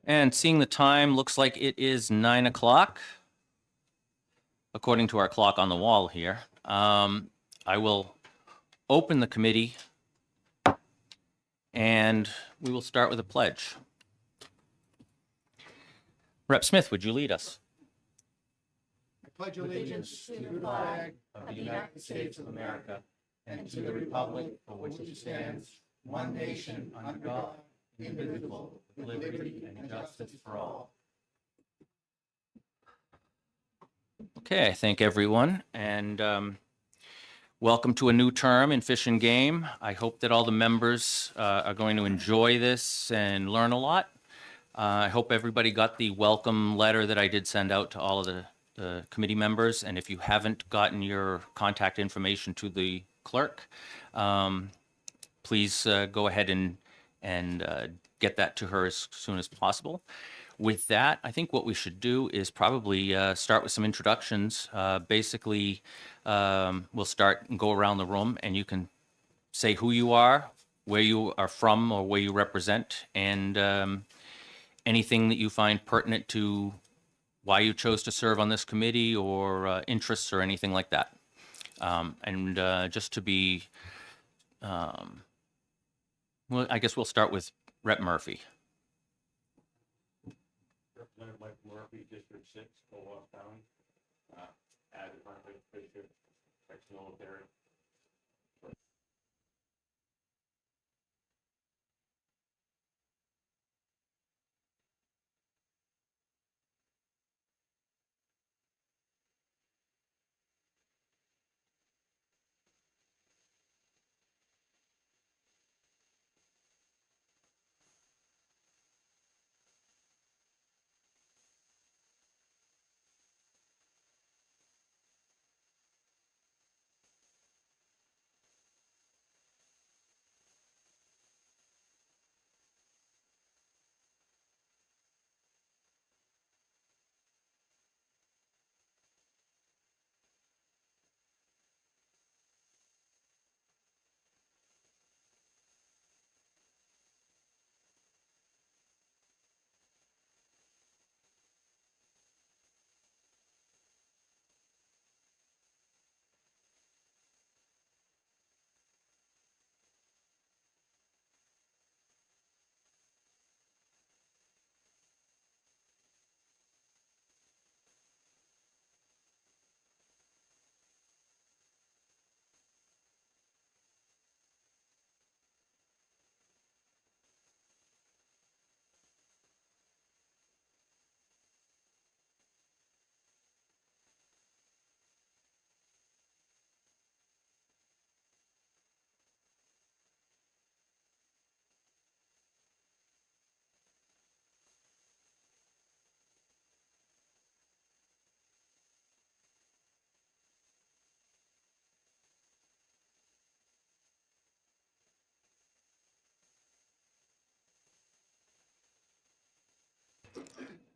And seeing the time, looks like it is 9 o'clock, according to our clock on the wall here. I will open the committee, and we will start with a pledge. Rep. Smith, would you lead us? I pledge allegiance to the flag of the United States of America and to the republic for which it stands, one nation under God, indivisible, with liberty and justice for all. Okay, I thank everyone, and welcome to a new term in Fish and Game. I hope that all the members are going to enjoy this and learn a lot. I hope everybody got the welcome letter that I did send out to all of the committee members, and if you haven't gotten your contact information to the clerk, please go ahead and get that to her as soon as possible. With that, I think what we should do is probably start with some introductions. Basically, we'll start and go around the room, and you can say who you are, where you are from, or where you represent, and anything that you find pertinent to why you chose to serve on this committee, or interests, or anything like that. Just to be, well, I guess we'll start with Rep. Murphy. Representative Mike Murphy, District 6, Coas County. Added Hunter, Fisher, ex-military.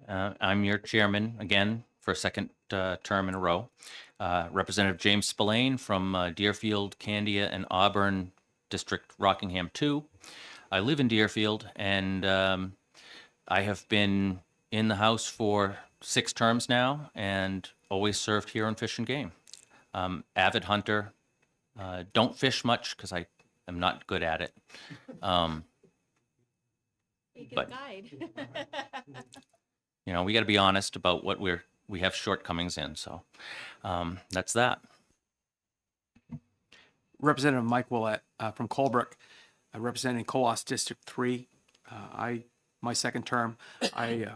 I'm your chairman again for a second term in a row. Representative James Spillane from Deerfield, Candia, and Auburn District, Rockingham 2. I live in Deerfield, and I have been in the House for 6 terms now and always served here on Fish and Game. Avid hunter. Don't fish much because I am not good at it. Be a good But- guide. You know, we got to be honest about what we have shortcomings in. So that's that. Representative Mike Willett from Colebrook, representing Coas District 3. My second term, I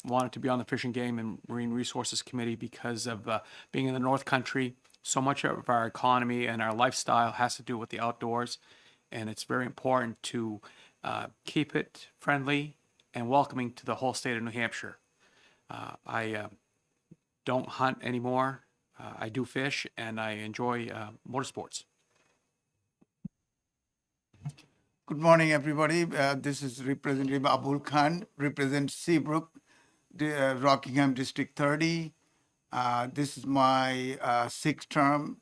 wanted to be on the Fish and Game and Marine Resources Committee because of being in the North Country. So much of our economy and our lifestyle has to do with the outdoors, and it's very important to keep it friendly and welcoming to the whole state of New Hampshire. I don't hunt anymore. I do fish, and I enjoy motorsports. Good morning, everybody. This is Representative Abul Khan, represents Seabrook, Rockingham District 30. This is my 6th term,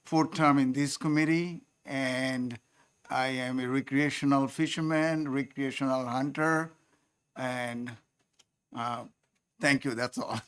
4th term in this committee, and I am a recreational fisherman, recreational hunter, and Thank you. That's all.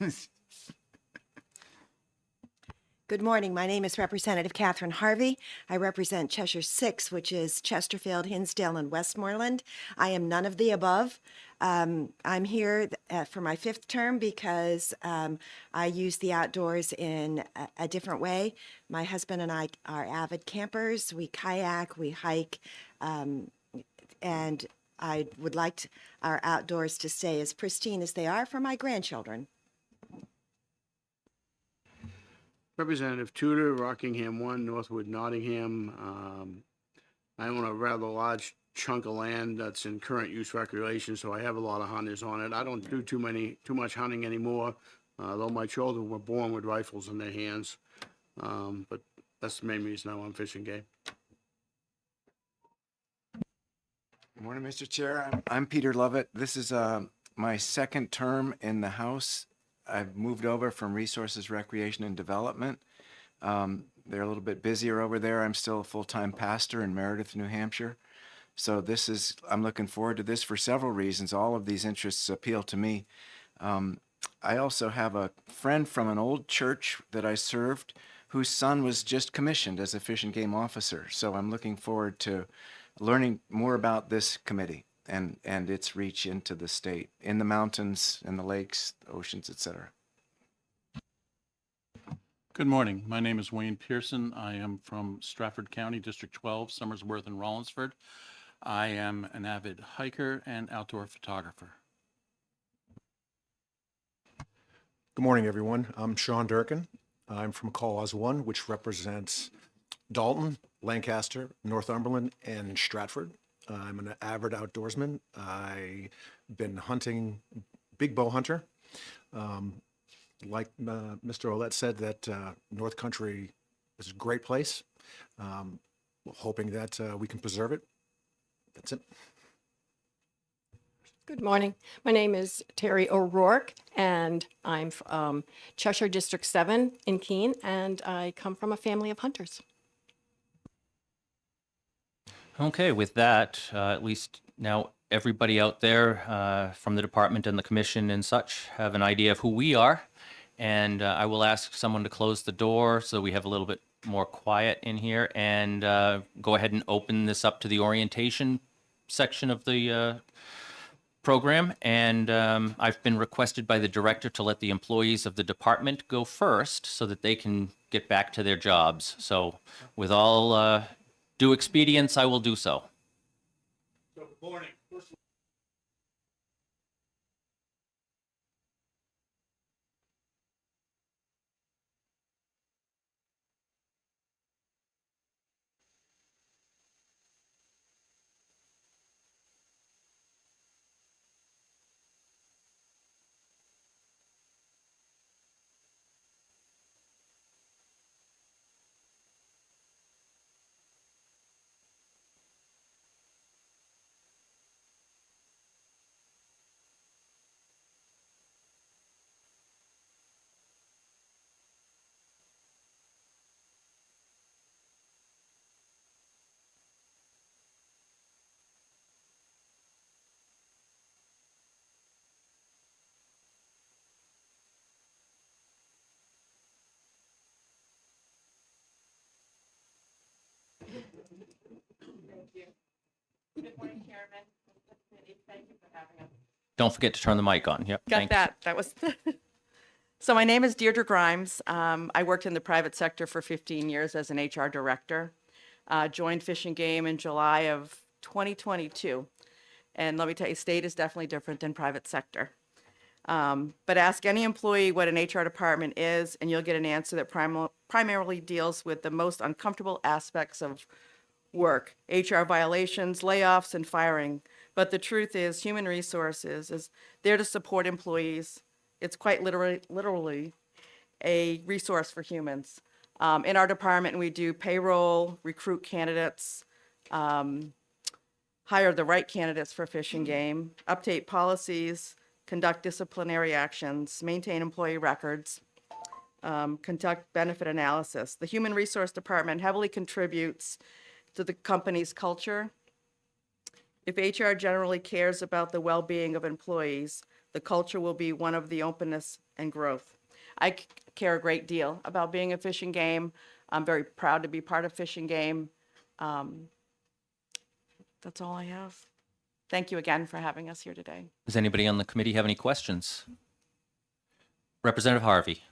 Good morning. My name is Representative Catherine Harvey. I represent Cheshire 6, which is Chesterfield, Hinsdale, and Westmoreland. I am none of the above. I'm here for my 5th term because I use the outdoors in a different way. My husband and I are avid campers. We kayak, we hike, and I would like our outdoors to stay as pristine as they are for my grandchildren. Representative Tudor, Rockingham 1, Northwood, Nottingham. I own a rather large chunk of land that's in current use recreation, so I have a lot of hunters on it. I don't do too much hunting anymore, though my children were born with rifles in their hands. But that's the main reason I want fishing game. Good morning, Mr. Chair. I'm Peter Lovett. This is my 2nd term in the House. I've moved over from Resources, Recreation, and Development. They're a little bit busier over there. I'm still a full-time pastor in Meredith, New Hampshire. So I'm looking forward to this for several reasons. All of these interests appeal to me. I also have a friend from an old church that I served whose son was just commissioned as a fish and game officer. So I'm looking forward to learning more about this committee and its reach into the state, in the mountains, in the lakes, oceans, etc. Good morning. My name is Wayne Pearson. I am from Stratford County, District 12, Somersworth and Rollinsford. I am an avid hiker and outdoor photographer. Good morning, everyone. I'm Sean Durkin. I'm from Cause 1, which represents Dalton, Lancaster, Northumberland, and Stratford. I'm an avid outdoorsman. I've been hunting, big bow hunter. Like Mr. Ouellette said, that North Country is a great place. Hoping that we can preserve it. That's it. Good morning. My name is Terry O'Rourke, and I'm from Cheshire District 7 in Keene, and I come from a family of hunters. Okay, with that, at least now everybody out there from the department and the commission and such have an idea of who we are. And I will ask someone to close the door so we have a little bit more quiet in here, and go ahead and open this up to the orientation section of the program. And I've been requested by the director to let the employees of the department go first so that they can get back to their jobs. So with all due expedience, I will do so. So, good morning. Good morning, Chairman. Thank you for having us. Don't forget to turn the mic on. Yep. Got thanks. that. That was. So my name is Deirdre Grimes. I worked in the private sector for 15 years as an HR director. Joined Fish and Game in July of 2022. And let me tell you, state is definitely different than private sector. But ask any employee what an HR department is, and you'll get an answer that primarily deals with the most uncomfortable aspects of work, HR violations, layoffs, and firing. But the truth is, human resources is there to support employees. It's quite literally a resource for humans. In our department, we do payroll, recruit candidates, hire the right candidates for Fish and Game, update policies, conduct disciplinary actions, maintain employee records, conduct benefit analysis. The Human Resource Department heavily contributes to the company's culture. If HR generally cares about the well-being of employees, The culture will be one of the openness and growth. I care a great deal about being a Fish and Game. I'm very proud to be part of Fish and Game. That's all I have. Thank you again for having us here today. Does anybody on the committee have any questions? Representative Harvey.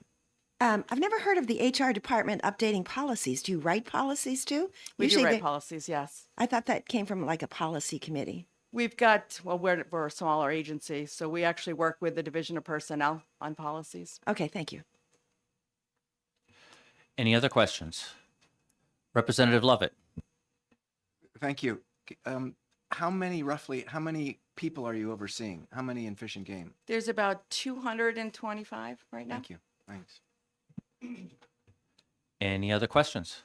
I've never heard of the HR department updating policies. Do you write policies too? We do Usually write they- policies, yes. I thought that came from like a policy committee. We've got, well, we're a smaller agency, so we actually work with the Division of Personnel on policies. Okay, thank you. Any other questions? Representative Lovett. Thank you. How many people are you overseeing? How many in Fish and Game? There's about 225 right now. Thank you. Thanks. Any other questions?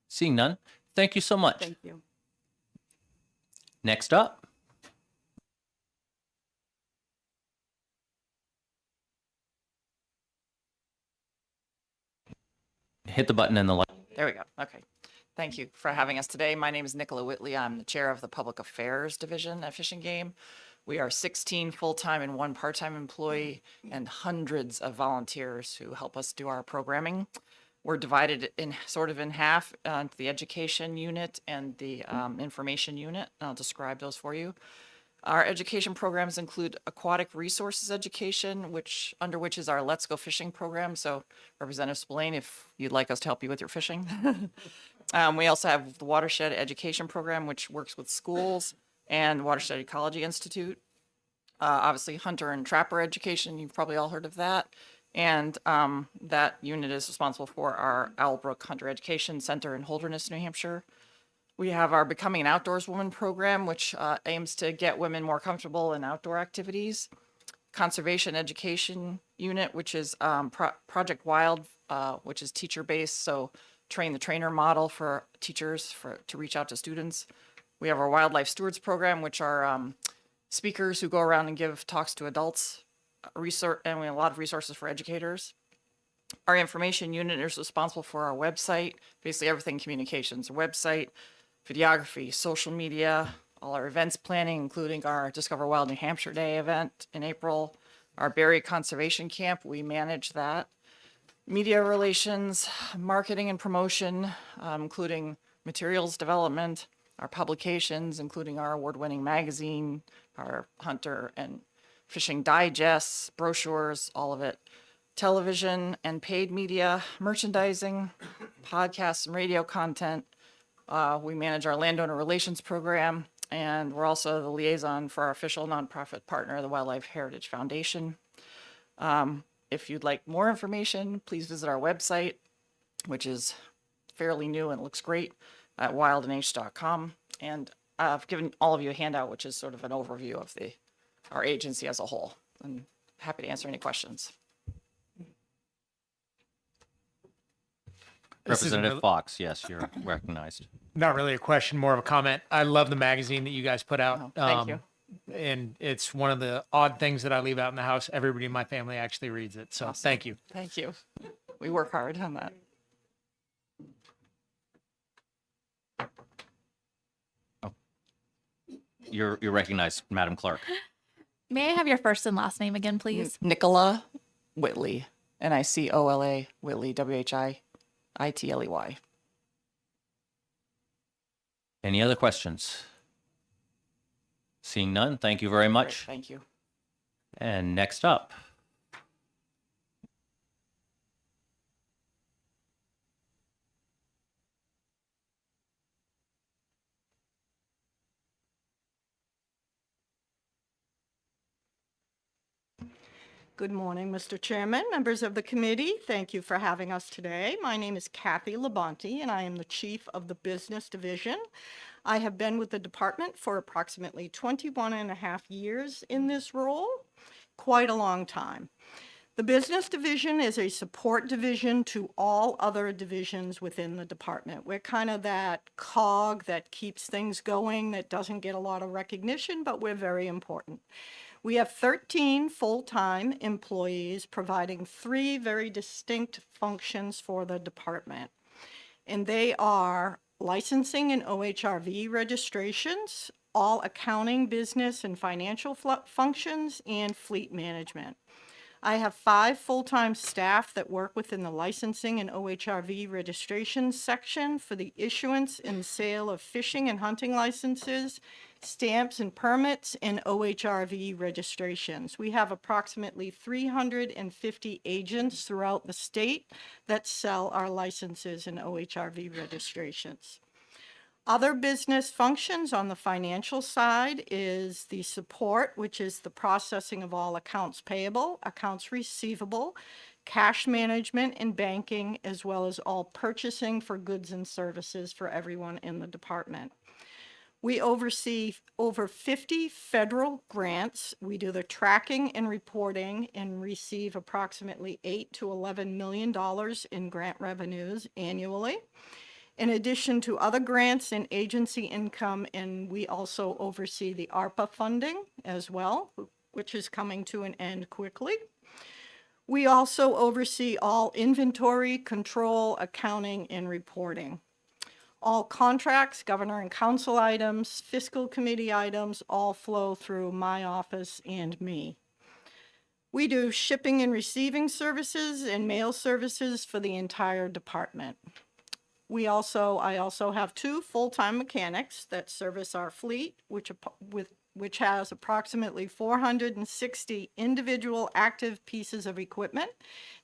Seeing none, thank you so much. Thank you. Next up. Hit the button and the light. There we go. Okay. Thank you for having us today. My name is Nicola Whitley. I'm the chair of the Public Affairs Division at Fish and Game. We are 16 full-time and 1 part-time employee and hundreds of volunteers who help us do our programming. We're divided in half, the education unit and the information unit. I'll describe those for you. Our education programs include aquatic resources education, under which is our Let's Go Fishing program. So Representative Spillane, if you'd like us to help you with your fishing. We also have the Watershed Education Program, which works with schools, and Watershed Ecology Institute. Obviously, Hunter and Trapper Education, you've probably all heard of that. And that unit is responsible for our Owlbrook Hunter Education Center in Holderness, New Hampshire. We have our Becoming an Outdoors Woman program, which aims to get women more comfortable in outdoor activities. Conservation Education Unit, which is Project Wild, which is teacher-based, so train the trainer model for teachers to reach out to students. We have our Wildlife Stewards program, which are speakers who go around and give talks to adults, research, and we have a lot of resources for educators. Our information unit is responsible for our website, basically everything communications, website, videography, social media, all our events planning, including our Discover Wild New Hampshire Day event in April, our Berry Conservation Camp, we manage that. Media relations, marketing and promotion, including materials development, our publications, including our award-winning magazine, our Hunter and Fishing digests, brochures, all of it. Television and paid media, merchandising, podcasts and radio content. We manage our landowner relations program, and we're also the liaison for our official nonprofit partner, the Wildlife Heritage Foundation. If you'd like more information, please visit our website, which is fairly new and looks great, at wildnh.com. And I've given all of you a handout, which is sort of an overview of our agency as a whole. I'm happy to answer any questions. Representative Fox, yes, you're recognized. Not really a question, more of a comment. I love the magazine that you guys put out. Oh, thank you. And it's one of the odd things that I leave out in the house. Everybody in my family actually reads it. So thank you. Thank you. We work hard on that. You're recognized, Madam Clerk. May I have your first and last name again, please? Nicola Whitley, Nicola Whitley, Whitley. Any other questions? Seeing none, thank you very Great, much. thank you. And next up. Good morning, Mr. Chairman, members of the committee. Thank you for having us today. My name is Kathy Labonte, and I am the Chief of the Business Division. I have been with the department for approximately 21 and a half years in this role, quite a long time. The Business Division is a support division to all other divisions within the department. We're kind of that cog that keeps things going, that doesn't get a lot of recognition, but we're very important. We have 13 full-time employees providing 3 very distinct functions for the department. And they are licensing and OHRV registrations, all accounting, business, and financial functions, and fleet management. I have 5 full-time staff that work within the licensing and OHRV registration section for the issuance and sale of fishing and hunting licenses, stamps and permits, and OHRV registrations. We have approximately 350 agents throughout the state that sell our licenses and OHRV registrations. Other business functions on the financial side is the support, which is the processing of all accounts payable, accounts receivable, cash management and banking, as well as all purchasing for goods and services for everyone in the department. We oversee over 50 federal grants. We do the tracking and reporting and receive approximately $8 to $11 million in grant revenues annually. In addition to other grants and agency income, and we also oversee the ARPA funding as well, which is coming to an end quickly. We also oversee all inventory, control, accounting, and reporting. All contracts, governor and council items, fiscal committee items, all flow through my office and me. We do shipping and receiving services and mail services for the entire department. I also have 2 full-time mechanics that service our fleet, which has approximately 460 individual active pieces of equipment,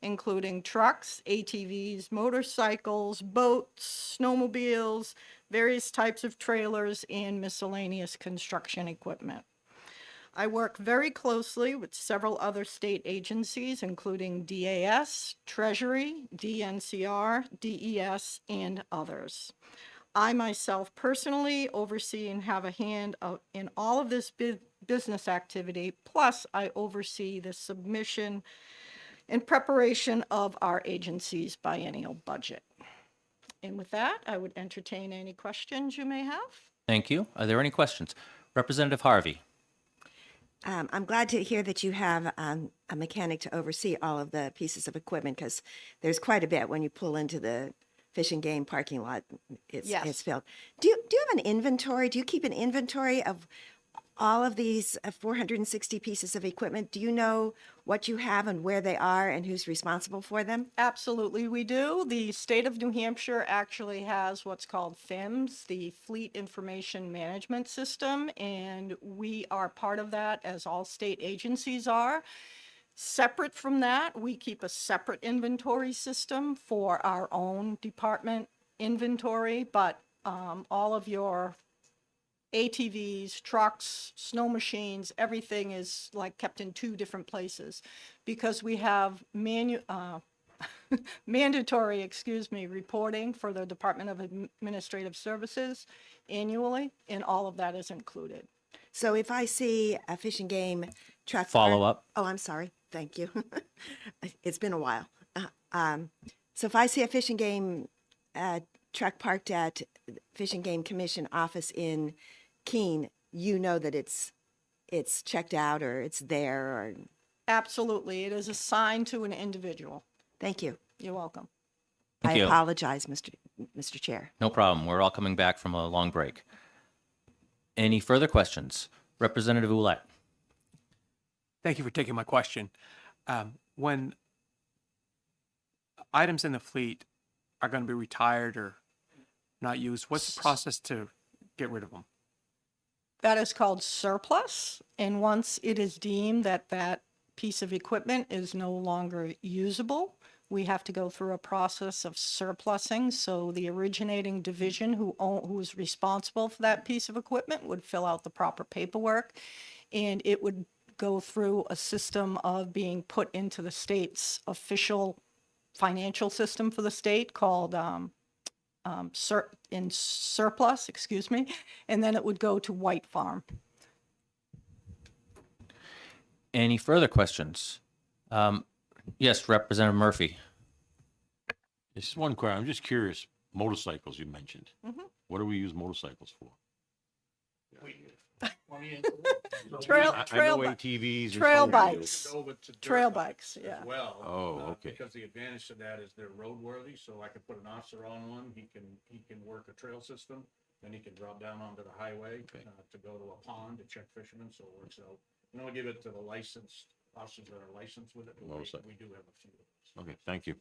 including trucks, ATVs, motorcycles, boats, snowmobiles, various types of trailers, and miscellaneous construction equipment. I work very closely with several other state agencies, including DAS, Treasury, DNCR, DES, and others. I myself personally oversee and have a hand in all of this business activity, plus I oversee the submission and preparation of our agency's biennial budget. And with that, I would entertain any questions you may have. Thank you. Are there any questions? Representative Harvey. I'm glad to hear that you have a mechanic to oversee all of the pieces of equipment, because there's quite a bit when you pull into the Fish and Game parking lot. It's filled. Do you have an inventory? Do you keep an inventory of all of these 460 pieces of equipment? Do you know what you have and where they are and who's responsible for them? Absolutely, we do. The state of New Hampshire actually has what's called FIMS, the Fleet Information Management System, and we are part of that, as all state agencies are. Separate from that, we keep a separate inventory system for our own department inventory, but all of your ATVs, trucks, snow machines, everything is like kept in 2 different places, because we have mandatory, reporting for the Department of Administrative Services annually, and all of that is included. So if I see a Fish and Game truck... Follow up. Oh, I'm sorry. Thank you. It's been a while. So if I see a Fish and Game truck parked at Fish and Game Commission office in Keene, you know that it's checked out or it's there, or... Absolutely. It is assigned to an individual. Thank you. You're welcome. Thank I you. apologize, Mr. Chair. No problem. We're all coming back from a long break. Any further questions? Representative Ouellette. Thank you for taking my question. When items in the fleet are going to be retired or not used, what's the process to get rid of them? That is called surplus, and once it is deemed that that piece of equipment is no longer usable, we have to go through a process of surplusing. So the originating division who is responsible for that piece of equipment would fill out the proper paperwork, and it would go through a system of being put into the state's official financial system for the state called surplus, and then it would go to White Farm. Any further questions? Yes, Representative Murphy. Just one question. I'm just curious. Motorcycles you mentioned. What do we use motorcycles for? Trail I know ATVs. and trail snowmobiles. bikes. Over to dirt Trail bikes bikes, yeah. as well. Oh, okay. Because the advantage to that is they're roadworthy, so I can put an officer on one. He can work a trail system, then he can drop down onto the highway to go to a pond to check fishermen, so it works out. And I'll give it to the licensed officers that are licensed with it, but we do have a few of those. Okay, thank you.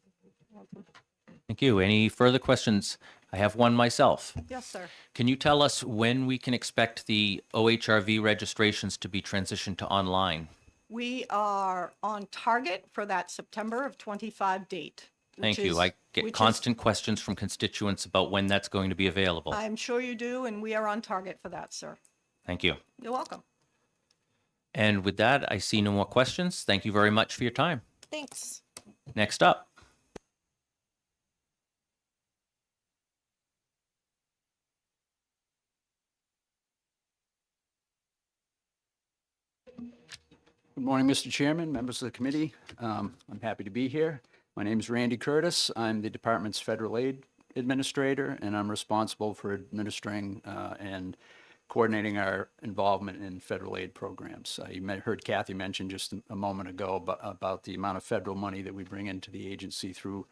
Thank you. Any further questions? I have one myself. Yes, sir. Can you tell us when we can expect the OHRV registrations to be transitioned to online? We are on target for that September of 25 date. Thank which you. is- I get which is- constant questions from constituents about when that's going to be available. I'm sure you do, and we are on target for that, sir. Thank you. You're welcome. And with that, I see no more questions. Thank you very much for your time. Thanks. Next up. Good morning, Mr. Chairman, members of the committee. I'm happy to be here. My name is Randy Curtis. I'm the department's federal aid administrator, and I'm responsible for administering and coordinating our involvement in federal aid programs. Heard Kathy mention just a moment ago about the amount of federal money that we bring into the agency through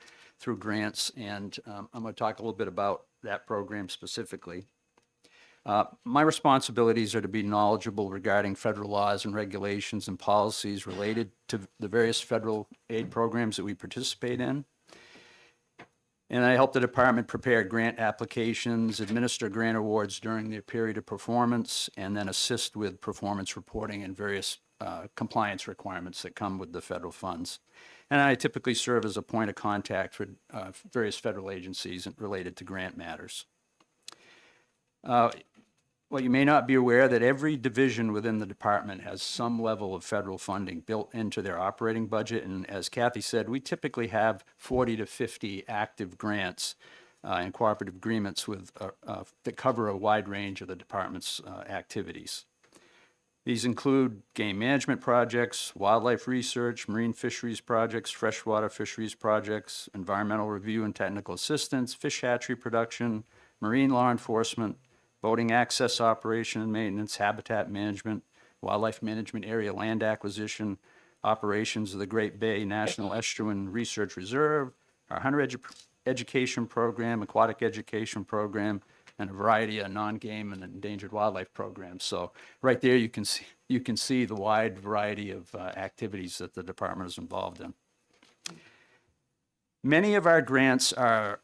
grants, and I'm going to talk a little bit about that program specifically. My responsibilities are to be knowledgeable regarding federal laws and regulations and policies related to the various federal aid programs that we participate in. And I help the department prepare grant applications, administer grant awards during their period of performance, and then assist with performance reporting and various compliance requirements that come with the federal funds. And I typically serve as a point of contact for various federal agencies related to grant matters. Well, you may not be aware that every division within the department has some level of federal funding built into their operating budget. And as Kathy said, we typically have 40 to 50 active grants and cooperative agreements with that cover a wide range of the department's activities. These include game management projects, wildlife research, marine fisheries projects, freshwater fisheries projects, environmental review and technical assistance, fish hatchery production, marine law enforcement, boating access operation and maintenance, habitat management, wildlife management area land acquisition, operations of the Great Bay National Estuarine Research Reserve, our hunter education program, aquatic education program, and a variety of non-game and endangered wildlife programs. So right there you can see the wide variety of activities that the department is involved in. Many of our grants are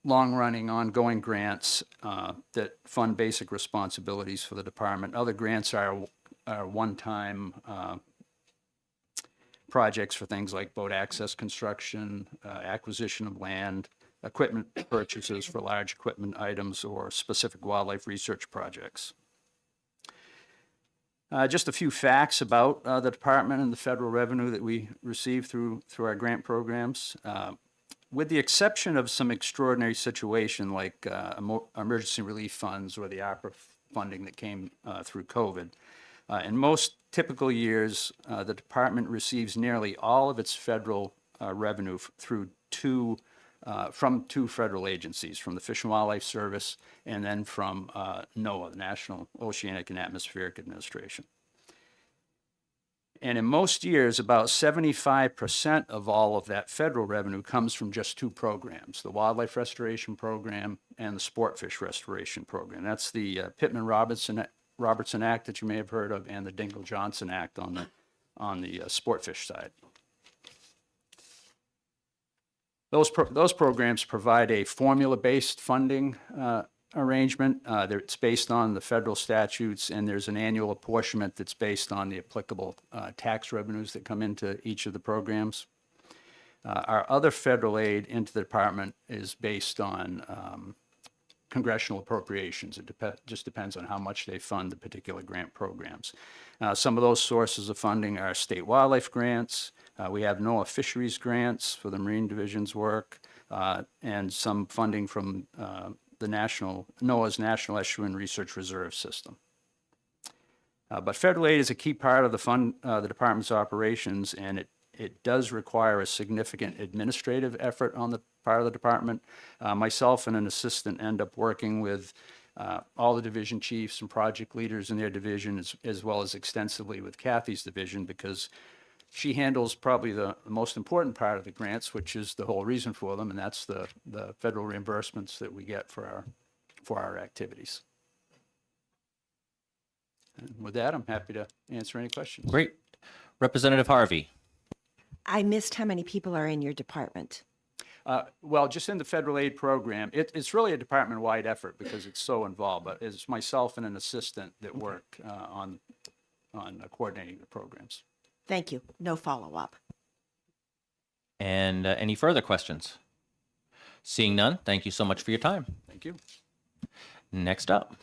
long-running, ongoing grants that fund basic responsibilities for the department. Other grants are one-time projects for things like boat access construction, acquisition of land, equipment purchases for large equipment items, or specific wildlife research projects. Just a few facts about the department and the federal revenue that we receive through our grant programs. With the exception of some extraordinary situation like emergency relief funds or the ARPA funding that came through COVID, in most typical years, the department receives nearly all of its federal revenue from two federal agencies, from the Fish and Wildlife Service and then from NOAA, the National Oceanic and Atmospheric Administration. And in most years, about 75% of all of that federal revenue comes from just two programs, the Wildlife Restoration Program and the Sportfish Restoration Program. That's the Pittman-Robertson Act that you may have heard of, and the Dingell-Johnson Act on the sportfish side. Those programs provide a formula-based funding arrangement. It's based on the federal statutes, and there's an annual apportionment that's based on the applicable tax revenues that come into each of the programs. Our other federal aid into the department is based on congressional appropriations. It just depends on how much they fund the particular grant programs. Some of those sources of funding are state wildlife grants. We have NOAA fisheries grants for the Marine Division's work, and some funding from NOAA's National Estuarine Research Reserve System. But federal aid is a key part of the department's operations, and it does require a significant administrative effort on the part of the department. Myself and an assistant end up working with all the division chiefs and project leaders in their division, as well as extensively with Kathy's division, because she handles probably the most important part of the grants, which is the whole reason for them, and that's the federal reimbursements that we get for for our activities. And with that, I'm happy to answer any questions. Great. Representative Harvey. I missed how many people are in your department. Well, just in the federal aid program, it's really a department-wide effort because it's so involved, but it's myself and an assistant that work on coordinating the programs. Thank you. No follow-up. And any further questions? Seeing none, thank you so much for your time. Thank you. Next up.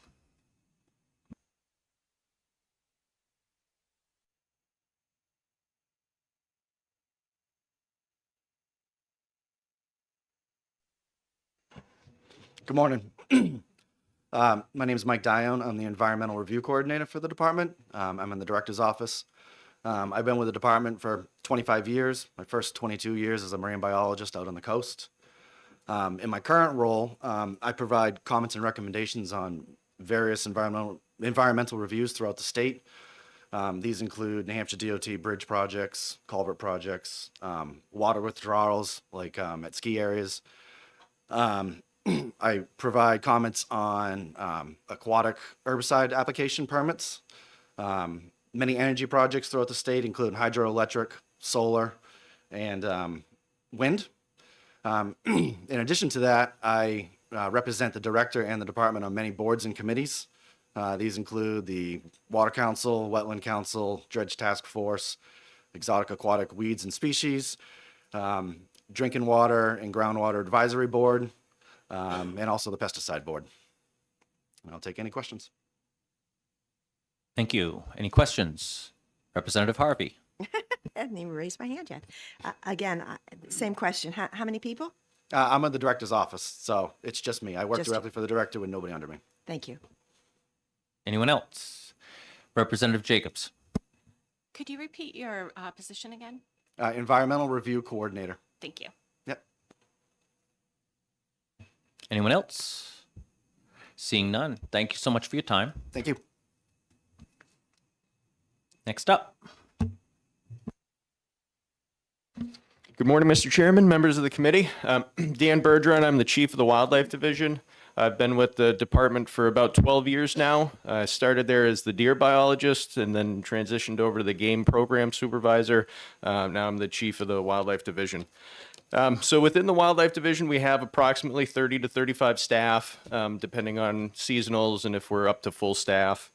Good morning. My name is Mike Dione. I'm the Environmental Review Coordinator for the department. I'm in the Director's office. I've been with the department for 25 years. My first 22 years as a marine biologist out on the coast. In my current role, I provide comments and recommendations on various environmental reviews throughout the state. These include New Hampshire DOT bridge projects, culvert projects, water withdrawals like at ski areas. I provide comments on aquatic herbicide application permits, many energy projects throughout the state, including hydroelectric, solar, and wind. In addition to that, I represent the director and the department on many boards and committees. These include the Water Council, Wetland Council, Dredge Task Force, Exotic Aquatic Weeds and Species, Drinking Water and Groundwater Advisory Board, and also the Pesticide Board. And I'll take any questions. Thank you. Any questions? Representative Harvey. I hadn't even raised my hand yet. Again, same question. How many people? I'm at the director's office, so it's just me. I work Just directly for the director with nobody under me. Thank you. Anyone else? Representative Jacobs. Could you repeat your position again? Environmental Review Coordinator. Thank you. Yep. Anyone else? Seeing none, thank you so much for your time. Thank you. Next up. Good morning, Mr. Chairman, members of the committee. Dan Bergeron, I'm the chief of the Wildlife Division. I've been with the department for about 12 years now. I started there as the deer biologist and then transitioned over to the game program supervisor. Now I'm the chief of the Wildlife Division. So within the Wildlife Division, we have approximately 30 to 35 staff, depending on seasonals and if we're up to full staff.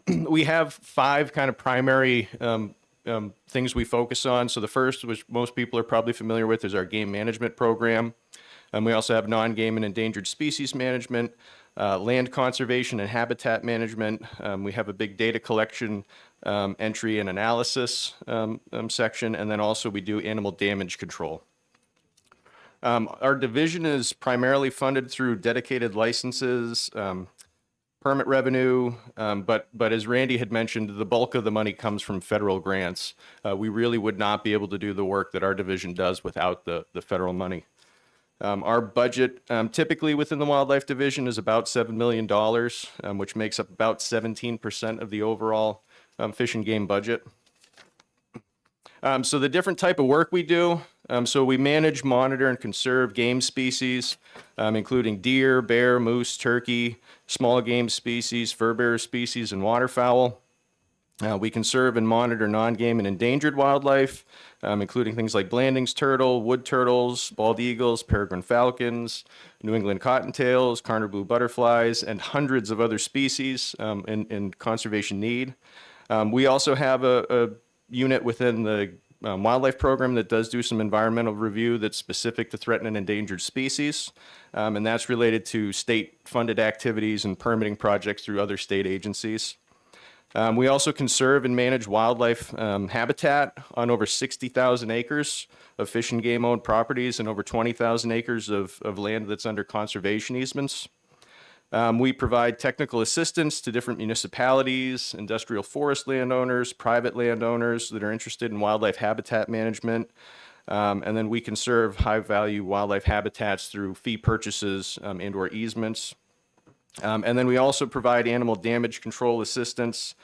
We have 5 kind of primary things we focus on. So the first, which most people are probably familiar with, is our game management program. We also have non-game and endangered species management, land conservation and habitat management. We have a big data collection, entry and analysis section, and then also we do animal damage control. Our division is primarily funded through dedicated licenses, permit revenue, but as Randy had mentioned, the bulk of the money comes from federal grants. We really would not be able to do the work that our division does without the federal money. Our budget typically within the Wildlife Division is about $7 million, which makes up about 17% of the overall fish and game budget. So the different type of work we do, so we manage, monitor, and conserve game species, including deer, bear, moose, turkey, small game species, fur bearer species, and waterfowl. We conserve and monitor non-game and endangered wildlife, including things like Blanding's turtle, wood turtles, bald eagles, peregrine falcons, New England cottontails, Carner blue butterflies, and hundreds of other species in conservation need. We also have a unit within the wildlife program that does do some environmental review that's specific to threatened and endangered species, and that's related to state-funded activities and permitting projects through other state agencies. We also conserve and manage wildlife habitat on over 60,000 acres of fish and game owned properties and over 20,000 acres of land that's under conservation easements. We provide technical assistance to different municipalities, industrial forest landowners, private landowners that are interested in wildlife habitat management. And then we conserve high-value wildlife habitats through fee purchases and/or easements. And then we also provide animal damage control assistance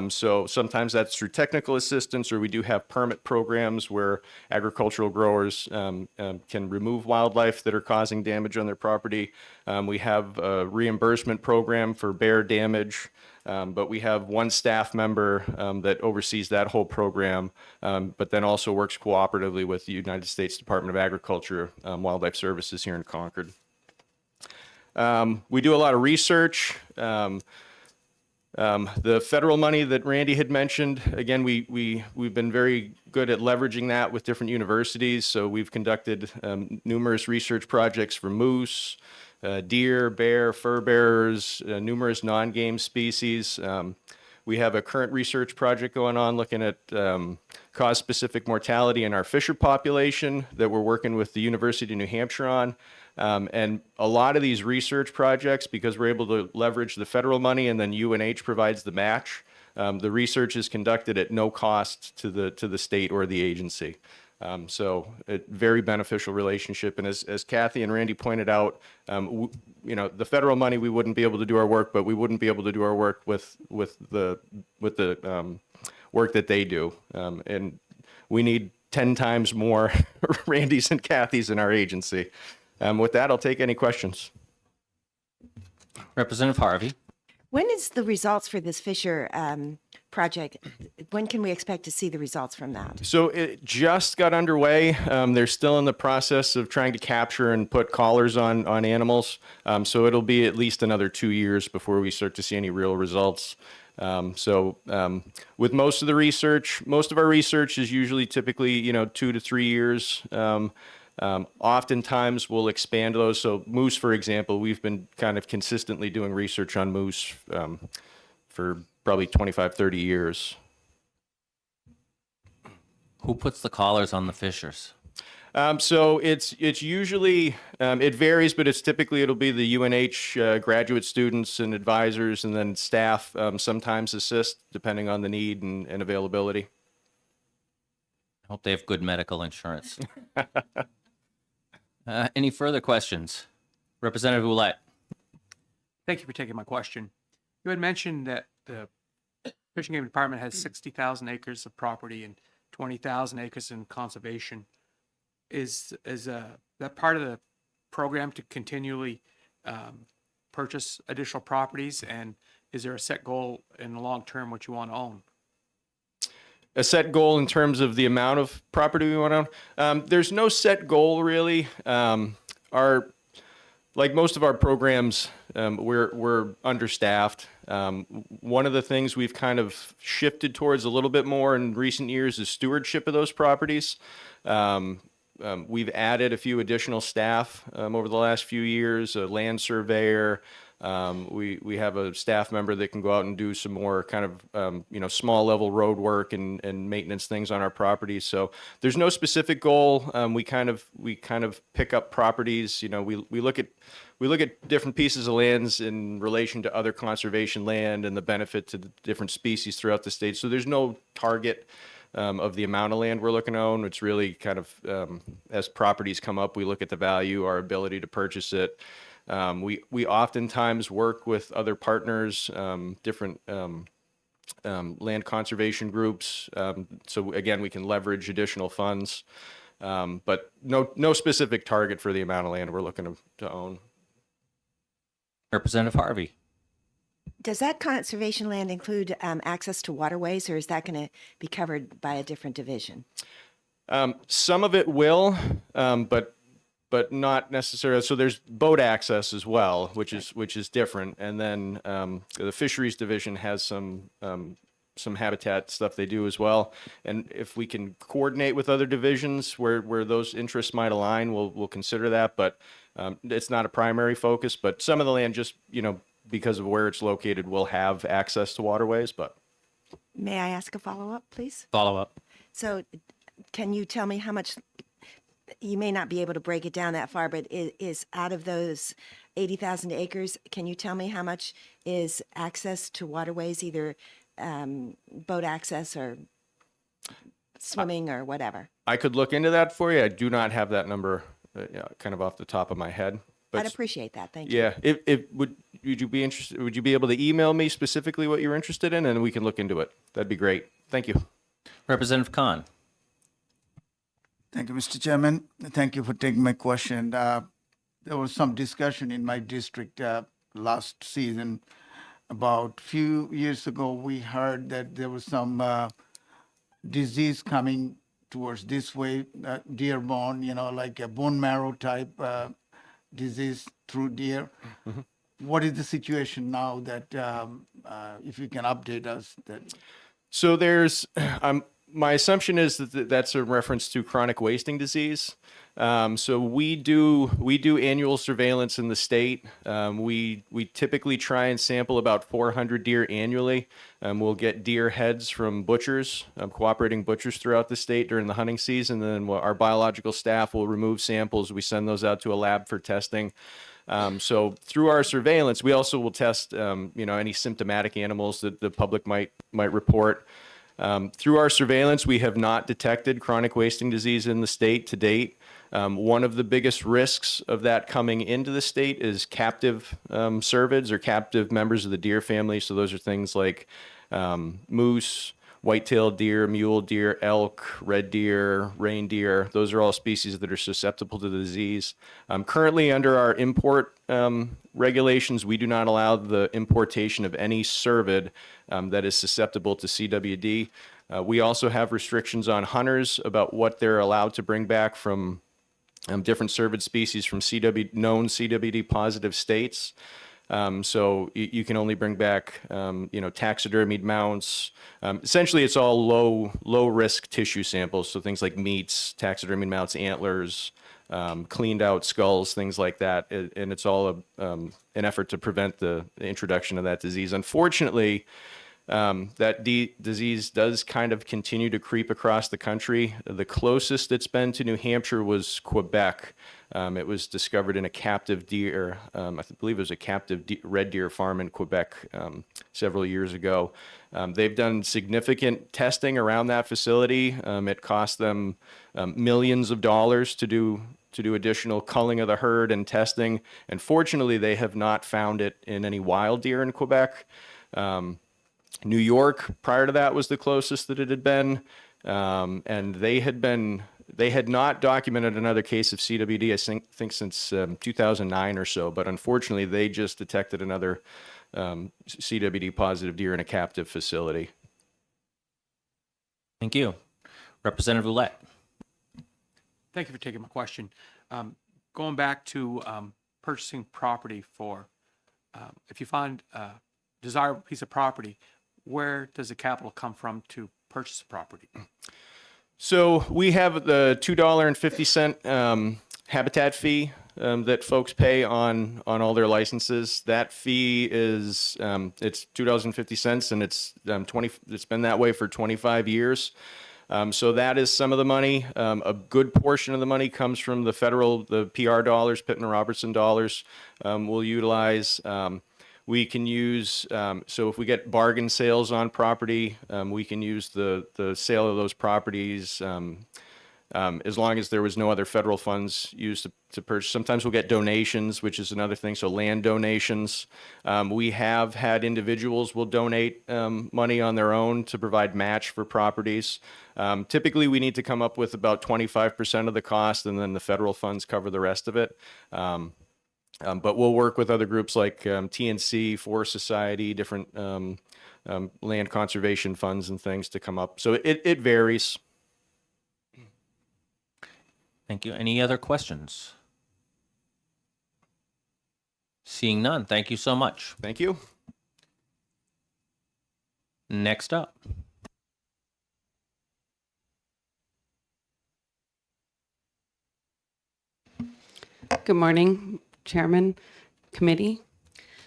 So sometimes that's through technical assistance, or we do have permit programs where agricultural growers can remove wildlife that are causing damage on their property. We have a reimbursement program for bear damage. But we have one staff member that oversees that whole program, but then also works cooperatively with the United States Department of Agriculture, Wildlife Services here in Concord. We do a lot of research. The federal money that Randy had mentioned, again, we've been very good at leveraging that with different universities. So we've conducted numerous research projects for moose, deer, bear, fur bearers, numerous non-game species. We have a current research project going on looking at cause-specific mortality in our fisher population that we're working with the University of New Hampshire on. And a lot of these research projects, because we're able to leverage the federal money and then UNH provides the match, the research is conducted at no cost to the state or the agency. So a very beneficial relationship. And as Kathy and Randy pointed out, the federal money, we wouldn't be able to do our work, but we wouldn't be able to do our work with the work that they do. And we need 10 times more Randys and Kathys in our agency. With that, I'll take any questions. Representative Harvey. When is the results for this Fisher project? When can we expect to see the results from that? So it just got underway. They're still in the process of trying to capture and put collars on animals. So it'll be at least another 2 years before we start to see any real results. With most of the research, most of our research is usually typically, 2 to 3 years. Oftentimes we'll expand those. So moose, for example, we've been kind of consistently doing research on moose for probably 25, 30 years. Who puts the collars on the fishers? So it's usually, it varies, but it'll be the UNH graduate students and advisors, and then staff sometimes assist depending on the need and availability. I hope they have good medical insurance. Any further questions? Representative Ouellette. Thank you for taking my question. You had mentioned that the Fish and Game Department has 60,000 acres of property and 20,000 acres in conservation. Is that part of the program to continually purchase additional properties? And is there a set goal in the long term what you want to own? A set goal in terms of the amount of property we want to own? There's no set goal really. Like most of our programs, we're understaffed. One of the things we've kind of shifted towards a little bit more in recent years is stewardship of those properties. We've added a few additional staff over the last few years, a land surveyor. We have a staff member that can go out and do some more kind of, small level road work and maintenance things on our properties. So there's no specific goal. We kind of pick up properties. We look at different pieces of lands in relation to other conservation land and the benefit to the different species throughout the state. So there's no target of the amount of land we're looking to own. It's really kind of, as properties come up, we look at the value, our ability to purchase it. We oftentimes work with other partners, different land conservation groups. So again, we can leverage additional funds, but no specific target for the amount of land we're looking to own. Representative Harvey. Does that conservation land include access to waterways, or is that going to be covered by a different division? Some of it will, but not necessarily. So there's boat access as well, which is different. And then the fisheries division has some habitat stuff they do as well. And if we can coordinate with other divisions where those interests might align, we'll consider that. But it's not a primary focus. But some of the land, just because of where it's located, will have access to waterways. But May I ask a follow-up, please? Follow up. So can you tell me how much, you may not be able to break it down that far, but is out of those 80,000 acres, can you tell me how much is access to waterways, either boat access or swimming or whatever? I could look into that for you. I do not have that number kind of off the top of my head. I'd appreciate that. Thank you. Yeah, would you be interested? Would you be able to email me specifically what you're interested in, and we can look into it? That'd be great. Thank you. Representative Khan. Thank you, Mr. Chairman. Thank you for taking my question. There was some discussion in my district last season about few years ago. We heard that there was some disease coming towards this way, deer-borne, like a bone marrow type disease through deer. What is the situation now that, if you can update us that? So there's, my assumption is that that's a reference to chronic wasting disease. So we do annual surveillance in the state. We typically try and sample about 400 deer annually. We'll get deer heads from butchers, cooperating butchers throughout the state during the hunting season. And then our biological staff will remove samples. We send those out to a lab for testing. So through our surveillance, we also will test, any symptomatic animals that the public might report. Through our surveillance, we have not detected chronic wasting disease in the state to date. One of the biggest risks of that coming into the state is captive cervids or captive members of the deer family. So those are things like moose, white-tailed deer, mule deer, elk, red deer, reindeer. Those are all species that are susceptible to the disease. Currently, under our import regulations, we do not allow the importation of any cervid that is susceptible to CWD. We also have restrictions on hunters about what they're allowed to bring back from different cervid species from known CWD positive states. So you can only bring back, taxidermied mounts. Essentially, it's all low risk tissue samples. So things like meats, taxidermied mounts, antlers, cleaned out skulls, things like that. And it's all an effort to prevent the introduction of that disease. Unfortunately, that disease does kind of continue to creep across the country. The closest it's been to New Hampshire was Quebec. It was discovered in a captive deer, I believe it was a captive red deer farm in Quebec several years ago. They've done significant testing around that facility. It cost them millions of dollars to do additional culling of the herd and testing. And fortunately, they have not found it in any wild deer in Quebec. New York, prior to that, was the closest that it had been. And they had not documented another case of CWD, I think since 2009 or so. But unfortunately, they just detected another CWD positive deer in a captive facility. Thank you. Representative Roulette. Thank you for taking my question. Going back to purchasing property for, if you find a desirable piece of property, where does the capital come from to purchase the property? So we have the $2.50 habitat fee that folks pay on all their licenses. That fee is it's $2.50, and it's been that way for 25 years. So that is some of the money. A good portion of the money comes from the PR dollars, Pittman Robertson dollars. We'll utilize. We can use, so if we get bargain sales on property, we can use the sale of those properties as long as there was no other federal funds used to purchase. Sometimes we'll get donations, which is another thing, so land donations. We have had individuals will donate money on their own to provide match for properties. Typically, we need to come up with about 25% of the cost, and then the federal funds cover the rest of it. But we'll work with other groups like TNC, Forest Society, different land conservation funds and things to come up. So it varies. Thank you. Any other questions? Seeing none, thank you so much. Thank you. Next up. Good morning, Chairman, Committee.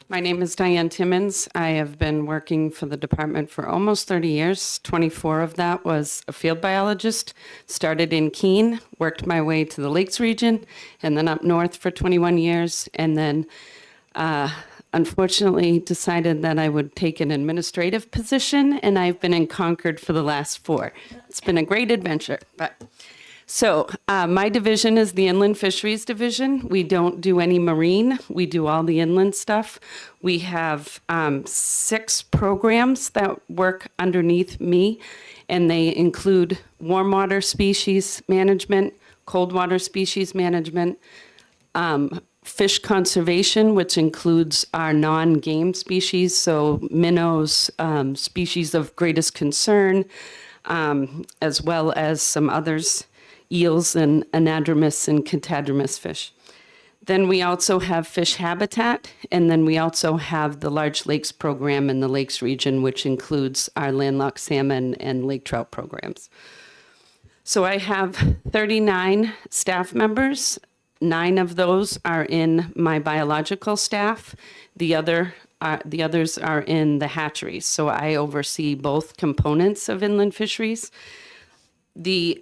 My name is Diane Timmons. I have been working for the department for almost 30 years. 24 of that was a field biologist. Started in Keene, worked my way to the Lakes region, and then up north for 21 years. And then unfortunately decided that I would take an administrative position, and I've been in Concord for the last 4. It's been a great adventure. But So my division is the Inland Fisheries Division. We don't do any marine. We do all the inland stuff. We have 6 programs that work underneath me, and they include warm water species management, cold water species management, fish conservation, which includes our non-game species, so minnows, species of greatest concern, as well as some others, eels and anadromous and catadromous fish. Then we also have fish habitat, and then we also have the Large Lakes program in the Lakes region, which includes our landlocked salmon and lake trout programs. So I have 39 staff members. 9 of those are in my biological staff. The others are in the hatcheries. So I oversee both components of inland fisheries. The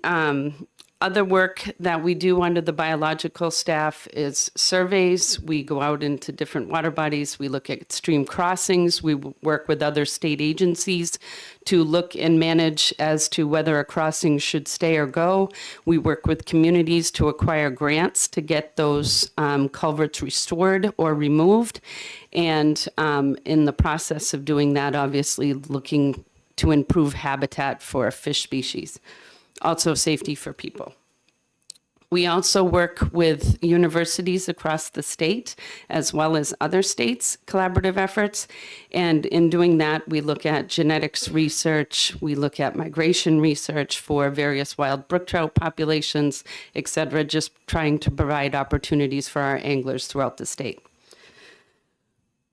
other work that we do under the biological staff is surveys. We go out into different water bodies. We look at stream crossings. We work with other state agencies to look and manage as to whether a crossing should stay or go. We work with communities to acquire grants to get those culverts restored or removed. And in the process of doing that, obviously looking to improve habitat for fish species. Also safety for people. We also work with universities across the state, as well as other states' collaborative efforts. And in doing that, we look at genetics research, we look at migration research for various wild brook trout populations, et cetera, just trying to provide opportunities for our anglers throughout the state.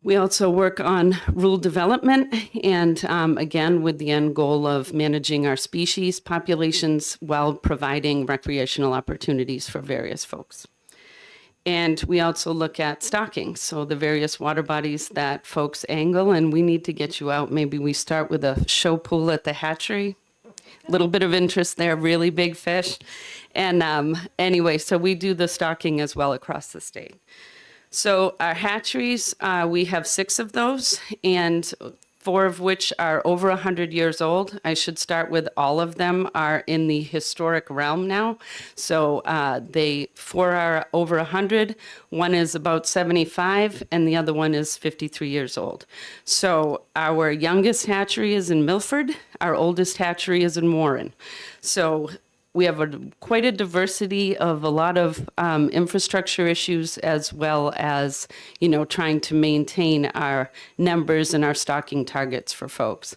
We also work on rule development and, again, with the end goal of managing our species populations while providing recreational opportunities for various folks. And we also look at stocking, so the various water bodies that folks angle, and we need to get you out. Maybe we start with a show pool at the hatchery. A little bit of interest there, really big fish. And anyway, so we do the stocking as well across the state. So our hatcheries, we have 6 of those, and 4 of which are over 100 years old. I should start with all of them are in the historic realm now. So 4 are over 100, 1 is about 75, and the other one is 53 years old. So our youngest hatchery is in Milford. Our oldest hatchery is in Warren. So we have quite a diversity of a lot of infrastructure issues, as well as, trying to maintain our numbers and our stocking targets for folks.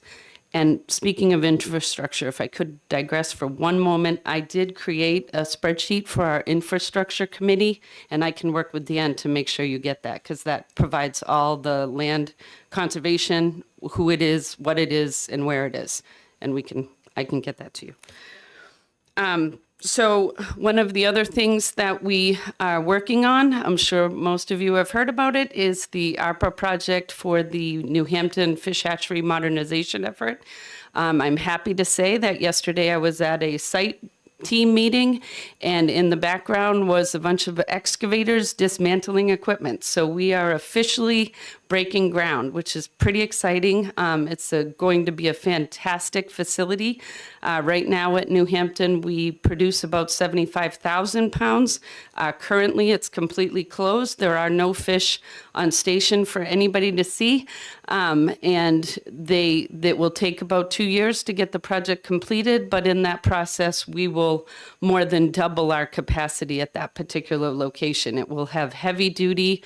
And speaking of infrastructure, if I could digress for one moment, I did create a spreadsheet for our infrastructure committee, and I can work with Dan to make sure you get that, because that provides all the land conservation, who it is, what it is, and where it is. And I can get that to you. So one of the other things that we are working on, I'm sure most of you have heard about it, is the ARPA project for the New Hampton Fish Hatchery Modernization effort. I'm happy to say that yesterday I was at a site team meeting, and in the background was a bunch of excavators dismantling equipment. So we are officially breaking ground, which is pretty exciting. It's going to be a fantastic facility. Right now at New Hampton, we produce about 75,000 pounds. Currently, it's completely closed. There are no fish on station for anybody to see. And it will take about 2 years to get the project completed, but in that process, we will more than double our capacity at that particular location. It will have heavy duty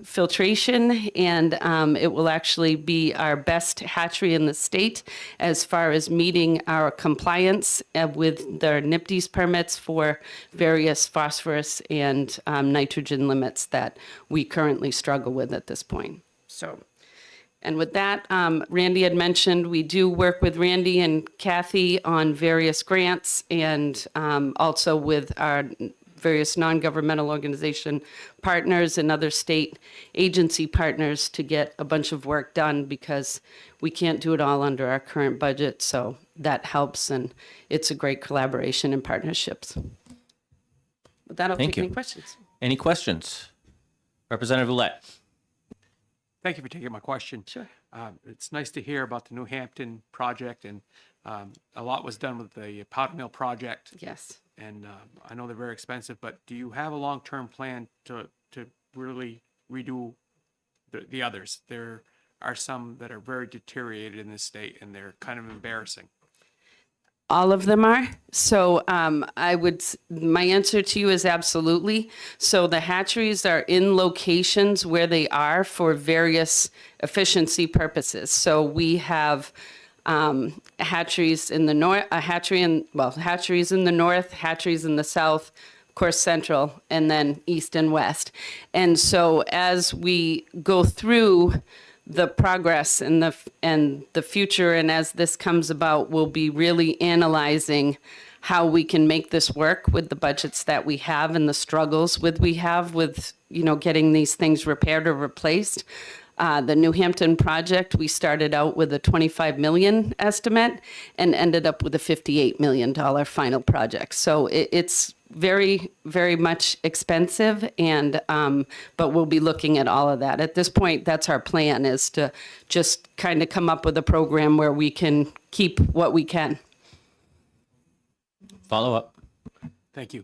filtration, and it will actually be our best hatchery in the state as far as meeting our compliance with their NPDES permits for various phosphorus and nitrogen limits that we currently struggle with at this point. So, and with that, Randy had mentioned we do work with Randy and Kathy on various grants, and also with our various non-governmental organization partners and other state agency partners to get a bunch of work done, because we can't do it all under our current budget. So that helps, and it's a great collaboration and partnerships. With that, I'll Thank take you. any questions. Any questions? Representative Ouellette. Thank you for taking my question. Sure. It's nice to hear about the New Hampton project, and A lot was done with the powder mill project. Yes. And I know they're very expensive, but do you have a long-term plan to really redo the others? There are some that are very deteriorated in this state, and they're kind of embarrassing. All of them are. So my answer to you is absolutely. So the hatcheries are in locations where they are for various efficiency purposes. So we have hatcheries in the north, hatcheries in the north, hatcheries in the south, of course, central, and then east and west. And so as we go through the progress and the future, and as this comes about, we'll be really analyzing how we can make this work with the budgets that we have and the struggles we have with getting these things repaired or replaced. The New Hampton project, we started out with a $25 million estimate and ended up with a $58 million final project. So it's very, very much expensive, and but we'll be looking at all of that. At this point, that's our plan, is to just kind of come up with a program where we can keep what we can. Follow up. Thank you.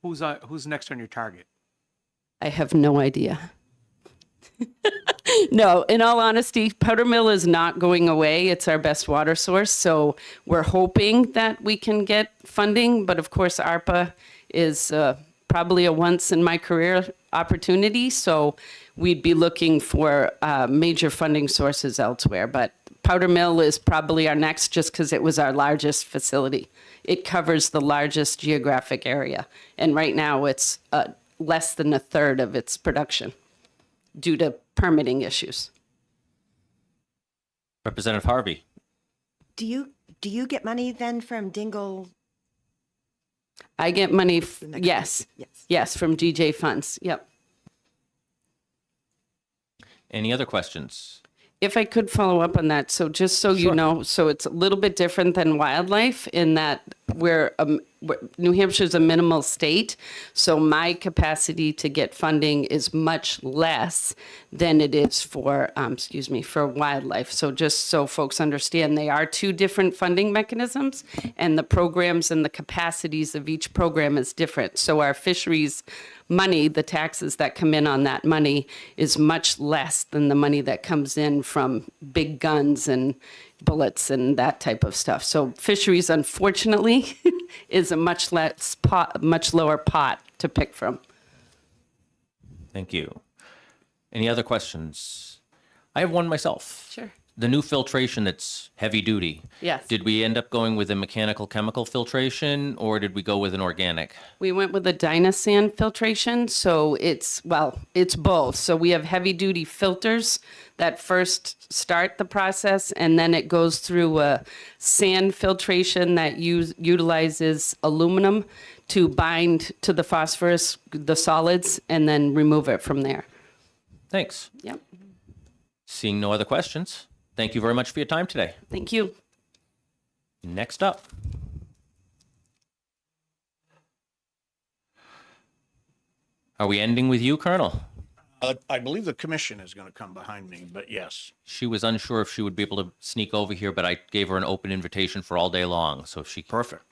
Who's next on your target? I have no idea. No, in all honesty, Powder Mill is not going away. It's our best water source. So we're hoping that we can get funding. But of course, ARPA is probably a once in my career opportunity. So we'd be looking for major funding sources elsewhere. But Powder Mill is probably our next, just because it was our largest facility. It covers the largest geographic area. And right now it's less than a third of its production due to permitting issues. Representative Harvey. Do you get money then from Dingle? I get money, Yes. yes, from DJ funds, yep. Any other questions? If I could follow up on that, so just so you know, so it's a little bit different than wildlife in that New Hampshire's a minimal state, so my capacity to get funding is much less than it is for, for wildlife. So just so folks understand, they are two different funding mechanisms, and the programs and the capacities of each program is different. So our fisheries money, the taxes that come in on that money, is much less than the money that comes in from big guns and bullets and that type of stuff. So fisheries, unfortunately, is a much lower pot to pick from. Thank you. Any other questions? I have one myself. Sure. The new filtration that's heavy duty. Yes. Did we end up going with a mechanical chemical filtration, or did we go with an organic? We went with a Dynasand filtration, so it's both. So we have heavy duty filters that first start the process, and then it goes through a sand filtration that utilizes aluminum to bind to the phosphorus, the solids, and then remove it from there. Thanks. Yep. Seeing no other questions, thank you very much for your time today. Thank you. Next up. Are we ending with you, Colonel? I believe the commission is going to come behind me, but yes. She was unsure if she would be able to sneak over here, but I gave her an open invitation for all day long, so if she... Perfect.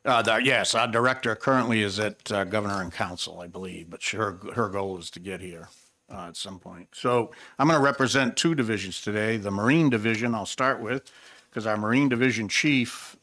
Yes, our director currently is at Governor and Council, I believe, but her goal is to get here at some point. So I'm going to represent two divisions today. The Marine Division, I'll start with, because our Marine Division chief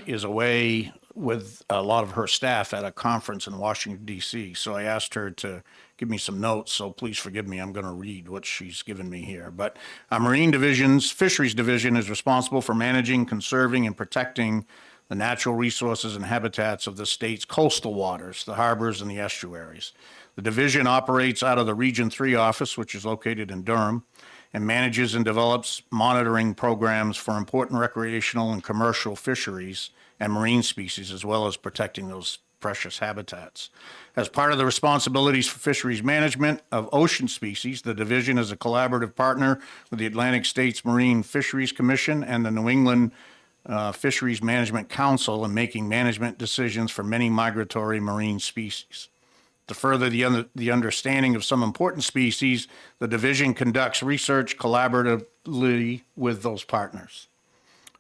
is away with a lot of her staff at a conference in Washington, D.C. So I asked her to give me some notes, so please forgive me. I'm going to read what she's given me here. But our Marine Division's Fisheries Division is responsible for managing, conserving, and protecting the natural resources and habitats of the state's coastal waters, the harbors, and the estuaries. The division operates out of the Region 3 office, which is located in Durham, and manages and develops monitoring programs for important recreational and commercial fisheries and marine species, as well as protecting those precious habitats. As part of the responsibilities for fisheries management of ocean species, the division is a collaborative partner with the Atlantic States Marine Fisheries Commission and the New England Fisheries Management Council in making management decisions for many migratory marine species. To further the understanding of some important species, the division conducts research, collaborative collaboratively with those partners.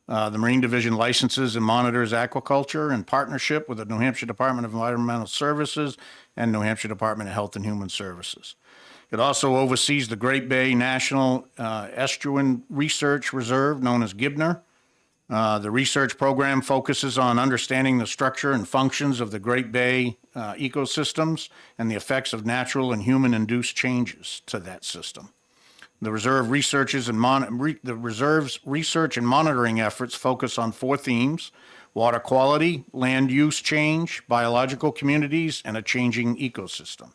The Marine Division licenses and monitors aquaculture in partnership with the New Hampshire Department of Environmental Services and New Hampshire Department of Health and Human Services. It also oversees the Great Bay National Estuarine Research Reserve, known as GIBNER. The research program focuses on understanding the structure and functions of the Great Bay ecosystems and the effects of natural and human-induced changes to that system. The reserve researches and the reserve's research and monitoring efforts focus on 4 themes: water quality, land use change, biological communities, and a changing ecosystem.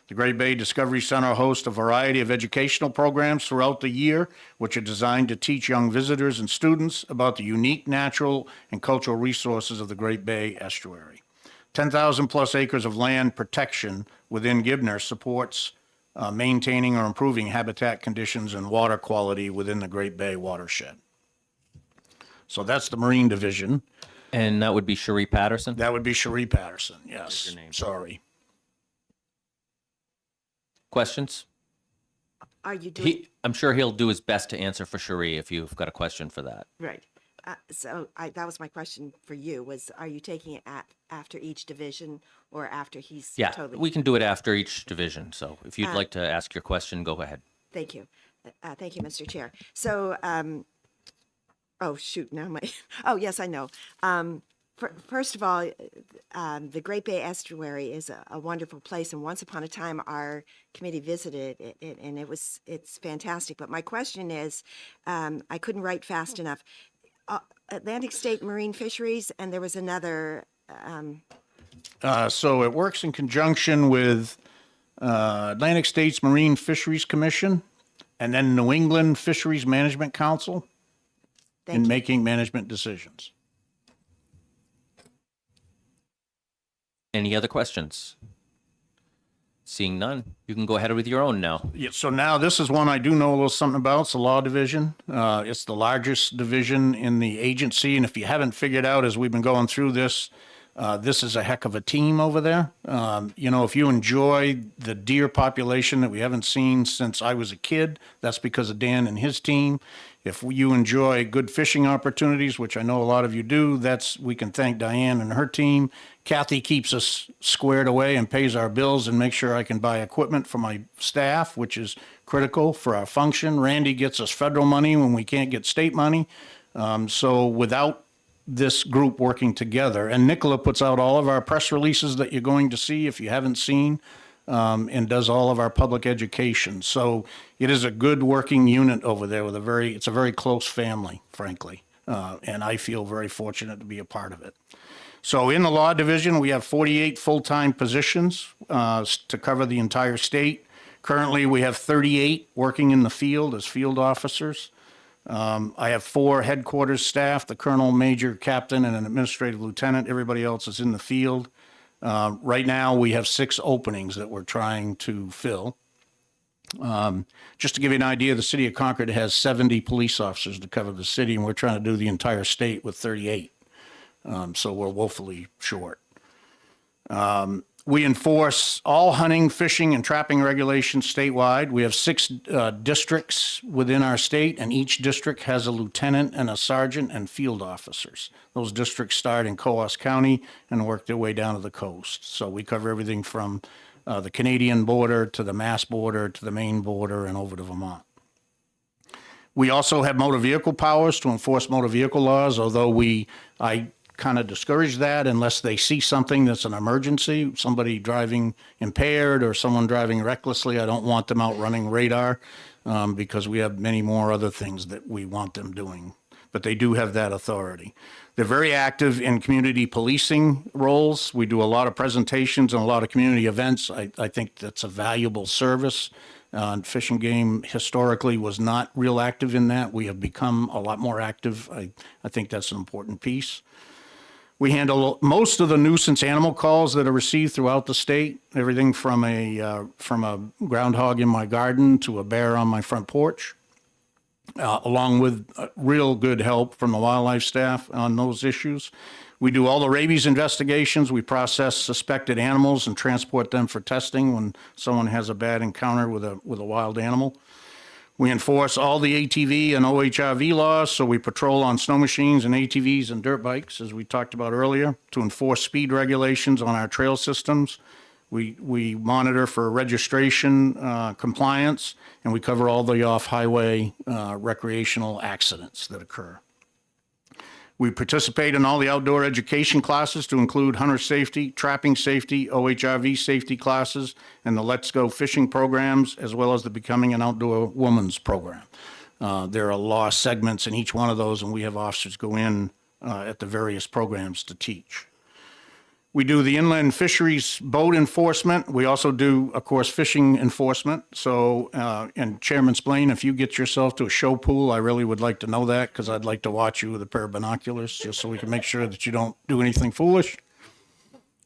The Great Bay Discovery Center hosts a variety of educational programs throughout the year, which are designed to teach young visitors and students about the unique natural and cultural resources of the Great Bay Estuary. 10,000 plus acres of land protection within GIBNER supports maintaining or improving habitat conditions and water quality within the Great Bay watershed. So that's the Marine Division. And that would be Cherie Patterson? That would be Cherie Patterson, yes. Your name. Sorry. Questions? Are you doing? I'm sure he'll do his best to answer for Cherie if you've got a question for that. Right. That was my question for you, was are you taking it after each division or after he's Yeah, totally? we can do it after each division. So if you'd Uh, like to ask your question, go ahead. Thank you. Thank you, Mr. Chair. So, oh, shoot, now oh, yes, I know. First of all, the Great Bay Estuary is a wonderful place, and once upon a time, our committee visited it, and it's fantastic. But my question is, I couldn't write fast enough. Atlantic State Marine Fisheries, and there was another. So it works in conjunction with Atlantic States Marine Fisheries Commission and then New England Fisheries Management Council in making management decisions. Any other questions? Seeing none, you can go ahead with your own now. Yeah, so now this is one I do know a little something about. It's the Law Division. It's the largest division in the agency. And if you haven't figured out as we've been going through this, this is a heck of a team over there. You know, if you enjoy the deer population that we haven't seen since I was a kid, that's because of Dan and his team. If you enjoy good fishing opportunities, which I know a lot of you do, we can thank Diane and her team. Kathy keeps us squared away and pays our bills and makes sure I can buy equipment for my staff, which is critical for our function. Randy gets us federal money when we can't get state money. So without this group working together, and Nicola puts out all of our press releases that you're going to see if you haven't seen, and does all of our public education. So it is a good working unit over there with it's a very close family, frankly. And I feel very fortunate to be a part of it. So in the Law Division, we have 48 full-time positions to cover the entire state. Currently, we have 38 working in the field as field officers. I have 4 headquarters staff, the colonel, major, captain, and an administrative lieutenant. Everybody else is in the field. Right now, we have 6 openings that we're trying to fill. Just to give you an idea, the city of Concord has 70 police officers to cover the city, and we're trying to do the entire state with 38. So we're woefully short. We enforce all hunting, fishing, and trapping regulations statewide. We have 6 districts within our state, and each district has a lieutenant and a sergeant and field officers. Those districts start in Coos County and work their way down to the coast. So we cover everything from the Canadian border to the Mass border to the Maine border and over to Vermont. We also have motor vehicle powers to enforce motor vehicle laws, although I kind of discourage that unless they see something that's an emergency, somebody driving impaired or someone driving recklessly. I don't want them out running radar because we have many more other things that we want them doing. But they do have that authority. They're very active in community policing roles. We do a lot of presentations and a lot of community events. I think that's a valuable service. Fish and Game historically was not real active in that. We have become a lot more active. I think that's an important piece. We handle most of the nuisance animal calls that are received throughout the state, everything from a groundhog in my garden to a bear on my front porch, along with real good help from the wildlife staff on those issues. We do all the rabies investigations. We process suspected animals and transport them for testing when someone has a bad encounter with a wild animal. We enforce all the ATV and OHRV laws, so we patrol on snow machines and ATVs and dirt bikes, as we talked about earlier, to enforce speed regulations on our trail systems. We monitor for registration compliance, and we cover all the off-highway recreational accidents that occur. We participate in all the outdoor education classes to include hunter safety, trapping safety, OHRV safety classes, and the Let's Go Fishing programs, as well as the Becoming an Outdoor Woman's program. There are law segments in each one of those, and we have officers go in at the various programs to teach. We do the inland fisheries boat enforcement. We also do, of course, fishing enforcement. So, and Chairman Splain, if you get yourself to a show pool, I really would like to know that, because I'd like to watch you with a pair of binoculars, just so we can make sure that you don't do anything foolish.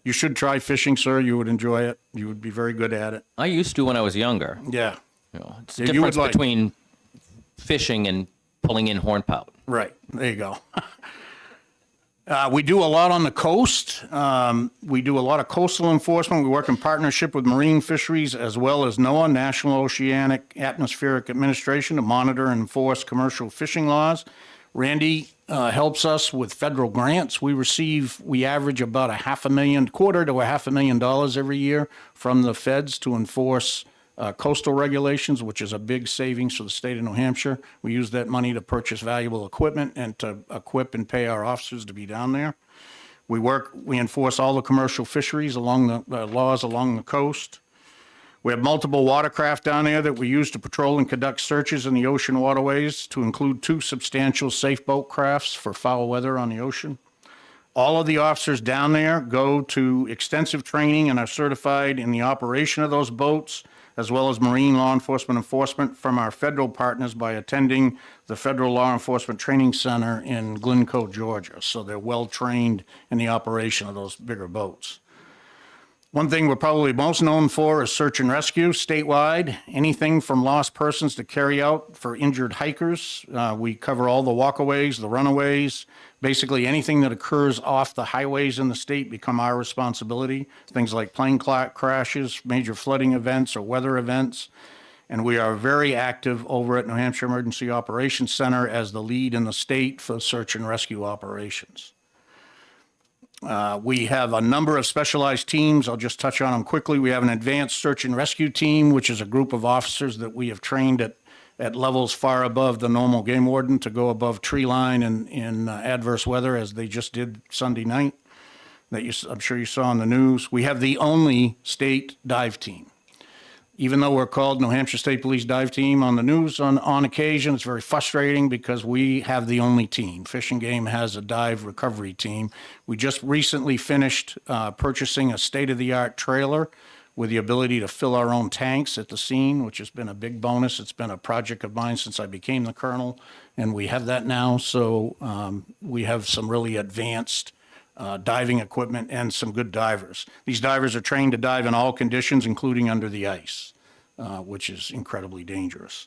You should try fishing, sir. You would enjoy it. You would be very good at it. I used to when I was younger. Yeah. You know, it's Yeah, the you would difference like- between fishing and pulling in hornpout. Right. There you go. We do a lot on the coast. We do a lot of coastal enforcement. We work in partnership with Marine Fisheries as well as NOAA, National Oceanic Atmospheric Administration, to monitor and enforce commercial fishing laws. Randy helps us with federal grants. We average about quarter to $500,000 every year from the feds to enforce coastal regulations, which is a big savings for the state of New Hampshire. We use that money to purchase valuable equipment and to equip and pay our officers to be down there. We enforce all the commercial fisheries along the laws along the coast. We have multiple watercraft down there that we use to patrol and conduct searches in the ocean waterways, to include 2 substantial safe boat crafts for foul weather on the ocean. All of the officers down there go to extensive training and are certified in the operation of those boats, as well as marine law enforcement from our federal partners by attending the Federal Law Enforcement Training Center in Glencoe, Georgia. So they're well-trained in the operation of those bigger boats. One thing we're probably most known for is search and rescue statewide. Anything from lost persons to carry out for injured hikers. We cover all the walkaways, the runaways, basically anything that occurs off the highways in the state become our responsibility. Things like plane crashes, major flooding events, or weather events. And we are very active over at New Hampshire Emergency Operations Center as the lead in the state for search and rescue operations. We have a number of specialized teams. I'll just touch on them quickly. We have an advanced search and rescue team, which is a group of officers that we have trained at levels far above the normal game warden to go above tree line in adverse weather, as they just did Sunday night, that I'm sure you saw on the news. We have the only state dive team. Even though we're called New Hampshire State Police Dive Team on the news on occasion, it's very frustrating because we have the only team. Fish and Game has a dive recovery team. We just recently finished purchasing a state-of-the-art trailer with the ability to fill our own tanks at the scene, which has been a big bonus. It's been a project of mine since I became the colonel, and we have that now. So we have some really advanced diving equipment and some good divers. These divers are trained to dive in all conditions, including under the ice, which is incredibly dangerous.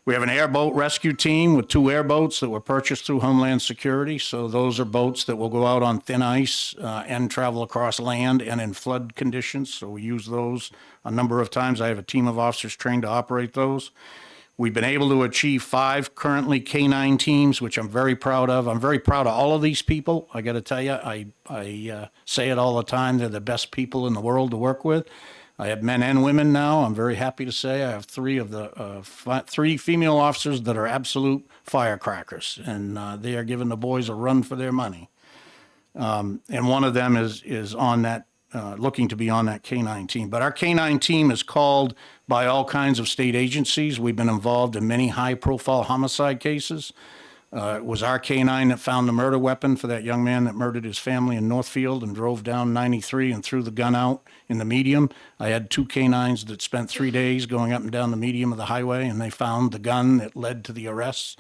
We have an airboat rescue team with 2 airboats that were purchased through Homeland Security. So those are boats that will go out on thin ice and travel across land and in flood conditions. So we use those a number of times. I have a team of officers trained to operate those. We've been able to achieve 5 currently K-9 teams, which I'm very proud of. I'm very proud of all of these people. I got to tell you, I say it all the time. They're the best people in the world to work with. I have men and women now. I'm very happy to say I have 3 female officers that are absolute firecrackers, and they are giving the boys a run for their money. And one of them is on that, looking to be on that K-9 team. But our K-9 team is called by all kinds of state agencies. We've been involved in many high-profile homicide cases. It was our K-9 that found the murder weapon for that young man that murdered his family in Northfield and drove down 93 and threw the gun out in the medium. I had 2 K-9s that spent 3 days going up and down the medium of the highway, and they found the gun that led to the arrests.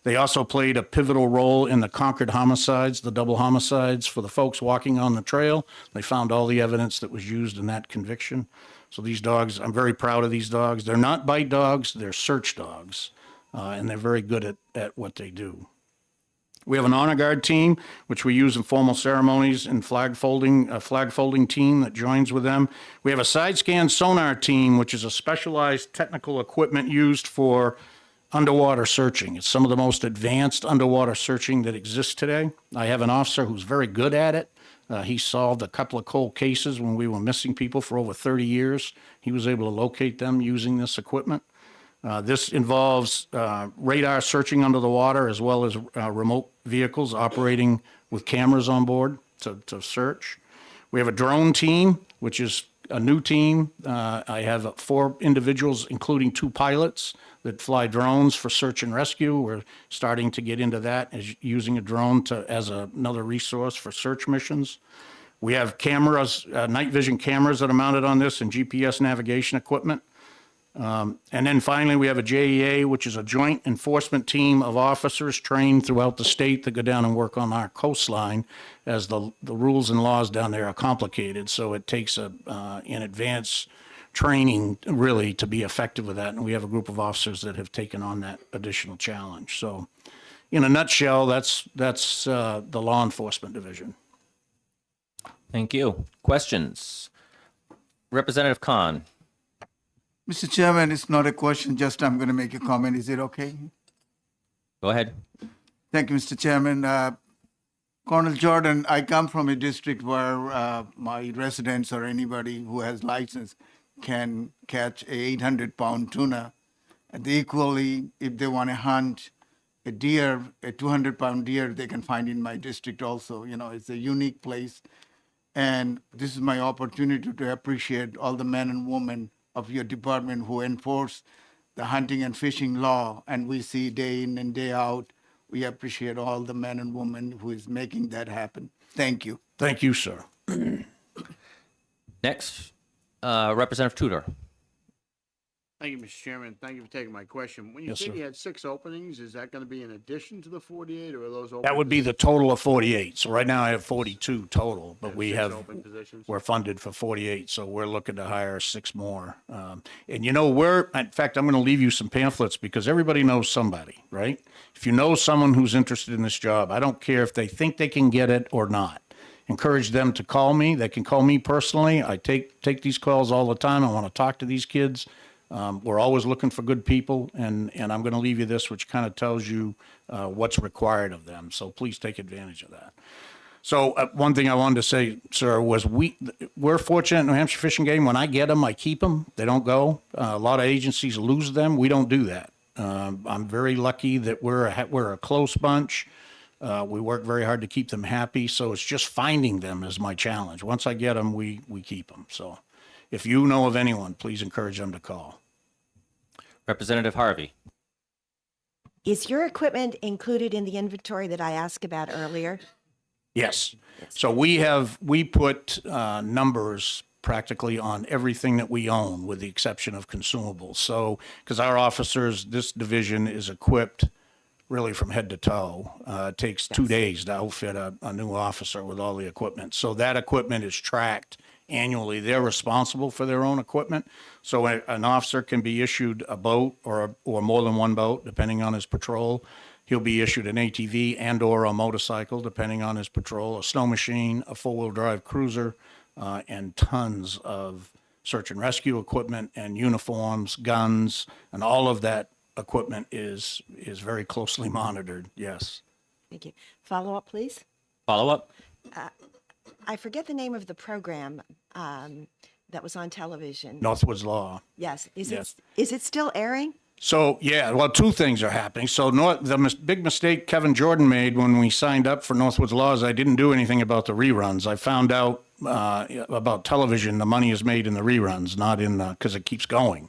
They also played a pivotal role in the Concord homicides, the double homicides for the folks walking on the trail. They found all the evidence that was used in that conviction. So these dogs, I'm very proud of these dogs. They're not bite dogs, they're search dogs, and they're very good at what they do. We have an honor guard team, which we use in formal ceremonies and flag folding, a flag folding team that joins with them. We have a side scan sonar team, which is a specialized technical equipment used for underwater searching. It's some of the most advanced underwater searching that exists today. I have an officer who's very good at it. He solved a couple of cold cases when we were missing people for over 30 years. He was able to locate them using this equipment. This involves radar searching under the water as well as remote vehicles operating with cameras on board to search. We have a drone team, which is a new team. I have 4 individuals, including 2 pilots, that fly drones for search and rescue. We're starting to get into that as using a drone as another resource for search missions. We have cameras, night vision cameras that are mounted on this and GPS navigation equipment. And then finally, we have a JEA, which is a joint enforcement team of officers trained throughout the state that go down and work on our coastline, as the rules and laws down there are complicated. So it takes an advanced training really to be effective with that. And we have a group of officers that have taken on that additional challenge. So in a nutshell, that's the law enforcement division. Thank you. Questions? Representative Khan. Mr. Chairman, it's not a question, just I'm going to make a comment. Is it okay? Go ahead. Thank you, Mr. Chairman. Colonel Jordan, I come from a district where my residents or anybody who has license can catch a 800-pound tuna. And equally, if they want to hunt a deer, a 200-pound deer, they can find in my district also. You know, it's a unique place. And this is my opportunity to appreciate all the men and women of your department who enforce the hunting and fishing law. And we see day in and day out. We appreciate all the men and women who is making that happen. Thank you. Thank you, sir. Next, Representative Tudor. Thank you, Mr. Chairman. Thank you for taking my question. When you Yes, said sir. you had 6 openings, is that going to be in addition to the 48, or are those open? That would be the total of 48. So right now I have 42 total, but we 6 have, open positions? we're funded for 48. So we're looking to hire 6 more. And you know, in fact, I'm going to leave you some pamphlets because everybody knows somebody, right? If you know someone who's interested in this job, I don't care if they think they can get it or not. Encourage them to call me. They can call me personally. I take these calls all the time. I want to talk to these kids. We're always looking for good people, and I'm going to leave you this, which kind of tells you what's required of them. So please take advantage of that. So one thing I wanted to say, sir, was we're fortunate in New Hampshire Fish and Game. When I get them, I keep them. They don't go. A lot of agencies lose them. We don't do that. I'm very lucky that we're a close bunch. We work very hard to keep them happy. So it's just finding them is my challenge. Once I get them, we keep them. So if you know of anyone, please encourage them to call. Representative Harvey. Is your equipment included in the inventory that I asked about earlier? Yes. So we put numbers practically on everything that we own with the exception of consumables. So, because our officers, this division is equipped really from head to toe. It takes 2 days to outfit a new officer with all the equipment. So that equipment is tracked annually. They're responsible for their own equipment. So an officer can be issued a boat or more than one boat, depending on his patrol. He'll be issued an ATV and or a motorcycle, depending on his patrol, a snow machine, a four-wheel drive cruiser, and tons of search and rescue equipment and uniforms, guns, and all of that equipment is very closely monitored. Yes. Thank you. Follow up, please. Follow up. I forget the name of the program that was on television. Northwoods Law. Yes. Yes. Is it still airing? So, yeah, well, 2 things are happening. So the big mistake Kevin Jordan made when we signed up for Northwoods Law is I didn't do anything about the reruns. I found out about television, the money is made in the reruns, not in because it keeps going.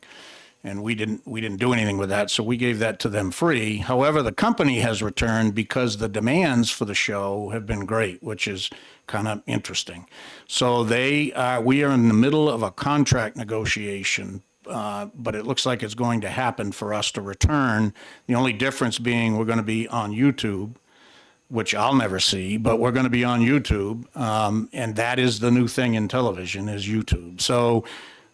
And we didn't do anything with that, so we gave that to them free. However, the company has returned because the demands for the show have been great, which is kind of interesting. So we are in the middle of a contract negotiation, but it looks like it's going to happen for us to return. The only difference being we're going to be on YouTube, which I'll never see, but we're going to be on YouTube, and that is the new thing in television is YouTube. So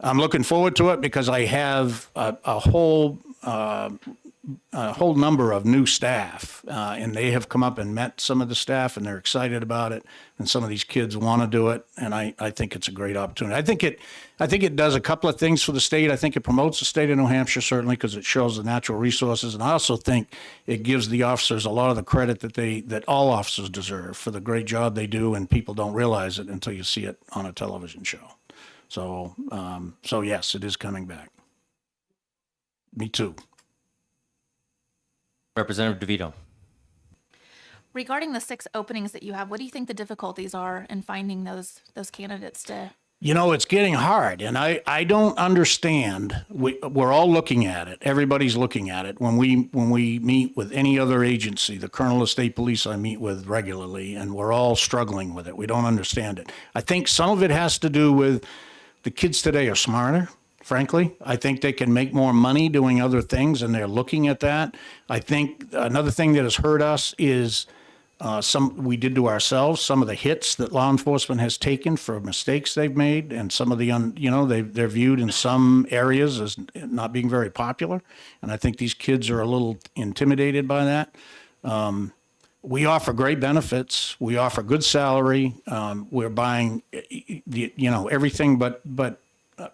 I'm looking forward to it because I have a whole a whole number of new staff, and they have come up and met some of the staff, and they're excited about it. And some of these kids want to do it, and I think it's a great opportunity. I think it does a couple of things for the state. I think it promotes the state of New Hampshire, certainly, because it shows the natural resources, and I also think it gives the officers a lot of the credit that all officers deserve for the great job they do, and people don't realize it until you see it on a television show. So yes, it is coming back. Me too. Representative DeVito. Regarding the 6 openings that you have, what do you think the difficulties are in finding those candidates to? You know, it's getting hard, and I don't understand. We're all looking at it. Everybody's looking at it. When we meet with any other agency, the Colonel of State Police I meet with regularly, and we're all struggling with it. We don't understand it. I think some of it has to do with the kids today are smarter. Frankly, I think they can make more money doing other things, and they're looking at that. I think another thing that has hurt us is we did to ourselves, some of the hits that law enforcement has taken for mistakes they've made, and some of the they're viewed in some areas as not being very popular, and I think these kids are a little intimidated by that. We offer great benefits. We offer good salary. We're buying everything but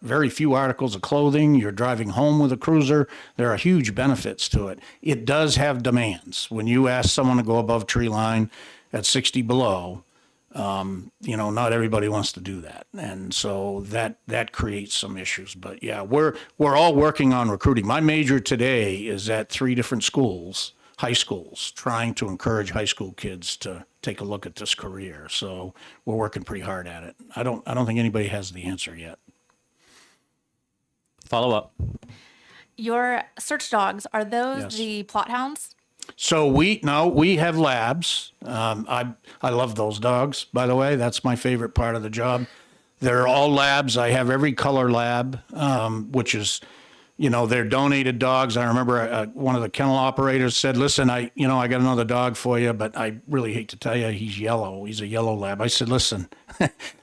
very few articles of clothing. You're driving home with a cruiser. There are huge benefits to it. It does have demands. When you ask someone to go above tree line at 60 below, not everybody wants to do that. And so that creates some issues. But yeah, we're all working on recruiting. My major today is at 3 different schools, high schools, trying to encourage high school kids to take a look at this career. So we're working pretty hard at it. I don't think anybody has the answer yet. Follow up. Your search dogs, are those Yes. the plot hounds? So we have labs. I love those dogs, by the way. That's my favorite part of the job. They're all labs. I have every color lab, which is, they're donated dogs. I remember one of the kennel operators said, listen, I got another dog for you, but I really hate to tell you, he's yellow. He's a yellow lab. I said, listen,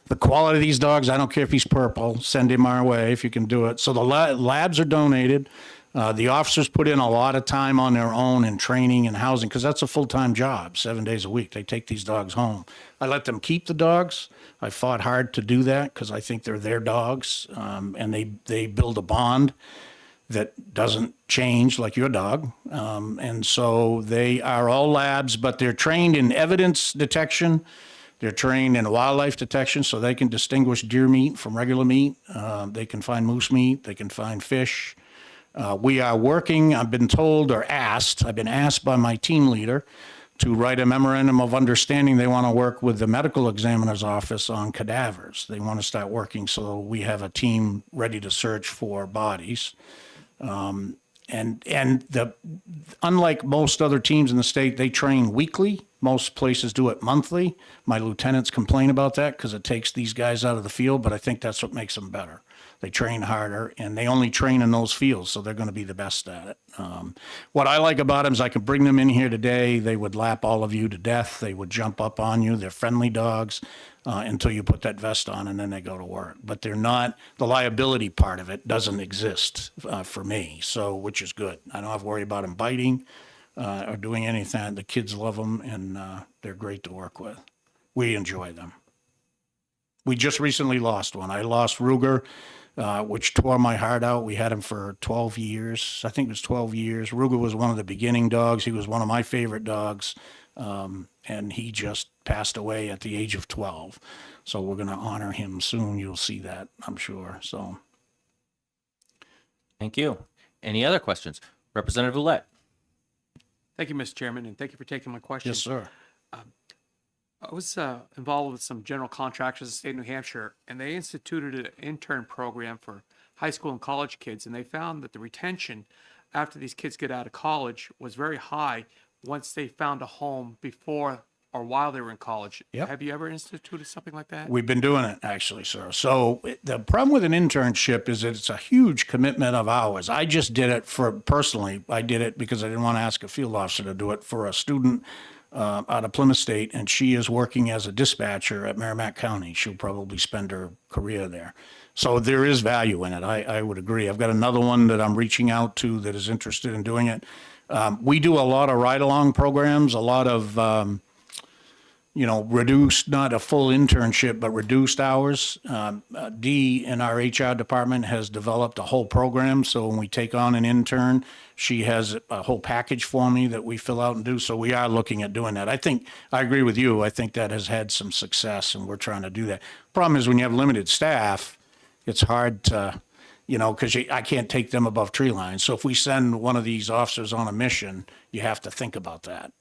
the quality of these dogs, I don't care if he's purple, send him our way if you can do it. So the labs are donated. The officers put in a lot of time on their own in training and housing, because that's a full-time job, 7 days a week. They take these dogs home. I let them keep the dogs. I fought hard to do that because I think they're their dogs, and they build a bond that doesn't change like your dog. And so they are all labs, but they're trained in evidence detection. They're trained in wildlife detection, so they can distinguish deer meat from regular meat. They can find moose meat. They can find fish. We are working, I've been asked by my team leader to write a memorandum of understanding. They want to work with the medical examiner's office on cadavers. They want to start working so we have a team ready to search for bodies. Unlike most other teams in the state, they train weekly. Most places do it monthly. My lieutenants complain about that because it takes these guys out of the field, but I think that's what makes them better. They train harder, and they only train in those fields, so they're going to be the best at it. What I like about them is I can bring them in here today. They would lap all of you to death. They would jump up on you. They're friendly dogs until you put that vest on, and then they go to work. But they're not, the liability part of it doesn't exist for me, so which is good. I don't have to worry about them biting or doing anything. The kids love them, and they're great to work with. We enjoy them. We just recently lost one. I lost Ruger, which tore my heart out. We had him for 12 years. I think it was 12 years. Ruger was one of the beginning dogs. He was one of my favorite dogs. And he just passed away at the age of 12. So we're going to honor him soon. You'll see that, I'm sure. So. Thank you. Any other questions? Representative Ouellette. Thank you, Mr. Chairman, and thank you for taking my question. Yes, sir. I was involved with some general contractors in the state of New Hampshire, and they instituted an intern program for high school and college kids, and they found that the retention after these kids get out of college was very high once they found a home before or while they were in college. Yep. Have you ever instituted something like that? We've been doing it, actually, sir. So the problem with an internship is that it's a huge commitment of hours. I just did it personally. I did it because I didn't want to ask a field officer to do it for a student out of Plymouth State, and she is working as a dispatcher at Merrimack County. She'll probably spend her career there. So there is value in it. I would agree. I've got another one that I'm reaching out to that is interested in doing it. We do a lot of ride-along programs, a lot of, reduced, not a full internship, but reduced hours. Dee in our HR department has developed a whole program. So when we take on an intern, she has a whole package for me that we fill out and do. So we are looking at doing that. I agree with you. I think that has had some success and we're trying to do that. Problem is when you have limited staff, it's hard to, because I can't take them above tree line. So if we send one of these officers on a mission, you have to think about that,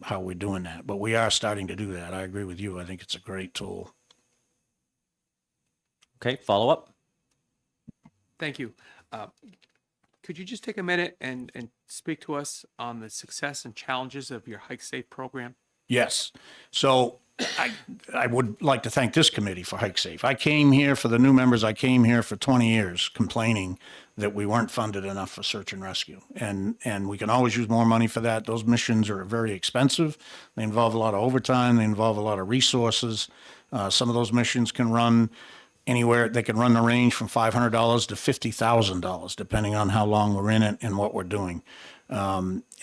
how we're doing that. But we are starting to do that. I agree with you. I think it's a great tool. Okay, follow up? Thank you. Could you just take a minute and speak to us on the success and challenges of your Hike Safe program? Yes. So I would like to thank this committee for Hike Safe. I came here, for the new members, I came here for 20 years complaining that we weren't funded enough for search and rescue. And we can always use more money for that. Those missions are very expensive. They involve a lot of overtime. They involve a lot of resources. Some of those missions can run anywhere. They can run the range from $500 to $50,000, depending on how long we're in it and what we're doing.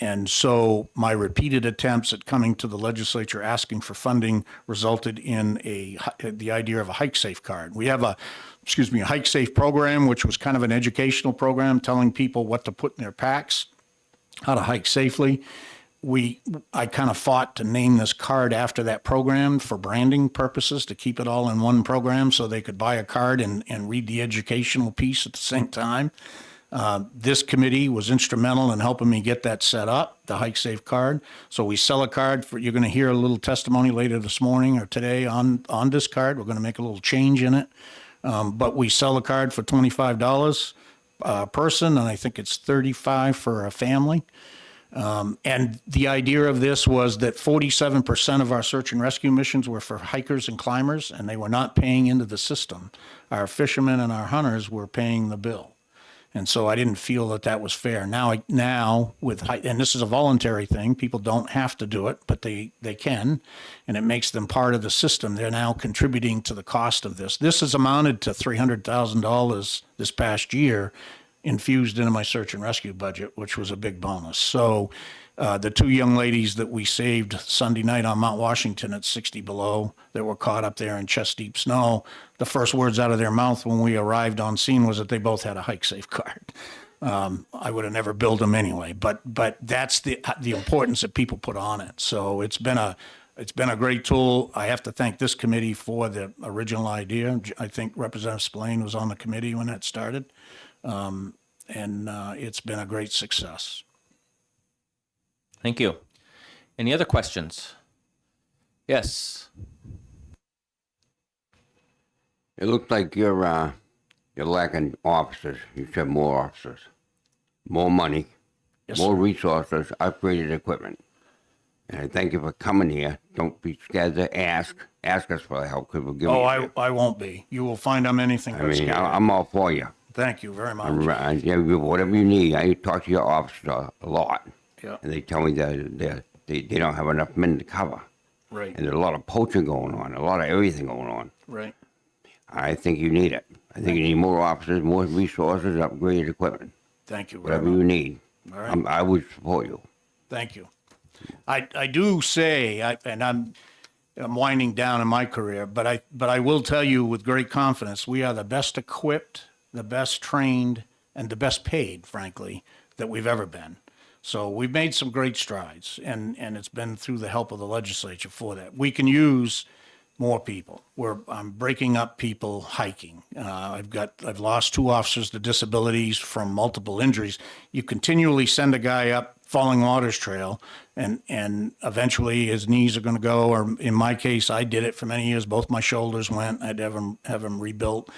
And so my repeated attempts at coming to the legislature asking for funding resulted in the idea of a Hike Safe card. We have a Hike Safe program, which was kind of an educational program telling people what to put in their packs, how to hike safely. I kind of fought to name this card after that program for branding purposes, to keep it all in one program so they could buy a card and read the educational piece at the same time. This committee was instrumental in helping me get that set up, the Hike Safe card. So we sell a card you're going to hear a little testimony later this morning or today on this card. We're going to make a little change in it. But we sell a card for $25 a person, and I think it's $35 for a family. And the idea of this was that 47% of our search and rescue missions were for hikers and climbers, and they were not paying into the system. Our fishermen and our hunters were paying the bill. And so I didn't feel that was fair. Now with, and this is a voluntary thing, people don't have to do it, but they can, and it makes them part of the system. They're now contributing to the cost of this. This has amounted to $300,000 this past year, infused into my search and rescue budget, which was a big bonus. So the two young ladies that we saved Sunday night on Mount Washington at 60 below that were caught up there in chest deep snow, the first words out of their mouth when we arrived on scene was that they both had a Hike Safe card. I would have never billed them anyway, but that's the importance that people put on it. So it's been a great tool. I have to thank this committee for the original idea. I think Representative Spillane was on the committee when that started. And it's been a great success. Thank you. Any other questions? Yes. It looks like you're lacking officers. You should have more officers, more money, more resources, upgraded equipment. And I thank you for coming here. Don't be scared to ask. Ask us for help, because we'll give you. I won't be. You will find I'm anything but scared. I'm all for you. Thank you very much. Whatever you need. I talk to your officer a lot. Yeah. And they tell me that they don't have enough men to cover. Right. And there's a lot of poaching going on, a lot of everything going on. Right. I think you need it. I think you need more officers, more resources, upgraded equipment. Thank you. Whatever you need. All right. I would support you. Thank you. I do say, and I'm winding down in my career, but I will tell you with great confidence, we are the best equipped, the best trained, and the best paid, frankly, that we've ever been. So we've made some great strides, and it's been through the help of the legislature for that. We can use more people. I'm breaking up people hiking. I've lost 2 officers to disabilities from multiple injuries. You continually send a guy up Falling Waters Trail, and eventually his knees are going to go. Or in my case, I did it for many years. Both my shoulders went. I'd have them rebuilt.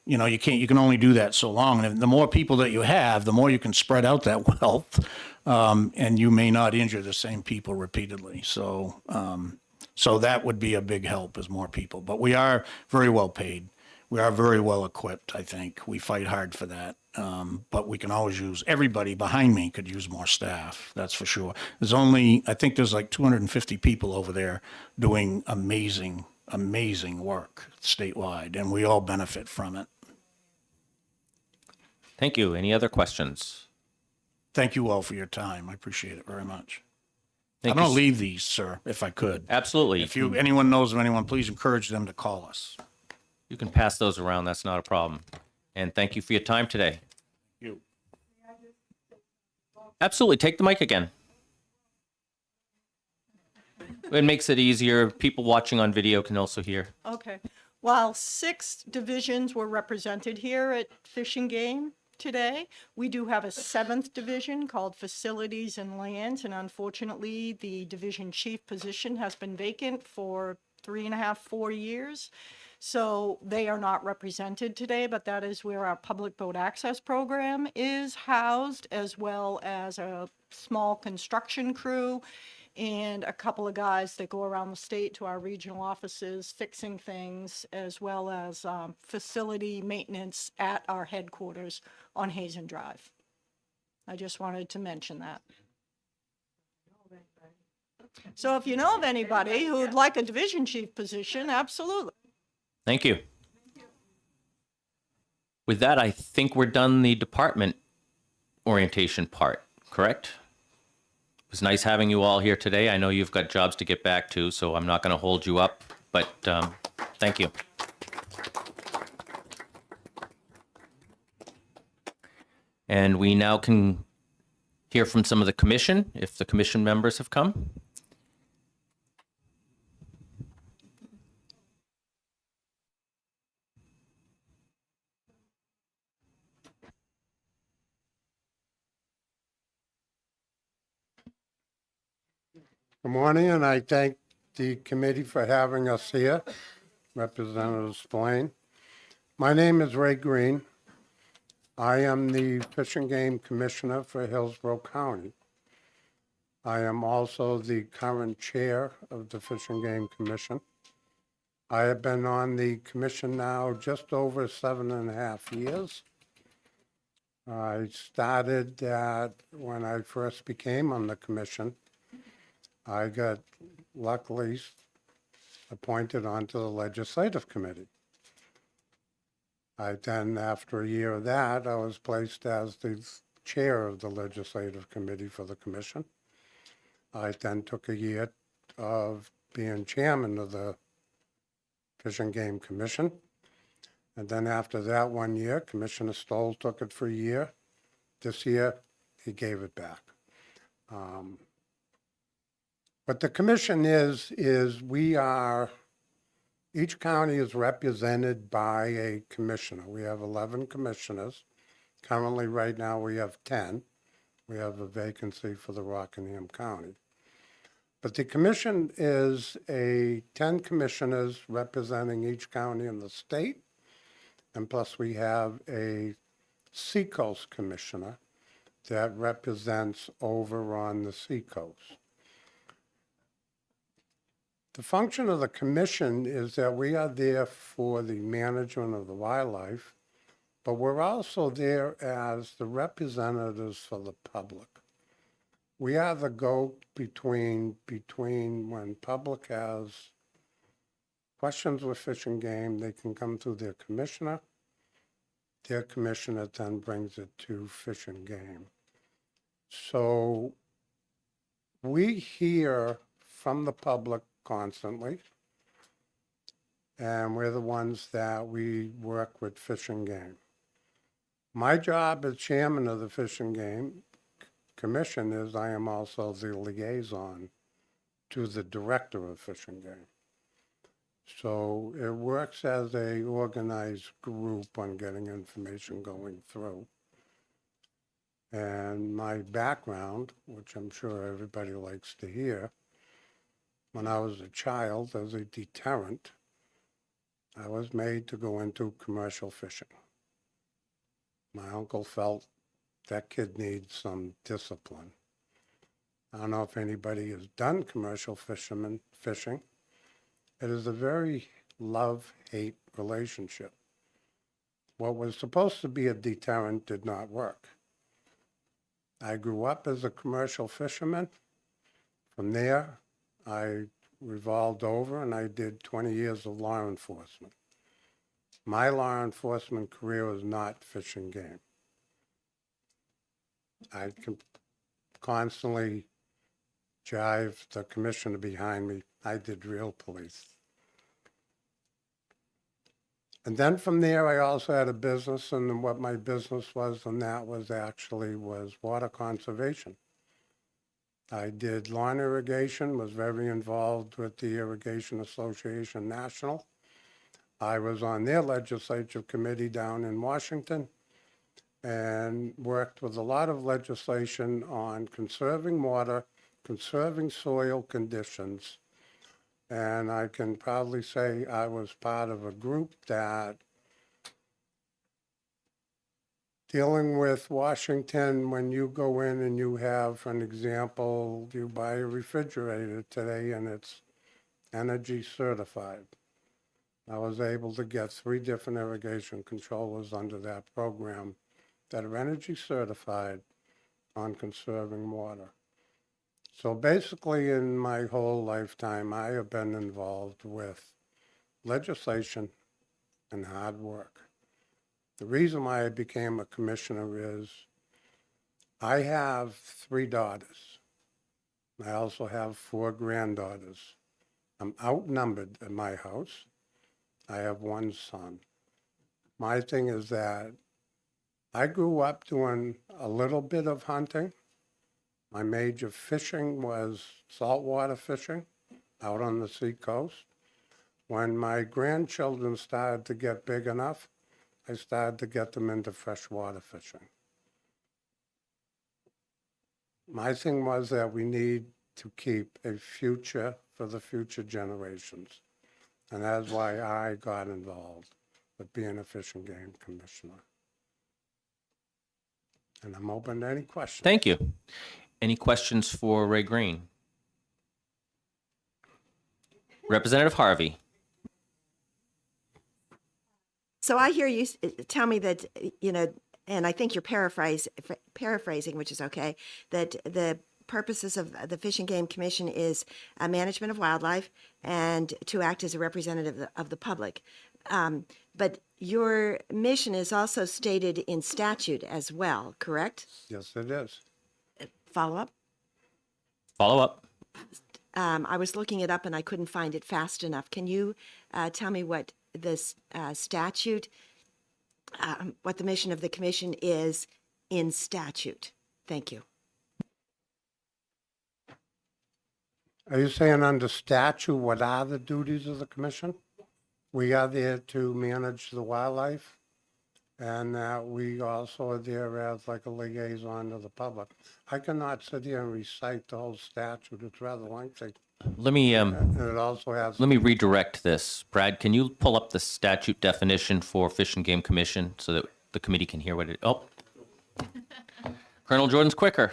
You can only do that so long. And the more people that you have, the more you can spread out that wealth, and you may not injure the same people repeatedly. So that would be a big help, is more people. But we are very well paid. We are very well equipped, I think. We fight hard for that. But we can always everybody behind me could use more staff, that's for sure. I think there's like 250 people over there doing amazing work statewide, and we all benefit from it. Thank you. Any other questions? thank you all for your time. I appreciate it very much. Thank I'm you going s- to leave these, sir, if I could. Absolutely. If anyone knows of anyone, please encourage them to call us. You can pass those around. That's not a problem. And thank you for your time today. You. Absolutely. Take the mic again. It makes it easier. People watching on video can also hear. Okay. While 6 divisions were represented here at Fish and Game today, we do have a 7th division called Facilities and Lands, and unfortunately, the division chief position has been vacant for 3.5, 4 years. So they are not represented today, but that is where our public boat access program is housed, as well as a small construction crew and a couple of guys that go around the state to our regional offices fixing things, as well as facility maintenance at our headquarters on Hazen Drive. I just wanted to mention that. So if you know of anybody who would like a division chief position, absolutely. Thank you. With that, I think we're done the department orientation part, correct? It was nice having you all here today. I know you've got jobs to get back to, so I'm not going to hold you up, but thank you. And we now can hear from some of the commission, if the commission members have come. Good morning, and I thank the committee for having us here, Representative Spillane. My name is Ray Green. I am the Fish and Game Commissioner for Hillsborough County. I am also the current chair of the Fish and Game Commission. I have been on the commission now just over 7.5 years. I started that when I first became on the commission. I got luckily appointed onto the legislative committee. I then, after a year of that, I was placed as the chair of the legislative committee for the commission. I then took a year of being chairman of the Fish and Game Commission. And then after that 1 year, Commissioner Stoll took it for a year. This year, he gave it back. What the commission is we are, each county is represented by a commissioner. We have 11 commissioners. Currently, right now, we have 10. We have a vacancy for the Rockingham County. But the commission is 10 commissioners representing each county in the state. And plus, we have a Seacoast commissioner that represents over on the Seacoast. The function of the commission is that we are there for the management of the wildlife, but we're also there as the representatives for the public. We are the go-between when public has questions with Fish and Game, they can come through their commissioner. Their commissioner then brings it to Fish and Game. So we hear from the public constantly, and we're the ones that we work with Fish and Game. My job as chairman of the Fish and Game Commission is I am also the liaison to the director of Fish and Game. So it works as a organized group on getting information going through. And my background, which I'm sure everybody likes to hear, when I was a child, as a deterrent, I was made to go into commercial fishing. My uncle felt that kid needs some discipline. I don't know if anybody has done commercial fishing. It is a very love-hate relationship. What was supposed to be a deterrent did not work. I grew up as a commercial fisherman. From there, I revolved over and I did 20 years of law enforcement. My law enforcement career was not Fish and Game. I can constantly jive the commissioner behind me. I did real police. And then from there, I also had a business, and what my business was, and that was water conservation. I did lawn irrigation, was very involved with the Irrigation Association National. I was on their legislative committee down in Washington and worked with a lot of legislation on conserving water, conserving soil conditions. And I can proudly say I was part of a group that, dealing with Washington, when you go in and you have, for an example, you buy a refrigerator today and it's energy certified. I was able to get 3 different irrigation controllers under that program that are energy certified on conserving water. So basically, in my whole lifetime, I have been involved with legislation and hard work. The reason why I became a commissioner is I have 3 daughters. I also have 4 granddaughters. I'm outnumbered in my house. I have 1 son. My thing is that I grew up doing a little bit of hunting. My major fishing was saltwater fishing out on the seacoast. When my grandchildren started to get big enough, I started to get them into freshwater fishing. My thing was that we need to keep a future for the future generations. And that's why I got involved with being a Fish and Game Commissioner. And I'm open to any questions. Thank you. Any questions for Ray Green? Representative Harvey. So I hear you tell me that, and I think you're paraphrasing, which is okay, that the purposes of the Fish and Game Commission is management of wildlife and to act as a representative of the public. But your mission is also stated in statute as well, correct? Yes, it is. Follow up? Follow up. I was looking it up and I couldn't find it fast enough. Can you tell me what this statute, what the mission of the commission is in statute? Thank you. Are you saying under statute, what are the duties of the commission? We are there to manage the wildlife, and that we also are there as like a liaison to the public. I cannot sit here and recite the whole statute. It's rather lengthy. Let me And it also has. let me redirect this. Brad, can you pull up the statute definition for Fish and Game Commission so that the committee can hear what it? Oh, Colonel Jordan's quicker.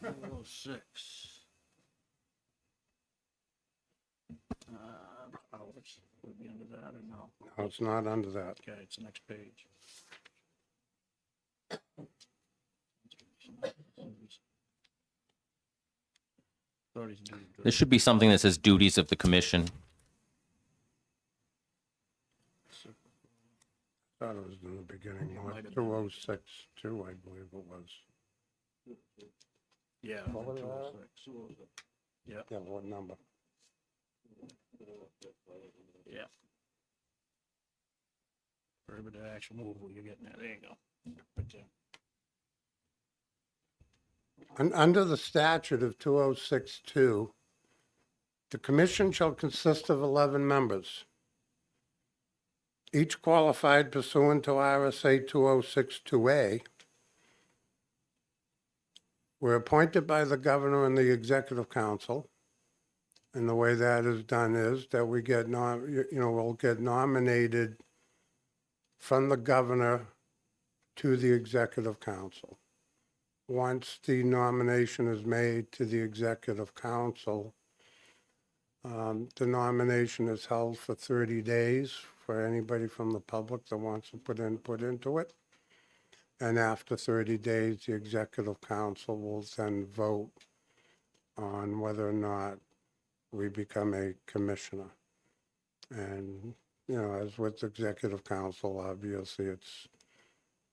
1206. Would be under that or no? No, it's not under that. Okay, it's the next page. There should be something that says duties of the commission. Thought it was in the beginning, 2062, I believe it was. Yeah. What was that? 206. Yeah. Yeah, what number? Yeah. Prohibited action movable, you're getting that, there you go. Right there. And under the statute of 2062, the commission shall consist of 11 members, each qualified pursuant to RSA 2062A. We're appointed by the governor and the executive council. And the way that is done is that we get, we'll get nominated from the governor to the executive council. Once the nomination is made to the executive council, the nomination is held for 30 days for anybody from the public that wants to put input into it. And after 30 days, the executive council will then vote on whether or not we become a commissioner. And, as with the executive council, obviously it's,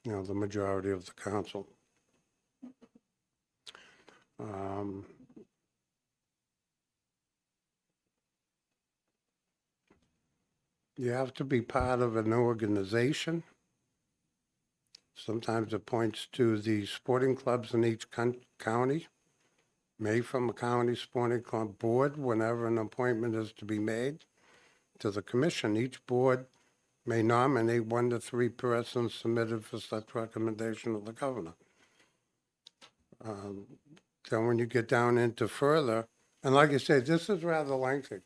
the majority of the council. Um, You have to be part of an organization. Sometimes it points to the sporting clubs in each county, made from a county sporting club board whenever an appointment is to be made to the commission. Each board may nominate 1 to 3 persons submitted for such recommendation of the governor. Then when you get down into further, and like I said, this is rather lengthy.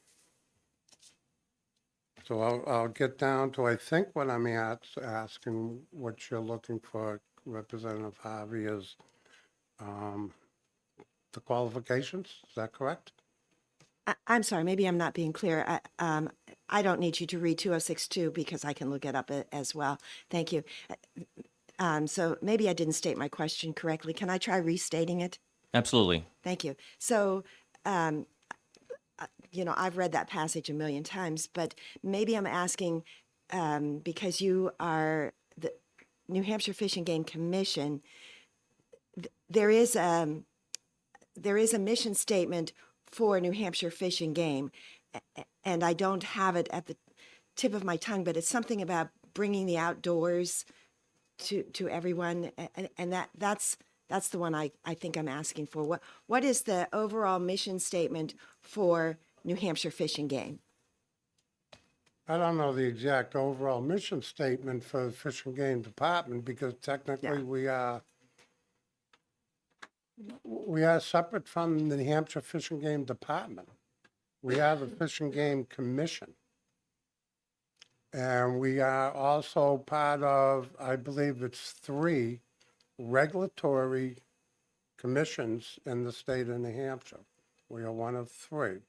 So I'll get down to, I think what I'm asking, what you're looking for, Representative Harvey, is the qualifications. Is that correct? I'm sorry, maybe I'm not being clear. I don't need you to read 2062 because I can look it up as well. Thank you. So maybe I didn't state my question correctly. Can I try restating it? Absolutely. Thank you. So, I've read that passage a million times, but maybe I'm asking because you are the New Hampshire Fish and Game Commission. There is a mission statement for New Hampshire Fish and Game, and I don't have it at the tip of my tongue, but it's something about bringing the outdoors to everyone, and that's the one I think I'm asking for. What is the overall mission statement for New Hampshire Fish and Game? I don't know the exact overall mission statement for the Fish and Game Department because technically we are separate from the New Hampshire Fish and Game Department. We are the Fish and Game Commission. And we are also part of, I believe it's 3 regulatory commissions in the state of New Hampshire. We are one of 3.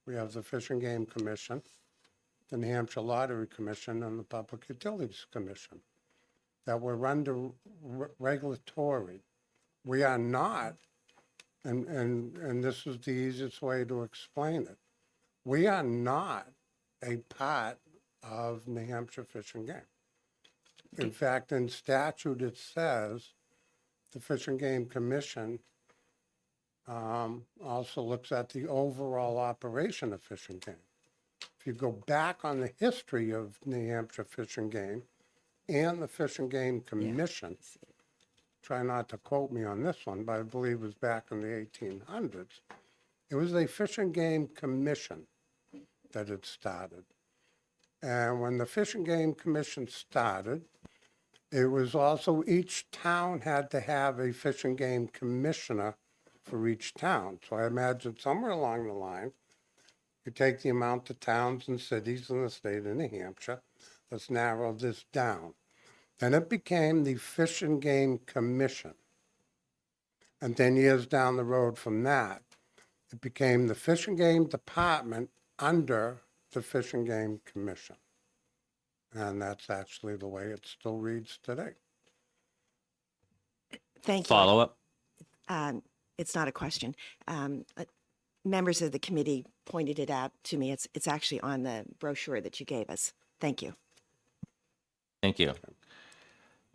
We have the Fish and Game Commission, the New Hampshire Lottery Commission, and the Public Utilities Commission that we're under regulatory. We are not, and this is the easiest way to explain it, we are not a part of New Hampshire Fish and Game. In fact, in statute, it says the Fish and Game Commission also looks at the overall operation of Fish and Game. If you go back on the history of New Hampshire Fish and Game and the Fish and Game Commission, try not to quote me on this one, but I believe it was back in the 1800s, it was a Fish and Game Commission that had started. And when the Fish and Game Commission started, it was also each town had to have a Fish and Game Commissioner for each town. So I imagine somewhere along the line, you take the amount of towns and cities in the state of New Hampshire, let's narrow this down. Then it became the Fish and Game Commission. And then years down the road from that, it became the Fish and Game Department under the Fish and Game Commission. And that's actually the way it still reads today. Thank you. Follow up. It's not a question. Members of the committee pointed it out to me. It's actually on the brochure that you gave us. Thank you. Thank you.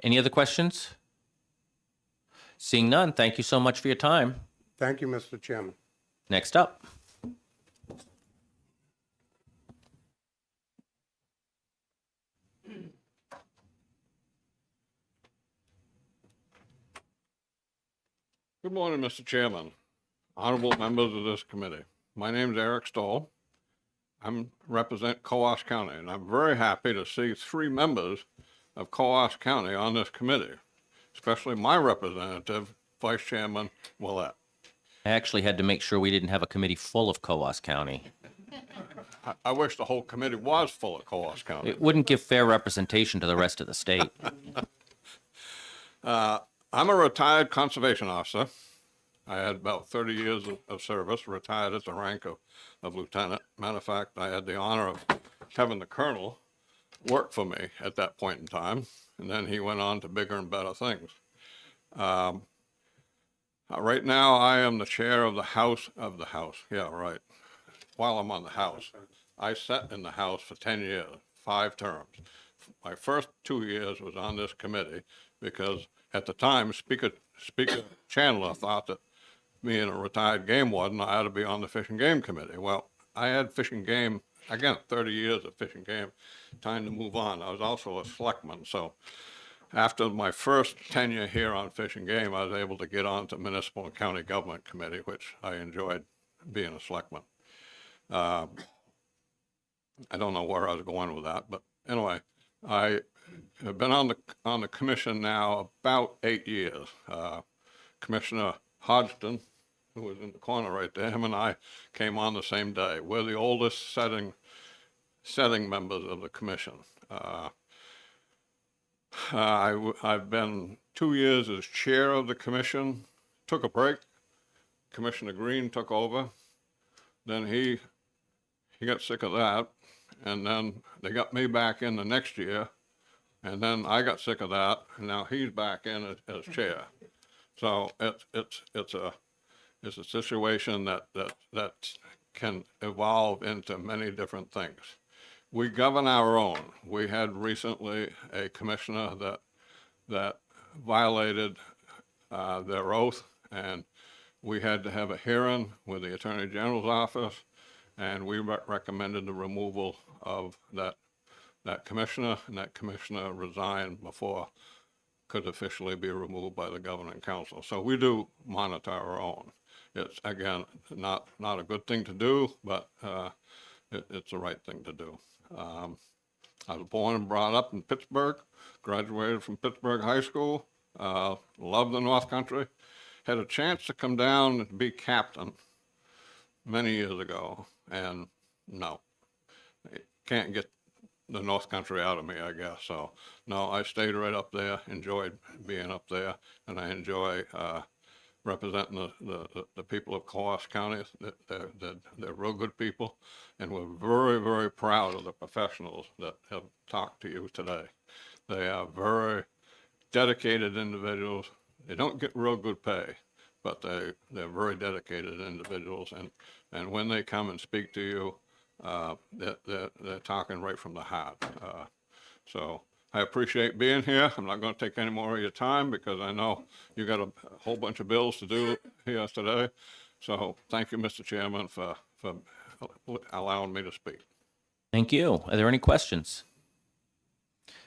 Any other questions? Seeing none, thank you so much for your time. Thank you, Mr. Chairman. Next up. Good morning, Mr. Chairman, honorable members of this committee. My name is Eric Stoll. I represent Coos County, and I'm very happy to see 3 members of Coos County on this committee, especially my representative, Vice Chairman Willett. I actually had to make sure we didn't have a committee full of Coos County. I wish the whole committee was full of Coos County. It wouldn't give fair representation to the rest of the state. I'm a retired conservation officer. I had about 30 years of service, retired at the rank of lieutenant. Matter of fact, I had the honor of having the colonel work for me at that point in time, and then he went on to bigger and better things. Right now, I am the chair of the House. Yeah, right. While I'm on the House, I sat in the House for 10 years, 5 terms. My first 2 years was on this committee because at the time, Speaker Chandler thought that being a retired game warden, I had to be on the Fish and Game Committee. Well, I had Fish and Game, again, 30 years of Fish and Game, time to move on. I was also a selectman, so after my first tenure here on Fish and Game, I was able to get on to Municipal and County Government Committee, which I enjoyed being a selectman. I don't know where I was going with that, but anyway, I have been on the commission now about 8 years. Commissioner Hodgson, who was in the corner right there, him and I came on the same day. We're the oldest setting members of the commission. I've been 2 years as chair of the commission, took a break. Commissioner Green took over. Then he got sick of that, and then they got me back in the next year, and then I got sick of that, and now he's back in as chair. So it's a situation that can evolve into many different things. We govern our own. We had recently a commissioner that violated their oath, and we had to have a hearing with the Attorney General's office, and we recommended the removal of that commissioner, and that commissioner resigned before could officially be removed by the governing council. So we do monitor our own. It's, again, not a good thing to do, but it's the right thing to do. I was born and brought up in Pittsburgh, graduated from Pittsburgh High School, loved the North Country, had a chance to come down and be captain many years ago, and no, can't get the North Country out of me, I guess. So no, I stayed right up there, enjoyed being up there, and I enjoy representing the people of Coos County. They're real good people, and we're very, very proud of the professionals that have talked to you today. They are very dedicated individuals. They don't get real good pay, but they're very dedicated individuals, and when they come and speak to you, they're talking right from the heart. So I appreciate being here. I'm not going to take any more of your time because I know you got a whole bunch of bills to do here today. So thank you, Mr. Chairman, for allowing me to speak. Thank you. Are there any questions?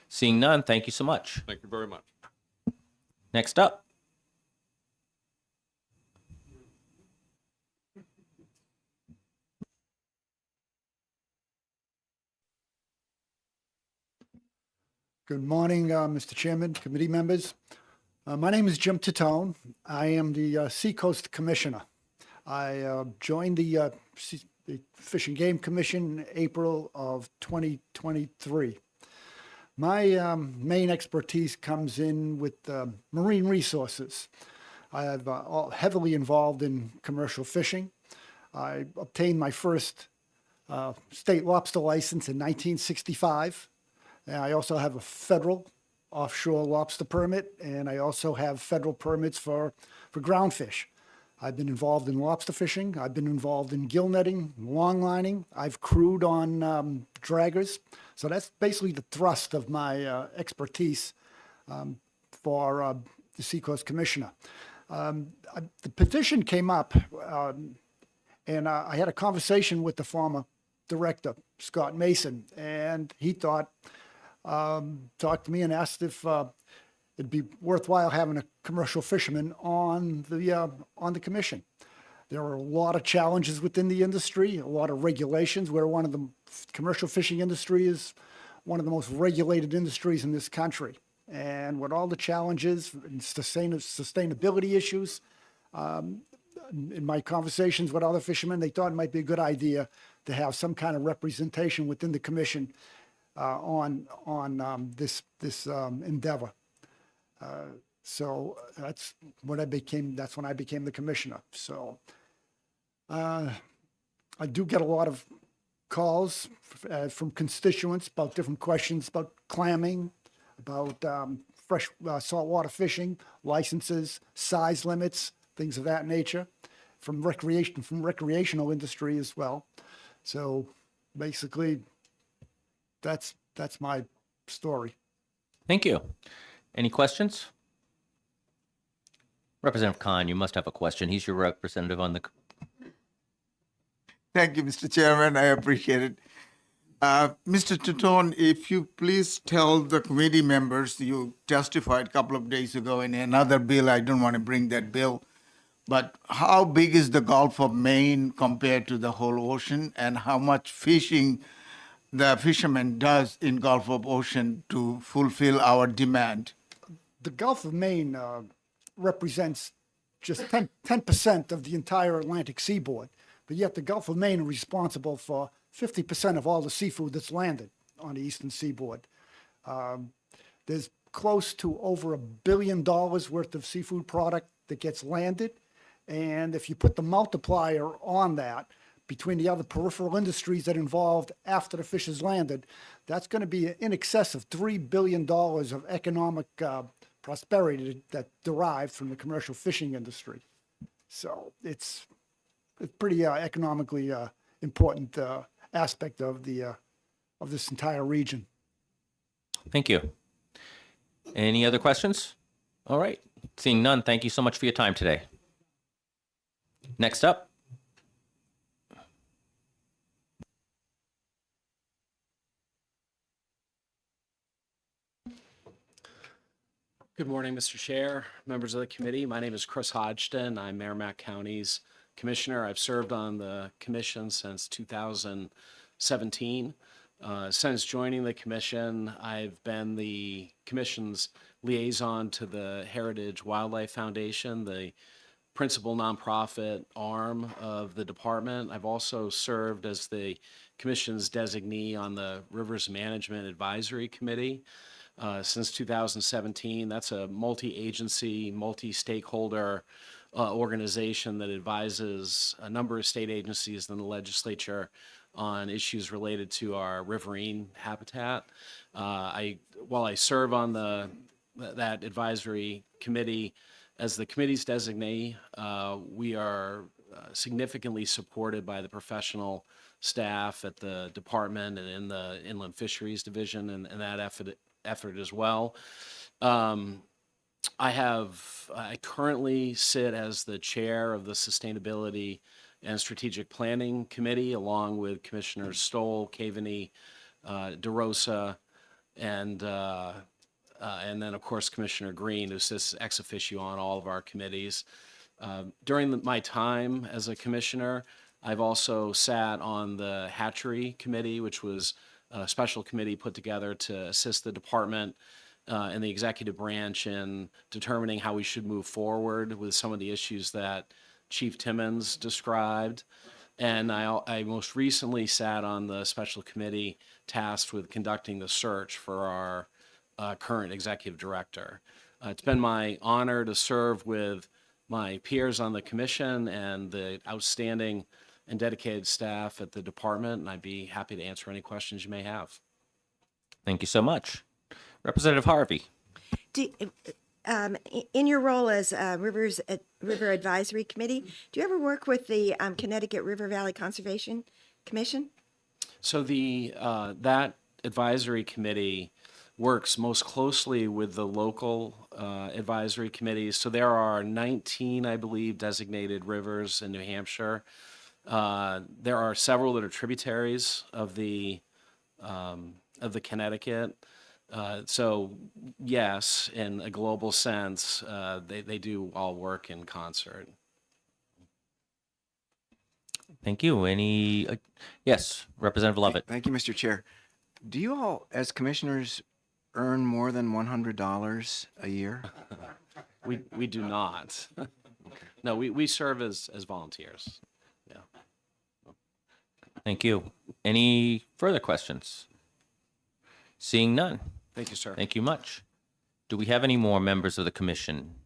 Seeing none, thank you so much. Thank you very much. Next up. Good morning, Mr. Chairman, committee members. My name is Jim Titone. I am the Seacoast Commissioner. I joined the Fish and Game Commission in April of 2023. My main expertise comes in with marine resources. I have heavily involved in commercial fishing. I obtained my first state lobster license in 1965. And I also have a federal offshore lobster permit, and I also have federal permits for groundfish. I've been involved in lobster fishing. I've been involved in gill netting, long lining. I've crewed on draggers. So that's basically the thrust of my expertise for the Seacoast Commissioner. The petition came up, and I had a conversation with the former director, Scott Mason, and he talked to me and asked if it'd be worthwhile having a commercial fisherman on the commission. There are a lot of challenges within the industry, a lot of regulations. Commercial fishing industry is one of the most regulated industries in this country. And with all the challenges and sustainability issues, in my conversations with other fishermen, they thought it might be a good idea to have some kind of representation within the commission on this endeavor. So that's when I became the commissioner. So I do get a lot of calls from constituents about different questions about clamming, about fresh saltwater fishing, licenses, size limits, things of that nature, from recreational industry as well. So basically, that's my story. Thank you. Any questions? Representative Khan, you must have a question. He's your representative on the. Thank you, Mr. Chairman. I appreciate it. Mr. Tutone, if you please tell the committee members, you testified a couple of days ago in another bill. I don't want to bring that bill, but how big is the Gulf of Maine compared to the whole ocean, and how much fishing the fisherman does in Gulf of Ocean to fulfill our demand? The Gulf of Maine represents just 10% of the entire Atlantic seaboard, but yet the Gulf of Maine is responsible for 50% of all the seafood that's landed on the eastern seaboard. There's close to over $1 billion worth of seafood product that gets landed. And if you put the multiplier on that between the other peripheral industries that involved after the fish is landed, that's going to be in excess of $3 billion of economic prosperity that derived from the commercial fishing industry. So it's pretty economically important aspect of this entire region. Thank you. Any other questions? All right. Seeing none, thank you so much for your time today. Next up. Good morning, Mr. Chair, members of the committee. My name is Chris Hodgson. I'm Merrimack County's commissioner. I've served on the commission since 2017. Since joining the commission, I've been the commission's liaison to the Heritage Wildlife Foundation, the principal nonprofit arm of the department. I've also served as the commission's designee on the Rivers Management Advisory Committee since 2017. That's a multi-agency, multi-stakeholder organization that advises a number of state agencies in the legislature on issues related to our riverine habitat. While I serve on that advisory committee as the committee's designee, we are significantly supported by the professional staff at the department and in the Inland Fisheries Division and that effort as well. I currently sit as the chair of the Sustainability and Strategic Planning Committee, along with Commissioners Stoll, Caveney, DeRosa, and then, of course, Commissioner Green, who sits ex officio on all of our committees. During my time as a commissioner, I've also sat on the Hatchery Committee, which was a special committee put together to assist the department and the executive branch in determining how we should move forward with some of the issues that Chief Timmons described. And I most recently sat on the special committee tasked with conducting the search for our current executive director. It's been my honor to serve with my peers on the commission and the outstanding and dedicated staff at the department, and I'd be happy to answer any questions you may have. Thank you so much. Representative Harvey. In your role as River Advisory Committee, do you ever work with the Connecticut River Valley Conservation Commission? So that advisory committee works most closely with the local advisory committees. So there are 19, I believe, designated rivers in New Hampshire. There are several that are tributaries of the Connecticut. So yes, in a global sense, they do all work in concert. Thank you. Yes, Representative Lovett. Thank you, Mr. Chair. Do you all, as commissioners, earn more than $100 a year? We do not. No, we serve as volunteers. Yeah. Thank you. Any further questions? Seeing none. Thank you, sir. Thank you much. Do we have any more members of the commission?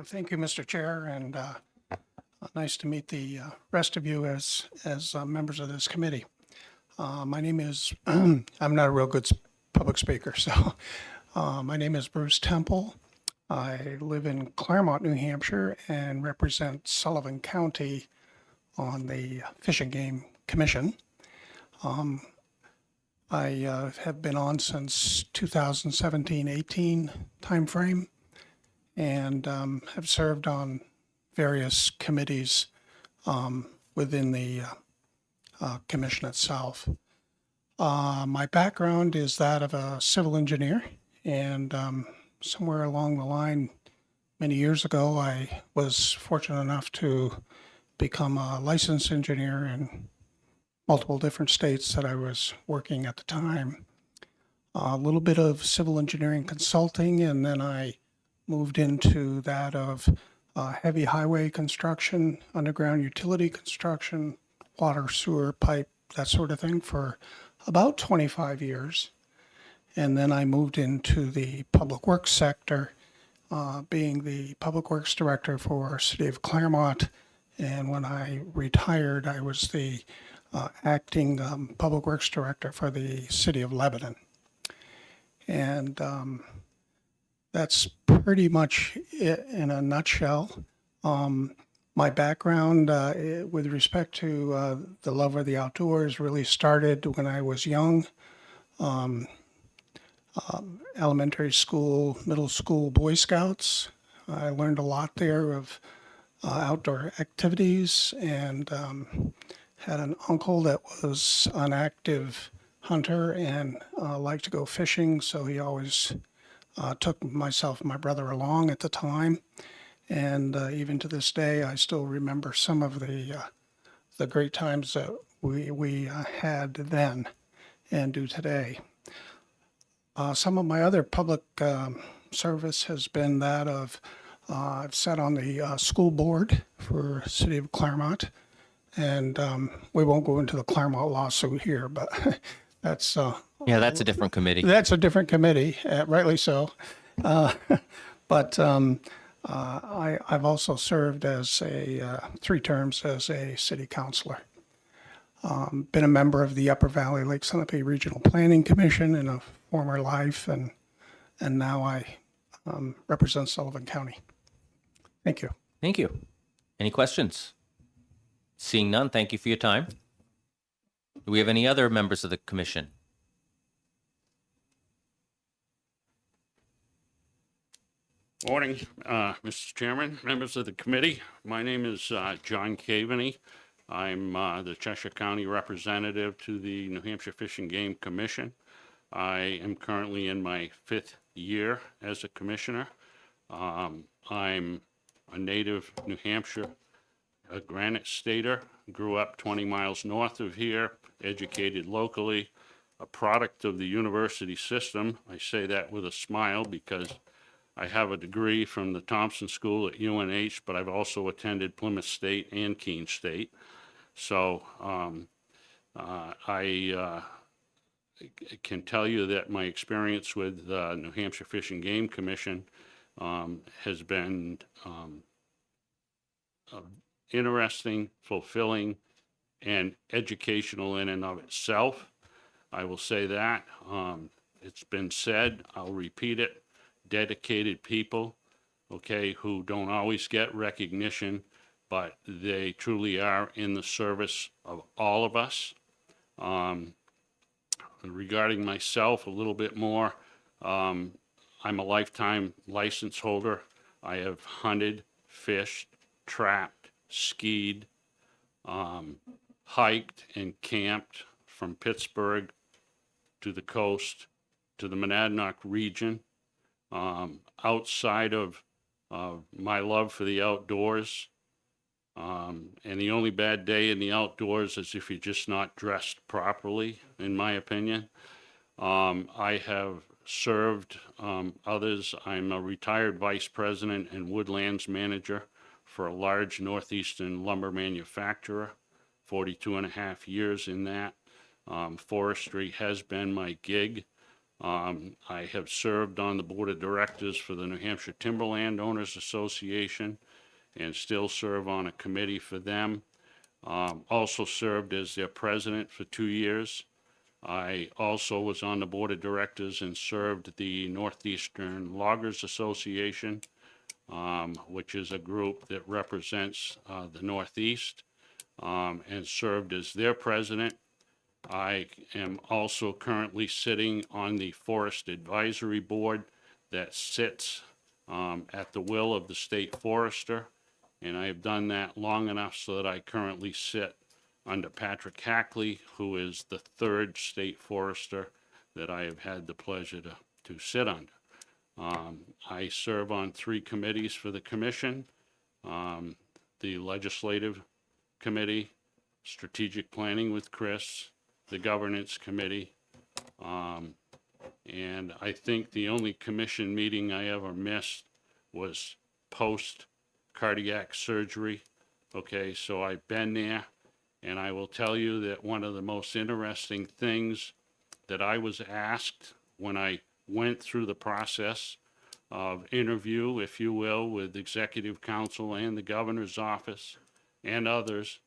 Thank you, Mr. Chair, and nice to meet the rest of you as members of this committee. My name is, I'm not a real good public speaker, so my name is Bruce Temple. I live in Claremont, New Hampshire, and represent Sullivan County on the Fish and Game Commission. I have been on since 2017-18 timeframe, and have served on various committees within the commission itself. My background is that of a civil engineer, and somewhere along the line, many years ago, I was fortunate enough to become a licensed engineer in multiple different states that I was working at the time. A little bit of civil engineering consulting, and then I moved into that of heavy highway construction, underground utility construction, water, sewer, pipe, that sort of thing for about 25 years. And then I moved into the public works sector, being the public works director for City of Claremont. And when I retired, I was the acting public works director for the City of Lebanon. And that's pretty much it in a nutshell. My background with respect to the love of the outdoors really started when I was young. Elementary school, middle school, Boy Scouts. I learned a lot there of outdoor activities, and had an uncle that was an active hunter and liked to go fishing, so he always took myself and my brother along at the time. And even to this day, I still remember some of the great times that we had then and do today. Some of my other public service has been that of I've sat on the school board for City of Claremont, and we won't go into the Claremont lawsuit here, but that's Yeah, that's a different committee. that's a different committee, rightly so. But I've also served as 3 terms as a city councilor. Been a member of the Upper Valley Lake Sunapee Regional Planning Commission in a former life, and now I represent Sullivan County. Thank you. Thank you. Any questions? Seeing none, thank you for your time. Do we have any other members of the commission? Morning, Mr. Chairman, members of the committee. My name is John Cavaney. I'm the Cheshire County representative to the New Hampshire Fish and Game Commission. I am currently in my 5th year as a commissioner. I'm a native New Hampshire, a Granite Stater, grew up 20 miles north of here, educated locally, a product of the university system. I say that with a smile because I have a degree from the Thompson School at UNH, but I've also attended Plymouth State and Keene State. So I can tell you that my experience with New Hampshire Fish and Game Commission has been interesting, fulfilling, and educational in and of itself. I will say that. It's been said, I'll repeat it. Dedicated people, okay, who don't always get recognition, but they truly are in the service of all of us. Regarding myself a little bit more, I'm a lifetime license holder. I have hunted, fished, trapped, skied, hiked and camped from Pittsburgh to the coast to the Monadnock region. Outside of my love for the outdoors, and the only bad day in the outdoors is if you're just not dressed properly, in my opinion. I have served others. I'm a retired vice president and woodlands manager for a large northeastern lumber manufacturer, 42 and a half years in that. Forestry has been my gig. I have served on the board of directors for the New Hampshire Timberland Owners Association and still serve on a committee for them. Also served as their president for 2 years. I also was on the board of directors and served the Northeastern Loggers Association, which is a group that represents the Northeast, and served as their president. I am also currently sitting on the Forest Advisory Board that sits at the will of the state forester, and I have done that long enough so that I currently sit under Patrick Hackley, who is the third state forester that I have had the pleasure to sit under. I serve on 3 committees for the commission, the Legislative Committee, Strategic Planning with Chris, the Governance Committee, and I think the only commission meeting I ever missed was post-cardiac surgery. Okay, so I've been there, and I will tell you that one of the most interesting things that I was asked when I went through the process of interview, if you will, with Executive Council and the Governor's Office and others,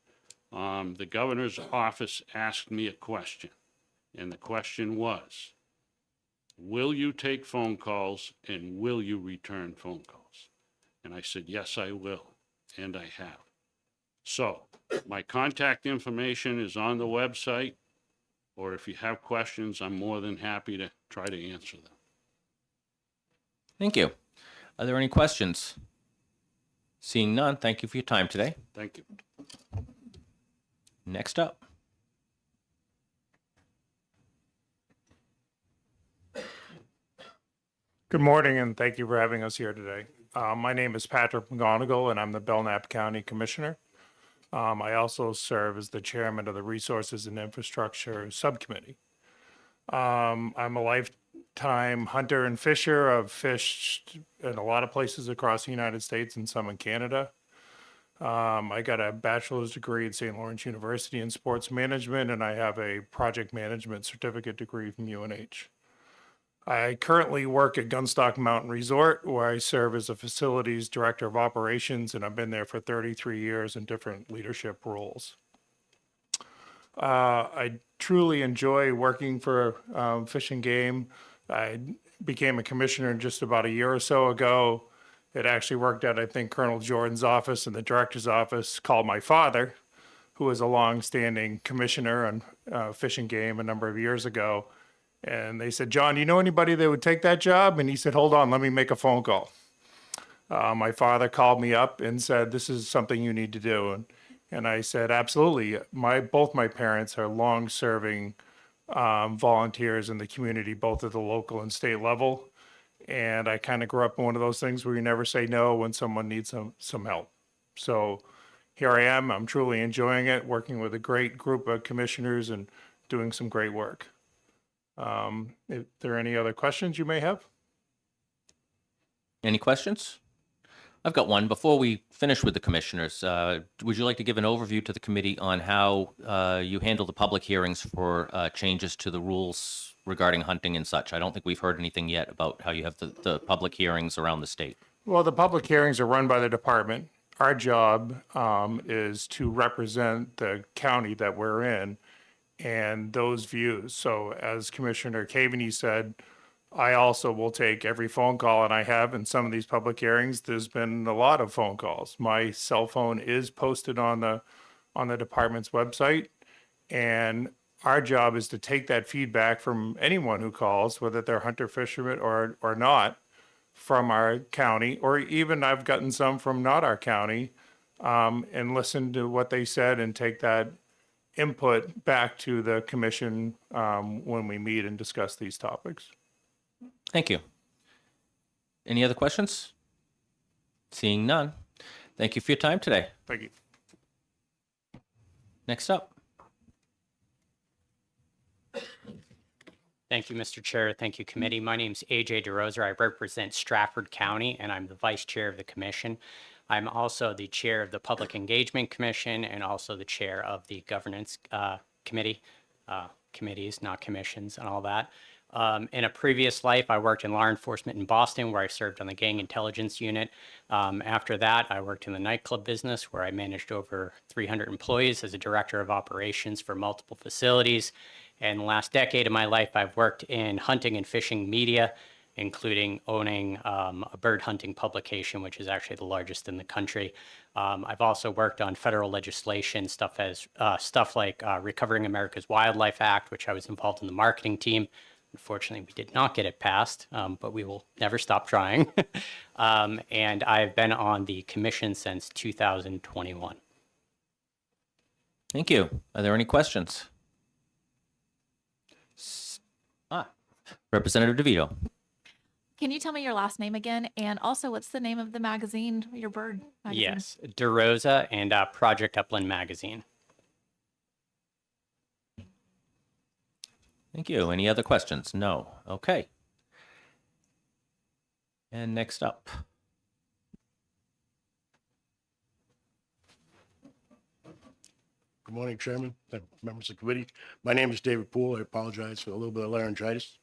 the Governor's Office asked me a question, and the question was, will you take phone calls and will you return phone calls? And I said, yes, I will, and I have. So my contact information is on the website, or if you have questions, I'm more than happy to try to answer them. Thank you. Are there any questions? Seeing none, thank you for your time today. Thank you. Next up. Good morning, and thank you for having us here today. My name is Patrick McGonigal, and I'm the Belknap County Commissioner. I also serve as the chairman of the Resources and Infrastructure Subcommittee. I'm a lifetime hunter and fisher. I've fished in a lot of places across the United States and some in Canada. I got a bachelor's degree at St. Lawrence University in sports management, and I have a project management certificate degree from UNH. I currently work at Gunstock Mountain Resort, where I serve as a facilities director of operations, and I've been there for 33 years in different leadership roles. I truly enjoy working for Fish and Game. I became a commissioner just about a year or so ago. It actually worked out, I think, Colonel Jordan's office and the director's office called my father, who was a long-standing commissioner on Fish and Game a number of years ago. And they said, John, you know anybody that would take that job? And he said, hold on, let me make a phone call. My father called me up and said, this is something you need to do. And I said, absolutely. Both my parents are long-serving volunteers in the community, both at the local and state level. And I kind of grew up in one of those things where you never say no when someone needs some help. So here I am. I'm truly enjoying it, working with a great group of commissioners and doing some great work. If there are any other questions you may have? Any questions? I've got one. Before we finish with the commissioners, would you like to give an overview to the committee on how you handle the public hearings for changes to the rules regarding hunting and such? I don't think we've heard anything yet about how you have the public hearings around the state. Well, the public hearings are run by the department. Our job is to represent the county that we're in and those views. So as Commissioner Cavaney said, I also will take every phone call, and I have in some of these public hearings. There's been a lot of phone calls. My cell phone is posted on the department's website, and our job is to take that feedback from anyone who calls, whether they're hunter fishermen or not, from our county, or even I've gotten some from not our county, and listen to what they said and take that input back to the commission when we meet and discuss these topics. Thank you. Any other questions? Seeing none. Thank you for your time today. Thank you. Next up. Thank you, Mr. Chair. Thank you, committee. My name is AJ DeRosa. I represent Stratford County, and I'm the vice chair of the commission. I'm also the chair of the Public Engagement Commission and also the chair of the Governance Committee, committees, not commissions, and all that. In a previous life, I worked in law enforcement in Boston, where I served on the Gang Intelligence Unit. After that, I worked in the nightclub business, where I managed over 300 employees as a director of operations for multiple facilities. And the last decade of my life, I've worked in hunting and fishing media, including owning a bird hunting publication, which is actually the largest in the country. I've also worked on federal legislation, stuff like Recovering America's Wildlife Act, which I was involved in the marketing team. Unfortunately, we did not get it passed, but we will never stop trying. And I've been on the commission since 2021. Thank you. Are there any questions? Representative DeVito. Can you tell me your last name again? And also, what's the name of the magazine, your bird magazine? Yes, DeRosa and Project Upland Magazine. Thank you. Any other questions? No. Okay. And next up. Good morning, Chairman, members of the committee. My name is David Poole. I apologize for a little bit of laryngitis.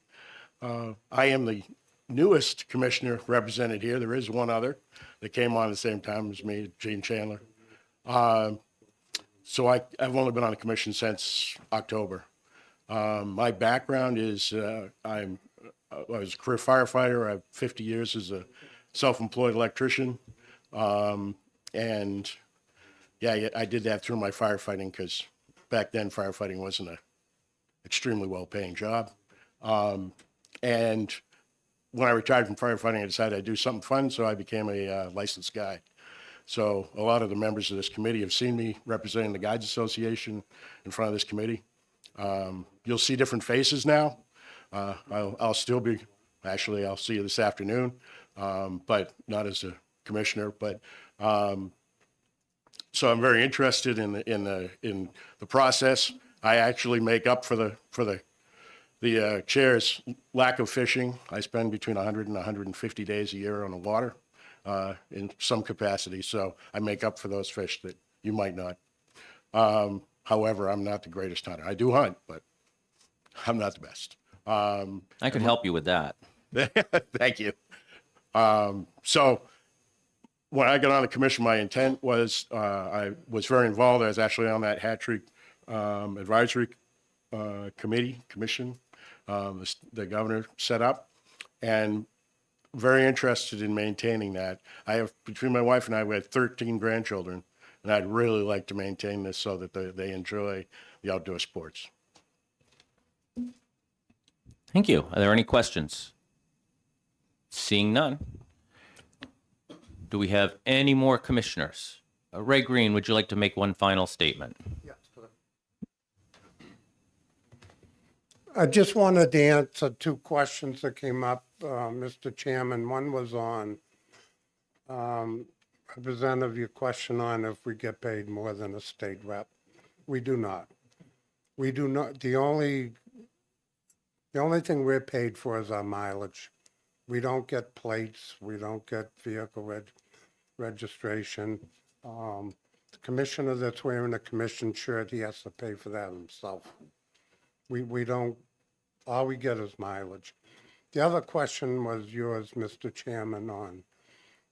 I am the newest commissioner represented here. There is one other that came on at the same time as me, Gene Chandler. So I've only been on the commission since October. My background is I was a career firefighter. I have 50 years as a self-employed electrician. And yeah, I did that through my firefighting because back then firefighting wasn't an extremely well-paying job. And when I retired from firefighting, I decided I'd do something fun, so I became a licensed guide. So a lot of the members of this committee have seen me representing the Guides Association in front of this committee. You'll see different faces now. I'll still be, actually, I'll see you this afternoon, but not as a commissioner. But so I'm very interested in the process. I actually make up for the chair's lack of fishing. I spend between 100 and 150 days a year on the water in some capacity. So I make up for those fish that you might not. However, I'm not the greatest hunter. I do hunt, but I'm not the best. I could help you with that. Thank you. So when I got on the commission, my intent was I was very involved. I was actually on that Hat Tree Advisory Commission the governor set up, and very interested in maintaining that. I have, between my wife and I, we had 13 grandchildren, and I'd really like to maintain this so that they enjoy the outdoor sports. Thank you. Are there any questions? Seeing none. Do we have any more commissioners? Ray Green, would you like to make one final statement? Yes. I just wanted to answer two questions that came up, Mr. Chairman. One was on Representative, your question on if we get paid more than a state rep. We do not. We do not. The only thing we're paid for is our mileage. We don't get plates. We don't get vehicle registration. The commissioner that's wearing a commission shirt, he has to pay for that himself. We don't, all we get is mileage. The other question was yours, Mr. Chairman, on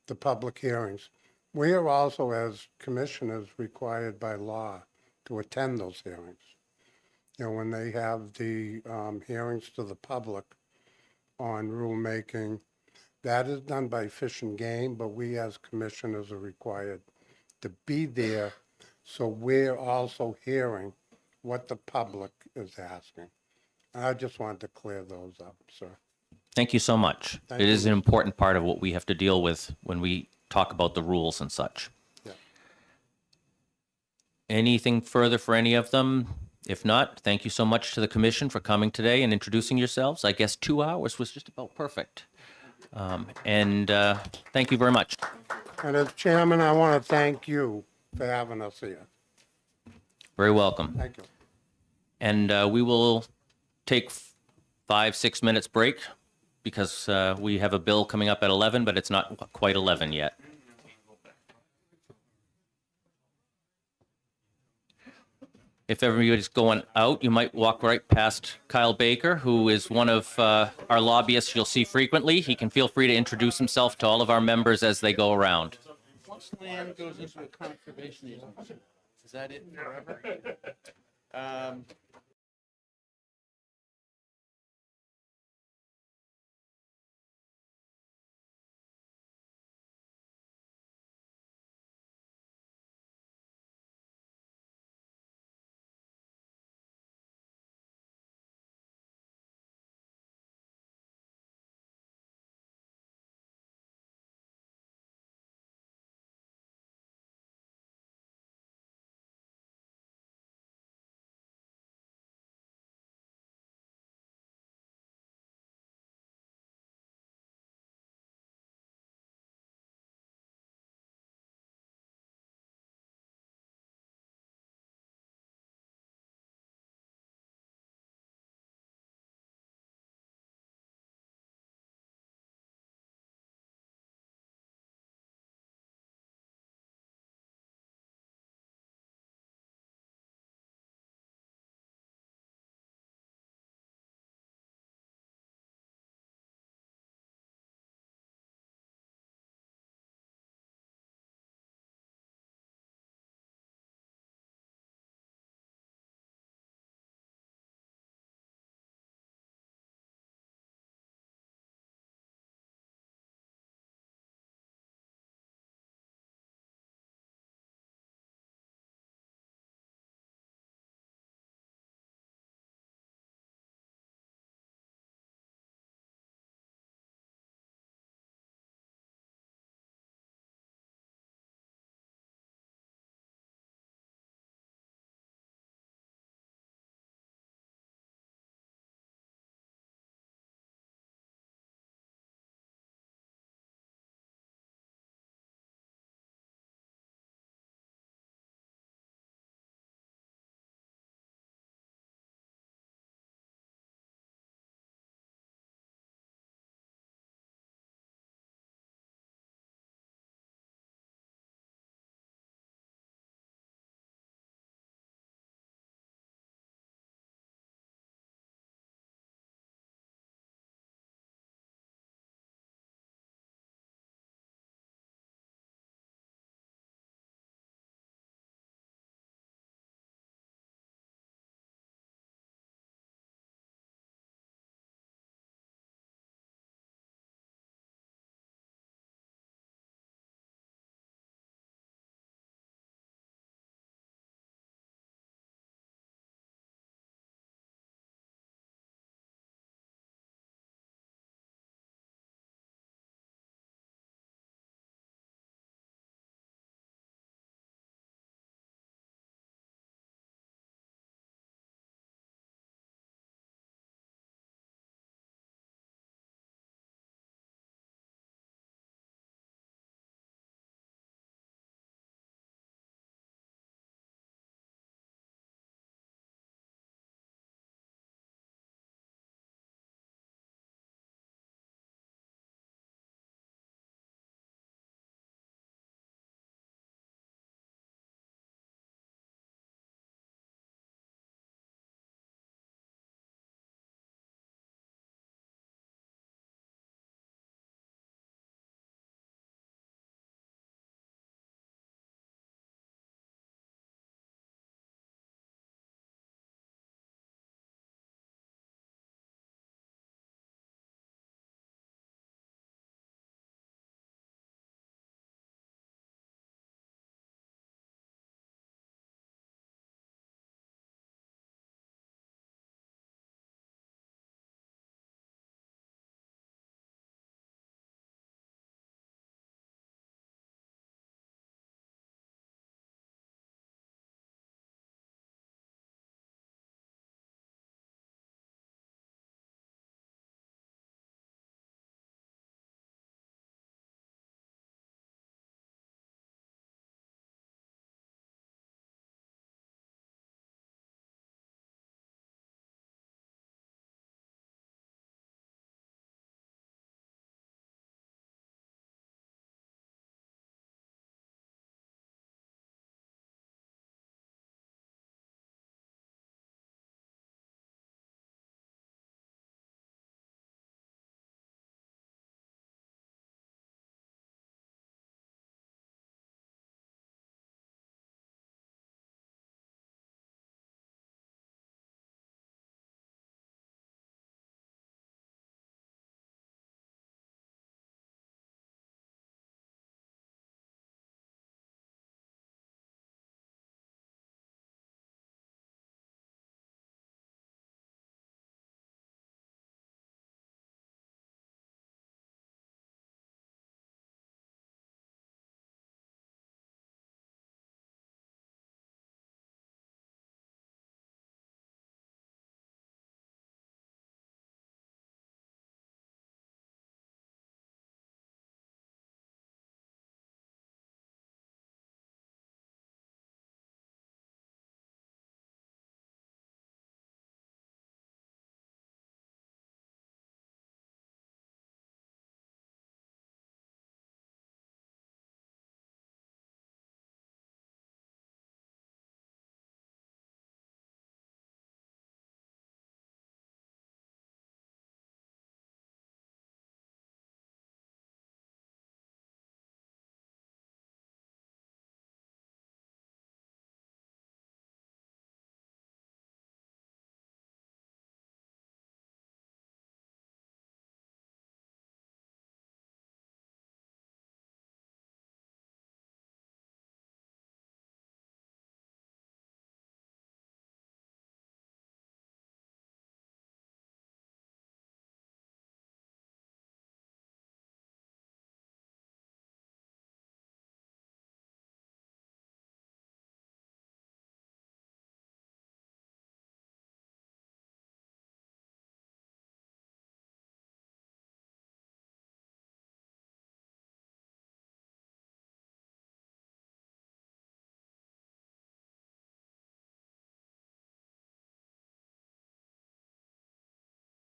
the public hearings. We are also, as commissioners, required by law to attend those hearings. You know, when they have the hearings to the public on rulemaking, that is done by Fish and Game, but we as commissioners are required to be there. So we're also hearing what the public is asking. I just wanted to clear those up, sir. Thank you so much. Thank It you. is an important part of what we have to deal with when we talk about the rules and such. Yeah. Anything further for any of them? If not, thank you so much to the commission for coming today and introducing yourselves. I guess 2 hours was just about perfect. Thank you very much. And as chairman, I want to thank you for having us here. Very welcome. Thank you. And we will take 5-6 minutes break because we have a bill coming up at 11, but it's not quite 11 yet. If everybody's going out, you might walk right past Kyle Baker, who is one of our lobbyists you'll see frequently. He can feel free to introduce himself to all of our members as they go around. Once land goes into a conservation easement, is that it forever?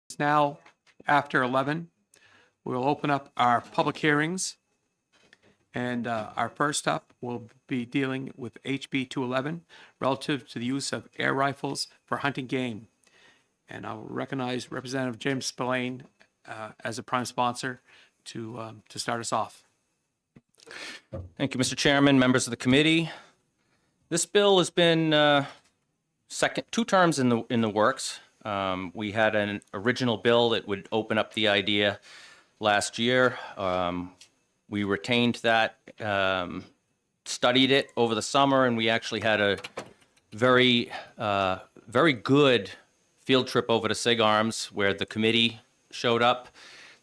It's now after 11. We'll open up our public hearings. And our first up will be dealing with HB 211 relative to the use of air rifles for hunting game. And I'll recognize Representative James Spillane as a prime sponsor to start us off. Thank you, Mr. Chairman, members of the committee. This bill has been two terms in the works. We had an original bill that would open up the idea last year. We retained that, studied it over the summer, and we actually had a very good field trip over to SIG Arms where the committee showed up,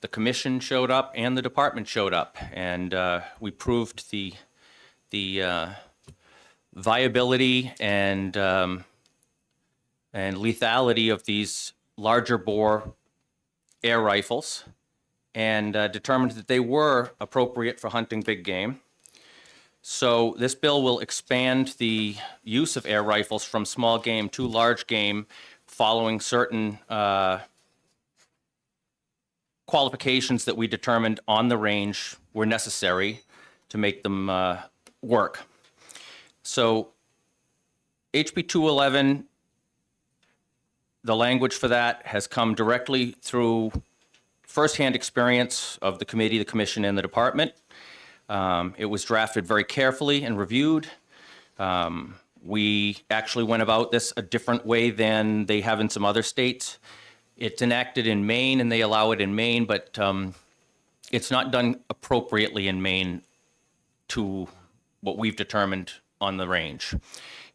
the commission showed up, and the department showed up. And we proved the viability and lethality of these larger bore air rifles, and determined that they were appropriate for hunting big game. So this bill will expand the use of air rifles from small game to large game following certain qualifications that we determined on the range were necessary to make them work. So HB 211, the language for that has come directly through firsthand experience of the committee, the commission, and the department. It was drafted very carefully and reviewed. We actually went about this a different way than they have in some other states. It's enacted in Maine, and they allow it in Maine, but it's not done appropriately in Maine to what we've determined on the range.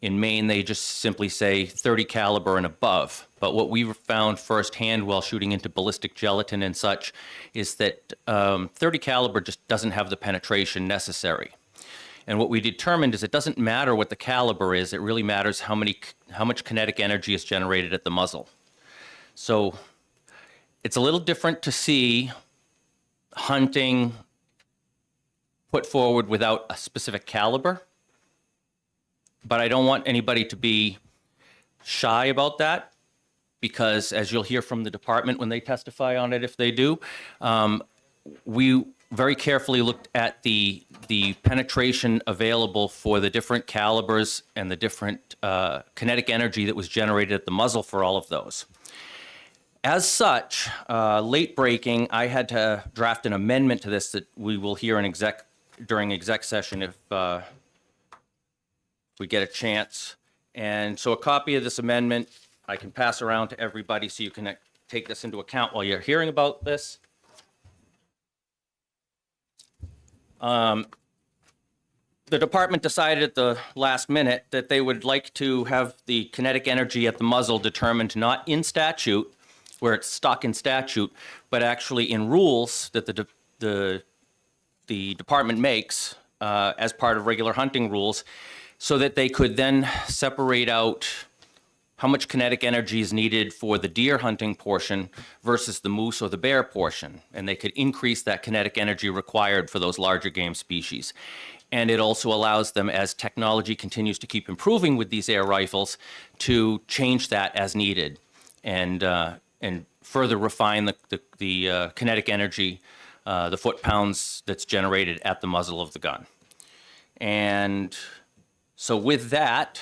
In Maine, they just simply say 30 caliber and above. But what we found firsthand while shooting into ballistic gelatin and such is that 30 caliber just doesn't have the penetration necessary. And what we determined is it doesn't matter what the caliber is, it really matters how much kinetic energy is generated at the muzzle. So it's a little different to see hunting put forward without a specific caliber. But I don't want anybody to be shy about that, because as you'll hear from the department when they testify on it, if they do, we very carefully looked at the penetration available for the different calibers and the different kinetic energy that was generated at the muzzle for all of those. As such, late breaking, I had to draft an amendment to this that we will hear during exec session if we get a chance. And so a copy of this amendment I can pass around to everybody so you can take this into account while you're hearing about this. The department decided at the last minute that they would like to have the kinetic energy at the muzzle determined not in statute, where it's stuck in statute, but actually in rules that the department makes as part of regular hunting rules, so that they could then separate out how much kinetic energy is needed for the deer hunting portion versus the moose or the bear portion. And they could increase that kinetic energy required for those larger game species. And it also allows them, as technology continues to keep improving with these air rifles, to change that as needed and further refine the kinetic energy, the foot-pounds that's generated at the muzzle of the gun. And so with that,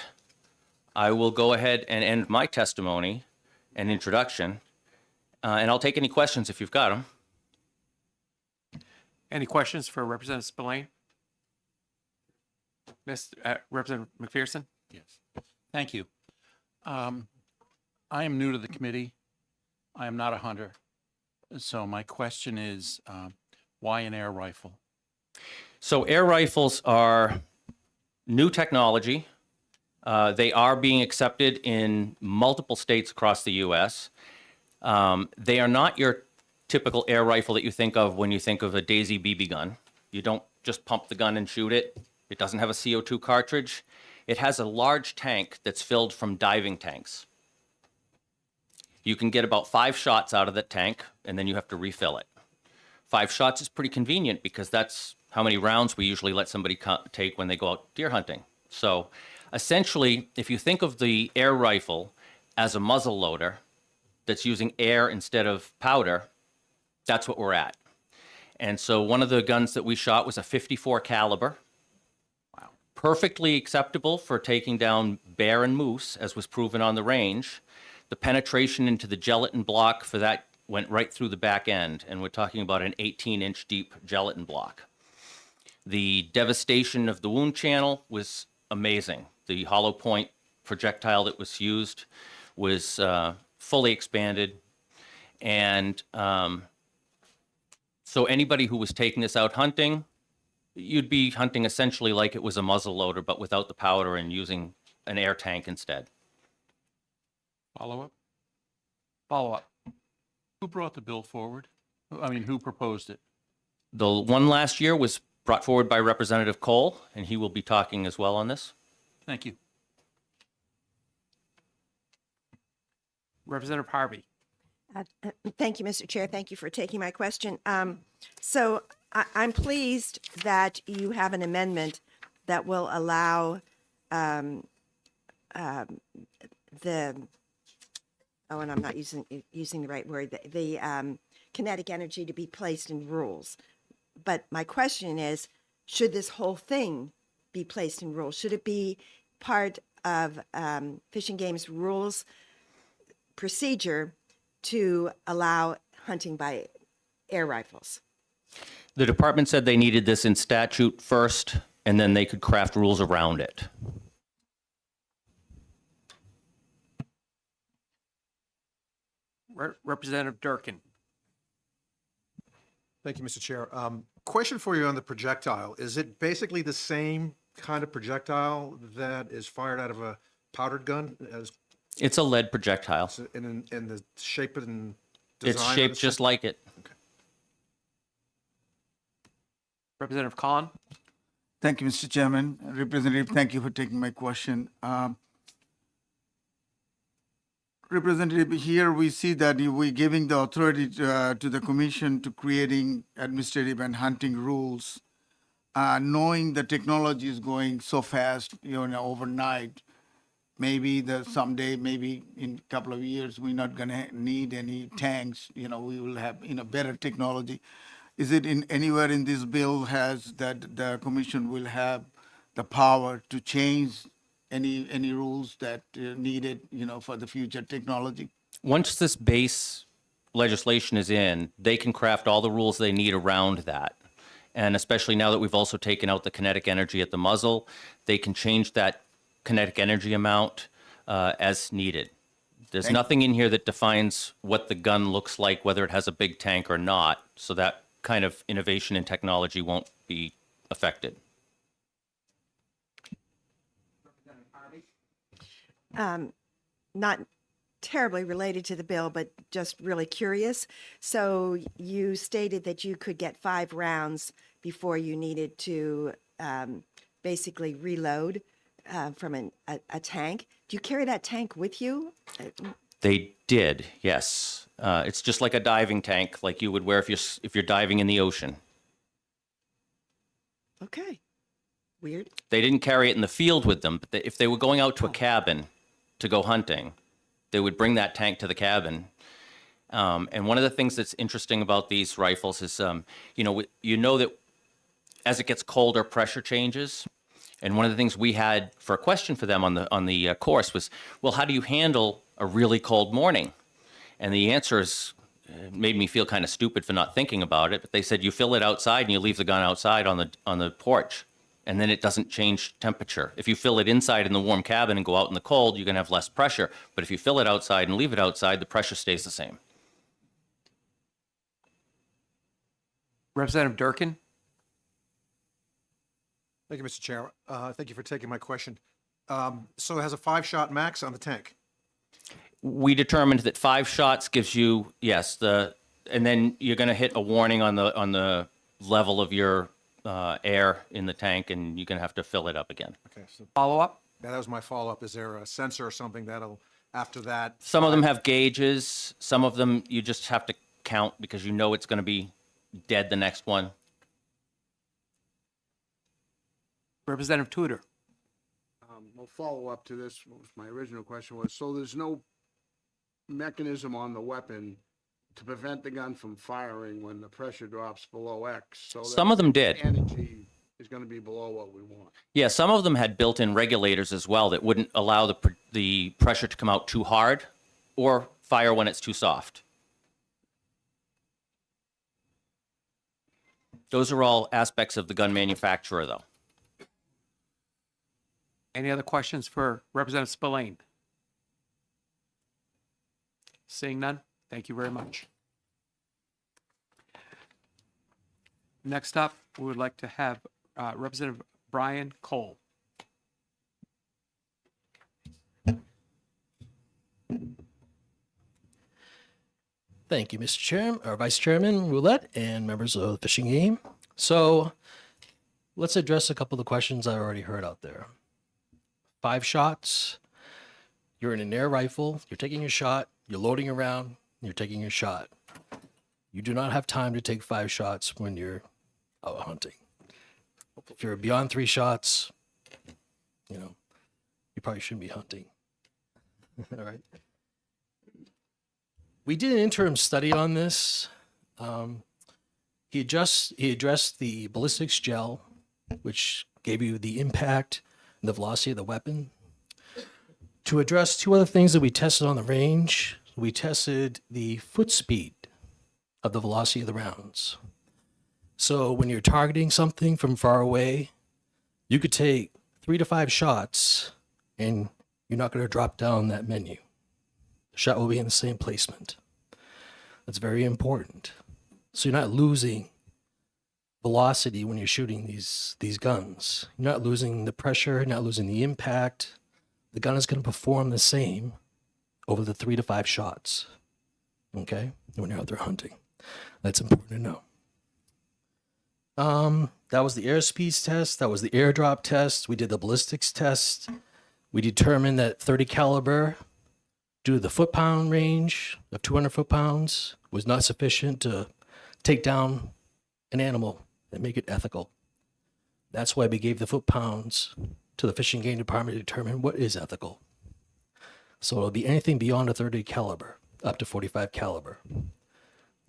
I will go ahead and end my testimony and introduction, and I'll take any questions if you've got them. Any questions for Representative Spillane? Representative McPherson? Yes. Thank you. I am new to the committee. I am not a hunter. So my question is, why an air rifle? So air rifles are new technology. They are being accepted in multiple states across the U.S. They are not your typical air rifle that you think of when you think of a Daisy BB gun. You don't just pump the gun and shoot it. It doesn't have a CO2 cartridge. It has a large tank that's filled from diving tanks. You can get about 5 shots out of that tank, and then you have to refill it. 5 shots is pretty convenient because that's how many rounds we usually let somebody take when they go out deer hunting. So essentially, if you think of the air rifle as a muzzle loader, that's using air instead of powder, that's what we're at. And so one of the guns that we shot was a 54 caliber. Wow. Perfectly acceptable for taking down bear and moose, as was proven on the range. The penetration into the gelatin block for that went right through the back end, and we're talking about an 18-inch deep gelatin block. The devastation of the wound channel was amazing. The hollow point projectile that was used was fully expanded, and so anybody who was taking this out hunting, you'd be hunting essentially like it was a muzzle loader, but without the powder and using an air tank instead. Follow up? Follow up. Who brought the bill forward? I mean, who proposed it? The one last year was brought forward by Representative Cole, and he will be talking as well on this. Thank you. Representative Harvey. Thank you, Mr. Chair. Thank you for taking my question. So I'm pleased that you have an amendment that will allow and I'm not using the right word, the kinetic energy to be placed in rules. But my question is, should this whole thing be placed in rules? Should it be part of Fish and Game's rules procedure to allow hunting by air rifles? The department said they needed this in statute first, and then they could craft rules around it. Representative Durkin. Thank you, Mr. Chair. Question for you on the projectile. Is it basically the same kind of projectile that is fired out of a powdered gun as It's a lead projectile. in the shape and design? It's of shaped the just like it. Representative Khan. Thank you, Mr. Chairman. Representative, thank you for taking my question. Representative, here we see that we're giving the authority to the commission to creating administrative and hunting rules, knowing the technology is going so fast, overnight. Maybe someday, maybe in a couple of years, we're not going to need any tanks. We will have better technology. Is it anywhere in this bill has that the commission will have the power to change any rules that needed, for the future technology? Once this base legislation is in, they can craft all the rules they need around that. And especially now that we've also taken out the kinetic energy at the muzzle, they can change that kinetic energy amount as needed. There's nothing in here that defines what the gun looks like, whether it has a big tank or not. So that kind of innovation in technology won't be affected. Not terribly related to the bill, but just really curious. So you stated that you could get 5 rounds before you needed to basically reload from a tank. Do you carry that tank with you? They did, yes. It's just like a diving tank, like you would wear if you're diving in the ocean. Okay. Weird. They didn't carry it in the field with them, but if they were going out to a cabin to go hunting, they would bring that tank to the cabin. And one of the things that's interesting about these rifles is, that as it gets colder, pressure changes. And one of the things we had for a question for them on the course was, well, how do you handle a really cold morning? And the answer is, made me feel kind of stupid for not thinking about it. But they said you fill it outside and you leave the gun outside on the porch, and then it doesn't change temperature. If you fill it inside in the warm cabin and go out in the cold, you're going to have less pressure. But if you fill it outside and leave it outside, the pressure stays the same. Representative Durkin. Thank you, Mr. Chair. Thank you for taking my question. So it has a 5-shot max on the tank? We determined that 5 shots gives you, yes, and then you're going to hit a warning on the level of your air in the tank, and you're going to have to fill it up again. Okay. So Follow up? that was my follow-up. Is there a sensor or something that'll, after that? Some of them have gauges. Some of them you just have to count because you know it's going to be dead the next one. Representative Tudor. Well, follow up to this, what was my original question was, so there's no mechanism on the weapon to prevent the gun from firing when the pressure drops below X. So that Some of them did. energy is going to be below what we want. Yeah, some of them had built-in regulators as well that wouldn't allow the pressure to come out too hard or fire when it's too soft. Those are all aspects of the gun manufacturer, though. Any other questions for Representative Spillane? Seeing none, thank you very much. Next up, we would like to have Representative Brian Cole. Thank you, Mr. Chairman, or Vice Chairman Roulette, and members of the fishing game. So let's address a couple of the questions I already heard out there. 5 shots, you're in an air rifle, you're taking your shot, you're loading around, you're taking your shot. You do not have time to take 5 shots when you're out hunting. If you're beyond 3 shots, you probably shouldn't be hunting. All right. We did an interim study on this. He addressed the ballistics gel, which gave you the impact and the velocity of the weapon. To address 2 other things that we tested on the range, we tested the foot speed of the velocity of the rounds. So when you're targeting something from far away, you could take 3 to 5 shots and you're not going to drop down that menu. The shot will be in the same placement. That's very important. So you're not losing velocity when you're shooting these guns. You're not losing the pressure, not losing the impact. The gun is going to perform the same over the 3 to 5 shots. Okay? When you're out there hunting. That's important to know. That was the airspeed test. That was the airdrop test. We did the ballistics test. We determined that 30 caliber, due to the foot-pound range of 200 foot-pounds, was not sufficient to take down an animal and make it ethical. That's why we gave the foot-pounds to the Fish and Game Department to determine what is ethical. So it'll be anything beyond a 30 caliber, up to 45 caliber.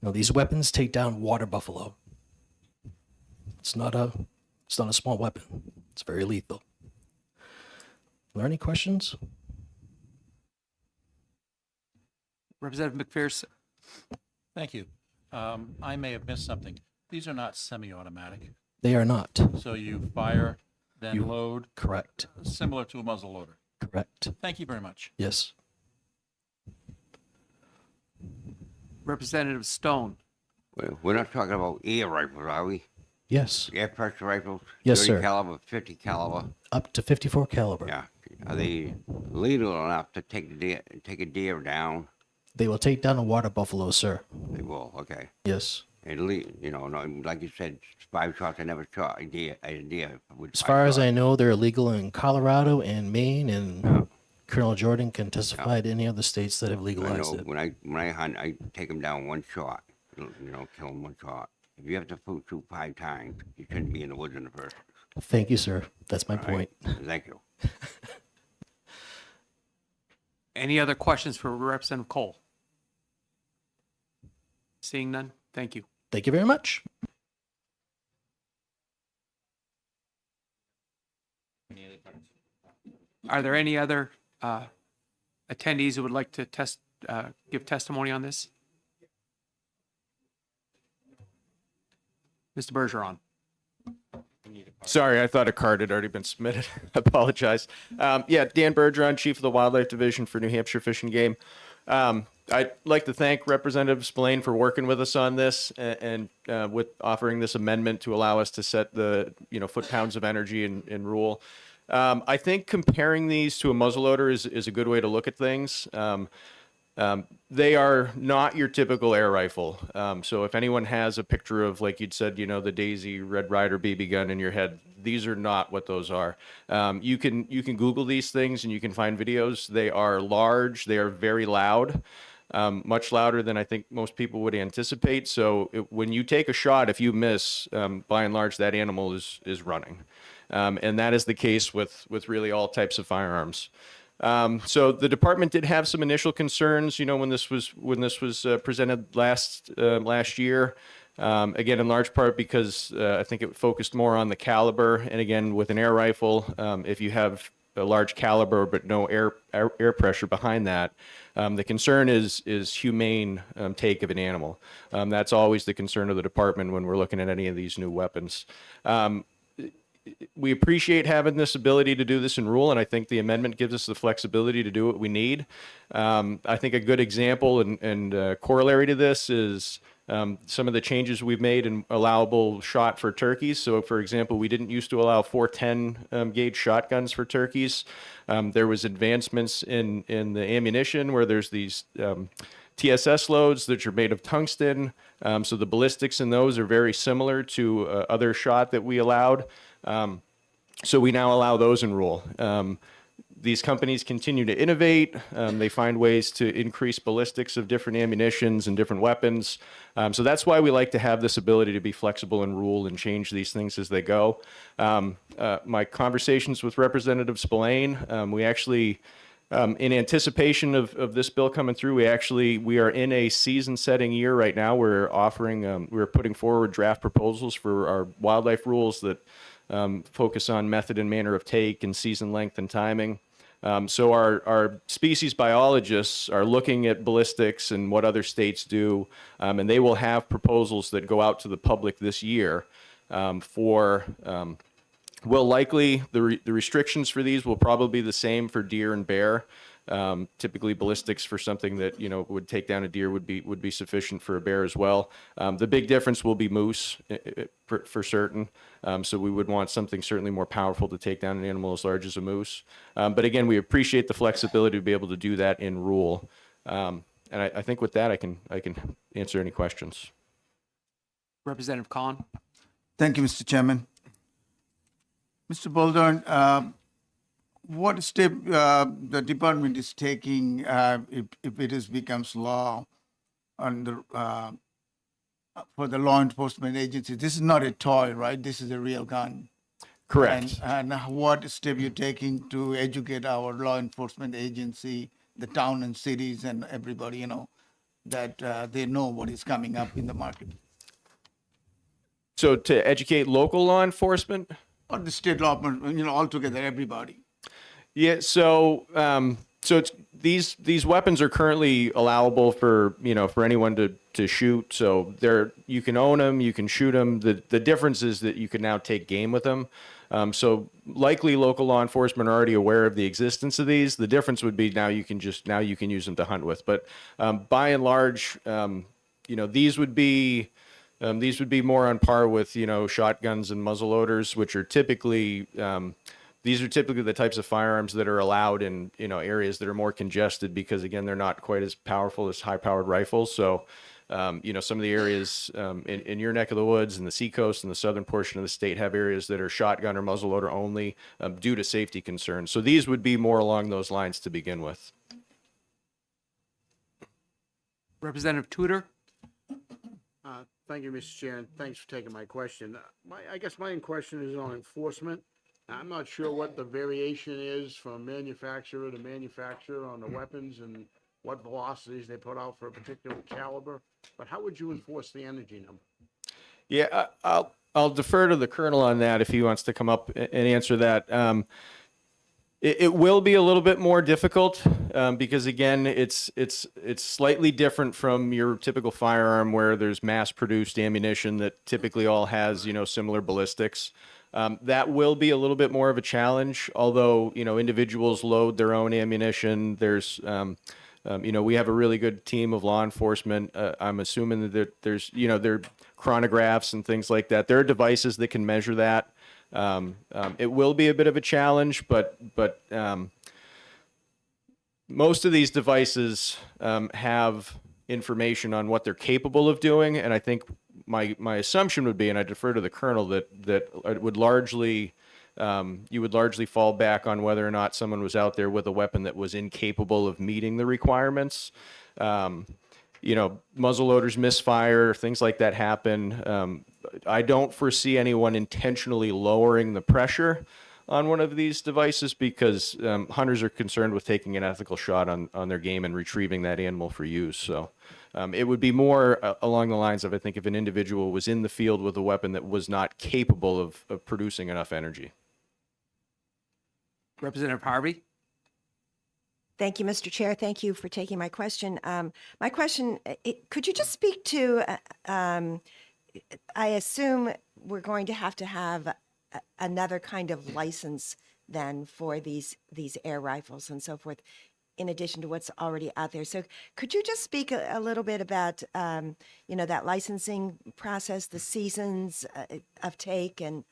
Now these weapons take down water buffalo. It's not a small weapon. It's very lethal. Are there any questions? Representative McPherson. Thank you. I may have missed something. These are not semi-automatic. They are not. So you fire, then load. Correct. Similar to a muzzle loader. Correct. Thank you very much. Yes. Representative Stone. We're not talking about air rifles, are we? Yes. Air pressure rifles? Yes, 30 sir. caliber, 50 caliber? Up to 54 caliber. Yeah. Are they lethal enough to take a deer down? They will take down a water buffalo, sir. They will, okay. Yes. And no, like you said, 5 shots, I never shot a deer with As 5 far as shots. I know, they're illegal in Colorado and Maine, and Colonel Jordan can testify to any other states that have I legalized know it. when I hunt, I take them down 1 shot. Kill them 1 shot. If you have to shoot 5 times, you shouldn't be in the woods in the first place. Thank you, sir. That's my All right? point. Thank you. Any other questions for Representative Cole? Seeing none, thank you. Thank you very much. Are there any other attendees who would like to give testimony on this? Mr. Bergeron. Sorry, I thought a card had already been submitted. Apologize. Yeah, Dan Bergeron, Chief of the Wildlife Division for New Hampshire Fish and Game. I'd like to thank Representative Spillane for working with us on this and with offering this amendment to allow us to set the foot-pounds of energy in rule. I think comparing these to a muzzleloader is a good way to look at things. They are not your typical air rifle. So if anyone has a picture of, like you'd said, the Daisy Red Ryder BB gun in your head, these are not what those are. You can Google these things and you can find videos. They are large. They are very loud, much louder than I think most people would anticipate. So when you take a shot, if you miss, by and large, that animal is running. And that is the case with really all types of firearms. So the department did have some initial concerns, when this was presented last year. Again, in large part because I think it focused more on the caliber, and again, with an air rifle, if you have a large caliber but no air pressure behind that, the concern is humane take of an animal. That's always the concern of the department when we're looking at any of these new weapons. We appreciate having this ability to do this in rule, and I think the amendment gives us the flexibility to do what we need. I think a good example and corollary to this is some of the changes we've made in allowable shot for turkeys. So, for example, we didn't used to allow 410 gauge shotguns for turkeys. There was advancements in the ammunition where there's these TSS loads that are made of tungsten. So the ballistics in those are very similar to other shot that we allowed. So we now allow those in rule. These companies continue to innovate. They find ways to increase ballistics of different ammunitions and different weapons. So that's why we like to have this ability to be flexible in rule and change these things as they go. My conversations with Representative Spillane, we actually, in anticipation of this bill coming through, we are in a season-setting year right now. We're putting forward draft proposals for our wildlife rules that focus on method and manner of take and season length and timing. So our species biologists are looking at ballistics and what other states do, and they will have proposals that go out to the public this year will likely, the restrictions for these will probably be the same for deer and bear. Typically ballistics for something that, would take down a deer would be sufficient for a bear as well. The big difference will be moose for certain. So we would want something certainly more powerful to take down an animal as large as a moose. But again, we appreciate the flexibility to be able to do that in rule. And I think with that, I can answer any questions. Representative Khan. Thank you, Mr. Chairman. Mr. Bouldern, what step the department is taking if it becomes law on the for the law enforcement agency? This is not a toy, right? This is a real gun. Correct. And what step you're taking to educate our law enforcement agency, the town and cities and everybody, that they know what is coming up in the market? So to educate local law enforcement? Or the state law, altogether, everybody. Yeah, so it's these weapons are currently allowable for anyone to shoot. So you can own them, you can shoot them. The difference is that you can now take game with them. So likely local law enforcement are already aware of the existence of these. The difference would be now you can use them to hunt with. But by and large, these would be more on par with shotguns and muzzleloaders, which are typically these are typically the types of firearms that are allowed in areas that are more congested because again they're not quite as powerful as high-powered rifles. So some of the areas in your neck of the woods and the seacoast and the southern portion of the state have areas that are shotgun or muzzleloader only due to safety concerns. So these would be more along those lines to begin with. Representative Tudor. Thank you, Mr. Chair, and thanks for taking my question. I guess my question is on enforcement. I'm not sure what the variation is from manufacturer to manufacturer on the weapons and what velocities they put out for a particular caliber, but how would you enforce the energy number? Yeah, I'll defer to the colonel on that if he wants to come up and answer that. It will be a little bit more difficult because again, it's slightly different from your typical firearm where there's mass-produced ammunition that typically all has similar ballistics. That will be a little bit more of a challenge, although individuals load their own ammunition. There's we have a really good team of law enforcement. I'm assuming that there's there are chronographs and things like that. There are devices that can measure that. It will be a bit of a challenge, but most of these devices have information on what they're capable of doing, and I think my assumption would be, and I defer to the colonel, that it would largely you would largely fall back on whether or not someone was out there with a weapon that was incapable of meeting the requirements. Muzzleloaders misfire, things like that happen. I don't foresee anyone intentionally lowering the pressure on one of these devices because hunters are concerned with taking an ethical shot on their game and retrieving that animal for use. So it would be more along the lines of, I think, if an individual was in the field with a weapon that was not capable of producing enough energy. Representative Harvey? Thank you, Mr. Chair. Thank you for taking my question. My question, could you just speak to, I assume we're going to have another kind of license then for these air rifles and so forth, in addition to what's already out there. So could you just speak a little bit about, that licensing process, the seasons of take and,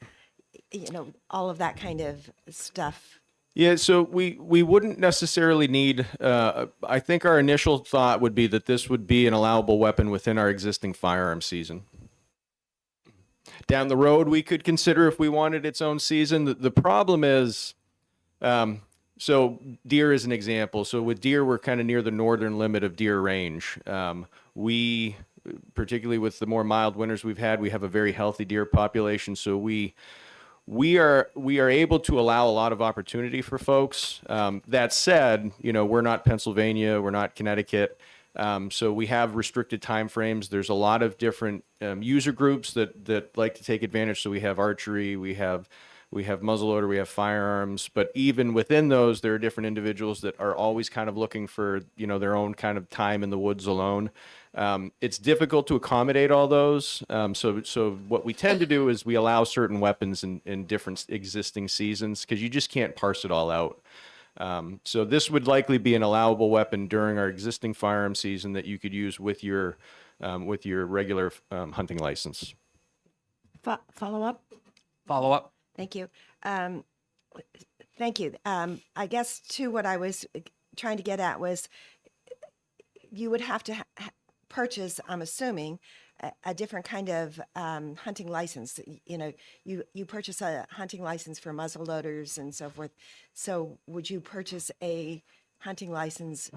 all of that kind of stuff? Yeah, so we wouldn't necessarily need, I think our initial thought would be that this would be an allowable weapon within our existing firearm season. Down the road, we could consider if we wanted its own season. The problem is, so deer is an example. So with deer, we're kind of near the northern limit of deer range. We, particularly with the more mild winters we've had, we have a very healthy deer population. So we are able to allow a lot of opportunity for folks. That said, we're not Pennsylvania, we're not Connecticut. So we have restricted timeframes. There's a lot of different user groups that like to take advantage. So we have archery, we have muzzleloader, we have firearms, but even within those, there are different individuals that are always kind of looking for, their own kind of time in the woods alone. It's difficult to accommodate all those. So what we tend to do is we allow certain weapons in different existing seasons because you just can't parse it all out. So this would likely be an allowable weapon during our existing firearm season that you could use with your regular hunting license. Follow up? Follow up? Thank you. Thank you. I guess, too, what I was trying to get at was you would have to purchase, I'm assuming, a different kind of hunting license. You purchase a hunting license for muzzle loaders and so forth. So would you purchase a hunting license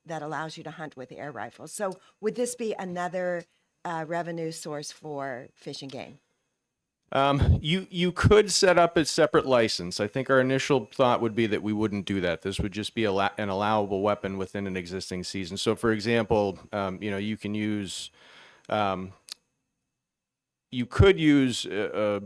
that allows you to hunt with air rifles? So would this be another revenue source for Fish and Game? You could set up a separate license. I think our initial thought would be that we wouldn't do that. This would just be an allowable weapon within an existing season. So, for example, you can use, you could use a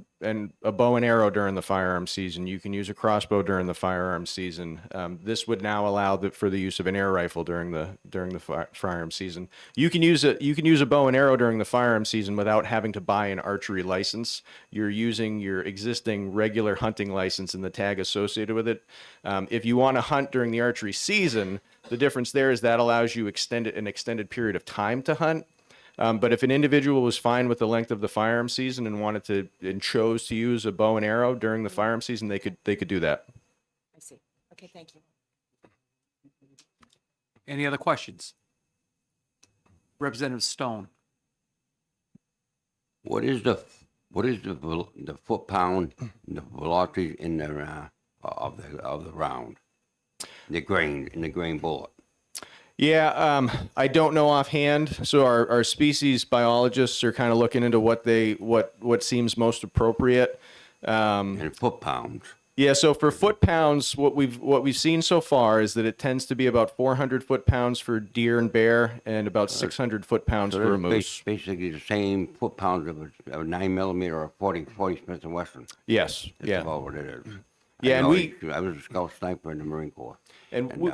bow and arrow during the firearm season. You can use a crossbow during the firearm season. This would now allow for the use of an air rifle during the firearm season. You can use a bow and arrow during the firearm season without having to buy an archery license. You're using your existing regular hunting license and the tag associated with it. If you want to hunt during the archery season, the difference there is that allows you an extended period of time to hunt. But if an individual was fine with the length of the firearm season and chose to use a bow and arrow during the firearm season, they could do that. I see. Okay, thank you. Any other questions? Representative Stone? What is the foot pound, the velocity in the of the round, the grain bullet? Yeah, I don't know offhand. So our species biologists are kind of looking into what seems most appropriate. And foot pounds. Yeah, so for foot pounds, what we've seen so far is that it tends to be about 400 foot pounds for deer and bear, and about 600 foot pounds for a moose. Basically the same foot pounds of a 9mm or a 40 Smith & Wesson. Yes, That's yeah. about what it is. Yeah, and I was a scout sniper in the Marine Corps, and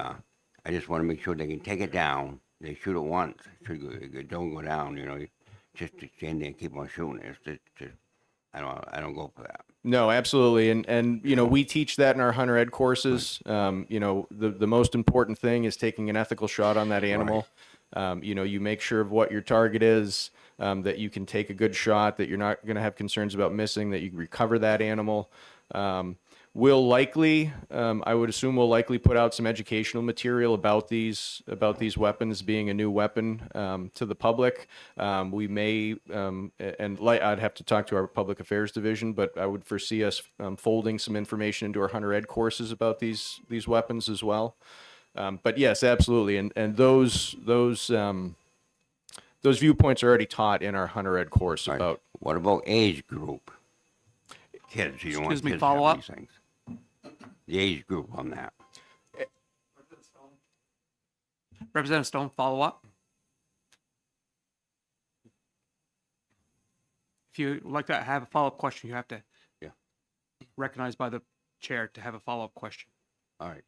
I just want to make sure they can take it down. They shoot it once. It don't go down, just to stand there and keep on shooting. It's just I don't go for that. No, absolutely. And we teach that in our hunter ed courses. Right. The most important thing is taking an ethical shot on that animal. Right. You make sure of what your target is, that you can take a good shot, that you're not going to have concerns about missing, that you can recover that animal. We'll likely, I would assume we'll likely put out some educational material about these weapons being a new weapon to the public. We may, I'd have to talk to our public affairs division, but I would foresee us folding some information into our hunter ed courses about these weapons as well. But yes, absolutely, and those viewpoints are already taught in our hunter ed course. Right. What about age group? Kids, you don't want kids to have these things. the age group on that. Representative Stone, follow up? If you would like to have a follow-up question, you have to recognized by the chair to have a follow-up question. All right.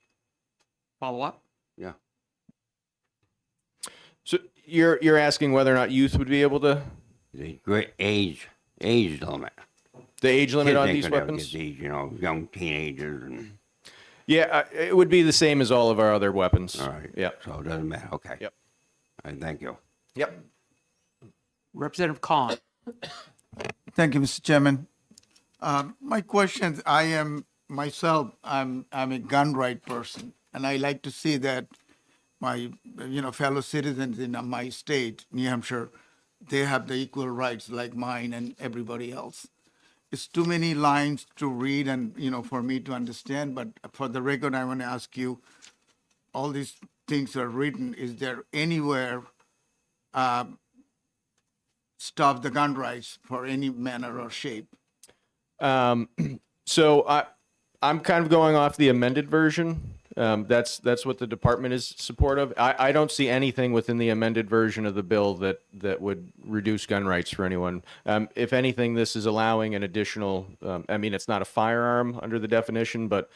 Follow up? Yeah. So you're asking whether or not youth would be able to, The great age limit. the age limit Kids on ain't these gonna ever weapons? get these, you know, young teenagers and, Yeah, it would be the same as all of our other weapons. all right. Yeah. So it doesn't matter, okay. Yep. All right, thank you. Yep. Representative Khan. Thank you, Mr. Chairman. My questions, I am myself, I'm a gun right person, and I like to see that my, fellow citizens in my state, New Hampshire, they have the equal rights like mine and everybody else. It's too many lines to read and, for me to understand, but for the record, I want to ask you, all these things are written, is there anywhere stop the gun rights for any manner or shape? So I'm kind of going off the amended version. That's what the department is supportive. I don't see anything within the amended version of the bill that would reduce gun rights for anyone. If anything, this is allowing an additional, it's not a firearm under the definition, but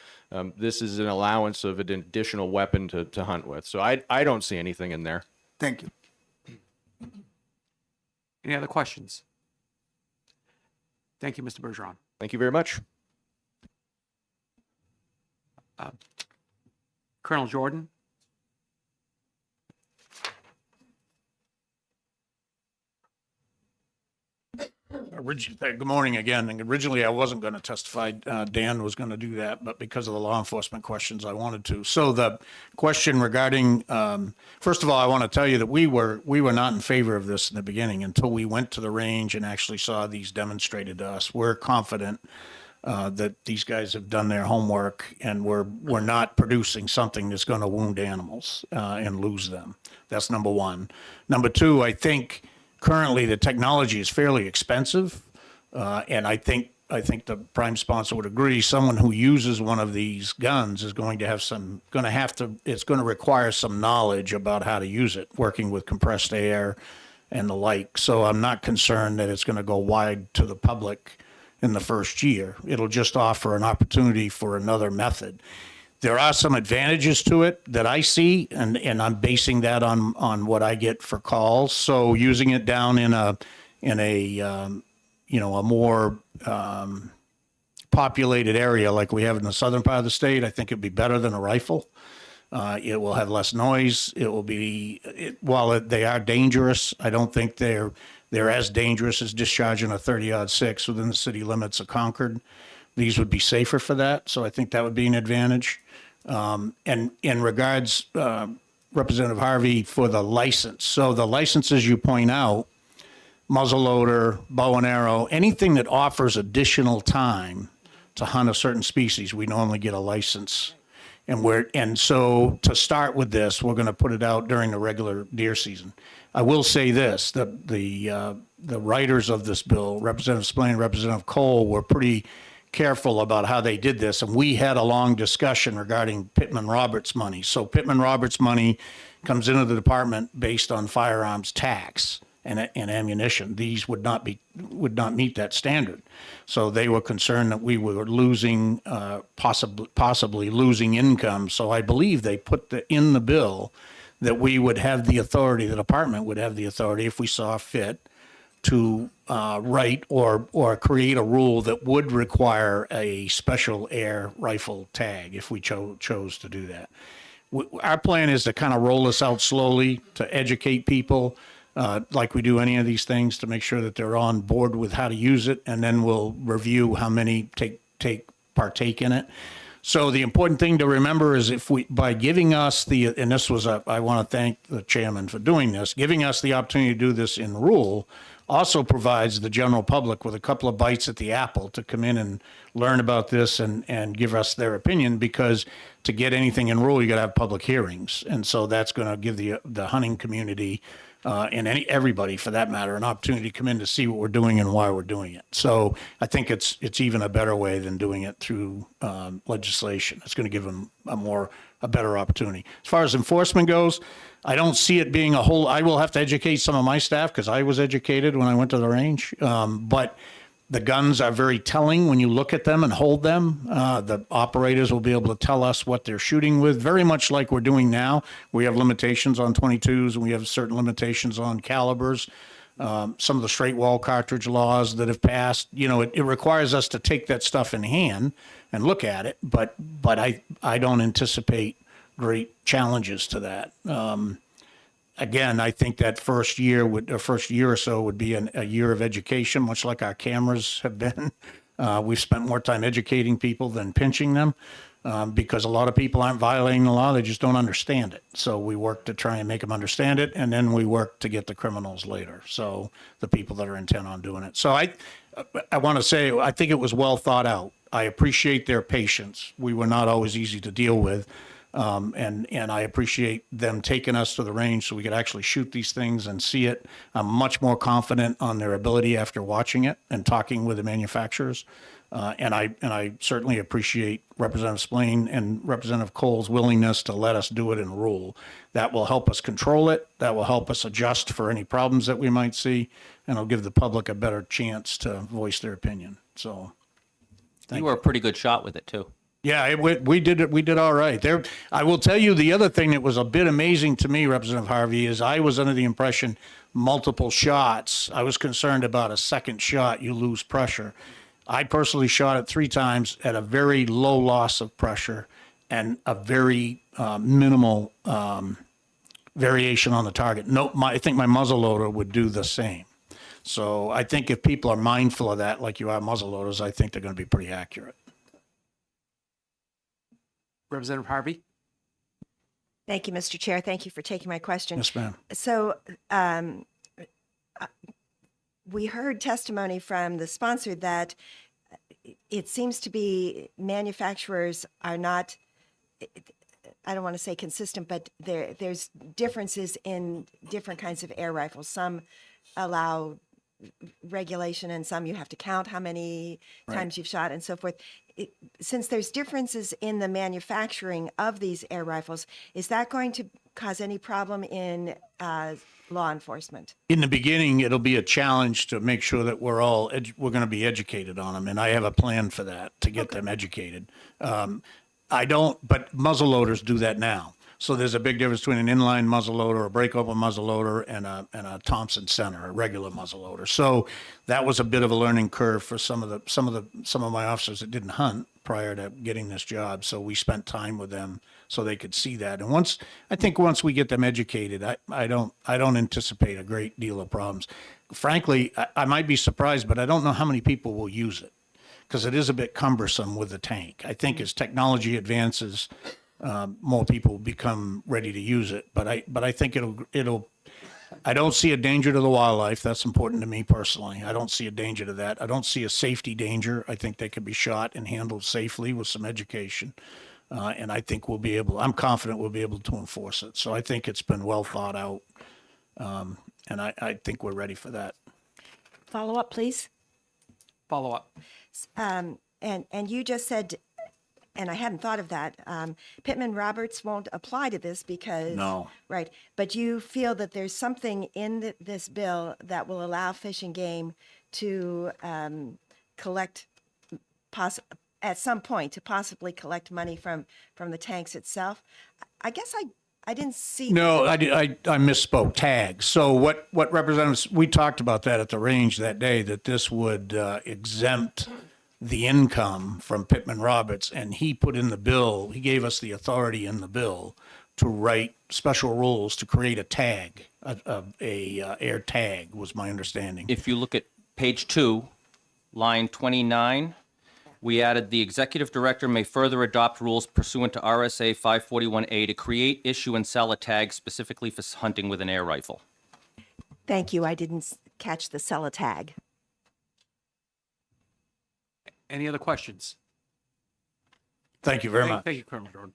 this is an allowance of an additional weapon to hunt with. So I don't see anything in there. Thank you. Any other questions? Thank you, Mr. Bergeron. Thank you very much. Colonel Jordan. Good morning again. And originally, I wasn't going to testify. Dan was going to do that, but because of the law enforcement questions, I wanted to. So the question regarding, first of all, I want to tell you that we were not in favor of this in the beginning until we went to the range and actually saw these demonstrated to us. We're confident that these guys have done their homework and we're not producing something that's going to wound animals and lose them. That's number one. Number two, I think currently the technology is fairly expensive, and I think the prime sponsor would agree. Someone who uses one of these guns is going to it's going to require some knowledge about how to use it, working with compressed air and the like. So I'm not concerned that it's going to go wide to the public in the first year. It'll just offer an opportunity for another method. There are some advantages to it that I see, and I'm basing that on what I get for calls. So using it down in a more populated area like we have in the southern part of the state, I think it'd be better than a rifle. It will have less noise. It will be, while they are dangerous, I don't think they're as dangerous as discharging a 30-06 within the city limits of Concord. These would be safer for that, so I think that would be an advantage. And in regards, Representative Harvey, for the license. So the licenses you point out, muzzleloader, bow and arrow, anything that offers additional time to hunt a certain species, we normally get a license. And so to start with this, we're going to put it out during the regular deer season. I will say this, the writers of this bill, Representative Spillane and Representative Cole, were pretty careful about how they did this. And we had a long discussion regarding Pittman-Roberts money. So Pittman-Roberts money comes into the department based on firearms tax and ammunition. These would not meet that standard. So they were concerned that we were losing, possibly losing income. So I believe they put in the bill that we would have the authority, the department would have the authority, if we saw fit, to write or create a rule that would require a special air rifle tag if we chose to do that. Our plan is to kind of roll this out slowly to educate people, like we do any of these things, to make sure that they're on board with how to use it, and then we'll review how many partake in it. So the important thing to remember is by giving us and this was I want to thank the chairman for doing this, giving us the opportunity to do this in rule also provides the general public with a couple of bites at the apple to come in and learn about this and give us their opinion, because to get anything in rule, you got to have public hearings. And so that's going to give the hunting community and everybody for that matter, an opportunity to come in to see what we're doing and why we're doing it. So I think it's even a better way than doing it through legislation. It's going to give them a better opportunity. As far as enforcement goes, I don't see it being I will have to educate some of my staff because I was educated when I went to the range. But the guns are very telling when you look at them and hold them. The operators will be able to tell us what they're shooting with, very much like we're doing now. We have limitations on 22s and we have certain limitations on calibers. Some of the straight wall cartridge laws that have passed, it requires us to take that stuff in hand and look at it. But I don't anticipate great challenges to that. Again, I think that first year or so would be a year of education, much like our cameras have been. We've spent more time educating people than pinching them because a lot of people aren't violating the law. They just don't understand it. So we work to try and make them understand it, and then we work to get the criminals later. So the people that are intent on doing it. So I want to say, I think it was well thought out. I appreciate their patience. We were not always easy to deal with. And I appreciate them taking us to the range so we could actually shoot these things and see it. I'm much more confident on their ability after watching it and talking with the manufacturers. And I certainly appreciate Representative Spillane and Representative Cole's willingness to let us do it in rule. That will help us control it. That will help us adjust for any problems that we might see, and it'll give the public a better chance to voice their opinion. So, You were a pretty good shot with it too. yeah, we did it. We did all right. I will tell you the other thing that was a bit amazing to me, Representative Harvey, is I was under the impression multiple shots. I was concerned about a second shot, you lose pressure. I personally shot it 3 times at a very low loss of pressure and a very minimal variation on the target. I think my muzzleloader would do the same. So I think if people are mindful of that, like you are muzzleloaders, I think they're going to be pretty accurate. Representative Harvey? Thank you, Mr. Chair. Thank you for taking my question. Yes, ma'am. So we heard testimony from the sponsor that it seems to be manufacturers are not, I don't want to say consistent, but there's differences in different kinds of air rifles. Some allow regulation and some you have to count how many times you've shot and so forth. Since there's differences in the manufacturing of these air rifles, is that going to cause any problem in law enforcement? In the beginning, it'll be a challenge to make sure that we're going to be educated on them, and I have a plan for that to get them educated. But muzzleloaders do that now. So there's a big difference between an inline muzzleloader, a break-open muzzleloader, and a Thompson Center, a regular muzzleloader. So that was a bit of a learning curve for some of my officers that didn't hunt prior to getting this job. So we spent time with them so they could see that. And once we get them educated, I don't anticipate a great deal of problems. Frankly, I might be surprised, but I don't know how many people will use it because it is a bit cumbersome with the tank. I think as technology advances, more people become ready to use it, but I think I don't see a danger to the wildlife. That's important to me personally. I don't see a danger to that. I don't see a safety danger. I think they can be shot and handled safely with some education. And I think I'm confident we'll be able to enforce it. So I think it's been well thought out. And I think we're ready for that. Follow up, please. Follow up. And you just said, and I hadn't thought of that, Pittman Roberts won't apply to this because... No. Right. But you feel that there's something in this bill that will allow Fish and Game to collect, at some point, to possibly collect money from the tanks itself. I guess I didn't see... No, I misspoke. Tags. So what representatives... We talked about that at the range that day, that this would exempt the income from Pittman Roberts, and he put in the bill, he gave us the authority in the bill to write special rules to create a tag, a air tag was my understanding. If you look at page 2, line 29, we added the executive director may further adopt rules pursuant to RSA 541A to create, issue, and sell a tag specifically for hunting with an air rifle. Thank you. I didn't catch the sell a tag. Any other questions? Thank you very much. Thank you, Colonel Jordan.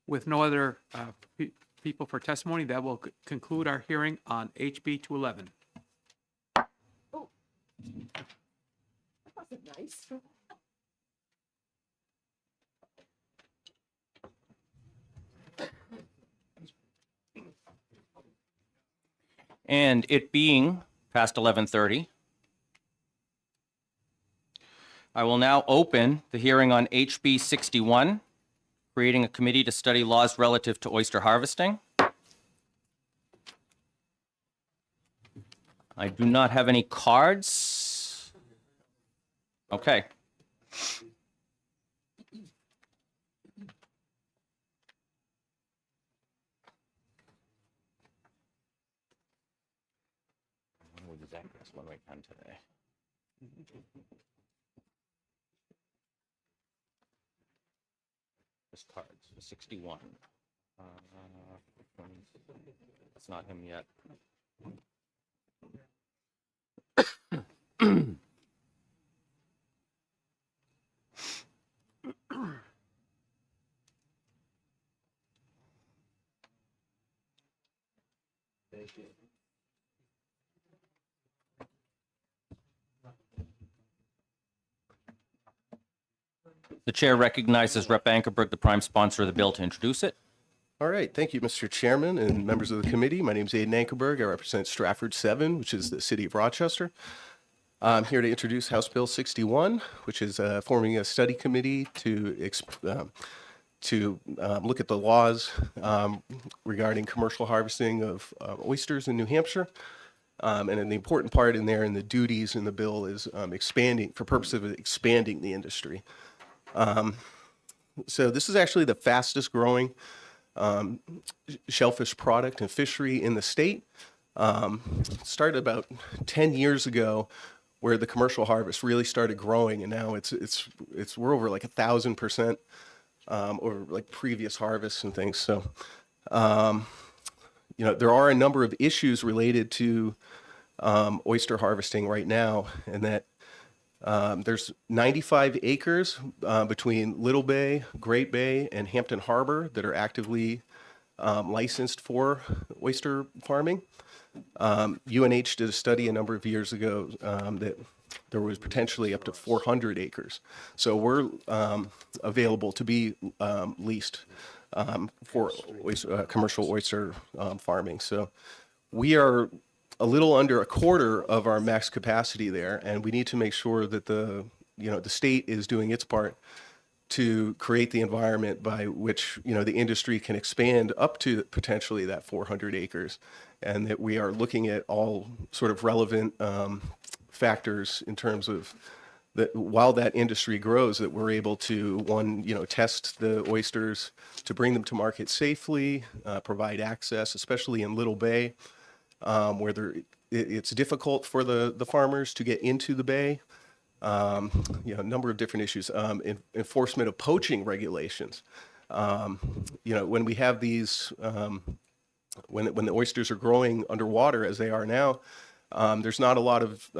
With no other people for testimony, that will conclude our hearing on HB 211. And it being past 11:30, I will now open the hearing on HB 61, creating a committee to study laws relative to oyster harvesting. I do not have any cards. Okay. What do we done today? This card's 61. That's not him yet. The chair recognizes Rep. Ankerberg, the prime sponsor of the bill, to introduce it. All right, thank you, Mr. Chairman and members of the committee. My name is Aidan Ankerberg. I represent Stratford 7, which is the city of Rochester. I'm here to introduce House Bill 61, which is forming a study committee to look at the laws regarding commercial harvesting of oysters in New Hampshire. And then the important part in there and the duties in the bill is expanding, for purpose of expanding the industry. So this is actually the fastest growing shellfish product and fishery in the state. Started about 10 years ago, where the commercial harvest really started growing, and now we're over like 1,000% over like previous harvests and things. So, there are a number of issues related to oyster harvesting right now, and that there's 95 acres between Little Bay, Great Bay, and Hampton Harbor that are actively licensed for oyster farming. UNH did a study a number of years ago that there was potentially up to 400 acres. So we're available to be leased for commercial oyster farming. So we are a little under a quarter of our max capacity there, and we need to make sure that the state is doing its part to create the environment by which the industry can expand up to potentially that 400 acres, and that we are looking at all sort of relevant factors in terms of that while that industry grows, that we're able to test the oysters to bring them to market safely, provide access, especially in Little Bay, where it's difficult for the farmers to get into the bay. A number of different issues. Enforcement of poaching regulations. When we have these, when the oysters are growing underwater as they are now, there's not a lot of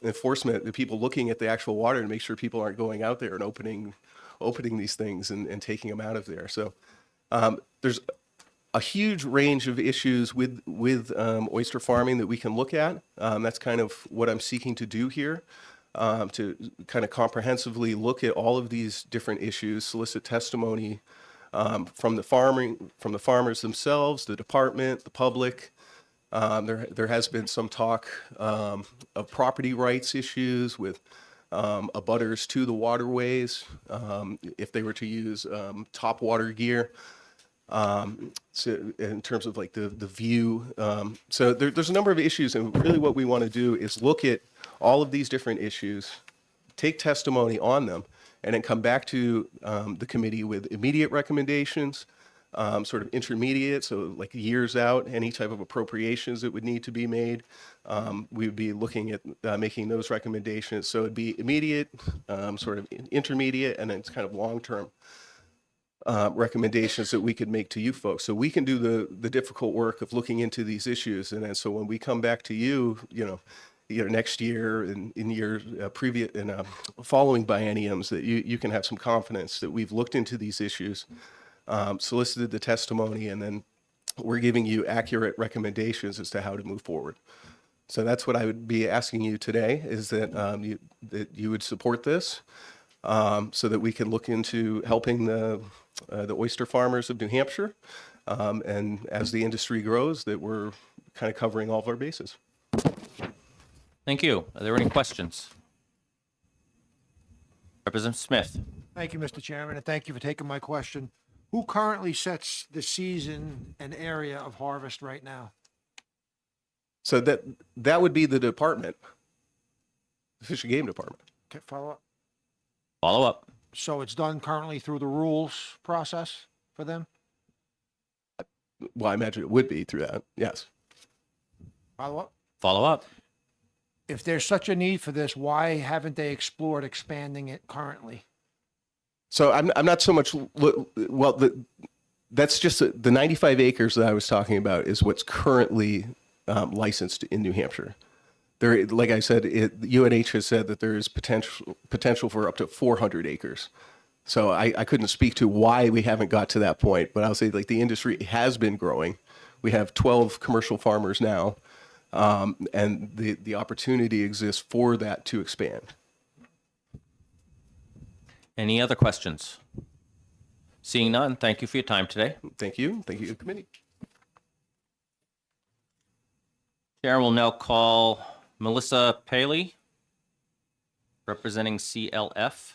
enforcement. The people looking at the actual water to make sure people aren't going out there and opening these things and taking them out of there. So there's a huge range of issues with oyster farming that we can look at. That's kind of what I'm seeking to do here. To kind of comprehensively look at all of these different issues, solicit testimony from the farmers themselves, the department, the public. There has been some talk of property rights issues with abutters to the waterways if they were to use top water gear. So in terms of like the view. So there's a number of issues, and really what we want to do is look at all of these different issues, take testimony on them, and then come back to the committee with immediate recommendations, sort of intermediate, so like years out, any type of appropriations that would need to be made. We would be looking at making those recommendations. So it'd be immediate, sort of intermediate, and then it's kind of long-term recommendations that we could make to you folks. So we can do the difficult work of looking into these issues. And then so when we come back to you, next year and in years previous and following bienniums, that you can have some confidence that we've looked into these issues solicited the testimony, and then we're giving you accurate recommendations as to how to move forward. So that's what I would be asking you today, is that you would support this, so that we can look into helping the oyster farmers of New Hampshire, and as the industry grows, that we're kind of covering all of our bases. Thank you. Are there any questions? Representative Smith. Thank you, Mr. Chairman, and thank you for taking my question. Who currently sets the season and area of harvest right now? So that would be the department, the Fish and Game Department. Okay, follow up. Follow up. So it's done currently through the rules process for them? Well, I imagine it would be through that, yes. Follow up? Follow up. If there's such a need for this, why haven't they explored expanding it currently? So I'm not so much, that's just the 95 acres that I was talking about is what's currently licensed in New Hampshire. There, like I said, UNH has said that there is potential for up to 400 acres. So I couldn't speak to why we haven't got to that point, but I'll say like the industry has been growing. We have 12 commercial farmers now, and the opportunity exists for that to expand. Any other questions? Seeing none, thank you for your time today. Thank you. Thank you, committee. Chair will now call Melissa Paley, representing CLF.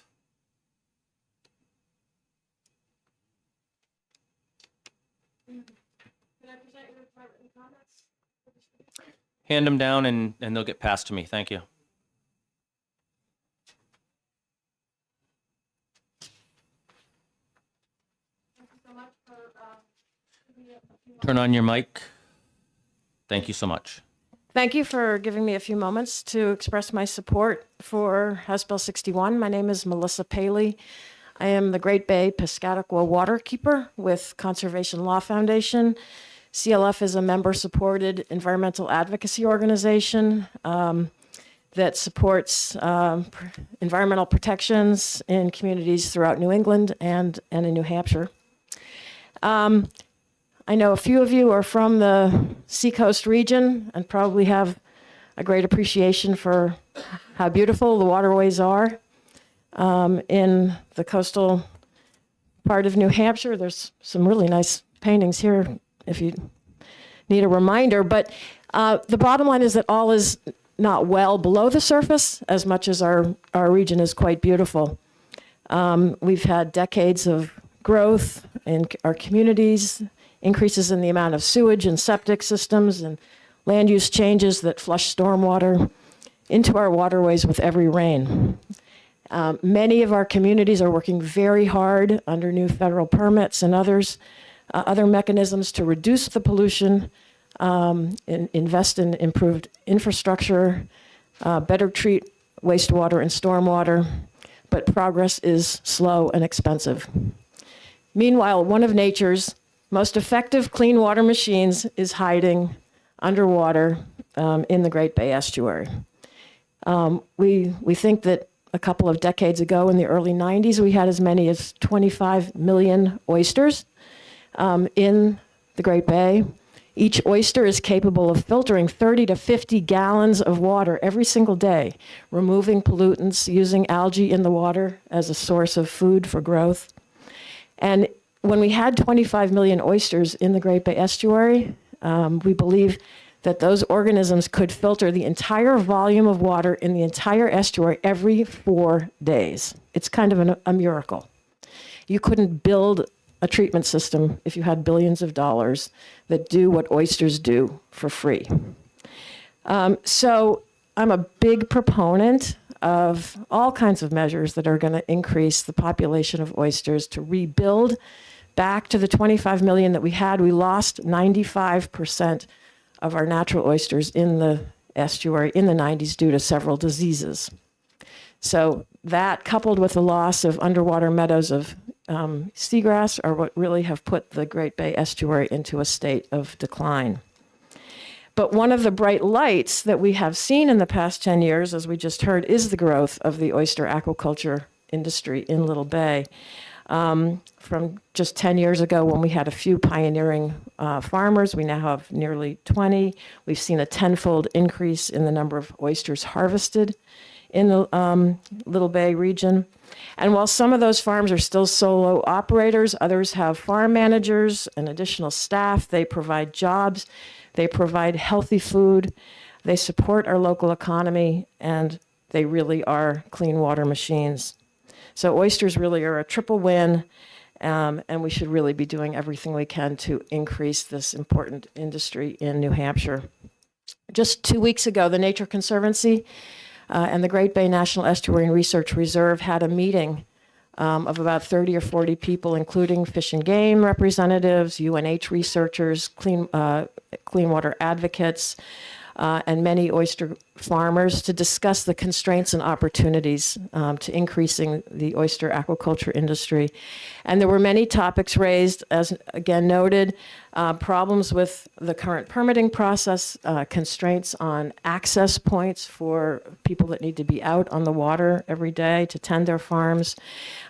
Hand them down and they'll get passed to me. Thank you. Turn on your mic. Thank you so much. Thank you for giving me a few moments to express my support for House Bill 61. My name is Melissa Paley. I am the Great Bay Piscataqua Waterkeeper with Conservation Law Foundation. CLF is a member-supported environmental advocacy organization that supports environmental protections in communities throughout New England and in New Hampshire. I know a few of you are from the Seacoast region and probably have a great appreciation for how beautiful the waterways are. In the coastal part of New Hampshire, there's some really nice paintings here if you need a reminder. But the bottom line is that all is not well below the surface as much as our region is quite beautiful. We've had decades of growth in our communities, increases in the amount of sewage and septic systems, and land use changes that flush stormwater into our waterways with every rain. Many of our communities are working very hard under new federal permits and other mechanisms to reduce the pollution, invest in improved infrastructure, better treat wastewater and stormwater, but progress is slow and expensive. Meanwhile, one of nature's most effective clean water machines is hiding underwater in the Great Bay Estuary. We think that a couple of decades ago in the early 90s, we had as many as 25 million oysters in the Great Bay. Each oyster is capable of filtering 30 to 50 gallons of water every single day, removing pollutants, using algae in the water as a source of food for growth. And when we had 25 million oysters in the Great Bay Estuary, we believe that those organisms could filter the entire volume of water in the entire estuary every 4 days. It's kind of a miracle. You couldn't build a treatment system if you had billions of dollars that do what oysters do for free. So I'm a big proponent of all kinds of measures that are going to increase the population of oysters to rebuild back to the 25 million that we had. We lost 95% of our natural oysters in the estuary in the 90s due to several diseases. So that, coupled with the loss of underwater meadows of seagrass, are what really have put the Great Bay Estuary into a state of decline. But one of the bright lights that we have seen in the past 10 years, as we just heard, is the growth of the oyster aquaculture industry in Little Bay. From just 10 years ago when we had a few pioneering farmers, we now have nearly 20. We've seen a tenfold increase in the number of oysters harvested in the Little Bay region. And while some of those farms are still solo operators, others have farm managers and additional staff. They provide jobs, they provide healthy food, they support our local economy, and they really are clean water machines. So oysters really are a triple win, and we should really be doing everything we can to increase this important industry in New Hampshire. Just 2 weeks ago, the Nature Conservancy and the Great Bay National Estuarine Research Reserve had a meeting of about 30 or 40 people, including Fish and Game representatives, UNH researchers, clean water advocates, and many oyster farmers to discuss the constraints and opportunities to increasing the oyster aquaculture industry. And there were many topics raised, as again noted, problems with the current permitting process, constraints on access points for people that need to be out on the water every day to tend their farms,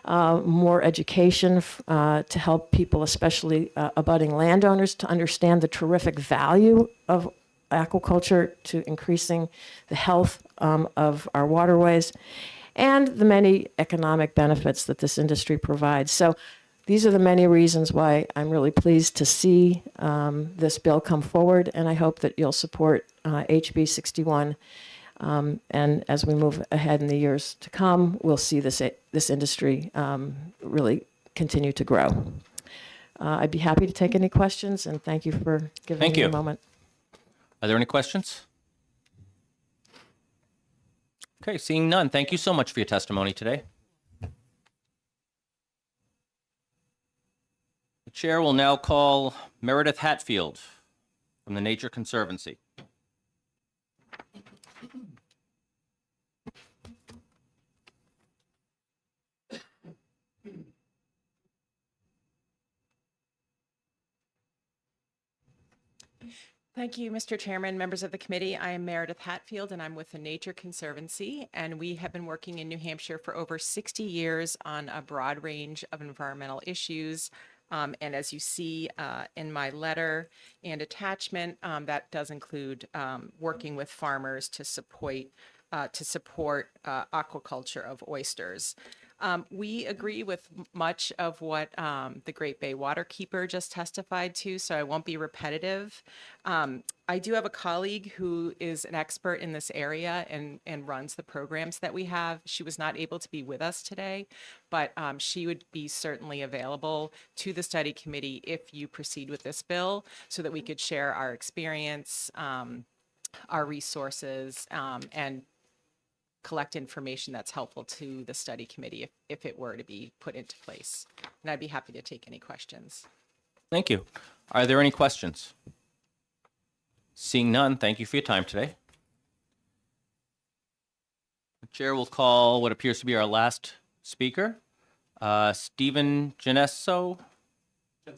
more education to help people, especially abutting landowners, to understand the terrific value of aquaculture to increasing the health of our waterways, and the many economic benefits that this industry provides. So these are the many reasons why I'm really pleased to see this bill come forward, and I hope that you'll support HB 61. And as we move ahead in the years to come, we'll see this industry really continue to grow. I'd be happy to take any questions, and thank you for giving me a moment. Are there any questions? Okay, seeing none, thank you so much for your testimony today. The chair will now call Meredith Hatfield from the Nature Conservancy. Thank you, Mr. Chairman, members of the committee. I am Meredith Hatfield, and I'm with the Nature Conservancy, and we have been working in New Hampshire for over 60 years on a broad range of environmental issues. And as you see in my letter and attachment, that does include working with farmers to support aquaculture of oysters. We agree with much of what the Great Bay Waterkeeper just testified to, so I won't be repetitive. I do have a colleague who is an expert in this area and runs the programs that we have. She was not able to be with us today, but she would be certainly available to the study committee if you proceed with this bill so that we could share our experience, our resources, and collect information that's helpful to the study committee if it were to be put into place. And I'd be happy to take any questions. Thank you. Are there any questions? Seeing none, thank you for your time today. The chair will call what appears to be our last speaker, Stephen Genso, New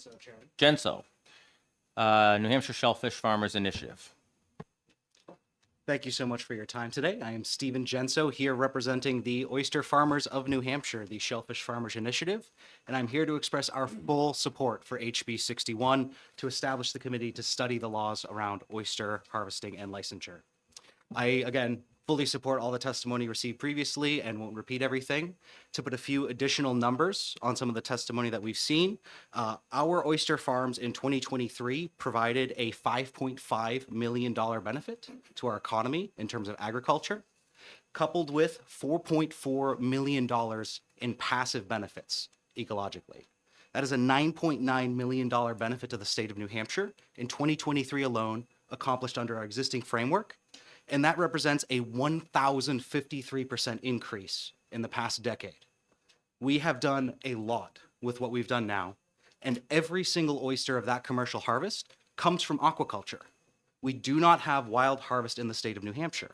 Hampshire Shellfish Farmers Initiative. Thank you so much for your time today. I am Stephen Genso, here representing the Oyster Farmers of New Hampshire, the Shellfish Farmers Initiative, and I'm here to express our full support for HB 61 to establish the committee to study the laws around oyster harvesting and licensure. I, again, fully support all the testimony received previously and won't repeat everything. To put a few additional numbers on some of the testimony that we've seen, our oyster farms in 2023 provided a $5.5 million benefit to our economy in terms of agriculture, coupled with $4.4 million in passive benefits ecologically. That is a $9.9 million benefit to the state of New Hampshire in 2023 alone, accomplished under our existing framework. And that represents a 1,053% increase in the past decade. We have done a lot with what we've done now, and every single oyster of that commercial harvest comes from aquaculture. We do not have wild harvest in the state of New Hampshire.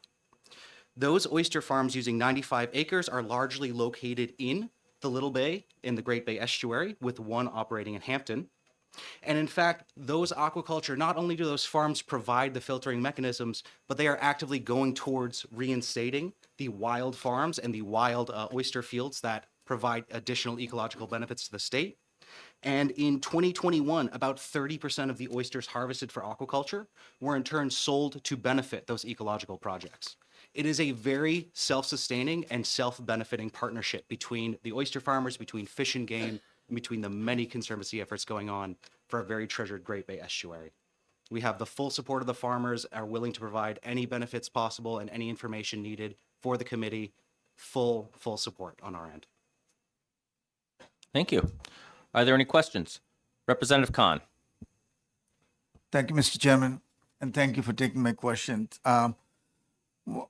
Those oyster farms using 95 acres are largely located in the Little Bay, in the Great Bay Estuary, with one operating in Hampton. And in fact, those aquaculture, not only do those farms provide the filtering mechanisms, but they are actively going towards reinstating the wild farms and the wild oyster fields that provide additional ecological benefits to the state. And in 2021, about 30% of the oysters harvested for aquaculture were in turn sold to benefit those ecological projects. It is a very self-sustaining and self-benefiting partnership between the oyster farmers, between Fish and Game, and between the many conservancy efforts going on for a very treasured Great Bay estuary. We have the full support of the farmers, are willing to provide any benefits possible and any information needed for the committee. Full support on our end. Thank you. Are there any questions? Representative Khan. Thank you, Mr. Chairman, and thank you for taking my questions.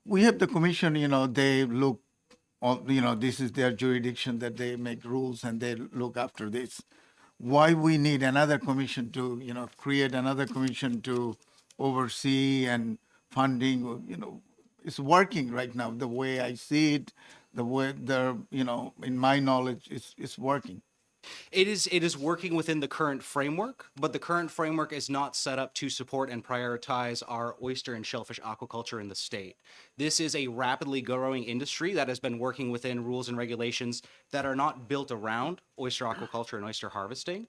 We have the commission, they look, this is their jurisdiction that they make rules and they look after this. Why we need another commission to, create another commission to oversee and funding, it's working right now. The way I see it, the way in my knowledge, it's working. It is working within the current framework, but the current framework is not set up to support and prioritize our oyster and shellfish aquaculture in the state. This is a rapidly growing industry that has been working within rules and regulations that are not built around oyster aquaculture and oyster harvesting.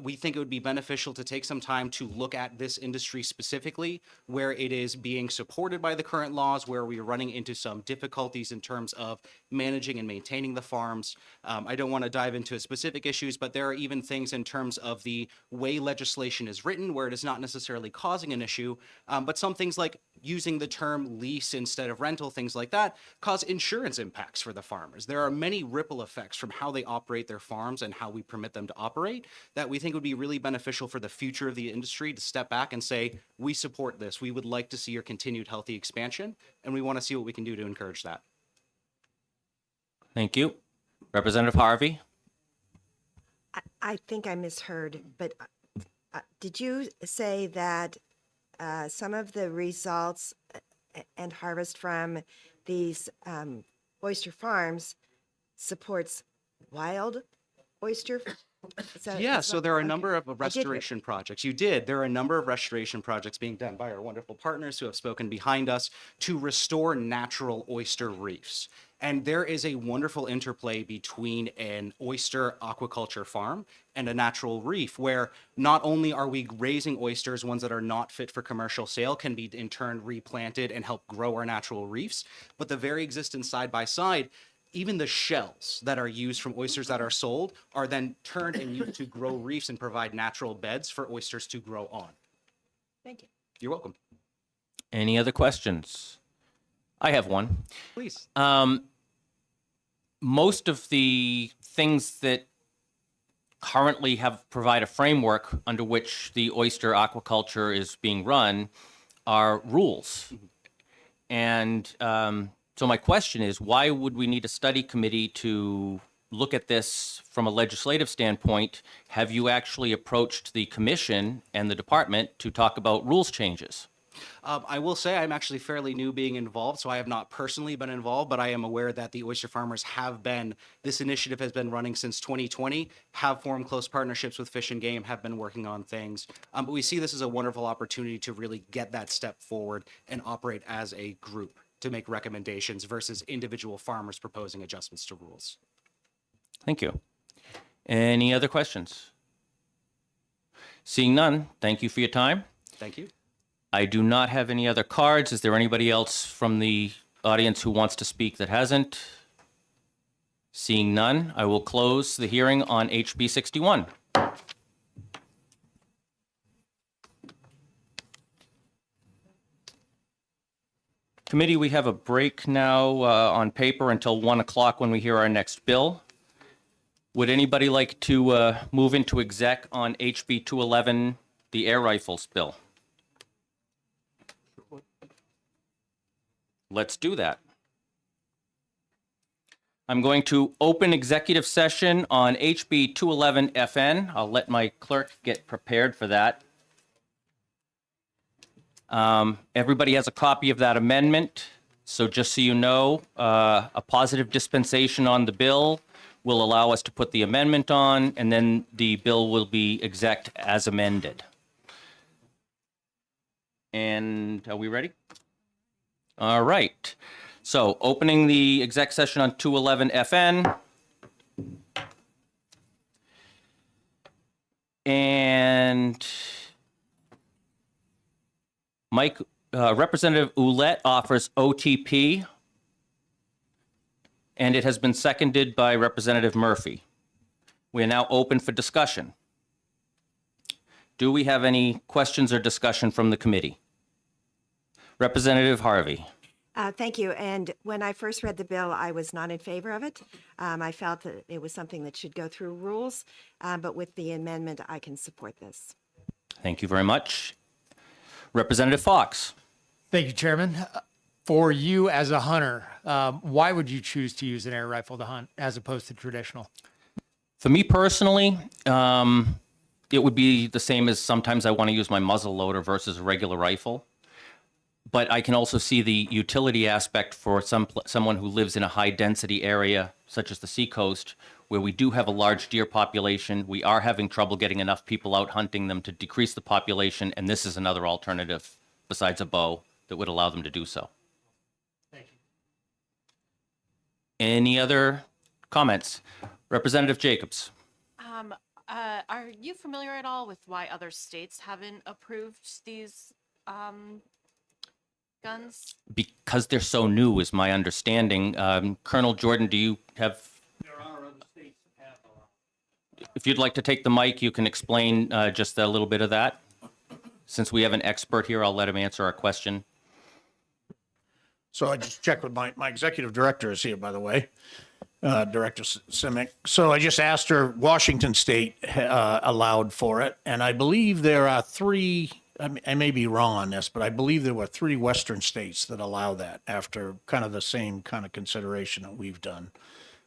We think it would be beneficial to take some time to look at this industry specifically, where it is being supported by the current laws, where we are running into some difficulties in terms of managing and maintaining the farms. I don't want to dive into specific issues, but there are even things in terms of the way legislation is written where it is not necessarily causing an issue, but some things like using the term lease instead of rental, things like that, cause insurance impacts for the farmers. There are many ripple effects from how they operate their farms and how we permit them to operate that we think would be really beneficial for the future of the industry to step back and say, we support this. We would like to see your continued healthy expansion, and we want to see what we can do to encourage that. Thank you. Representative Harvey. I think I misheard, but did you say that some of the results and harvest from these oyster farms supports wild oyster? So there are a number of restoration projects. You did. There are a number of restoration projects being done by our wonderful partners who have spoken behind us to restore natural oyster reefs. And there is a wonderful interplay between an oyster aquaculture farm and a natural reef, where not only are we raising oysters, ones that are not fit for commercial sale can be in turn replanted and help grow our natural reefs, but the very existence side by side, even the shells that are used from oysters that are sold are then turned and used to grow reefs and provide natural beds for oysters to grow on. Thank you. You're welcome. Any other questions? I have one. Please. Most of the things that currently provide a framework under which the oyster aquaculture is being run are rules. And so my question is, why would we need a study committee to look at this from a legislative standpoint? Have you actually approached the commission and the department to talk about rules changes? I will say I'm actually fairly new being involved, so I have not personally been involved, but I am aware that the oyster farmers this initiative has been running since 2020, have formed close partnerships with Fish and Game, have been working on things. But we see this as a wonderful opportunity to really get that step forward and operate as a group to make recommendations versus individual farmers proposing adjustments to rules. Thank you. Any other questions? Seeing none, thank you for your time. Thank you. I do not have any other cards. Is there anybody else from the audience who wants to speak that hasn't? Seeing none, I will close the hearing on HB 61. Committee, we have a break now on paper until 1 o'clock when we hear our next bill. Would anybody like to move into exec on HB 211, the air rifles bill? Let's do that. I'm going to open executive session on HB 211 FN. I'll let my clerk get prepared for that. Everybody has a copy of that amendment. So just so you know, a positive dispensation on the bill will allow us to put the amendment on, and then the bill will be exec as amended. And are we ready? All right. So opening the exec session on 211 FN. And Representative Ouellette offers OTP, and it has been seconded by Representative Murphy. We are now open for discussion. Do we have any questions or discussion from the committee? Representative Harvey. Thank you. And when I first read the bill, I was not in favor of it. I felt that it was something that should go through rules, but with the amendment, I can support this. Thank you very much. Representative Fox. Thank you, Chairman. For you as a hunter, why would you choose to use an air rifle to hunt as opposed to traditional? For me personally, it would be the same as sometimes I want to use my muzzle loader versus a regular rifle. But I can also see the utility aspect for someone who lives in a high-density area, such as the seacoast, where we do have a large deer population. We are having trouble getting enough people out hunting them to decrease the population, and this is another alternative besides a bow that would allow them to do so. Thank you. Any other comments? Representative Jacobs. Are you familiar at all with why other states haven't approved these guns? Because they're so new, is my understanding. Colonel Jordan, do you have? There are other states that have allowed. If you'd like to take the mic, you can explain just a little bit of that. Since we have an expert here, I'll let him answer our question. So I just checked with my executive director is here, by the way, Director Simic. So I just asked her, Washington State allowed for it. And I believe there are three, I may be wrong on this, but I believe there were three Western states that allow that after kind of the same kind of consideration that we've done.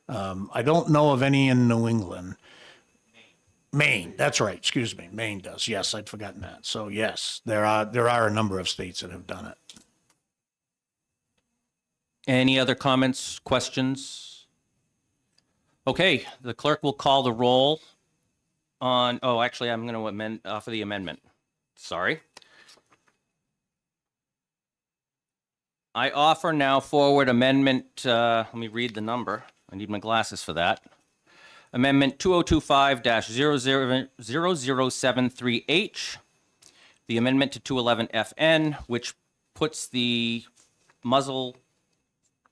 I don't know of any in New England. Maine, that's right. Excuse me. Maine does. Yes, I'd forgotten that. So yes, there are a number of states that have done it. Any other comments, questions? Okay, the clerk will call the roll on, oh, actually, I'm going to offer the amendment. Sorry. I offer now forward amendment, let me read the number. I need my glasses for that. Amendment 2025-00738H, the amendment to 211FN, which puts the muzzle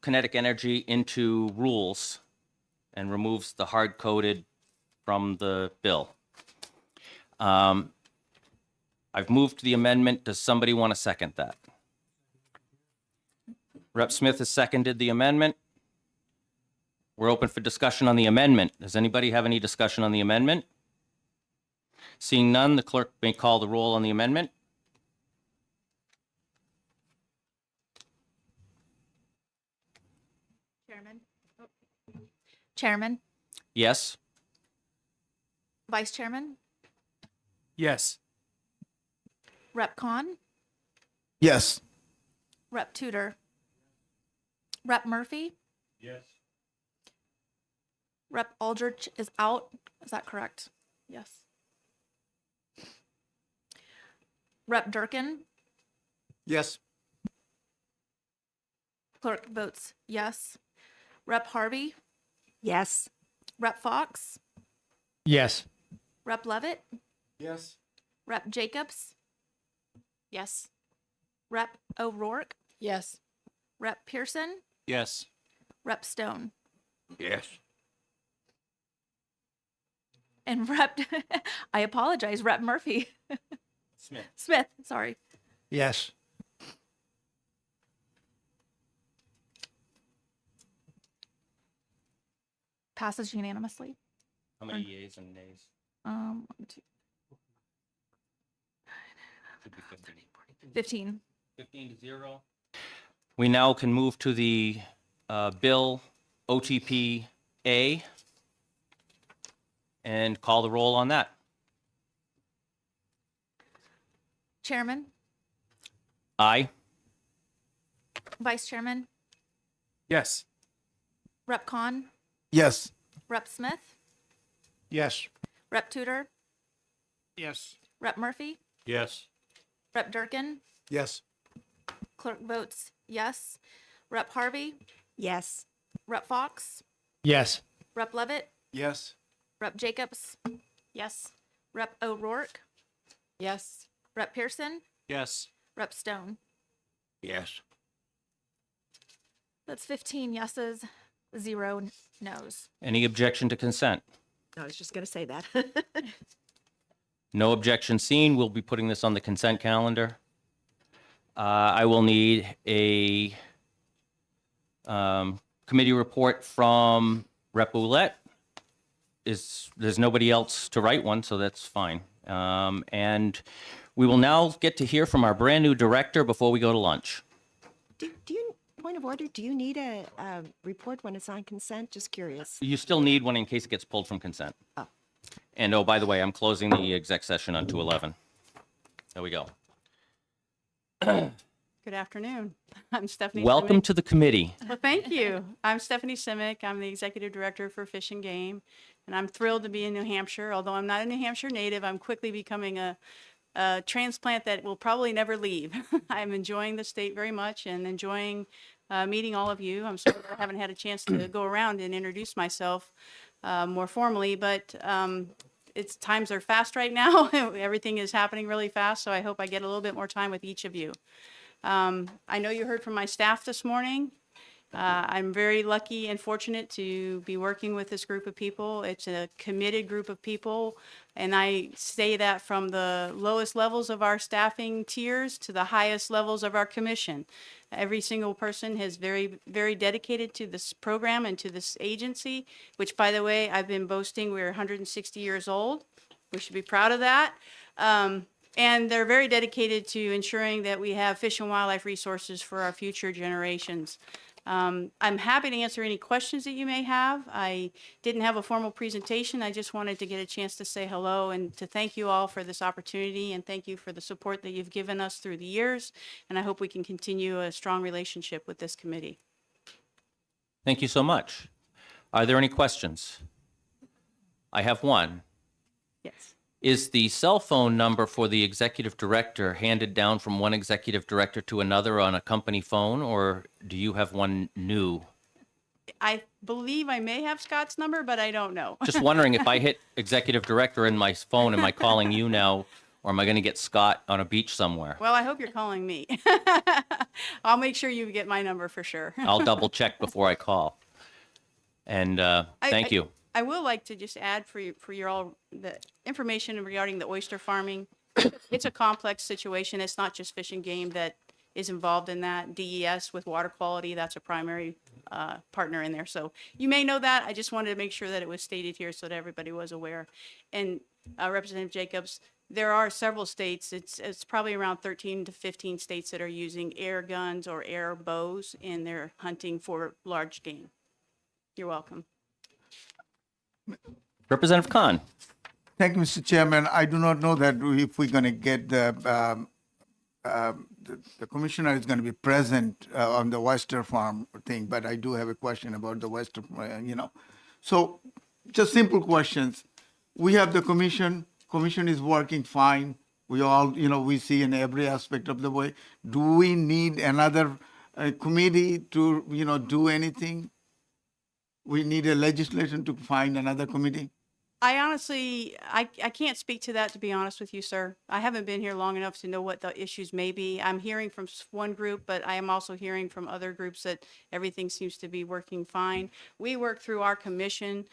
kinetic energy into rules and removes the hard-coded from the bill. I've moved the amendment. Does somebody want to second that? Rep. Smith has seconded the amendment. We're open for discussion on the amendment. Does anybody have any discussion on the amendment? Seeing none, the clerk may call the roll on the amendment. Chairman, Yes. Vice Chairman, Yes. Rep. Con, Yes. Rep. Tudor, Rep. Murphy, Yes. Rep. Aldrich is out. Is that correct? Yes. Rep. Durkin, Yes. clerk votes yes. Rep. Harvey, Yes. Rep. Fox, Yes. Rep. Levitt, Yes. Rep. Jacobs, yes. Rep. O'Rourke, Yes. Rep. Pearson, Yes. Rep. Stone, Yes. and Rep. I apologize, Rep. Murphy. Smith, sorry. Yes. Passes unanimously. How many yeas and nays? 1, 2, Should be 15. 15. 15-0. We now can move to the bill OTP A and call the roll on that. Chairman, Aye. Vice Chairman, Yes. Rep. Con, Yes. Rep. Smith, Yes. Rep. Tudor, Yes. Rep. Murphy, Yes. Rep. Durkin, Yes. clerk votes yes. Rep. Harvey, Yes. Rep. Fox, Yes. Rep. Levitt, Yes. Rep. Jacobs, yes. Rep. O'Rourke? Yes. Rep. Pearson? Yes. Rep. Stone? Yes. That's 15 yeses, 0 noes. Any objection to consent? I was just going to say that. No objection seen. We'll be putting this on the consent calendar. I will need a committee report from Rep. Oulette. There's nobody else to write one, so that's fine. And we will now get to hear from our brand-new director before we go to lunch. Do you, point of order, do you need a report when it's on consent? Just curious. You still need one in case it gets pulled from consent. Oh. And oh, by the way, I'm closing the exec session on 2:11. There we go. Good afternoon. I'm Stephanie. Welcome Simic. to the committee. Well, thank you. I'm Stephanie Simic. I'm the Executive Director for Fish and Game, and I'm thrilled to be in New Hampshire. Although I'm not a New Hampshire native, I'm quickly becoming a transplant that will probably never leave. I'm enjoying the state very much and enjoying meeting all of you. I'm sorry I haven't had a chance to go around and introduce myself more formally, but it's times are fast right now. Everything is happening really fast, so I hope I get a little bit more time with each of you. I know you heard from my staff this morning. I'm very lucky and fortunate to be working with this group of people. It's a committed group of people, and I say that from the lowest levels of our staffing tiers to the highest levels of our commission. Every single person is very, very dedicated to this program and to this agency, which, by the way, I've been boasting we're 160 years old. We should be proud of that. And they're very dedicated to ensuring that we have fish and wildlife resources for our future generations. I'm happy to answer any questions that you may have. I didn't have a formal presentation. I just wanted to get a chance to say hello and to thank you all for this opportunity, and thank you for the support that you've given us through the years. And I hope we can continue a strong relationship with this committee. Thank you so much. Are there any questions? I have one. Yes. Is the cell phone number for the executive director handed down from one executive director to another on a company phone, or do you have one new? I believe I may have Scott's number, but I don't know. Just wondering, if I hit executive director in my phone, am I calling you now, or am I going to get Scott on a beach somewhere? Well, I hope you're calling me. I'll make sure you get my number for sure. I'll double check before I call. And thank you. I will like to just add for your all the information regarding the oyster farming. It's a complex situation. It's not just Fish and Game that is involved in that. DES with water quality, that's a primary partner in there. So you may know that. I just wanted to make sure that it was stated here so that everybody was aware. And Representative Jacobs, there are several states. It's probably around 13 to 15 states that are using air guns or air bows in their hunting for large game. You're welcome. Representative Khan. Thank you, Mr. Chairman. I do not know that if we're going to get the commissioner is going to be present on the Oyster Farm thing, but I do have a question about the Oyster, So just simple questions. We have the commission. Commission is working fine. We all, we see in every aspect of the way. Do we need another committee to, do anything? We need a legislation to find another committee? I honestly, I can't speak to that, to be honest with you, sir. I haven't been here long enough to know what the issues may be. I'm hearing from one group, but I am also hearing from other groups that everything seems to be working fine. We work through our commission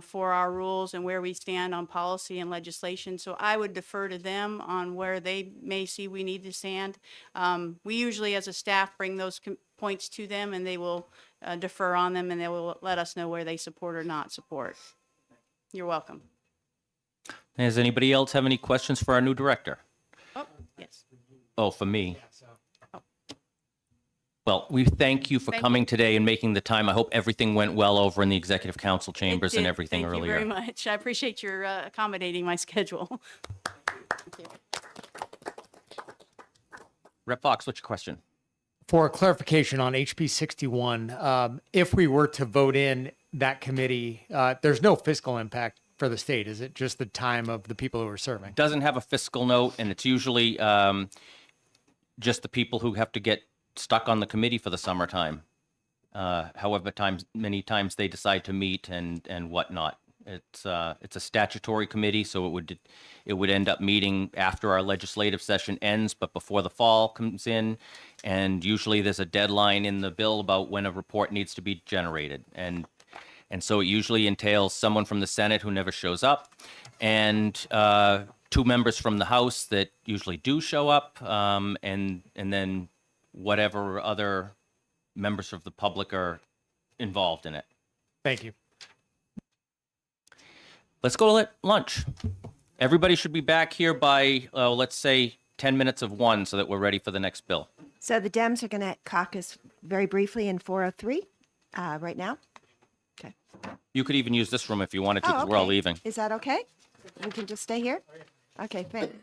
for our rules and where we stand on policy and legislation. So I would defer to them on where they may see we need to stand. We usually, as a staff, bring those points to them, and they will defer on them, and they will let us know where they support or not support. You're welcome. Does anybody else have any questions for our new director? Oh, yes. Oh, for me. Well, we thank you for coming today and making the time. I hope everything went well over in the executive council chambers and everything earlier. Thank you very much. I appreciate your accommodating my schedule. Thank you. Rep Fox, what's your question? For clarification on HB 61, if we were to vote in that committee, there's no fiscal impact for the state. Is it just the time of the people who are serving? Doesn't have a fiscal note, and it's usually just the people who have to get stuck on the committee for the summertime. However, many times they decide to meet and whatnot. It's a statutory committee, so it would end up meeting after our legislative session ends, but before the fall comes in. And usually there's a deadline in the bill about when a report needs to be generated. And so it usually entails someone from the Senate who never shows up, and 2 members from the House that usually do show up, and then whatever other members of the public are involved in it. Thank you. Let's go to lunch. Everybody should be back here by, let's say, 10 minutes of 1 so that we're ready for the next bill. So the Dems are going to caucus very briefly in 403 right now. Okay. You could even use this room if you wanted to, because we're all okay. leaving. Is that okay? We can just stay here? Okay, thanks.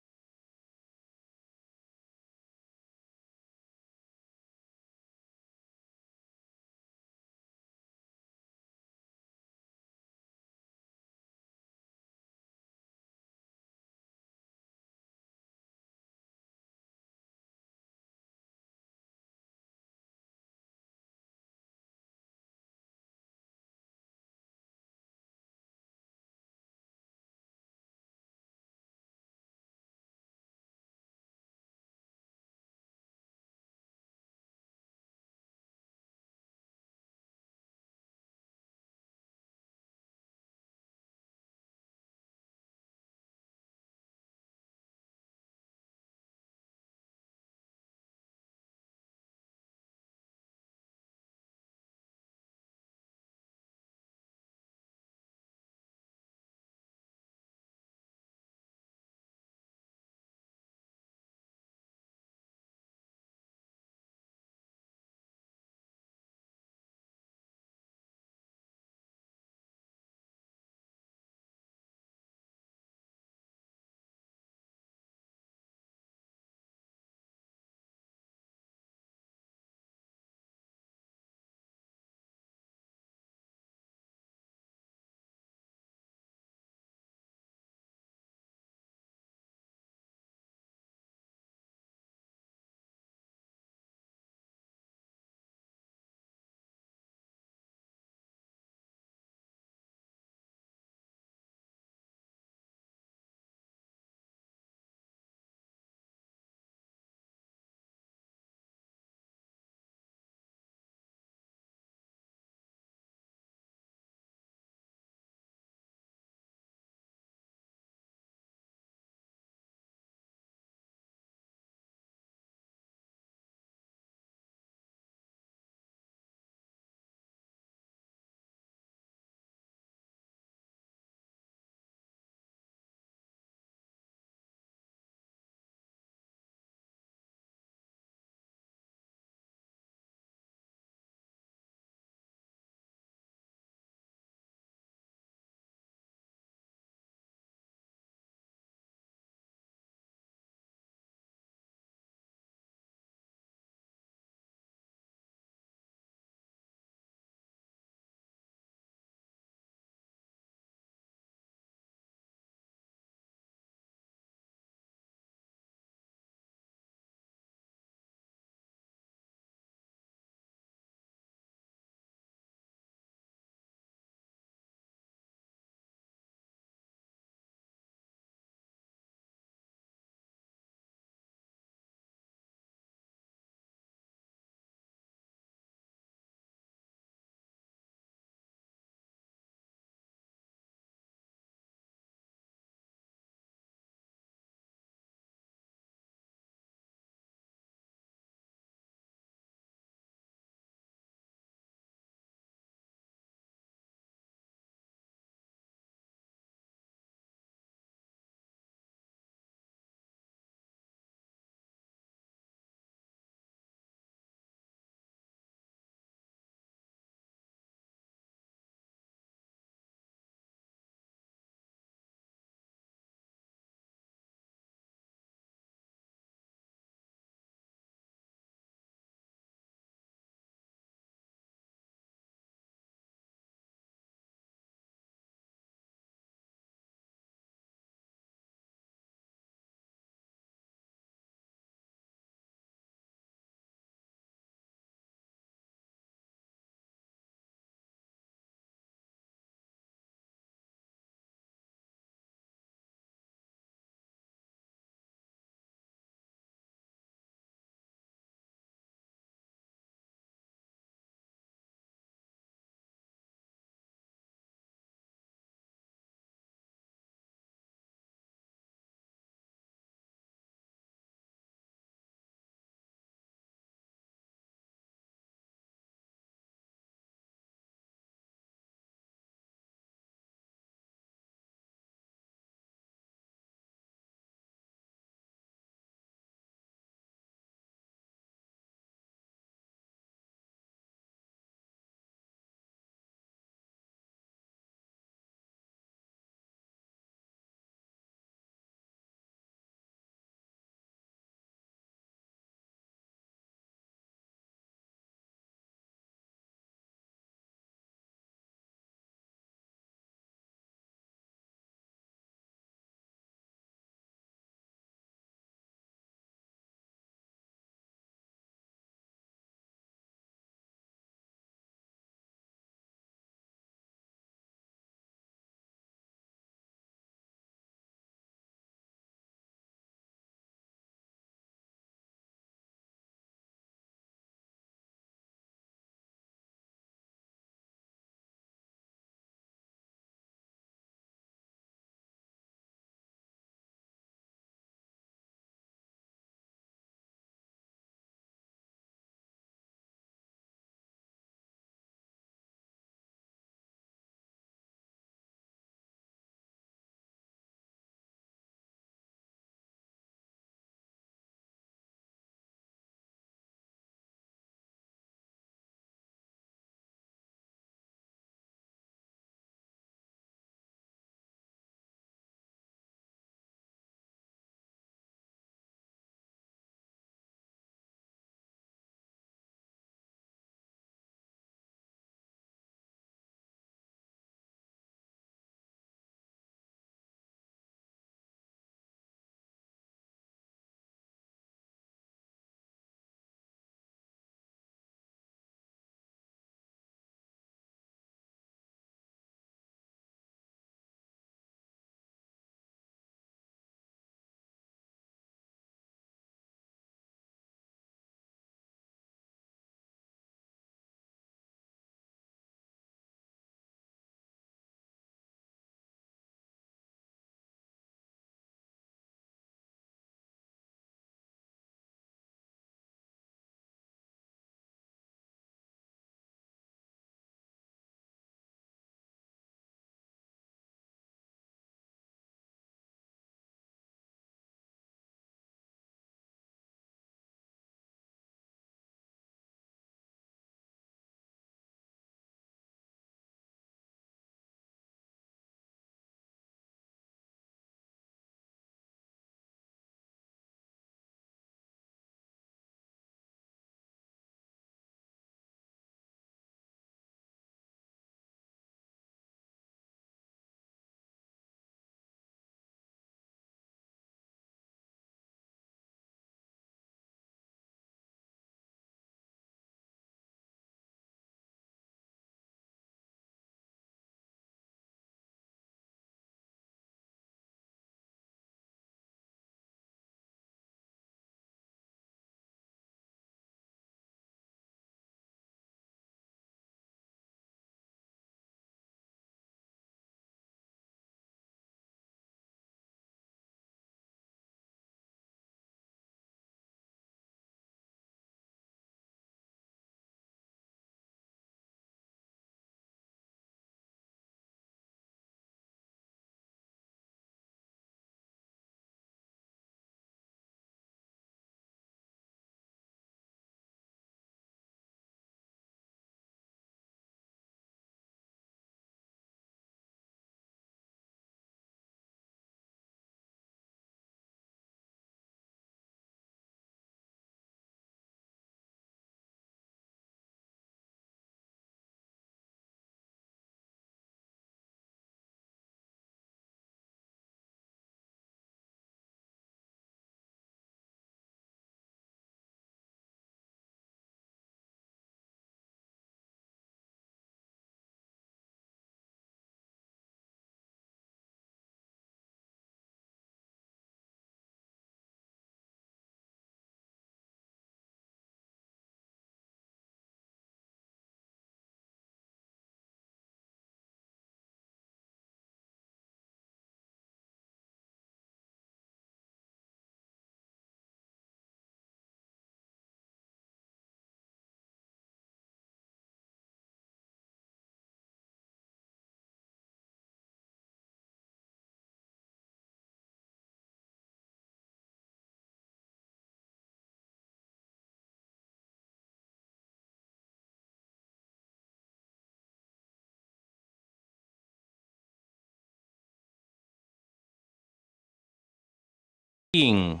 Being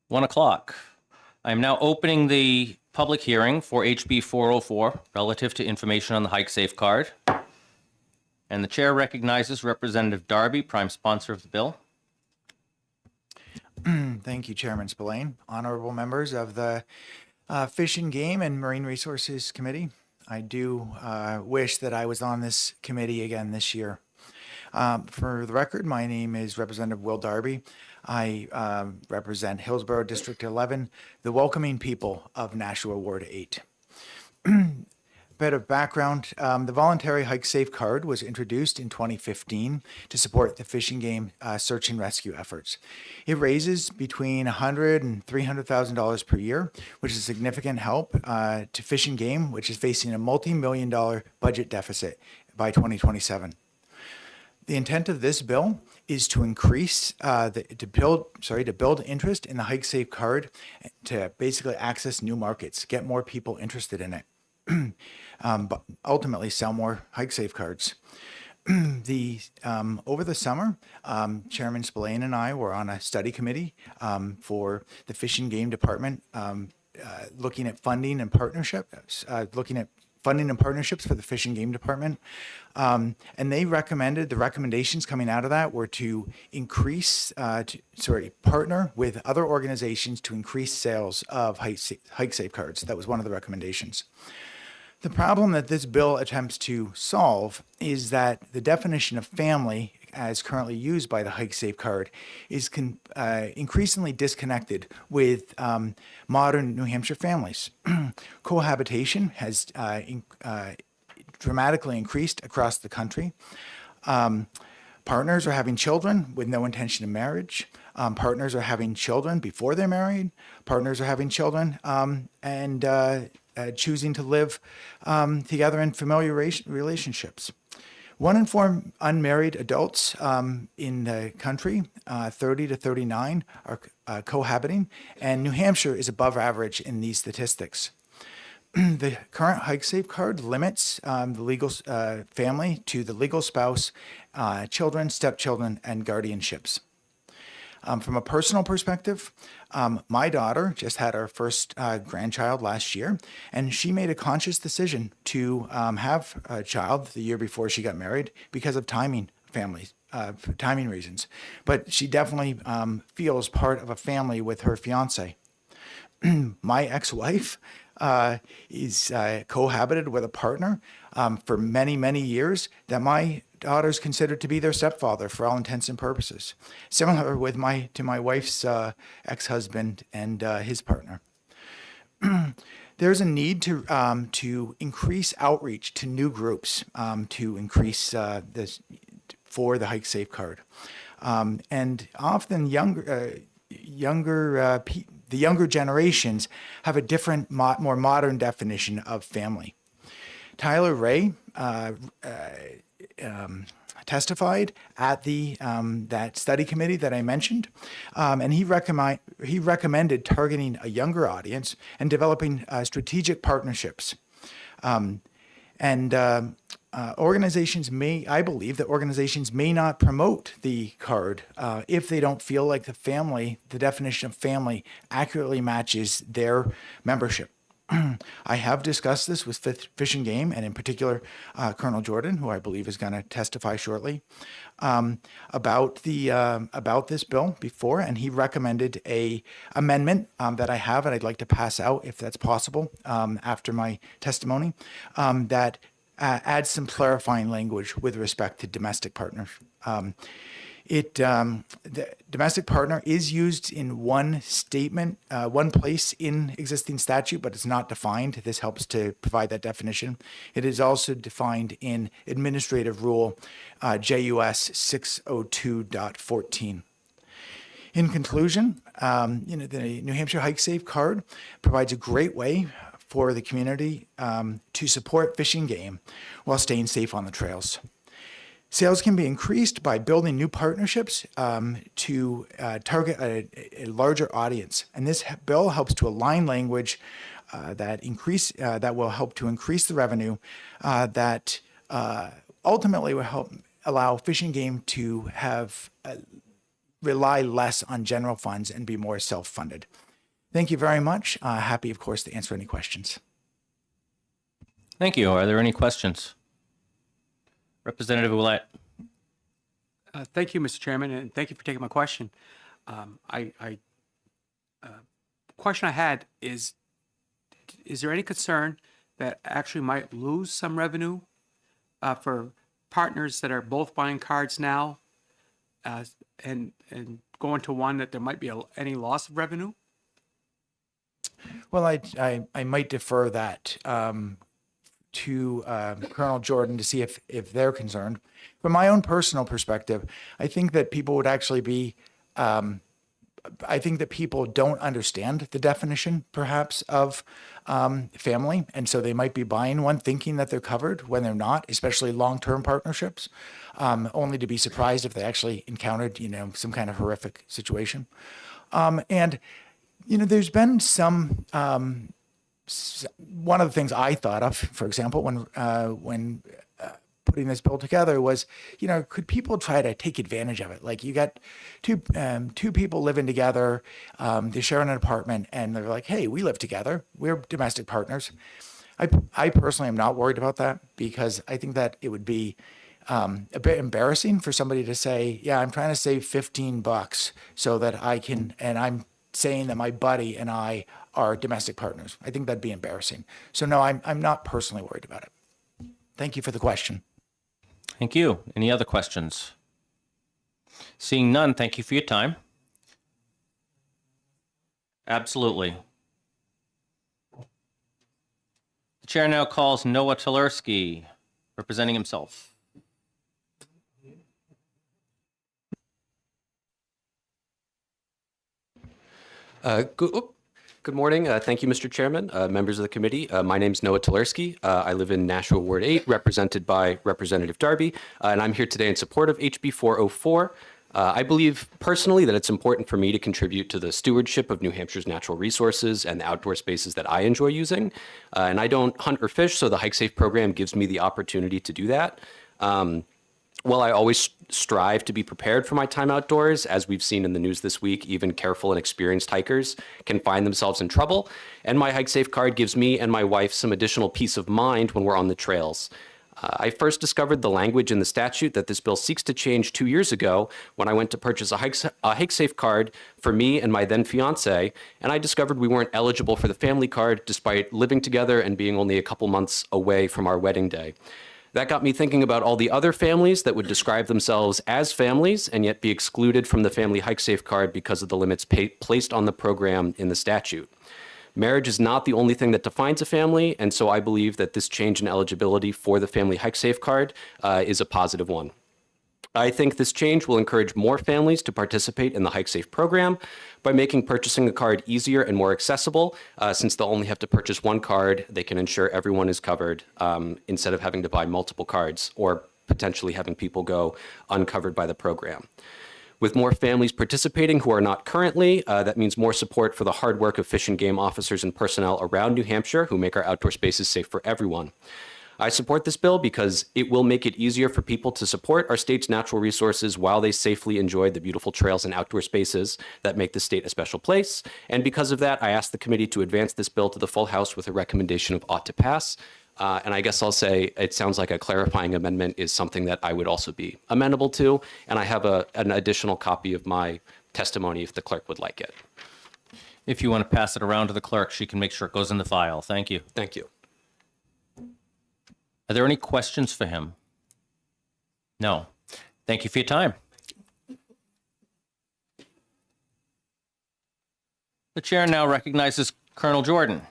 1 o'clock, I am now opening the public hearing for HB 404 relative to information on the Hike Safe card. And the chair recognizes Representative Darby, prime sponsor of the bill. Thank you, Chairman Spillane. Honorable members of the Fish and Game and Marine Resources Committee, I do wish that I was on this committee again this year. For the record, my name is Representative Will Darby. I represent Hillsborough District 11, the welcoming people of Nashua Ward 8. Bit of background, the voluntary Hike Safe card was introduced in 2015 to support the Fish and Game search and rescue efforts. It raises between $100,000 and $300,000 per year, which is a significant help to Fish and Game, which is facing a multi-million-dollar budget deficit by 2027. The intent of this bill is to increase to build interest in the Hike Safe card, to basically access new markets, get more people interested in it. But ultimately sell more Hike Safe cards. Over the summer, Chairman Spillane and I were on a study committee for the Fish and Game Department, looking at funding and partnerships, for the Fish and Game Department. And they recommended, the recommendations coming out of that were to partner with other organizations to increase sales of Hike Safe cards. That was one of the recommendations. The problem that this bill attempts to solve is that the definition of family, as currently used by the Hike Safe card, is increasingly disconnected with modern New Hampshire families. Cohabitation has dramatically increased across the country. Partners are having children with no intention of marriage. Partners are having children before they're married. Partners are having children and choosing to live together in familiar relationships. 1 in 4 unmarried adults in the country, 30 to 39, are cohabiting, and New Hampshire is above average in these statistics. The current Hike Safe card limits the legal family to the legal spouse, children, stepchildren, and guardianships. From a personal perspective, my daughter just had our first grandchild last year, and she made a conscious decision to have a child the year before she got married because of timing reasons. But she definitely feels part of a family with her fiance. My ex-wife is cohabited with a partner for many, many years that my daughter's considered to be their stepfather for all intents and purposes. Similar with my wife's ex-husband and his partner. There's a need to increase outreach to new groups, to increase this for the Hike Safe card, and often the younger generations have a different, more modern definition of family. Tyler Ray testified at that study committee that I mentioned, and he recommended targeting a younger audience and developing strategic partnerships. I believe that organizations may not promote the card if they don't feel like the definition of family accurately matches their membership. I have discussed this with Fish and Game, and in particular, Colonel Jordan, who I believe is going to testify shortly, about this bill before, and he recommended a amendment that I have, and I'd like to pass out if that's possible after my testimony, that adds some clarifying language with respect to domestic partners. The domestic partner is used in one statement, one place in existing statute, but it's not defined. This helps to provide that definition. It is also defined in Administrative Rule JUS 602.14. In conclusion, the New Hampshire Hike Safe card provides a great way for the community to support Fish and Game while staying safe on the trails. Sales can be increased by building new partnerships to target a larger audience. And this bill helps to align language that will help to increase the revenue that ultimately will help allow Fish and Game to have rely less on general funds and be more self-funded. Thank you very much. Happy, of course, to answer any questions. Thank you. Are there any questions? Representative Ouellette. Thank you, Mr. Chairman, and thank you for taking my question. Question I had is there any concern that actually might lose some revenue for partners that are both buying cards now and going to one that there might be any loss of revenue? Well, I might defer that to Colonel Jordan to see if they're concerned. From my own personal perspective, I think that people would actually be, I think that people don't understand the definition, perhaps, of family, and so they might be buying one thinking that they're covered when they're not, especially long-term partnerships, only to be surprised if they actually encountered, some kind of horrific situation. And there's been some. One of the things I thought of, for example, when putting this bill together was, could people try to take advantage of it? Like you got two people living together, they share an apartment, and they're like, hey, we live together. We're domestic partners. I personally am not worried about that because I think that it would be a bit embarrassing for somebody to say, yeah, I'm trying to save $15 so that I can, and I'm saying that my buddy and I are domestic partners. I think that'd be embarrassing. So no, I'm not personally worried about it. Thank you for the question. Thank you. Any other questions? Seeing none, thank you for your time. Absolutely. The chair now calls Noah Tulerski, representing himself. Good morning. Thank you, Mr. Chairman, members of the committee. My name is Noah Tulerski. I live in Nashua Ward 8, represented by Representative Darby, and I'm here today in support of HB 404. I believe personally that it's important for me to contribute to the stewardship of New Hampshire's natural resources and the outdoor spaces that I enjoy using. And I don't hunt or fish, so the Hike Safe program gives me the opportunity to do that. While I always strive to be prepared for my time outdoors, as we've seen in the news this week, even careful and experienced hikers can find themselves in trouble. And my Hike Safe card gives me and my wife some additional peace of mind when we're on the trails. I first discovered the language in the statute that this bill seeks to change 2 years ago when I went to purchase a Hike Safe card for me and my then fiance, and I discovered we weren't eligible for the family card despite living together and being only a couple months away from our wedding day. That got me thinking about all the other families that would describe themselves as families and yet be excluded from the family Hike Safe card because of the limits placed on the program in the statute. Marriage is not the only thing that defines a family, and so I believe that this change in eligibility for the family Hike Safe card is a positive one. I think this change will encourage more families to participate in the Hike Safe program by making purchasing a card easier and more accessible. Since they'll only have to purchase one card, they can ensure everyone is covered instead of having to buy multiple cards or potentially having people go uncovered by the program. With more families participating who are not currently, that means more support for the hard work of Fish and Game officers and personnel around New Hampshire who make our outdoor spaces safe for everyone. I support this bill because it will make it easier for people to support our state's natural resources while they safely enjoy the beautiful trails and outdoor spaces that make the state a special place. And because of that, I ask the committee to advance this bill to the full House with a recommendation of ought to pass. And I guess I'll say it sounds like a clarifying amendment is something that I would also be amenable to. And I have an additional copy of my testimony if the clerk would like it. If you want to pass it around to the clerk, she can make sure it goes in the file. Thank you. Thank you. Are there any questions for him? No. Thank you for your time. The chair now recognizes Colonel Jordan.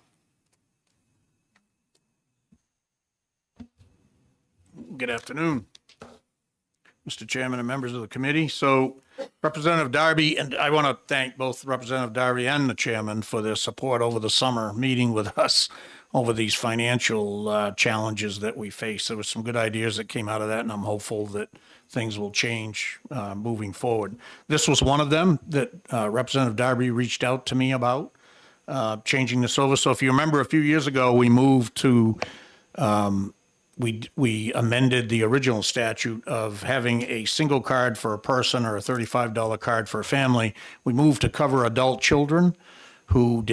Good afternoon, Mr. Chairman and members of the committee. So Representative Darby, and I want to thank both Representative Darby and the chairman for their support over the summer meeting with us over these financial challenges that we face. There were some good ideas that came out of that, and I'm hopeful that things will change moving forward. This was one of them that Representative Darby reached out to me about, changing this over. So if you remember a few years ago, we moved to we amended the original statute of having a single card for a person or a $35 card for a family. We moved to cover adult children who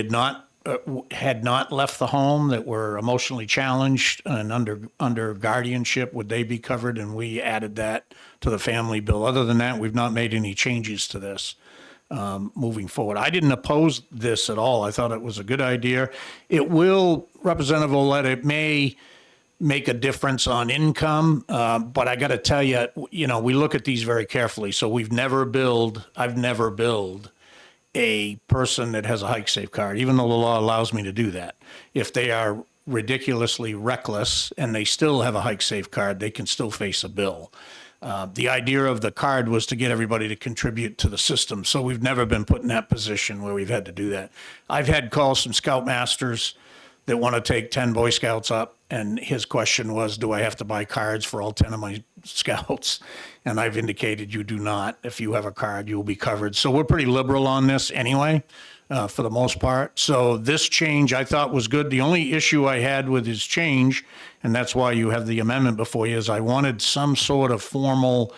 had not left the home, that were emotionally challenged and under guardianship. Would they be covered? And we added that to the family bill. Other than that, we've not made any changes to this moving forward. I didn't oppose this at all. I thought it was a good idea. It will, Representative Olet, it may make a difference on income, but I got to tell you, we look at these very carefully. So I've never billed a person that has a hike safe card, even though the law allows me to do that. If they are ridiculously reckless and they still have a hike safe card, they can still face a bill. The idea of the card was to get everybody to contribute to the system. So we've never been put in that position where we've had to do that. I've had calls from Scoutmasters that want to take 10 Boy Scouts up. And his question was, do I have to buy cards for all 10 of my Scouts? And I've indicated you do not. If you have a card, you will be covered. So we're pretty liberal on this anyway, for the most part. So this change I thought was good. The only issue I had with his change, and that's why you have the amendment before you, is I wanted some sort of formal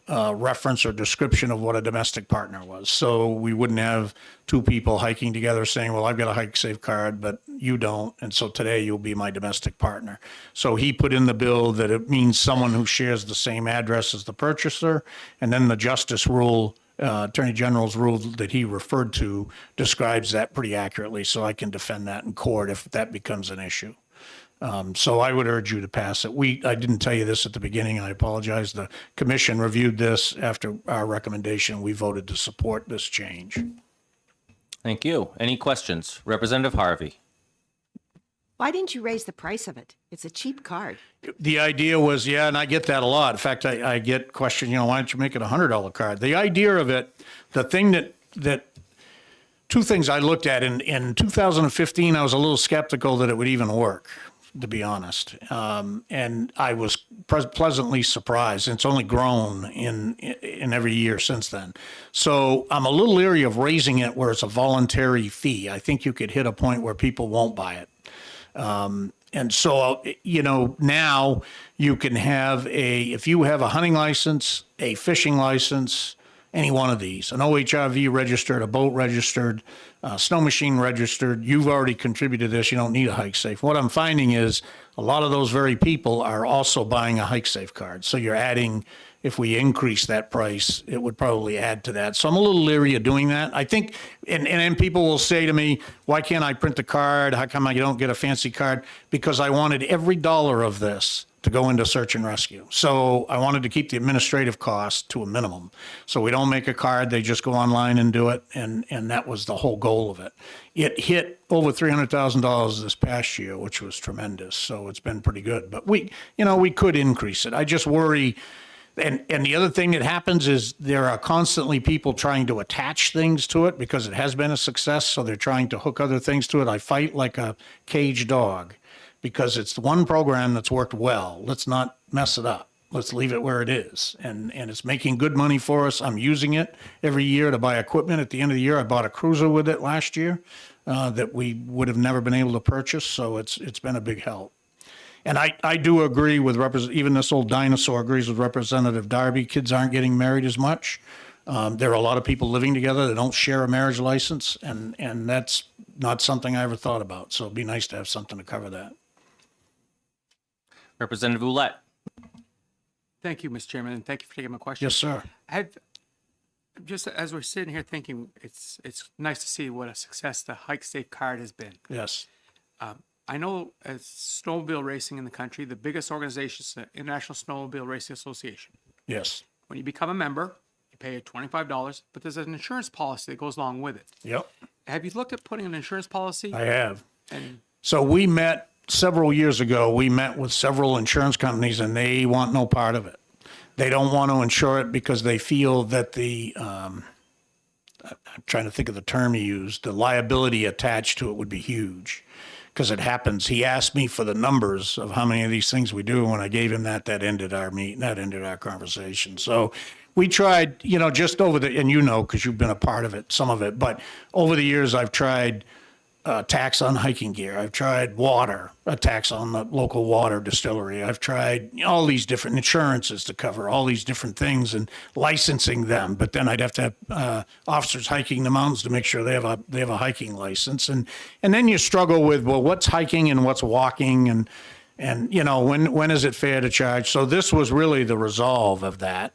reference or description of what a domestic partner was. So we wouldn't have two people hiking together saying, well, I've got a hike safe card, but you don't. And so today you'll be my domestic partner. So he put in the bill that it means someone who shares the same address as the purchaser. And then the justice rule, Attorney General's rule that he referred to describes that pretty accurately. So I can defend that in court if that becomes an issue. So I would urge you to pass it. I didn't tell you this at the beginning. I apologize. The commission reviewed this after our recommendation. We voted to support this change. Thank you. Any questions? Representative Harvey. Why didn't you raise the price of it? It's a cheap card. The idea was, and I get that a lot. In fact, I get questioned, why don't you make it a $100 card? The idea of it, the thing that two things I looked at in 2015, I was a little skeptical that it would even work, to be honest. And I was pleasantly surprised. It's only grown in every year since then. So I'm a little leery of raising it where it's a voluntary fee. I think you could hit a point where people won't buy it. And so, now you can have if you have a hunting license, a fishing license, any one of these, an OHRV registered, a boat registered, snow machine registered, you've already contributed to this. You don't need a hike safe. What I'm finding is a lot of those very people are also buying a hike safe card. So you're adding, if we increase that price, it would probably add to that. So I'm a little leery of doing that. I think, and then people will say to me, why can't I print the card? How come I don't get a fancy card? Because I wanted every dollar of this to go into search and rescue. So I wanted to keep the administrative cost to a minimum. So we don't make a card, they just go online and do it. And that was the whole goal of it. It hit over $300,000 this past year, which was tremendous. So it's been pretty good, but we could increase it. I just worry. And the other thing that happens is there are constantly people trying to attach things to it because it has been a success. So they're trying to hook other things to it. I fight like a caged dog, because it's the one program that's worked well. Let's not mess it up. Let's leave it where it is. And it's making good money for us. I'm using it every year to buy equipment. At the end of the year, I bought a cruiser with it last year that we would have never been able to purchase. So it's been a big help. And I do agree with even this old dinosaur agrees with Representative Darby. Kids aren't getting married as much. There are a lot of people living together that don't share a marriage license. And that's not something I ever thought about. So it'd be nice to have something to cover that. Representative Ouellette. Thank you, Mr. Chairman, and thank you for taking my question. Yes, sir. Just as we're sitting here thinking, it's nice to see what a success the Hike Safe card has been. Yes. I know as snowmobile racing in the country, the biggest organization is the International Snowmobile Racing Association. Yes. When you become a member, you pay $25, but there's an insurance policy that goes along with it. Yep. Have you looked at putting an insurance policy? I have. And So we met several years ago. We met with several insurance companies, and they want no part of it. They don't want to insure it because they feel that I'm trying to think of the term he used, the liability attached to it would be huge. Because it happens. He asked me for the numbers of how many of these things we do. When I gave him that ended our meeting. That ended our conversation. So we tried, just over and because you've been a part of it, some of it. But over the years, I've tried a tax on hiking gear. I've tried water, a tax on the local water distillery. I've tried all these different insurances to cover all these different things and licensing them. But then I'd have to have officers hiking the mountains to make sure they have a hiking license. And then you struggle with, well, what's hiking and what's walking, and you know, when is it fair to charge? So this was really the resolve of that,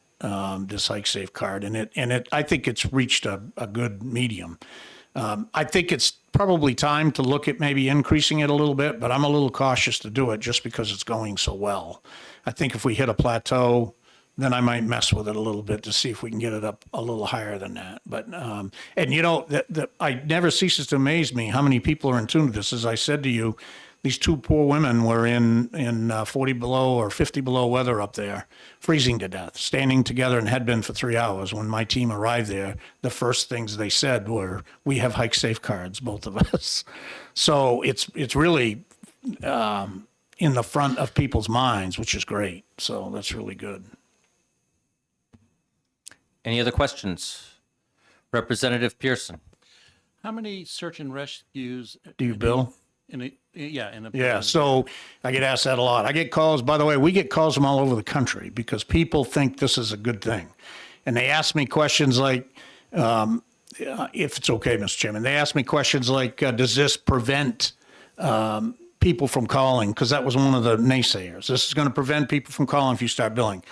this Hike Safe card, and it I think it's reached a good medium. I think it's probably time to look at maybe increasing it a little bit, but I'm a little cautious to do it just because it's going so well. I think if we hit a plateau, then I might mess with it a little bit to see if we can get it up a little higher than that. But, and you know, I never ceases to amaze me how many people are in tune with this. As I said to you, these two poor women were in 40 below or 50 below weather up there, freezing to death, standing together, and had been for 3 hours. When my team arrived there, the first things they said were, "We have Hike Safe cards, both of us." So it's really in the front of people's minds, which is great. So that's really good. Any other questions? Representative Pearson. How many search and rescues Do you bill? Yeah, so I get asked that a lot. I get calls, by the way, we get calls from all over the country because people think this is a good thing. And they ask me questions like, if it's okay, Mr. Chairman, they ask me questions like, does this prevent people from calling? Because that was one of the naysayers. This is going to prevent people from calling if you start billing.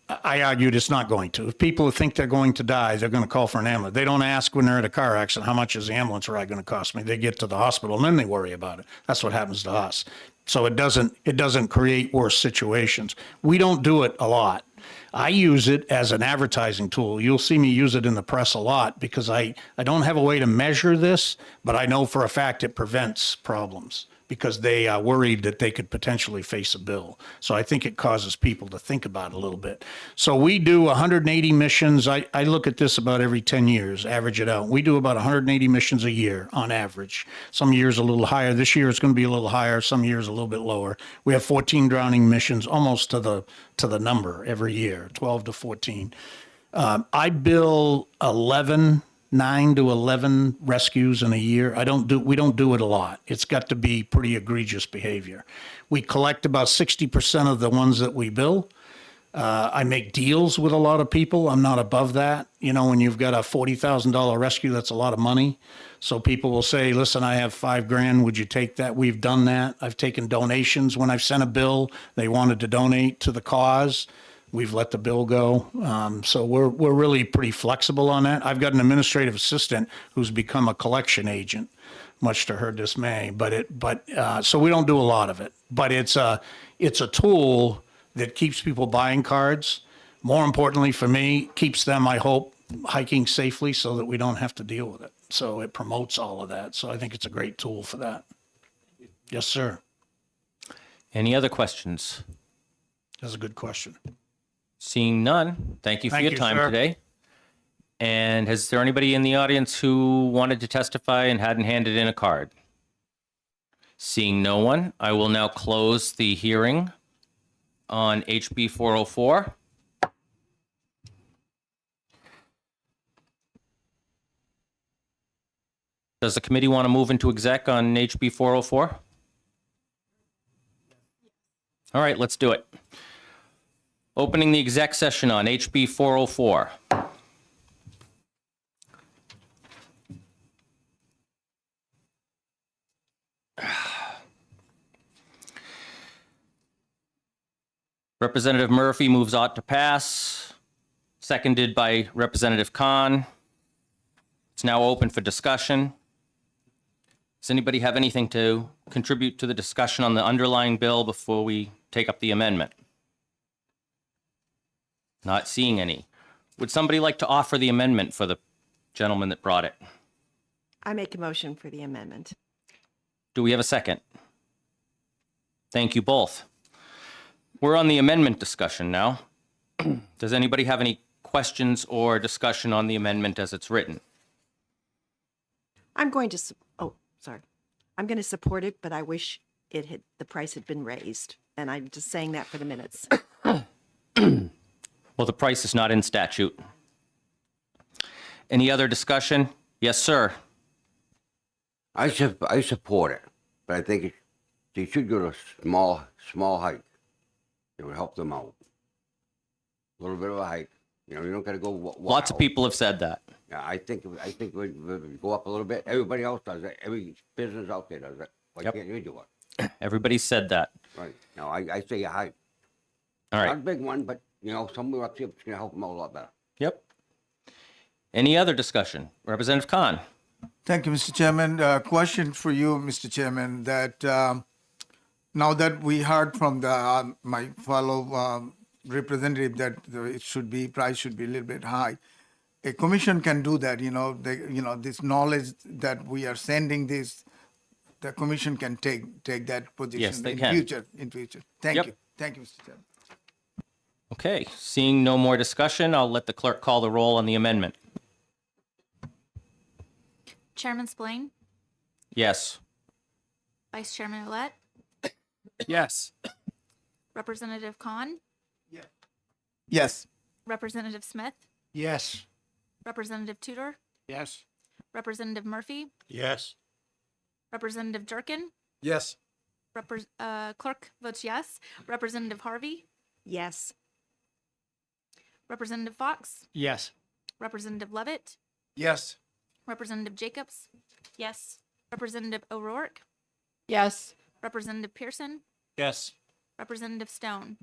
I argued it's not going to. If people think they're going to die, they're going to call for an ambulance. They don't ask when they're at a car accident, how much is the ambulance ride going to cost me? They get to the hospital and then they worry about it. That's what happens to us. So it doesn't create worse situations. We don't do it a lot. I use it as an advertising tool. You'll see me use it in the press a lot because I don't have a way to measure this, but I know for a fact it prevents problems, because they are worried that they could potentially face a bill. So I think it causes people to think about it a little bit. So we do 180 missions. I look at this about every 10 years, average it out. We do about 180 missions a year on average. Some years a little higher. This year it's going to be a little higher. Some years a little bit lower. We have 14 drowning missions, almost to the number every year, 12 to 14. I bill 9 to 11 rescues in a year. We don't do it a lot. It's got to be pretty egregious behavior. We collect about 60% of the ones that we bill. I make deals with a lot of people. I'm not above that. You know, when you've got a $40,000 rescue, that's a lot of money. So people will say, listen, I have $5,000. Would you take that? We've done that. I've taken donations. When I've sent a bill, they wanted to donate to the cause. We've let the bill go. So we're really pretty flexible on that. I've got an administrative assistant who's become a collection agent, much to her dismay. So we don't do a lot of it. But it's a tool that keeps people buying cards. More importantly for me, keeps them, I hope, hiking safely so that we don't have to deal with it. So it promotes all of that. So I think it's a great tool for that. Yes, sir. Any other questions? That's a good question. Seeing none, thank you for Thank your you, time sir. today. And is there anybody in the audience who wanted to testify and hadn't handed in a card? Seeing no one, I will now close the hearing on HB 404. Does the committee want to move into exec on HB 404? All right, let's do it. Opening the exec session on HB 404. Representative Murphy moves ought to pass, seconded by Representative Khan. It's now open for discussion. Does anybody have anything to contribute to the discussion on the underlying bill before we take up the amendment? Not seeing any. Would somebody like to offer the amendment for the gentleman that brought it? I make a motion for the amendment. Do we have a second? Thank you both. We're on the amendment discussion now. Does anybody have any questions or discussion on the amendment as it's written? I'm going to support it, but I wish the price had been raised. And I'm just saying that for the minutes. Well, the price is not in statute. Any other discussion? Yes, sir. I support it, but I think they should go to a small hike. It would help them out. A little bit of a hike. You know, you don't got to go wild. Lots of people have said that. Yeah, I think we go up a little bit. Everybody else does it. Every business out there does it. Why Yep. can't you do it? Everybody said that. Right. No, I say a hike. All right. Not a big one, but you know, somewhere up here it's gonna help them out a lot better. Yep. Any other discussion? Representative Khan? Thank you, Mr. Chairman. Question for you, Mr. Chairman, that now that we heard from my fellow representative that price should be a little bit high, a commission can do that, this knowledge that we are sending this, the commission can take that position Yes, they in can. future. Thank Yep. you. Thank you, Mr. Chairman. Okay, seeing no more discussion, I'll let the clerk call the roll on the amendment. Chairman Spillane, Yes. Vice Chairman Olet, Yes. Representative Khan, Yes. Representative Smith, Yes. Representative Tudor, Yes. Representative Murphy, Yes. Representative Durkin, Yes. Clerk votes yes. Representative Harvey, Yes. Representative Fox, Yes. Representative Levitt, Yes. Representative Jacobs, Yes. Representative O'Rourke, Yes. Representative Pearson, Yes. Representative Stone.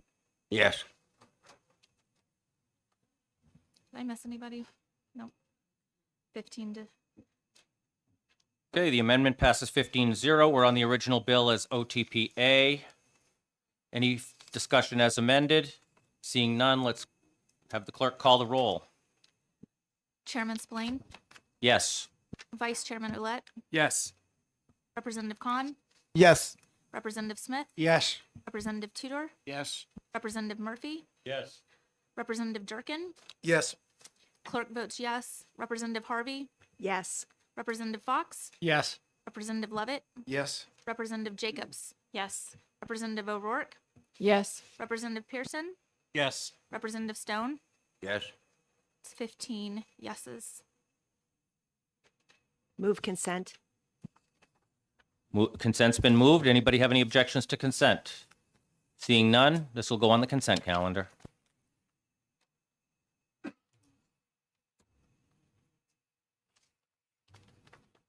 Yes. Did I miss anybody? No. 15 to. Okay, the amendment passes 15-0. We're on the original bill as OTPA. Any discussion as amended? Seeing none, let's have the clerk call the roll. Chairman Spillane, Yes. Vice Chairman Olet, Yes. Representative Khan, Yes. Representative Smith, Yes. Representative Tudor, Yes. Representative Murphy, Yes. Representative Durkin, Yes. Clerk votes yes. Representative Harvey, Yes. Representative Fox, Yes. Representative Levitt, Yes. Representative Jacobs, Yes. Representative O'Rourke, Yes. Representative Pearson, Yes. Representative Stone. Yes. It's 15 yeses. Move consent. Consent's been moved. Anybody have any objections to consent? Seeing none, this will go on the consent calendar.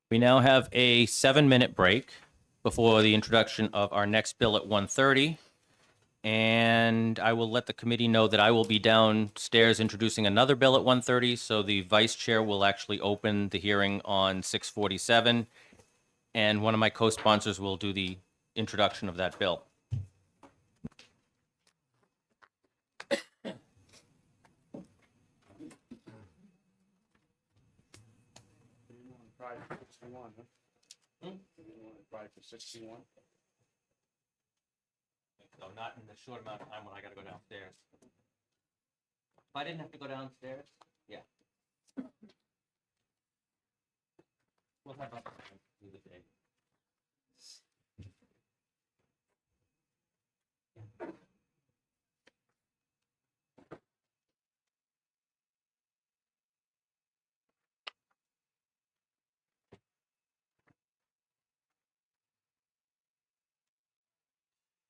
We now have a 7-minute break before the introduction of our next bill at 1:30. And I will let the committee know that I will be downstairs introducing another bill at 1:30. So the vice chair will actually open the hearing on 6:47. And one of my co-sponsors will do the introduction of that bill. So not in the short amount of time when I gotta go downstairs. If I didn't have to go downstairs, yeah. We'll have up through the day.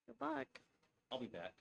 Good luck. I'll be back.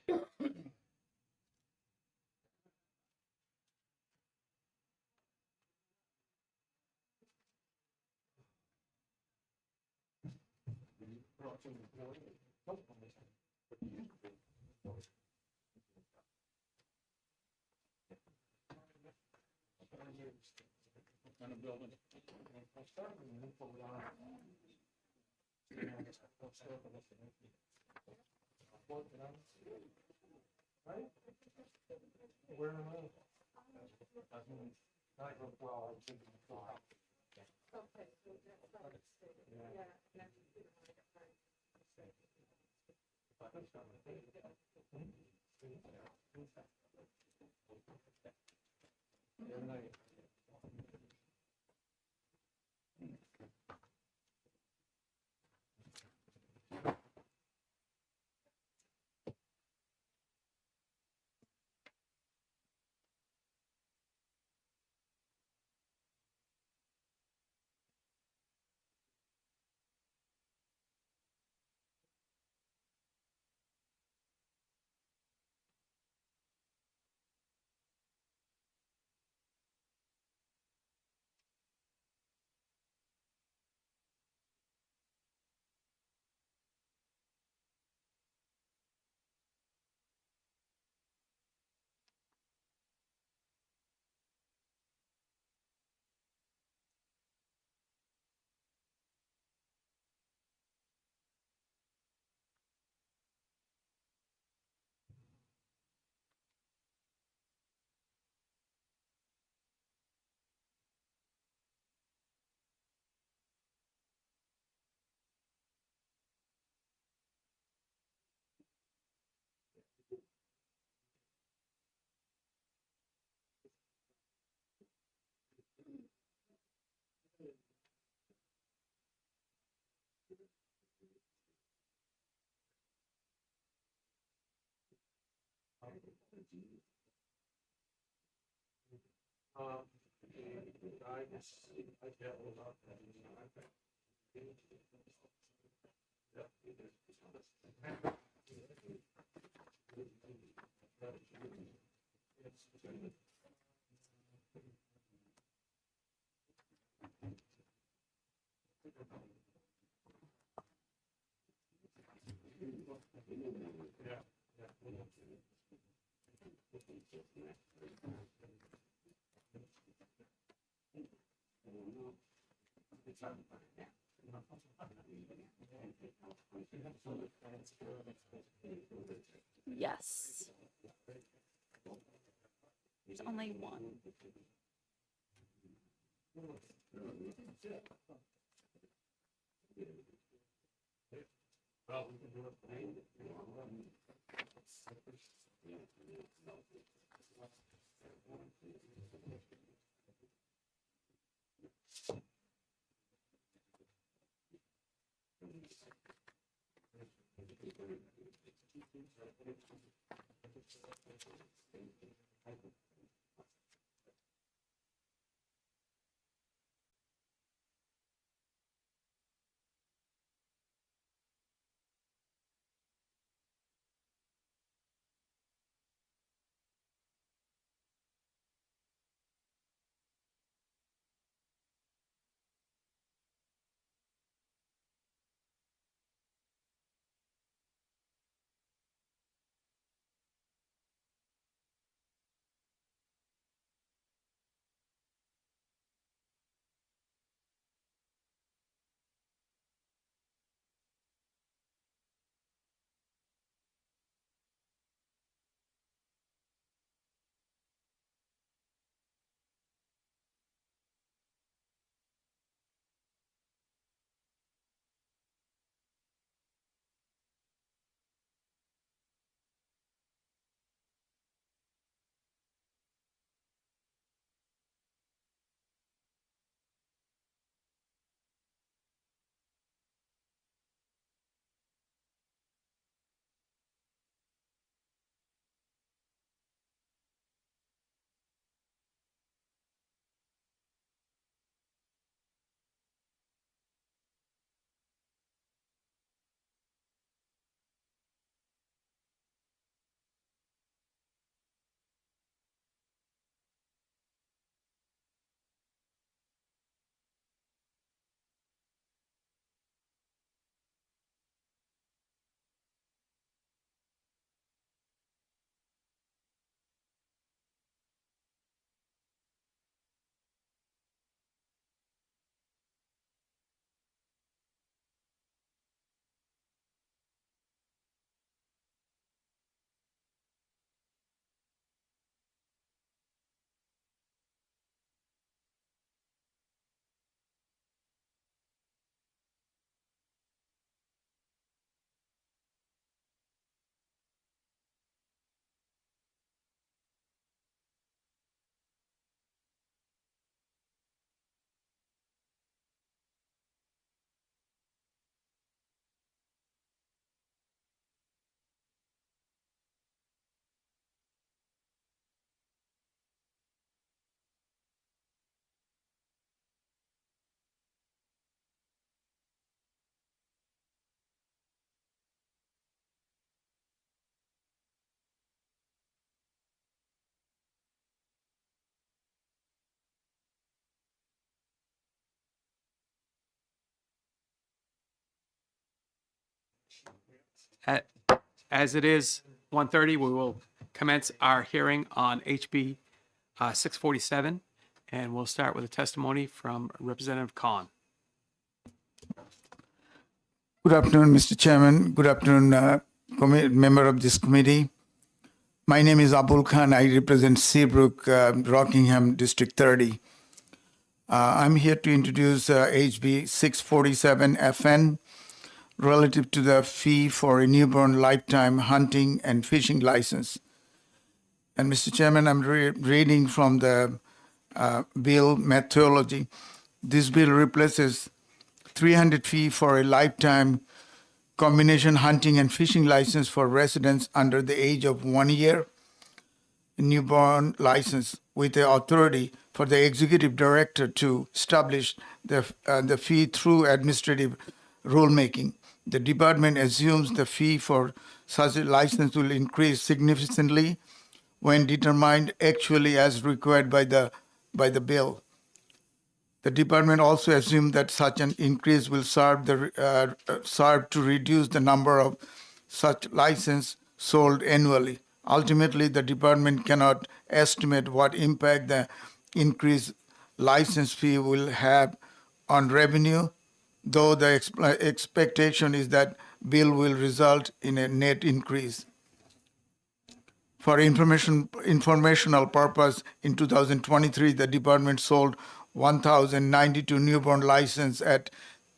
Yes. There's only one. As it is 1:30, we will commence our hearing on HB 647, and we'll start with a testimony from Representative Khan. Good afternoon, Mr. Chairman. Good afternoon, member of this committee. My name is Abul Khan. I represent Seabrook, Rockingham District 30. I'm here to introduce HB 647 FN relative to the fee for a newborn lifetime hunting and fishing license. And Mr. Chairman, I'm reading from the bill methodology. This bill replaces 300 fee for a lifetime combination hunting and fishing license for residents under the age of 1 year newborn license with the authority for the executive director to establish the fee through administrative rulemaking. The department assumes the fee for such a license will increase significantly when determined actually as required by the bill. The department also assumed that such an increase will serve to reduce the number of such licenses sold annually. Ultimately, the department cannot estimate what impact the increased license fee will have on revenue, though the expectation is that bill will result in a net increase. For informational purpose, in 2023, the department sold 1,092 newborn licenses at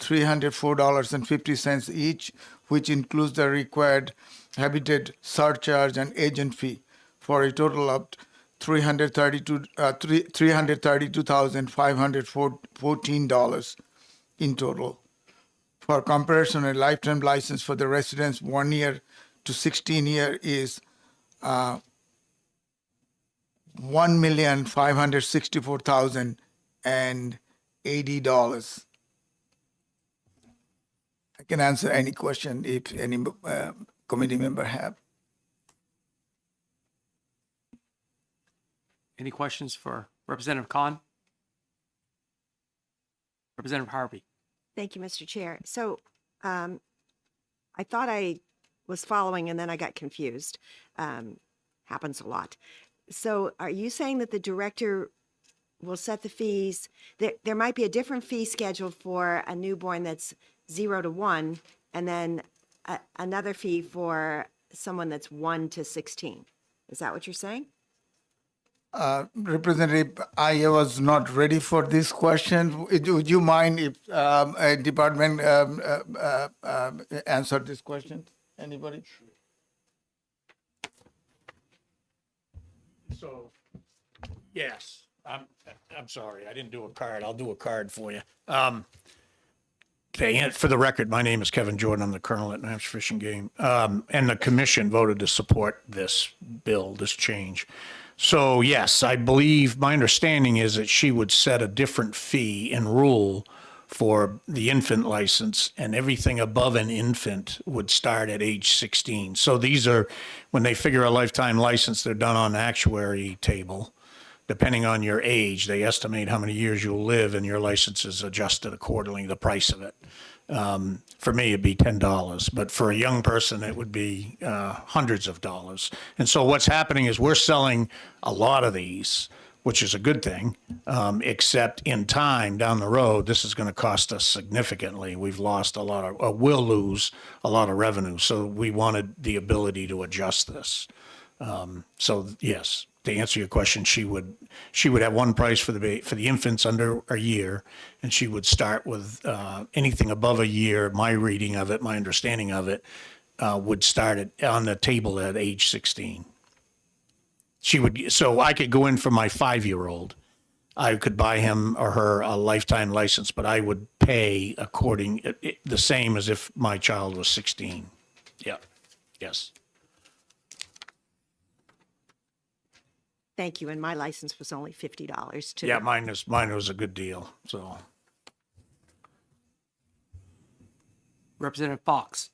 $304.50 each, which includes the required habitat surcharge and agent fee, for a total of $332,514 in total. For comparison, a lifetime license for the residents 1 year to 16 year is $1,564,080. I can answer any question if any committee member have. Any questions for Representative Khan? Representative Harvey? Thank you, Mr. Chair. So I thought I was following and then I got confused. Happens a lot. So are you saying that the director will set the fees? There might be a different fee scheduled for a newborn that's 0 to 1, and then another fee for someone that's 1 to 16. Is that what you're saying? Representative, I was not ready for this question. Would you mind if a department answered this question? Anybody? So, yes, I'm sorry, I didn't do a card. I'll do a card for you. For the record, my name is Kevin Jordan. I'm the colonel at New Hampshire Fish and Game. And the commission voted to support this bill, this change. So yes, I believe, my understanding is that she would set a different fee and rule for the infant license, and everything above an infant would start at age 16. So these are, when they figure a lifetime license, they're done on an actuary table. Depending on your age, they estimate how many years you'll live, and your license is adjusted accordingly, the price of it. For me, it'd be $10, but for a young person, it would be hundreds of dollars. And so what's happening is we're selling a lot of these, which is a good thing, except in time down the road, this is going to cost us significantly. We've lost a lot of, will lose a lot of revenue. So we wanted the ability to adjust this. So yes, to answer your question, she would have one price for the infants under a year, and she would start with anything above a year. My reading of it, my understanding of it, would start on the table at age 16. So I could go in for my 5-year-old. I could buy him or her a lifetime license, but I would pay the same as if my child was 16. Yeah. Yes. Thank you. And my license was only $50 too. Yeah, mine was a good deal. So, Representative Fox?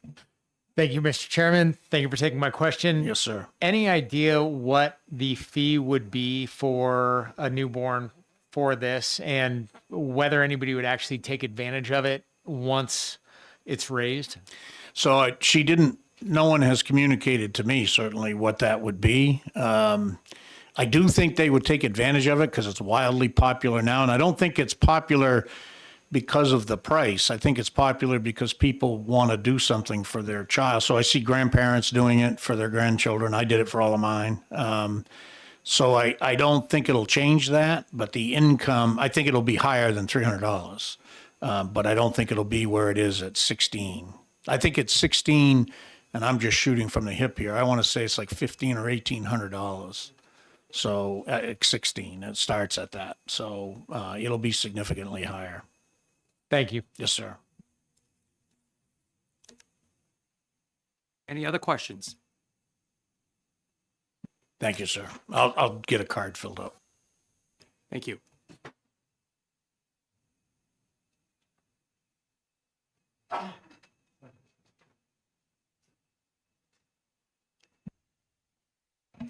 Thank you, Mr. Chairman. Thank you for taking my question. Yes, sir. Any idea what the fee would be for a newborn for this, and whether anybody would actually take advantage of it once it's raised? So no one has communicated to me certainly what that would be. I do think they would take advantage of it because it's wildly popular now. And I don't think it's popular because of the price. I think it's popular because people want to do something for their child. So I see grandparents doing it for their grandchildren. I did it for all of mine. So I don't think it'll change that, but the income, I think it'll be higher than $300. But I don't think it'll be where it is at 16. I think it's 16, and I'm just shooting from the hip here. I want to say it's like $1,500 or $1,800. So at 16, it starts at that. So it'll be significantly higher. Thank you. Yes, sir. Any other questions? Thank you, sir. I'll get a card filled out. Thank you.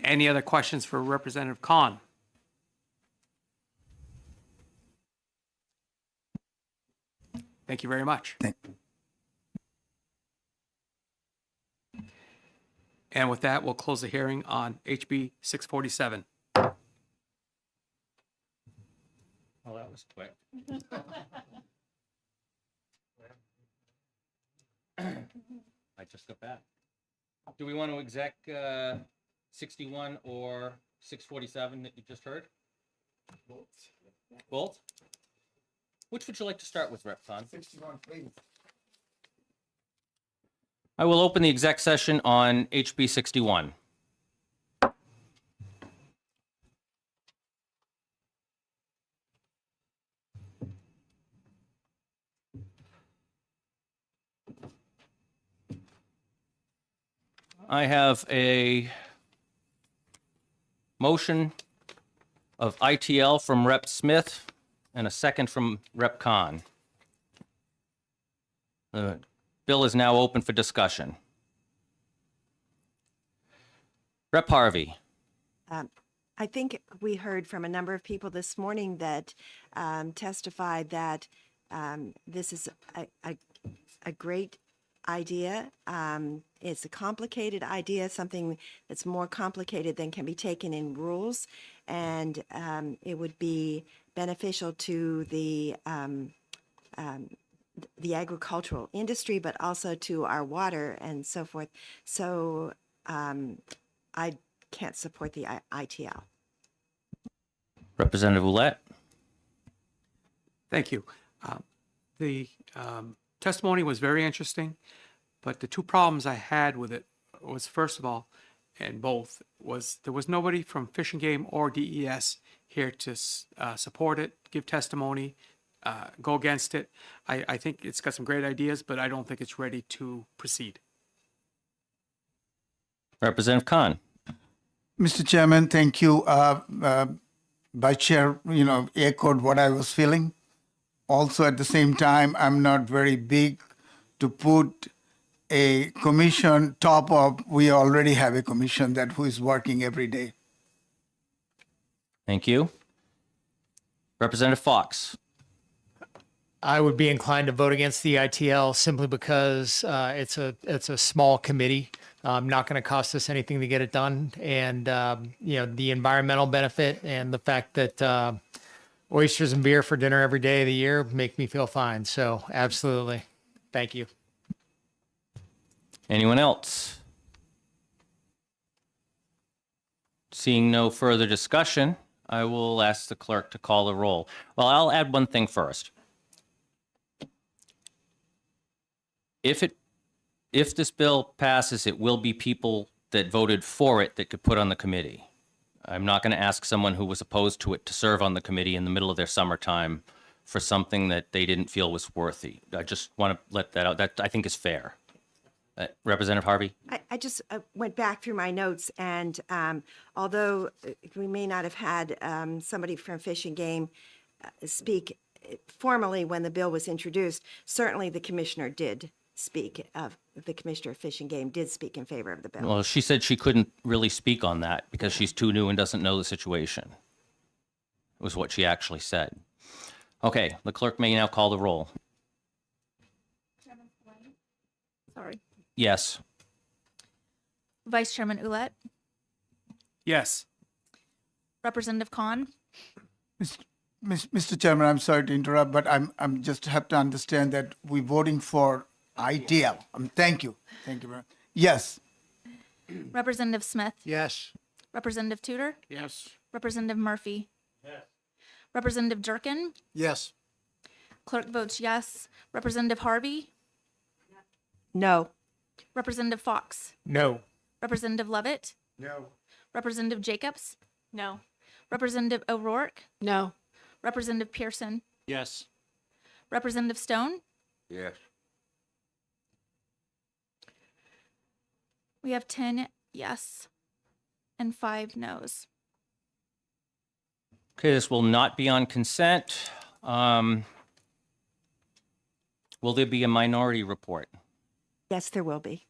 Any other questions for Representative Khan? Thank you very much. And with that, we'll close the hearing on HB 647. Well, that was quick. I just got back. Do we want to exec 61 or 647 that you just heard? Both? Which would you like to start with, Rep. Khan? 61, please. I will open the exec session on HB 61. I have a motion of ITL from Rep. Smith and a second from Rep. Khan. The bill is now open for discussion. Rep. Harvey. I think we heard from a number of people this morning that testified that this is a great idea. It's a complicated idea, something that's more complicated than can be taken in rules, and it would be beneficial to the agricultural industry, but also to our water and so forth. So I can't support the ITL. Representative Ouellette. Thank you. The testimony was very interesting, but the two problems I had with it was, first of all, and both, was there was nobody from Fish and Game or DES here to support it, give testimony, go against it. I think it's got some great ideas, but I don't think it's ready to proceed. Representative Khan. Mr. Chairman, thank you. Vice Chair, echoed what I was feeling. Also, at the same time, I'm not very big to put a commission top of, we already have a commission that who is working every day. Thank you. Representative Fox. I would be inclined to vote against the ITL simply because it's a small committee. Not going to cost us anything to get it done, and the environmental benefit and the fact that oysters and beer for dinner every day of the year make me feel fine. So absolutely, thank you. Anyone else? Seeing no further discussion, I will ask the clerk to call the roll. Well, I'll add one thing first. If this bill passes, it will be people that voted for it that could put on the committee. I'm not going to ask someone who was opposed to it to serve on the committee in the middle of their summertime for something that they didn't feel was worthy. I just want to let that out. That I think is fair. Representative Harvey? I just went back through my notes, and although we may not have had somebody from Fish and Game speak formally when the bill was introduced, certainly the commissioner did speak. The commissioner of Fish and Game did speak in favor of the bill. Well, she said she couldn't really speak on that because she's too new and doesn't know the situation. Was what she actually said. Okay, the clerk may now call the roll. Sorry. Yes. Vice Chairman Ouellette, Yes. Representative Khan, Mr. Chairman, I'm sorry to interrupt, but I'm just have to understand that we're voting for ITL. Thank you. Thank you very much. Yes. Representative Smith, Yes. Representative Tudor, Yes. Representative Murphy. Yes. Representative Durkin, Yes. clerk votes yes. Representative Harvey, No. Representative Fox, No. Representative Levitt, No. Representative Jacobs, No. Representative O'Rourke, No. Representative Pearson, Yes. Representative Stone. Yes. We have 10 yes. and 5 noes. Okay, this will not be on consent. Will there be a minority report? Yes, there will be.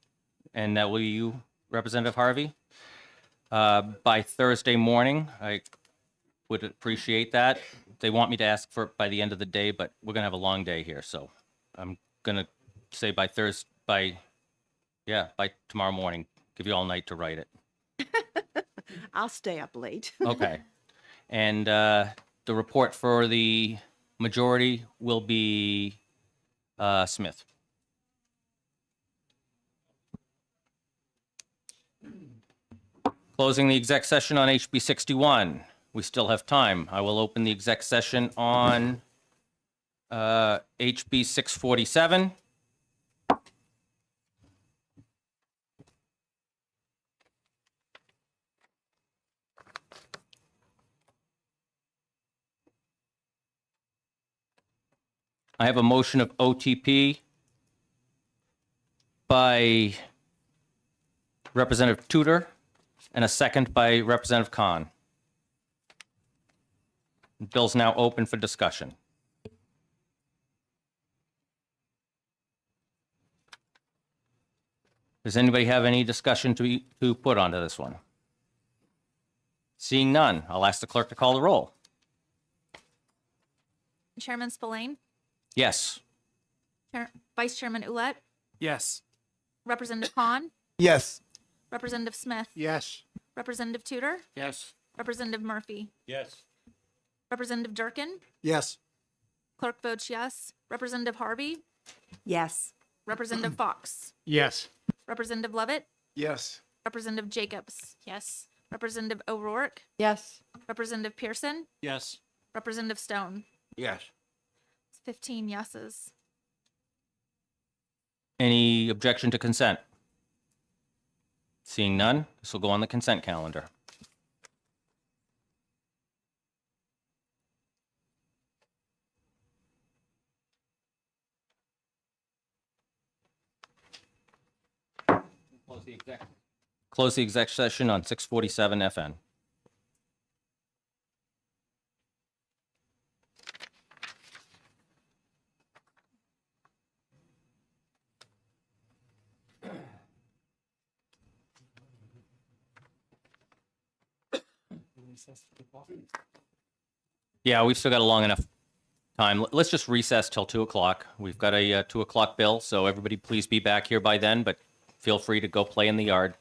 And that will you, Representative Harvey? By Thursday morning, I would appreciate that. They want me to ask for it by the end of the day, but we're gonna have a long day here, so I'm gonna say by tomorrow morning. Give you all night to write it. I'll stay up late. Okay. And the report for the majority will be Smith. Closing the exec session on HB 61. We still have time. I will open the exec session on HB 647. I have a motion of OTP by Representative Tudor and a second by Representative Khan. The bill's now open for discussion. Does anybody have any discussion to put onto this one? Seeing none, I'll ask the clerk to call the roll. Chairman Spillane, Yes. Vice Chairman Ulett, Yes. Representative Khan, Yes. Representative Smith, Yes. Representative Tudor, Yes. Representative Murphy, Yes. Representative Durkin, Yes. Clerk votes yes. Representative Harvey, Yes. Representative Fox, Yes. Representative Levitt, Yes. Representative Jacobs, Yes. Representative O'Rourke, Yes. Representative Pearson, Yes. Representative Stone. Yes. It's 15 yeses. Any objection to consent? Seeing none, this will go on the consent calendar. Close the exec session on 6:47 FN. Yeah, we've still got a long enough time. Let's just recess till 2 o'clock. We've got a 2 o'clock bill, so everybody please be back here by then, but feel free to go play in the yard.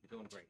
You're doing great.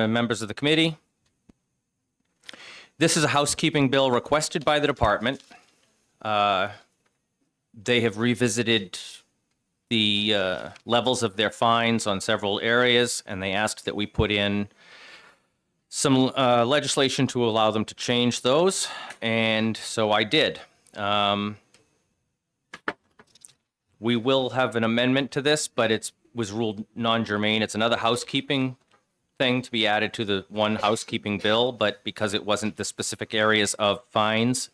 Members of the committee. This is a housekeeping bill requested by the department. They have revisited the levels of their fines on several areas, and they asked that we put in some legislation to allow them to change those, and so I did. We will have an amendment to this, but it was ruled non-germane. It's another housekeeping thing to be added to the one housekeeping bill, but because it wasn't the specific areas of fines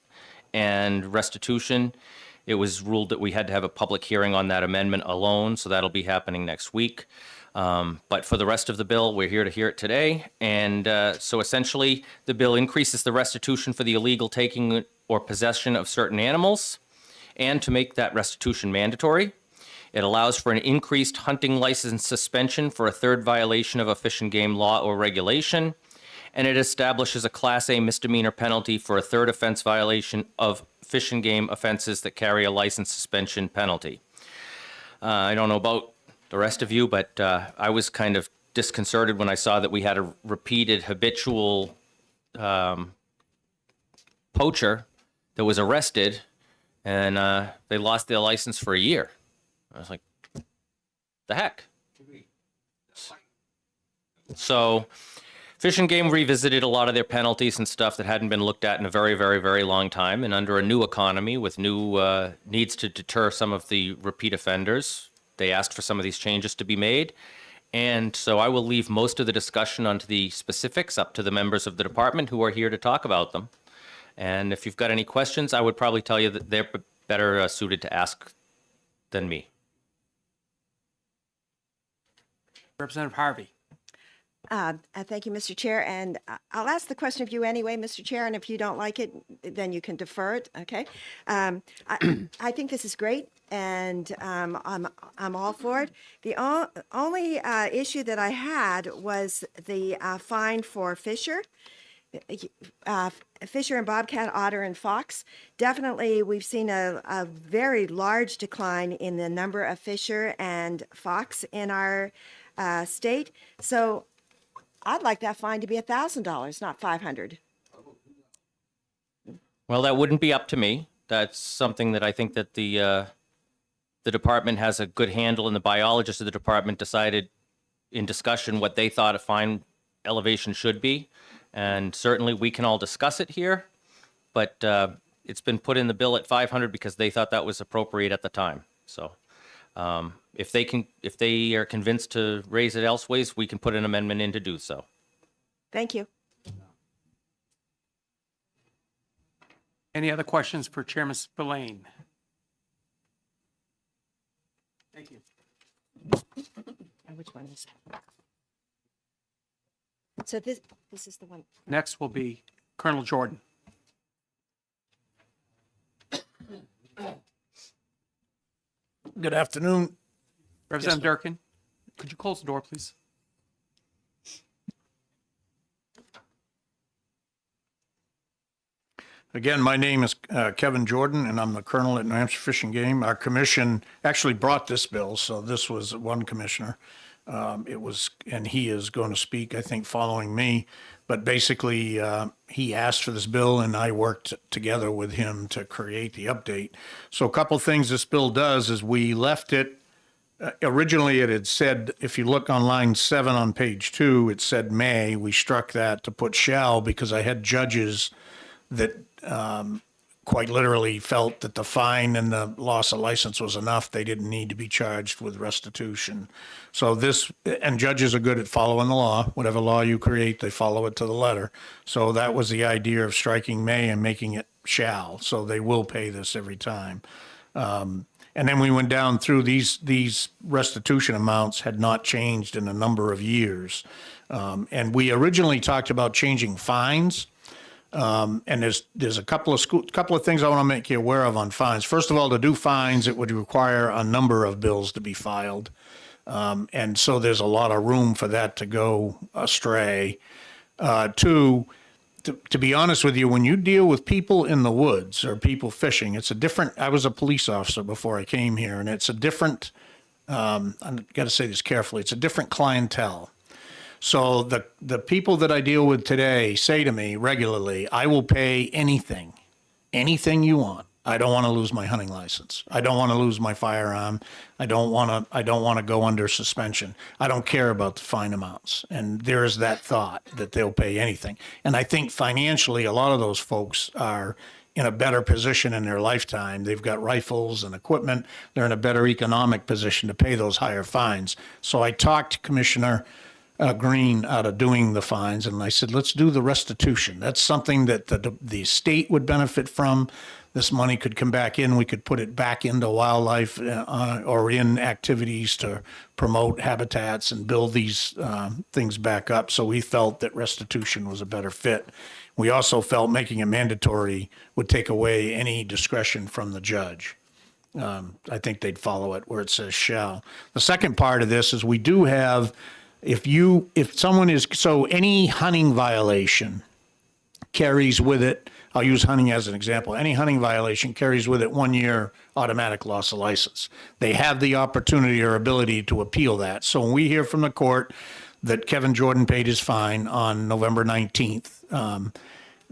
and restitution, it was ruled that we had to have a public hearing on that amendment alone, so that'll be happening next week. But for the rest of the bill, we're here to hear it today. And so essentially, the bill increases the restitution for the illegal taking or possession of certain animals, and to make that restitution mandatory. It allows for an increased hunting license suspension for a third violation of a fish and game law or regulation, and it establishes a Class A misdemeanor penalty for a third offense violation of fish and game offenses that carry a license suspension penalty. I don't know about the rest of you, but I was kind of disconcerted when I saw that we had a repeated habitual poacher that was arrested, and they lost their license for a year. I was like, the heck? So Fish and Game revisited a lot of their penalties and stuff that hadn't been looked at in a very, very, very long time. And under a new economy with new needs to deter some of the repeat offenders, they asked for some of these changes to be made. And so I will leave most of the discussion onto the specifics up to the members of the department who are here to talk about them. And if you've got any questions, I would probably tell you that they're better suited to ask than me. Representative Harvey. Thank you, Mr. Chair. And I'll ask the question of you anyway, Mr. Chair, and if you don't like it, then you can defer it, okay? I think this is great, and I'm all for it. The only issue that I had was the fine for Fisher. Fisher and bobcat, otter, and fox. Definitely, we've seen a very large decline in the number of fisher and fox in our state. So I'd like that fine to be $1,000, not $500. Well, that wouldn't be up to me. That's something that I think that the department has a good handle, and the biologists of the department decided in discussion what they thought a fine elevation should be. And certainly we can all discuss it here, but it's been put in the bill at $500 because they thought that was appropriate at the time. So if they are convinced to raise it elseways, we can put an amendment in to do so. Thank you. Any other questions for Chairman Spillane? Thank you. Which one is it? So this is the one. Next will be Colonel Jordan. Good afternoon. Representative Durkin, could you close the door, please? Again, my name is Kevin Jordan, and I'm the colonel at New Hampshire Fish and Game. Our commission actually brought this bill, so this was one commissioner. And he is going to speak, I think, following me. But basically, he asked for this bill, and I worked together with him to create the update. So a couple things this bill does is we left it. Originally, it had said, if you look on line 7 on page 2, it said may. We struck that to put shall because I had judges that quite literally felt that the fine and the loss of license was enough. They didn't need to be charged with restitution. So this, and judges are good at following the law. Whatever law you create, they follow it to the letter. So that was the idea of striking may and making it shall. So they will pay this every time. And then we went down through these restitution amounts had not changed in a number of years. And we originally talked about changing fines. And there's a couple of things I want to make you aware of on fines. First of all, to do fines, it would require a number of bills to be filed. And so there's a lot of room for that to go astray. Two, to be honest with you, when you deal with people in the woods or people fishing, it's a different, I was a police officer before I came here, and it's a different, I've got to say this carefully, it's a different clientele. So the people that I deal with today say to me regularly, I will pay anything you want. I don't want to lose my hunting license. I don't want to lose my firearm. I don't want to go under suspension. I don't care about the fine amounts. And there is that thought that they'll pay anything. And I think financially, a lot of those folks are in a better position in their lifetime. They've got rifles and equipment. They're in a better economic position to pay those higher fines. So I talked to Commissioner Green out of doing the fines, and I said, let's do the restitution. That's something that the state would benefit from. This money could come back in. We could put it back into wildlife or in activities to promote habitats and build these things back up. So we felt that restitution was a better fit. We also felt making it mandatory would take away any discretion from the judge. I think they'd follow it where it says shall. The second part of this is we do have, if someone is, so any hunting violation carries with it, I'll use hunting as an example. Any hunting violation carries with it 1 year automatic loss of license. They have the opportunity or ability to appeal that. So when we hear from the court that Kevin Jordan paid his fine on November 19th,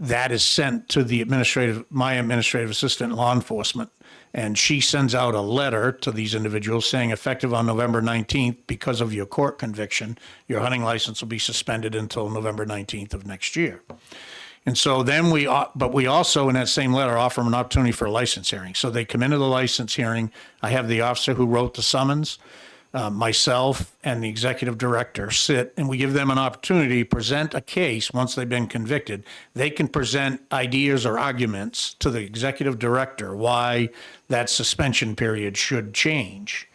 that is sent to my administrative assistant in law enforcement. And she sends out a letter to these individuals saying, effective on November 19th, because of your court conviction, your hunting license will be suspended until November 19th of next year. And so then we also in that same letter offer them an opportunity for a license hearing. So they come into the license hearing. I have the officer who wrote the summons, myself and the executive director sit, and we give them an opportunity to present a case once they've been convicted. They can present ideas or arguments to the executive director why that suspension period should change.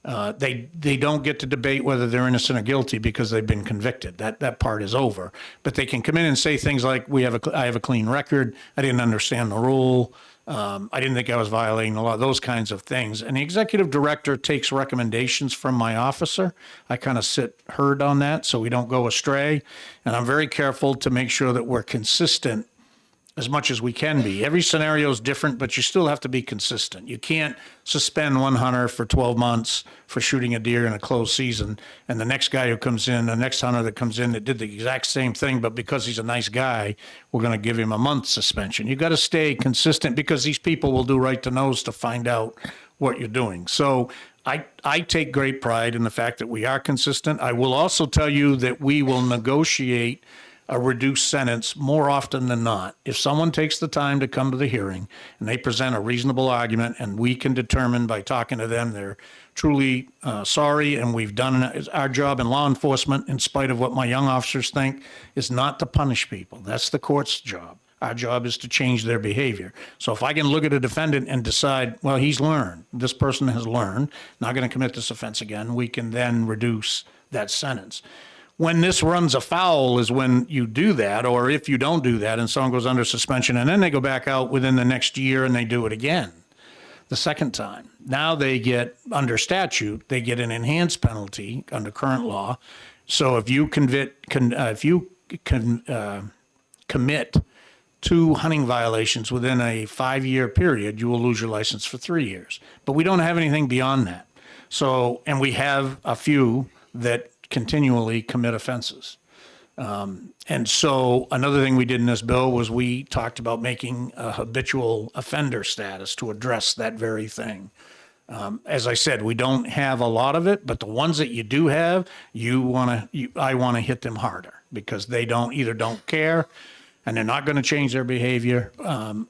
They don't get to debate whether they're innocent or guilty because they've been convicted. That part is over. But they can come in and say things like, I have a clean record. I didn't understand the rule. I didn't think I was violating the law, those kinds of things. And the executive director takes recommendations from my officer. I kind of sit herd on that so we don't go astray. And I'm very careful to make sure that we're consistent as much as we can be. Every scenario is different, but you still have to be consistent. You can't suspend one hunter for 12 months for shooting a deer in a closed season, and the next guy who comes in, the next hunter that comes in that did the exact same thing, but because he's a nice guy, we're going to give him a month suspension. You got to stay consistent because these people will do right to nose to find out what you're doing. So I take great pride in the fact that we are consistent. I will also tell you that we will negotiate a reduced sentence more often than not. If someone takes the time to come to the hearing and they present a reasonable argument and we can determine by talking to them they're truly sorry and we've done our job in law enforcement, in spite of what my young officers think, is not to punish people. That's the court's job. Our job is to change their behavior. So if I can look at a defendant and decide, well, he's learned, this person has learned, not going to commit this offense again, we can then reduce that sentence. When this runs afoul is when you do that, or if you don't do that and someone goes under suspension and then they go back out within the next year and they do it again the second time. Now they get, under statute, they get an enhanced penalty under current law. So if you commit 2 hunting violations within a 5-year period, you will lose your license for 3 years. But we don't have anything beyond that. So, and we have a few that continually commit offenses. And so another thing we did in this bill was we talked about making a habitual offender status to address that very thing. As I said, we don't have a lot of it, but the ones that you do have, I want to hit them harder because they don't care and they're not going to change their behavior,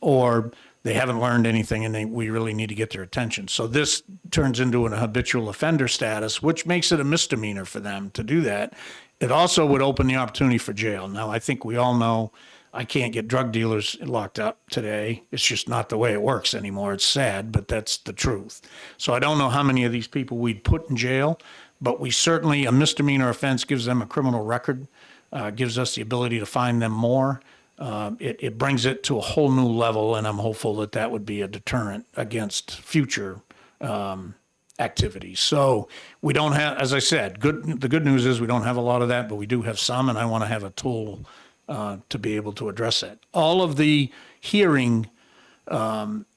or they haven't learned anything and we really need to get their attention. So this turns into an habitual offender status, which makes it a misdemeanor for them to do that. It also would open the opportunity for jail. Now, I think we all know I can't get drug dealers locked up today. It's just not the way it works anymore. It's sad, but that's the truth. So I don't know how many of these people we'd put in jail, but we certainly, a misdemeanor offense gives them a criminal record, gives us the ability to find them more. It brings it to a whole new level, and I'm hopeful that that would be a deterrent against future activities. So we don't have, as I said, the good news is we don't have a lot of that, but we do have some, and I want to have a tool to be able to address that. All of the hearing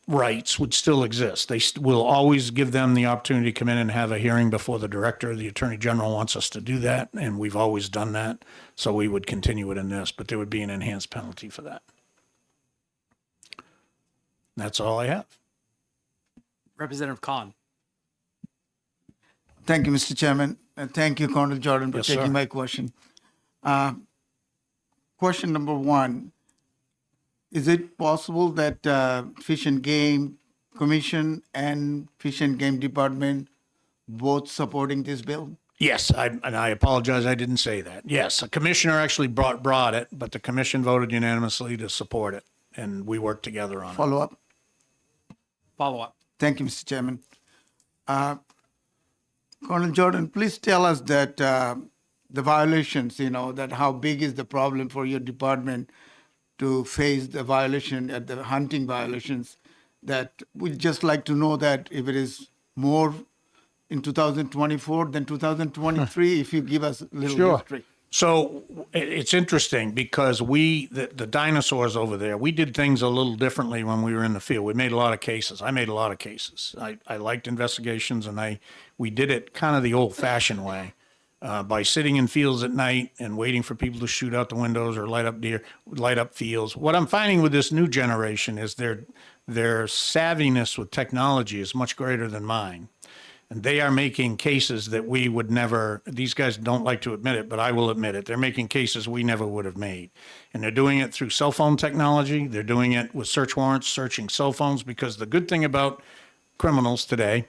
rights would still exist. They will always give them the opportunity to come in and have a hearing before the director. The attorney general wants us to do that, and we've always done that. So we would continue it in this, but there would be an enhanced penalty for that. That's all I have. Representative Khan. Thank you, Mr. Chairman, and thank you, Colonel Jordan, for Yes, taking sir. my question. Question number one, is it possible that Fish and Game Commission and Fish and Game Department both supporting this bill? Yes, and I apologize, I didn't say that. Yes, a commissioner actually brought it, but the commission voted unanimously to support it, and we worked together on it. Follow up? Follow up. Thank you, Mr. Chairman. Colonel Jordan, please tell us that the violations, that how big is the problem for your department to face the violation at the hunting violations, that we'd just like to know that if it is more in 2024 than 2023, if you give us a little history. So it's interesting because the dinosaurs over there, we did things a little differently when we were in the field. We made a lot of cases. I made a lot of cases. I liked investigations, and we did it kind of the old-fashioned way, by sitting in fields at night and waiting for people to shoot out the windows or light up fields. What I'm finding with this new generation is their savviness with technology is much greater than mine. And they are making cases that we would never, these guys don't like to admit it, but I will admit it. They're making cases we never would have made. And they're doing it through cell phone technology. They're doing it with search warrants, searching cell phones, because the good thing about criminals today,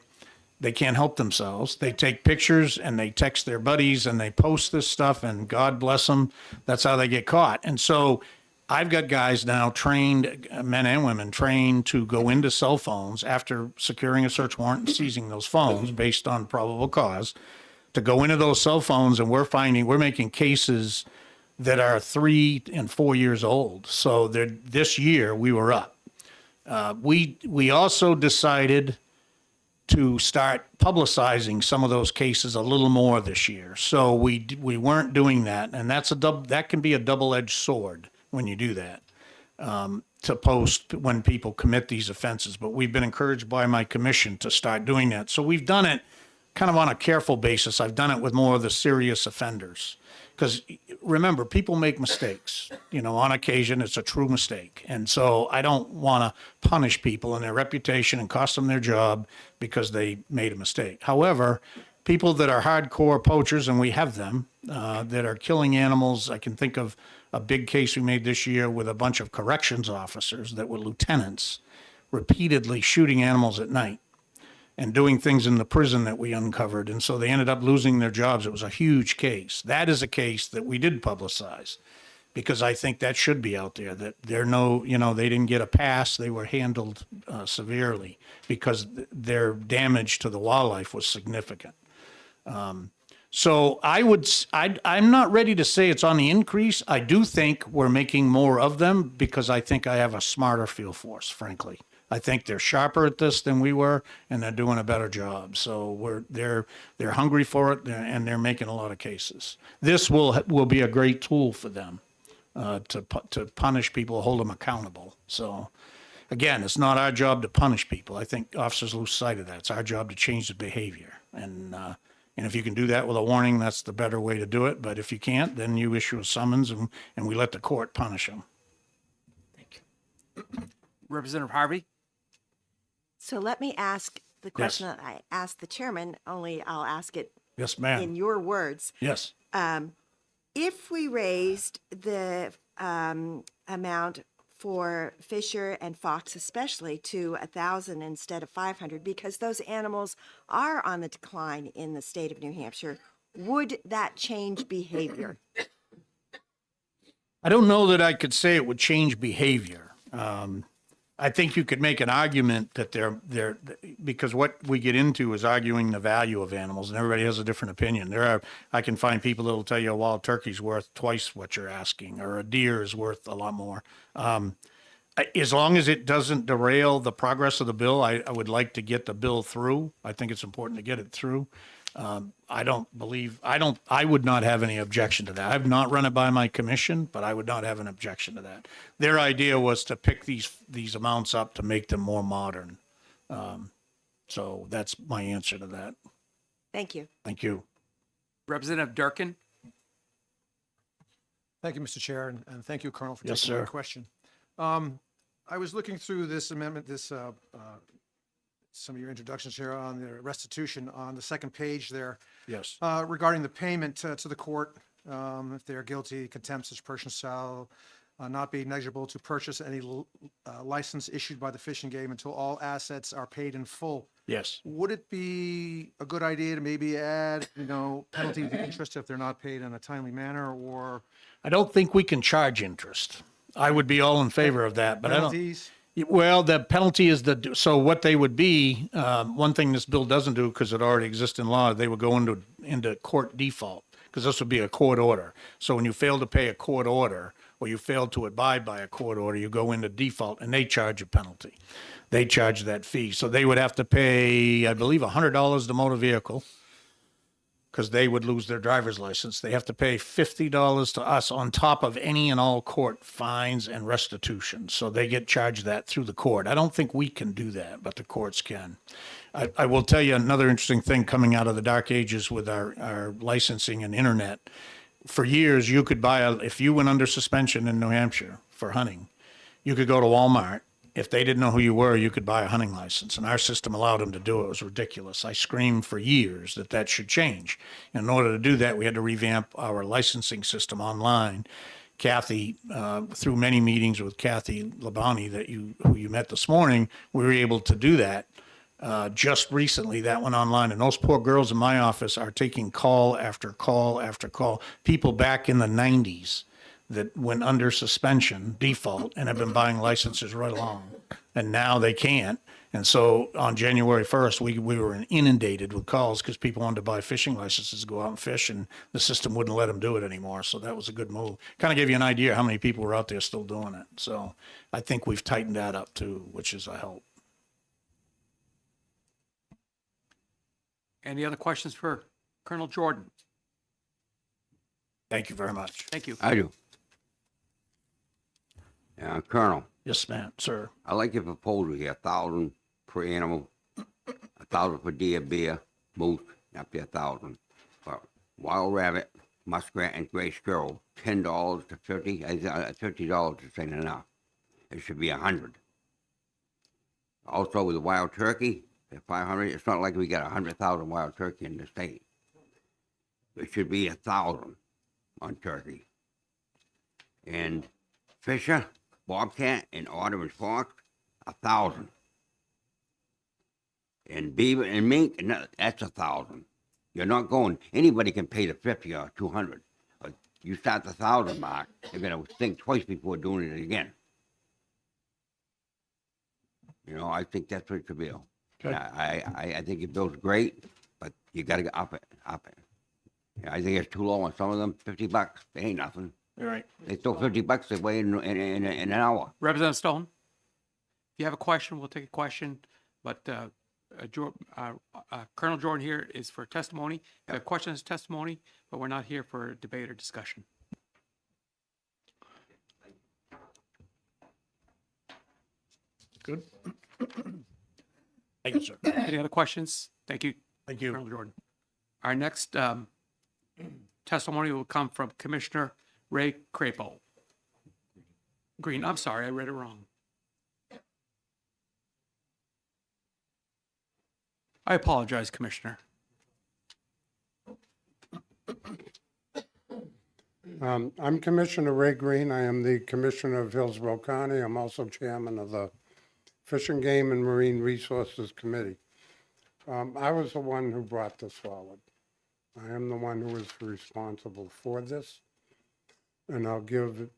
they can't help themselves. They take pictures and they text their buddies and they post this stuff, and God bless them, that's how they get caught. And so I've got guys now trained, men and women, trained to go into cell phones after securing a search warrant and seizing those phones based on probable cause, to go into those cell phones, and we're making cases that are 3 and 4 years old. So this year we were up. We also decided to start publicizing some of those cases a little more this year. So we weren't doing that, and that can be a double-edged sword when you do that, to post when people commit these offenses. But we've been encouraged by my commission to start doing that. So we've done it kind of on a careful basis. I've done it with more of the serious offenders. Because remember, people make mistakes. On occasion, it's a true mistake. And so I don't want to punish people and their reputation and cost them their job because they made a mistake. However, people that are hardcore poachers, and we have them, that are killing animals, I can think of a big case we made this year with a bunch of corrections officers that were lieutenants repeatedly shooting animals at night and doing things in the prison that we uncovered. And so they ended up losing their jobs. It was a huge case. That is a case that we did publicize, because I think that should be out there, that they didn't get a pass. They were handled severely because their damage to the wildlife was significant. So I'm not ready to say it's on the increase. I do think we're making more of them because I think I have a smarter field force, frankly. I think they're sharper at this than we were, and they're doing a better job. So they're hungry for it, and they're making a lot of cases. This will be a great tool for them to punish people, hold them accountable. So again, it's not our job to punish people. I think officers lose sight of that. It's our job to change the behavior. And if you can do that with a warning, that's the better way to do it. But if you can't, then you issue a summons, and we let the court punish them. Thank you. Representative Harvey. So let me ask the question that I asked the chairman, only I'll ask it Yes, ma'am. in your words. Yes. If we raised the amount for Fisher and Fox especially to 1,000 instead of 500, because those animals are on the decline in the state of New Hampshire, would that change behavior? I don't know that I could say it would change behavior. I think you could make an argument that they're because what we get into is arguing the value of animals, and everybody has a different opinion. I can find people that will tell you a wild turkey's worth twice what you're asking, or a deer is worth a lot more. as long as it doesn't derail the progress of the bill, I would like to get the bill through. I think it's important to get it through. I would not have any objection to that. I've not run it by my commission, but I would not have an objection to that. Their idea was to pick these amounts up to make them more modern. So that's my answer to that. Thank you. Thank you. Representative Durkin. Thank you, Mr. Chair, and thank you, Colonel, for Yes, taking my sir. question. I was looking through this amendment, some of your introductions here on the restitution on the second page there. Yes. Regarding the payment to the court, if they are guilty, contempt, such person shall not be negligible to purchase any license issued by the Fish and Game until all assets are paid in full. Yes. Would it be a good idea to maybe add, penalty to interest if they're not paid in a timely manner, or I don't think we can charge interest. I would be all in favor of that, but penalties? Well, the penalty is so what they would be, one thing this bill doesn't do, because it already exists in law, they would go into court default, because this would be a court order. So when you fail to pay a court order, or you fail to abide by a court order, you go into default and they charge a penalty. They charge that fee. So they would have to pay, I believe, $100 to motor vehicle, because they would lose their driver's license. They have to pay $50 to us on top of any and all court fines and restitution. So they get charged that through the court. I don't think we can do that, but the courts can. I will tell you another interesting thing coming out of the dark ages with our licensing and internet. For years, you could buy if you went under suspension in New Hampshire for hunting, you could go to Walmart. If they didn't know who you were, you could buy a hunting license, and our system allowed them to do it. It was ridiculous. I screamed for years that should change. In order to do that, we had to revamp our licensing system online. Kathy, through many meetings with Kathy Labani who you met this morning, we were able to do that. Just recently, that went online, and those poor girls in my office are taking call after call after call. People back in the 90s that went under suspension default and have been buying licenses right along, and now they can't. And so on January 1st, we were inundated with calls because people wanted to buy fishing licenses to go out and fish, and the system wouldn't let them do it anymore. So that was a good move. Kind of gave you an idea how many people were out there still doing it. So I think we've tightened that up too, which is a help. Any other questions for Colonel Jordan? Thank you very much. Thank you. I do. Colonel. Yes, ma'am, sir. I like your proposal here, 1,000 per animal, 1,000 for deer, bear, moose, up to 1,000. For wild rabbit, muskrat, and gray squirrel, $10 to $50. $50 isn't enough. It should be 100. Also with the wild turkey, at 500. It's not like we got 100,000 wild turkey in the state. It should be 1,000 on turkey. And fisher, bobcat, and otter and fox, 1,000. And beaver and mink, that's 1,000. You're not going. Anybody can pay the 50 or 200. But you start the 1,000 mark, they're gonna think twice before doing it again. I think that's what it should be. Good. I think your bill's great, but you got to up it. I think it's too low on some of them. $50, they ain't nothing. You're right. They throw $50 away in an hour. Representative Stone, if you have a question, we'll take a question. But Colonel Jordan here is for testimony. The question is testimony, but we're not here for debate or discussion. Good. Thank you, sir. Any other questions? Thank you. Thank you. Colonel Jordan. Our next testimony will come from Commissioner Ray Crapo. Green, I'm sorry, I read it wrong. I apologize, Commissioner. I'm Commissioner Ray Green. I am the Commissioner of Hillsborough County. I'm also Chairman of the Fish and Game and Marine Resources Committee. I was the one who brought this forward. I am the one who was responsible for this, and I'll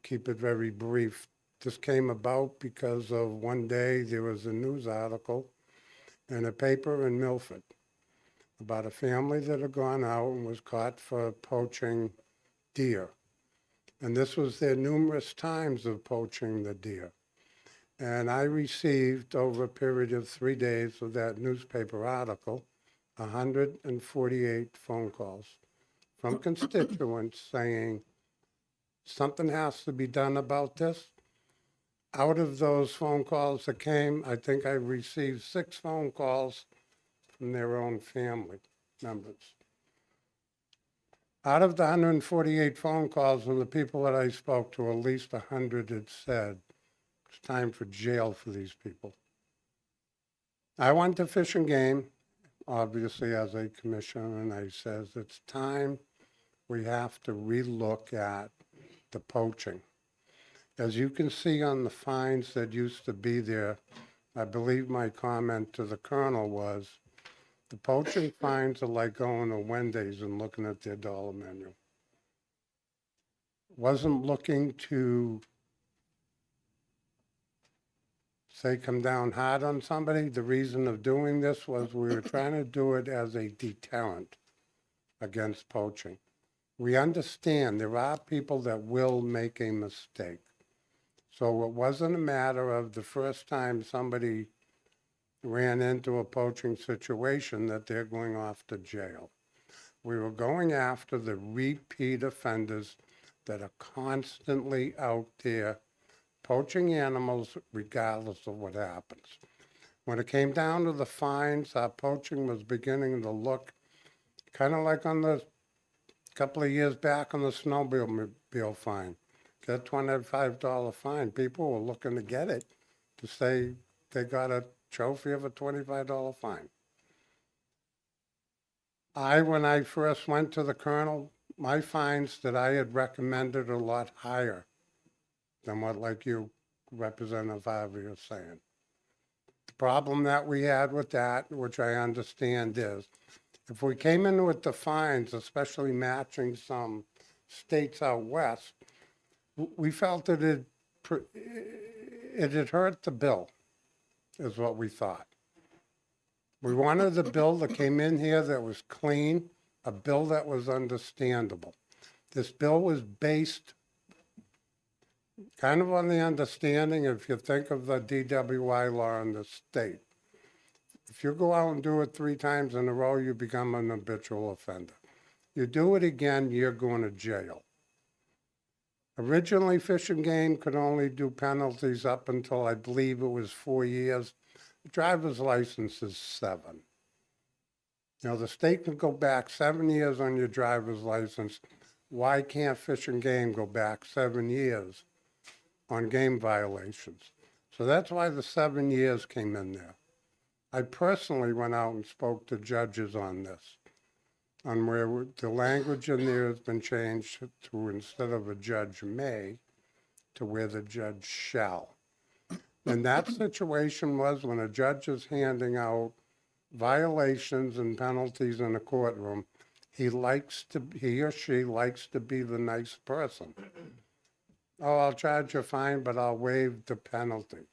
keep it very brief. This came about because of one day there was a news article in a paper in Milford about a family that had gone out and was caught for poaching deer. And this was their numerous times of poaching the deer. And I received, over a period of 3 days of that newspaper article, 148 phone calls from constituents saying, something has to be done about this. Out of those phone calls that came, I think I received 6 phone calls from their own family members. Out of the 148 phone calls, from the people that I spoke to, at least 100 had said, it's time for jail for these people. I went to Fish and Game, obviously as a commissioner, and I says, it's time we have to relook at the poaching. As you can see on the fines that used to be there, I believe my comment to the colonel was, the poaching fines are like going to Wendy's and looking at their dollar menu. Wasn't looking to say come down hard on somebody. The reason of doing this was we were trying to do it as a deterrent against poaching. We understand there are people that will make a mistake. So it wasn't a matter of the first time somebody ran into a poaching situation that they're going off to jail. We were going after the repeat offenders that are constantly out there poaching animals regardless of what happens. When it came down to the fines, our poaching was beginning to look kind of like on the couple of years back on the snowmobile fine. Get $25 fine. People were looking to get it to say they got a trophy of a $25 fine. When I first went to the colonel, my fines that I had recommended are a lot higher than what, like you, Representative Harvey, is saying. The problem that we had with that, which I understand, is if we came in with the fines, especially matching some states out west, we felt that it had hurt the bill, is what we thought. We wanted a bill that came in here that was clean, a bill that was understandable. This bill was based kind of on the understanding, if you think of the DWI law in the state. If you go out and do it 3 times in a row, you become an habitual offender. You do it again, you're going to jail. Originally, Fish and Game could only do penalties up until, I believe it was 4 years. Driver's license is 7. You know, the state can go back 7 years on your driver's license. Why can't Fish and Game go back 7 years on game violations? So that's why the 7 years came in there. I personally went out and spoke to judges on this, on where the language in there has been changed to, instead of a judge may, to where the judge shall. And that situation was when a judge is handing out violations and penalties in a courtroom, he or she likes to be the nice person. Oh, I'll charge you a fine, but I'll waive the penalty.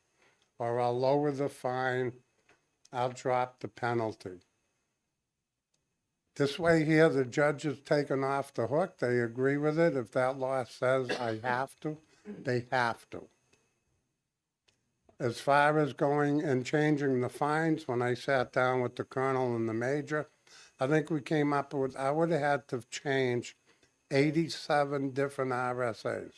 Or I'll lower the fine, I'll drop the penalty. This way here, the judge is taken off the hook. They agree with it. If that law says I have to, they have to. As far as going and changing the fines, when I sat down with the colonel and the major, I think we came up with, I would have had to change 87 different RSAs.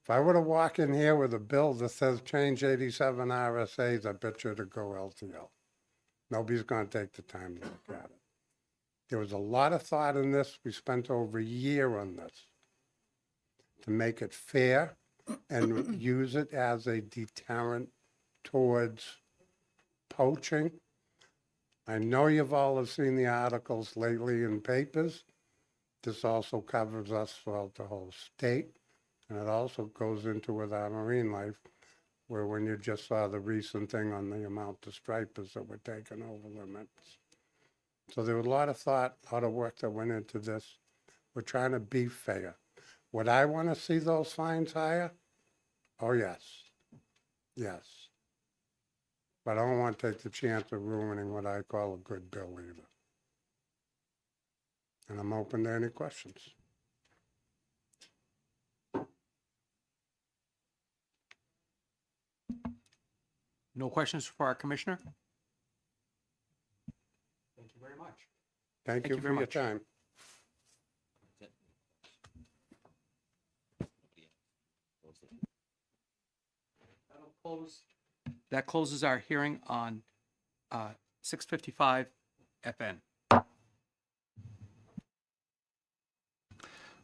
If I were to walk in here with a bill that says change 87 RSAs, I bet you to go LTO. Nobody's going to take the time to look at it. There was a lot of thought in this. We spent over a year on this to make it fair and use it as a deterrent towards poaching. I know you've all have seen the articles lately in papers. This also covers us throughout the whole state. And it also goes into with our marine life, where when you just saw the recent thing on the amount of stripers that were taken over limits. So there was a lot of thought, a lot of work that went into this. We're trying to be fair. Would I want to see those fines higher? Oh, yes. Yes. But I don't want to take the chance of ruining what I call a good bill either. And I'm open to any questions. No questions for our commissioner? Thank you very much. Thank you for very your much. time. That closes our hearing on 655 FN.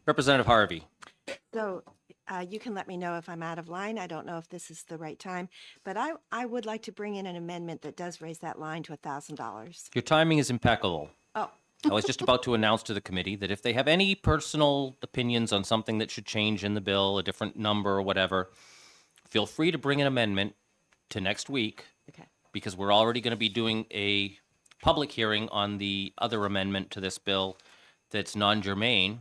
Representative Harvey. So you can let me know if I'm out of line. I don't know if this is the right time, but I would like to bring in an amendment that does raise that line to $1,000. Your timing is impeccable. Oh, I was just about to announce to the committee that if they have any personal opinions on something that should change in the bill, a different number or whatever, feel free to bring an amendment to next week. Okay. Because we're already going to be doing a public hearing on the other amendment to this bill that's non-germane,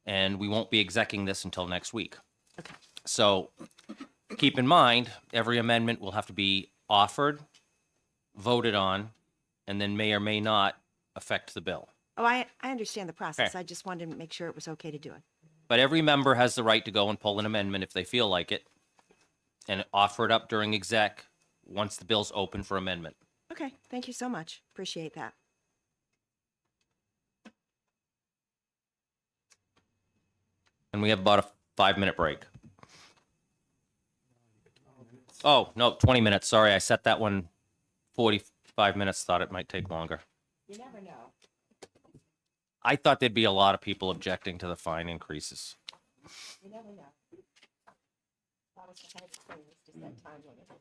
and we won't be execing this until next week. Okay. So keep in mind, every amendment will have to be offered, voted on, and then may or may not affect the bill. Oh, I understand the process. Okay. I just wanted to make sure it was okay to do it. But every member has the right to go and pull an amendment if they feel like it, and offer it up during exec once the bill's open for amendment. Okay, thank you so much. Appreciate that. And we have about a 5-minute break. Oh, no, 20 minutes. Sorry, I set that one 45 minutes. Thought it might take longer. You never know. I thought there'd be a lot of people objecting to the fine increases. You never know. That was the hardest thing, was to set time limits.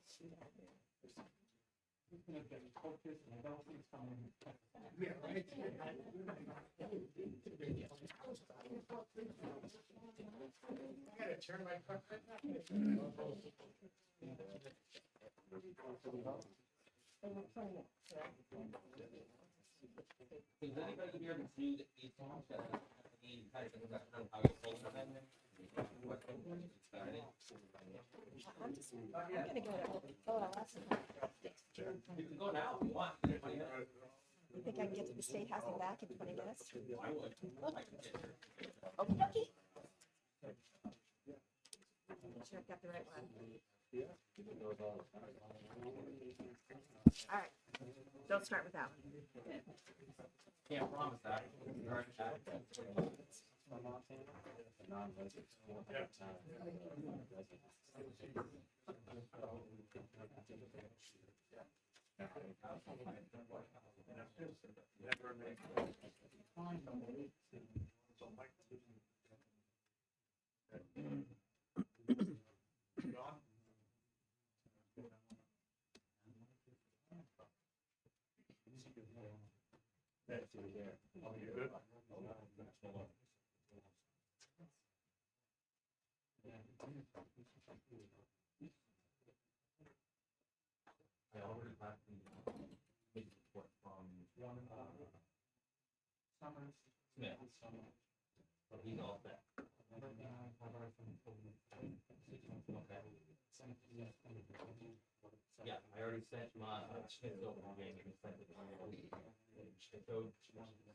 I'm gonna go to OLS. You can go now if you want. You think I can get to the State House and back in 20 minutes? I would. Okey dokey. Make sure I've got the right one. All right, don't start with that one. Can't promise that. Smith. So he's all set. Yeah, I already sent my Smith over to Jamie and sent it to my so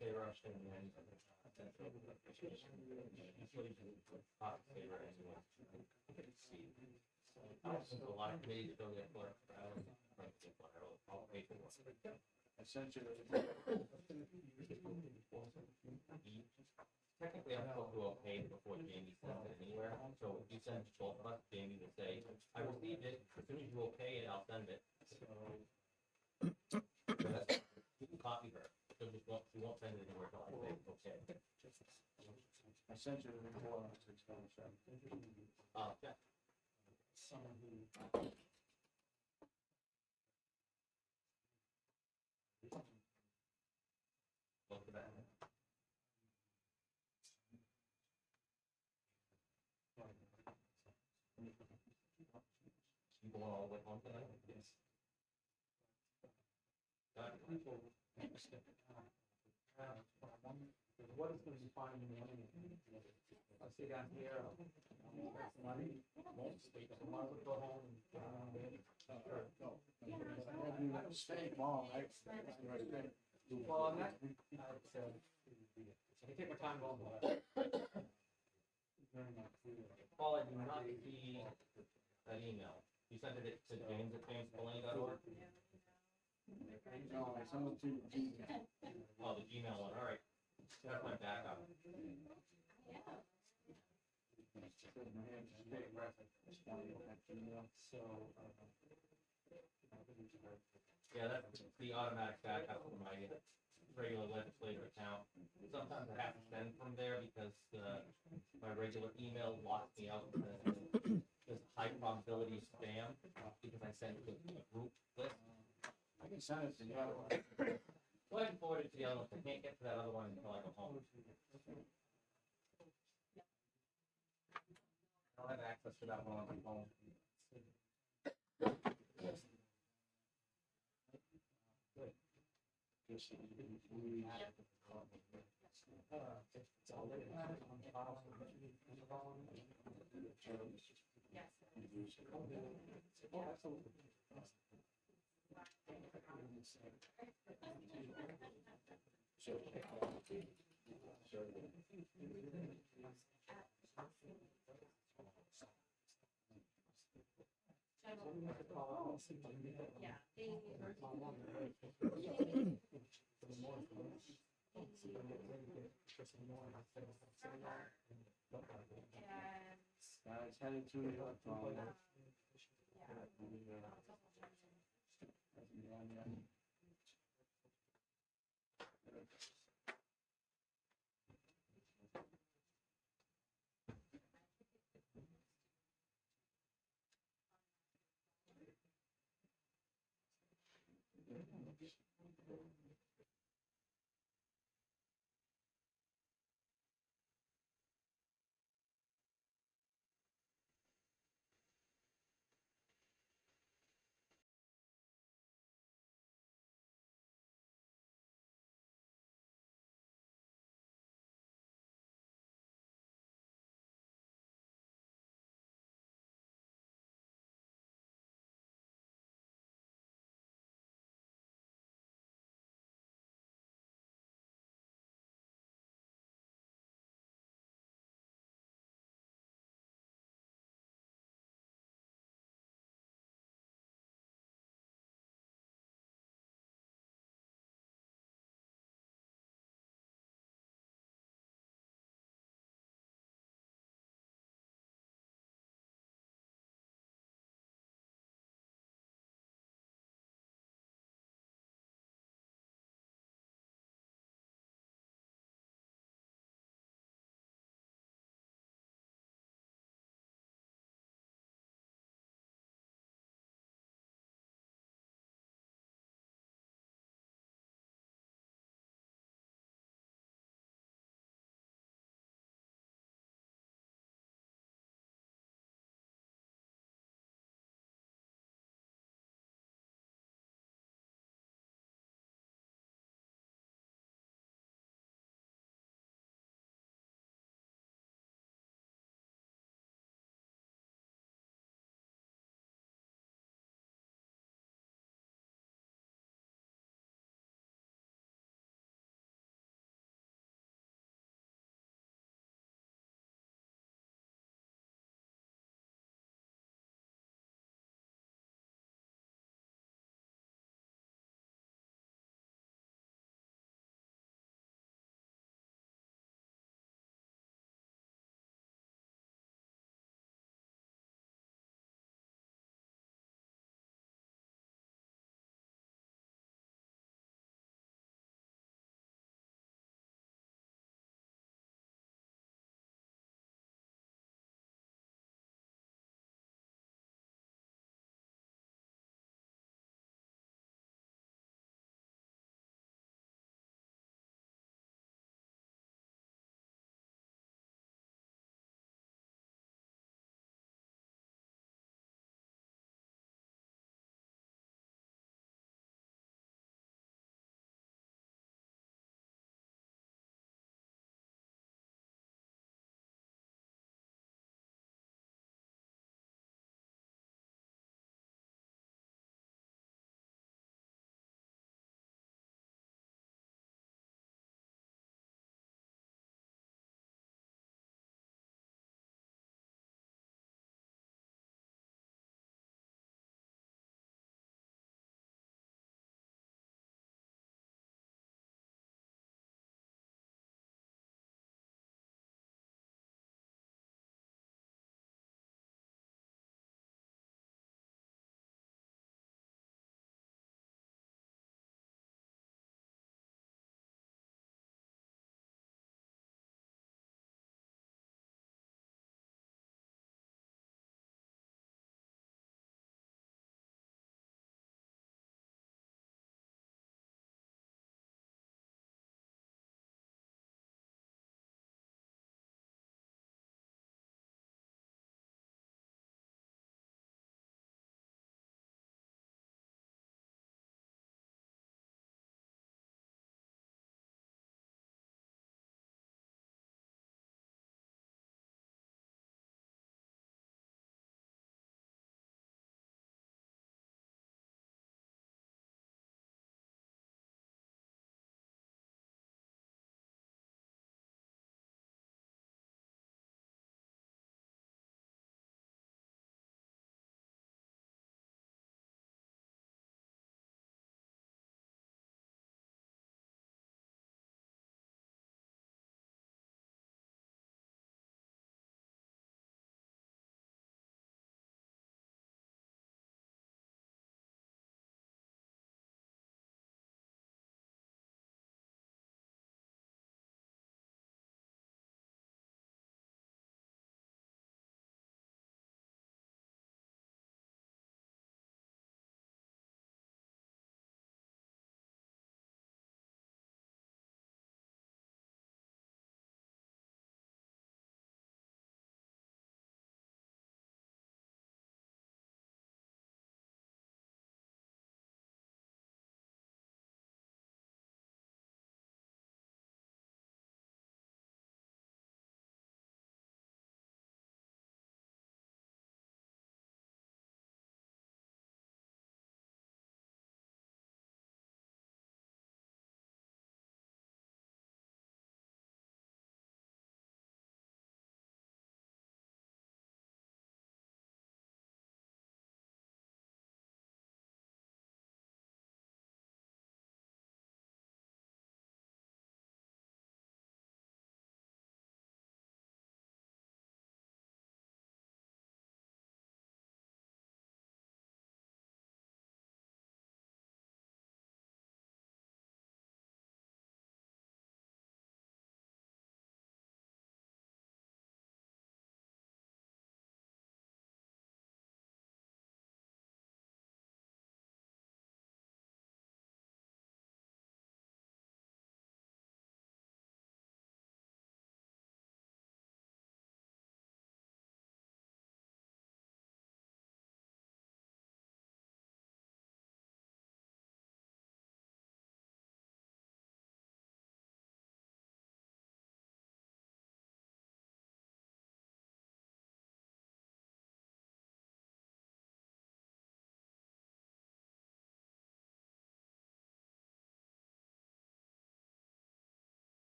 Sarah and then a lot of committees don't get clerk. I'll pay for it. I sent you. Technically, I'm supposed to okay before Jamie sends it anywhere, so if you send both of us, Jamie will say, I received it, as soon as you okay it, I'll send it. You can copy her, so just won't, she won't send it anywhere until I say, okay. I sent you the report on 6:27. Yeah. Someone who. Look at that. You going all the way home tonight? Yes. What is going to be fine in the morning? I'll sit down here. Money, won't sleep. Tomorrow we'll go home and get on bed. Stay tomorrow night. Well, I'm not. I can take my time going. Paul, I do not see that email. You sent it to james@jamespillane.org? No, I sent it to Oh, the Gmail one, all right. That's my backup. Yeah, that's the automatic backup for my regular legislative account. Sometimes I have to send from there because my regular email locks me out. There's a high probability spam because I send it to a group list. I can send it to the other one. Go ahead and forward it to the other one. I can't get to that other one until I go home. I'll have access to that one on my phone. It's headed to the electronic.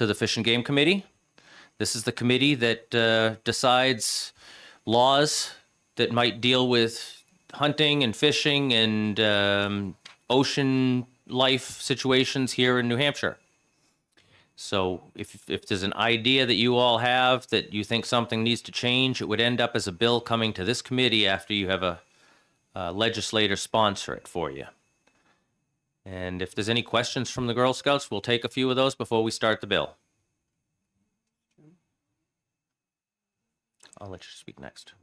to the Fish and Game Committee. This is the committee that decides laws that might deal with hunting and fishing and ocean life situations here in New Hampshire. So if there's an idea that you all have that you think something needs to change, it would end up as a bill coming to this committee after you have a legislator sponsor it for you. And if there's any questions from the Girl Scouts, we'll take a few of those before we start the bill. I'll let you speak next.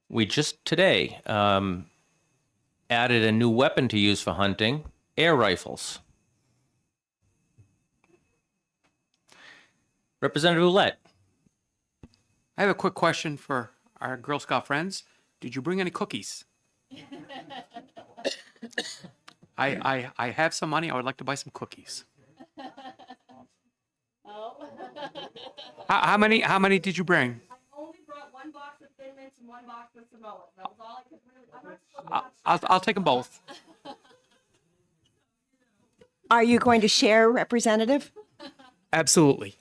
We just today added a new weapon to use for hunting, air rifles. Representative Ouellette. I have a quick question for our Girl Scout friends. Did you bring any cookies? I have some money. I would like to buy some cookies. How many did you bring? I only brought one box of Thin Mints and one box of Samoa. That was all I could really. I'll take them both. Are you going to share, Representative? Absolutely.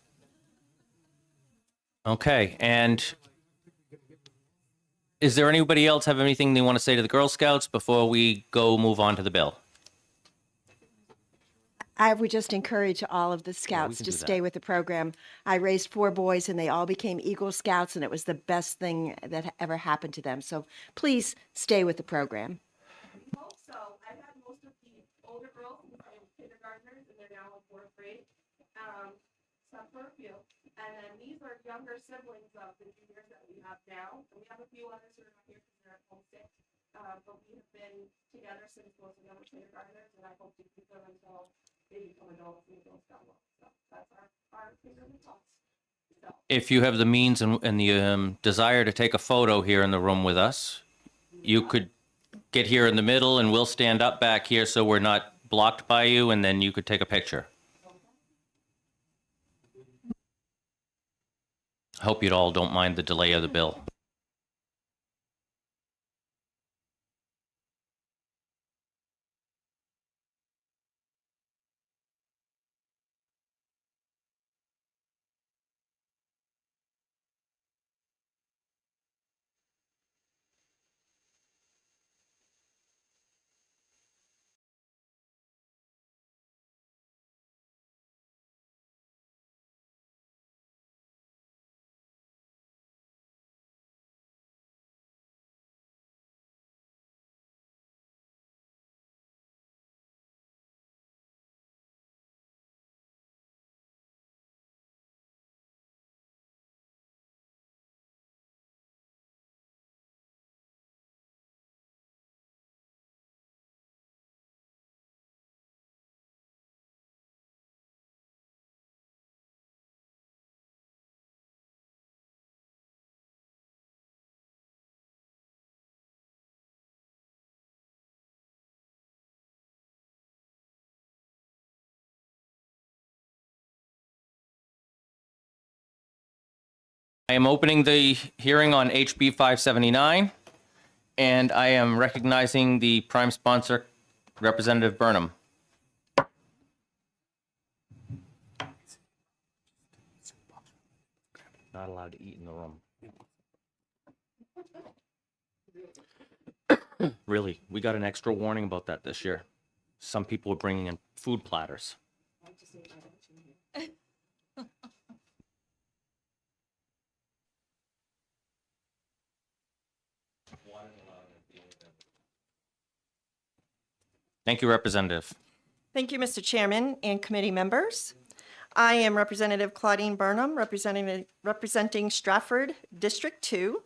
Okay, and is there anybody else have anything they want to say to the Girl Scouts before we move on to the bill? I would just encourage all of the scouts can to do stay that. with the program. I raised 4 boys and they all became Eagle Scouts, and it was the best thing that ever happened to them. So please stay with the program. hope so. I've had most of the older girls since they were kindergartners, and they're now in 4th grade. Except for a few. And then these are younger siblings of the juniors that we have now. And we have a few others who are not here because they're at home sick. But we have been together since most of them were kindergartners, and I hope to keep them until they become adults and Girl Scout work. So that's our fingers and thoughts. So. If you have the means and the desire to take a photo here in the room with us, you could get here in the middle and we'll stand up back here so we're not blocked by you, and then you could take a picture. I hope you all don't mind the delay of the bill. I am opening the hearing on HB 579, and I am recognizing the prime sponsor, Representative Burnham. Not allowed to eat in the room. Really, we got an extra warning about that this year. Some people were bringing in food platters. Thank you, Representative. Thank you, Mr. Chairman and committee members. I am Representative Claudine Burnham, representing Stratford District 2.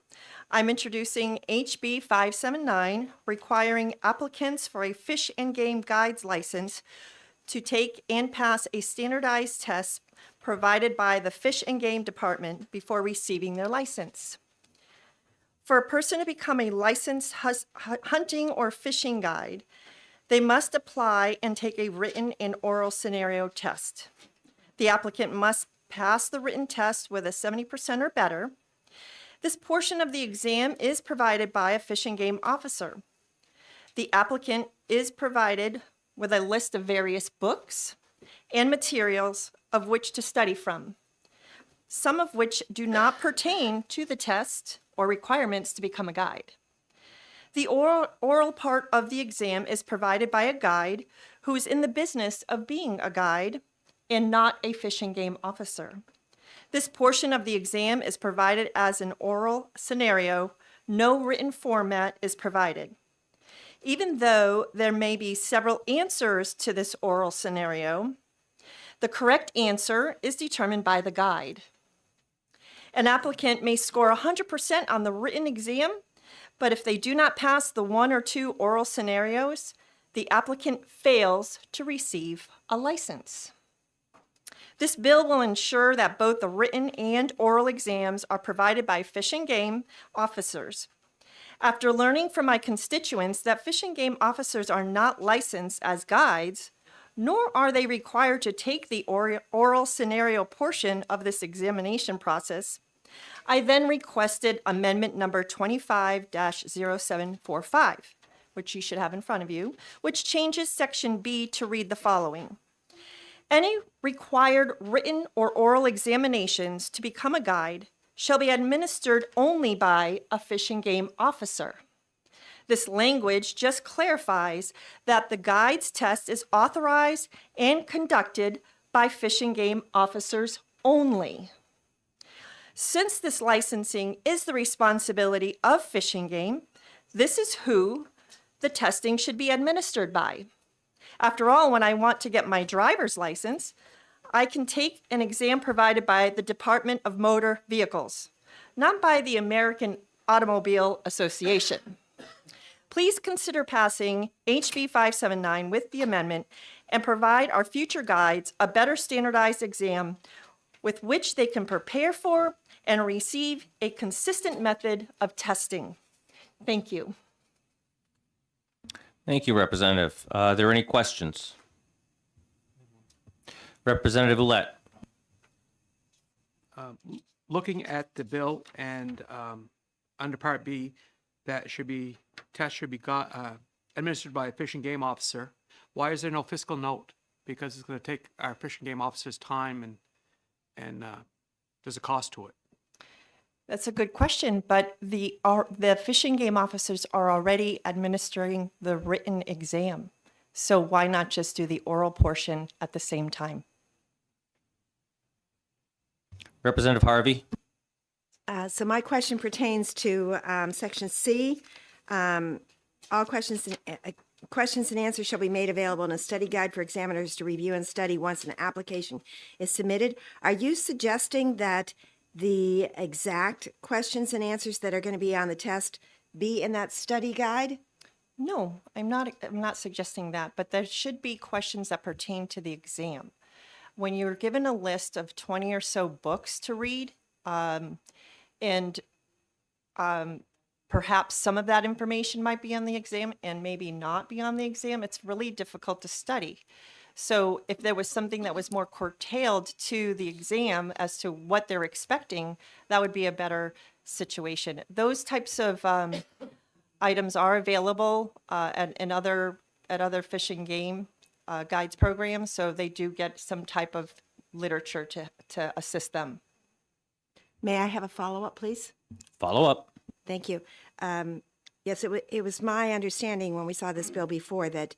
I'm introducing HB 579, requiring applicants for a Fish and Game Guides license to take and pass a standardized test provided by the Fish and Game Department before receiving their license. For a person to become a licensed hunting or fishing guide, they must apply and take a written and oral scenario test. The applicant must pass the written test with a 70% or better. This portion of the exam is provided by a Fish and Game officer. The applicant is provided with a list of various books and materials of which to study from, some of which do not pertain to the test or requirements to become a guide. The oral part of the exam is provided by a guide who is in the business of being a guide and not a Fish and Game officer. This portion of the exam is provided as an oral scenario. No written format is provided. Even though there may be several answers to this oral scenario, the correct answer is determined by the guide. An applicant may score 100% on the written exam, but if they do not pass the 1 or 2 oral scenarios, the applicant fails to receive a license. This bill will ensure that both the written and oral exams are provided by Fish and Game officers. After learning from my constituents that Fish and Game officers are not licensed as guides, nor are they required to take the oral scenario portion of this examination process, I then requested amendment number 25-0745, which you should have in front of you, which changes section B to read the following. Any required written or oral examinations to become a guide shall be administered only by a Fish and Game officer. This language just clarifies that the guide's test is authorized and conducted by Fish and Game officers only. Since this licensing is the responsibility of Fish and Game, this is who the testing should be administered by. After all, when I want to get my driver's license, I can take an exam provided by the Department of Motor Vehicles, not by the American Automobile Association. Please consider passing HB 579 with the amendment and provide our future guides a better standardized exam with which they can prepare for and receive a consistent method of testing. Thank you. Thank you, Representative. Are there any questions? Representative Ouellette. Looking at the bill and under Part B, that test should be administered by a Fish and Game officer. Why is there no fiscal note? Because it's going to take our Fish and Game officers time and there's a cost to it. That's a good question, but the Fish and Game officers are already administering the written exam. So why not just do the oral portion at the same time? Representative Harvey. So my question pertains to Section C. All questions and answers shall be made available in a study guide for examiners to review and study once an application is submitted. Are you suggesting that the exact questions and answers that are going to be on the test be in that study guide? No, I'm not suggesting that, but there should be questions that pertain to the exam. When you're given a list of 20 or so books to read, and perhaps some of that information might be on the exam and maybe not be on the exam, it's really difficult to study. So if there was something that was more curtailed to the exam as to what they're expecting, that would be a better situation. Those types of items are available at other Fish and Game guides programs, so they do get some type of literature to assist them. May I have a follow-up, please? Follow up. Thank you. Yes, it was my understanding when we saw this bill before that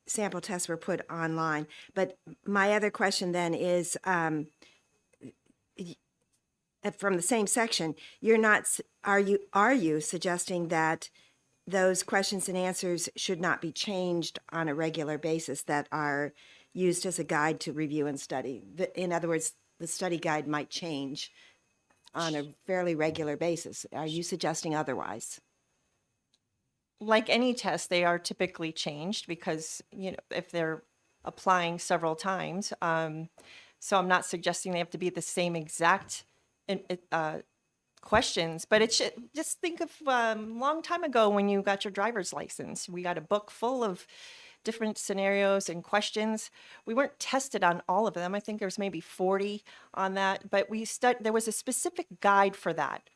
sample tests were put online. But my other question then is, from the same section, are you suggesting that those questions and answers should not be changed on a regular basis, that are used as a guide to review and study? In other words, the study guide might change on a fairly regular basis. Are you suggesting otherwise? Like any test, they are typically changed because, if they're applying several times. So I'm not suggesting they have to be the same exact questions, but it should, just think of a long time ago when you got your driver's license. We got a book full of different scenarios and questions. We weren't tested on all of them. I think there was maybe 40 on that, but there was a specific guide for that.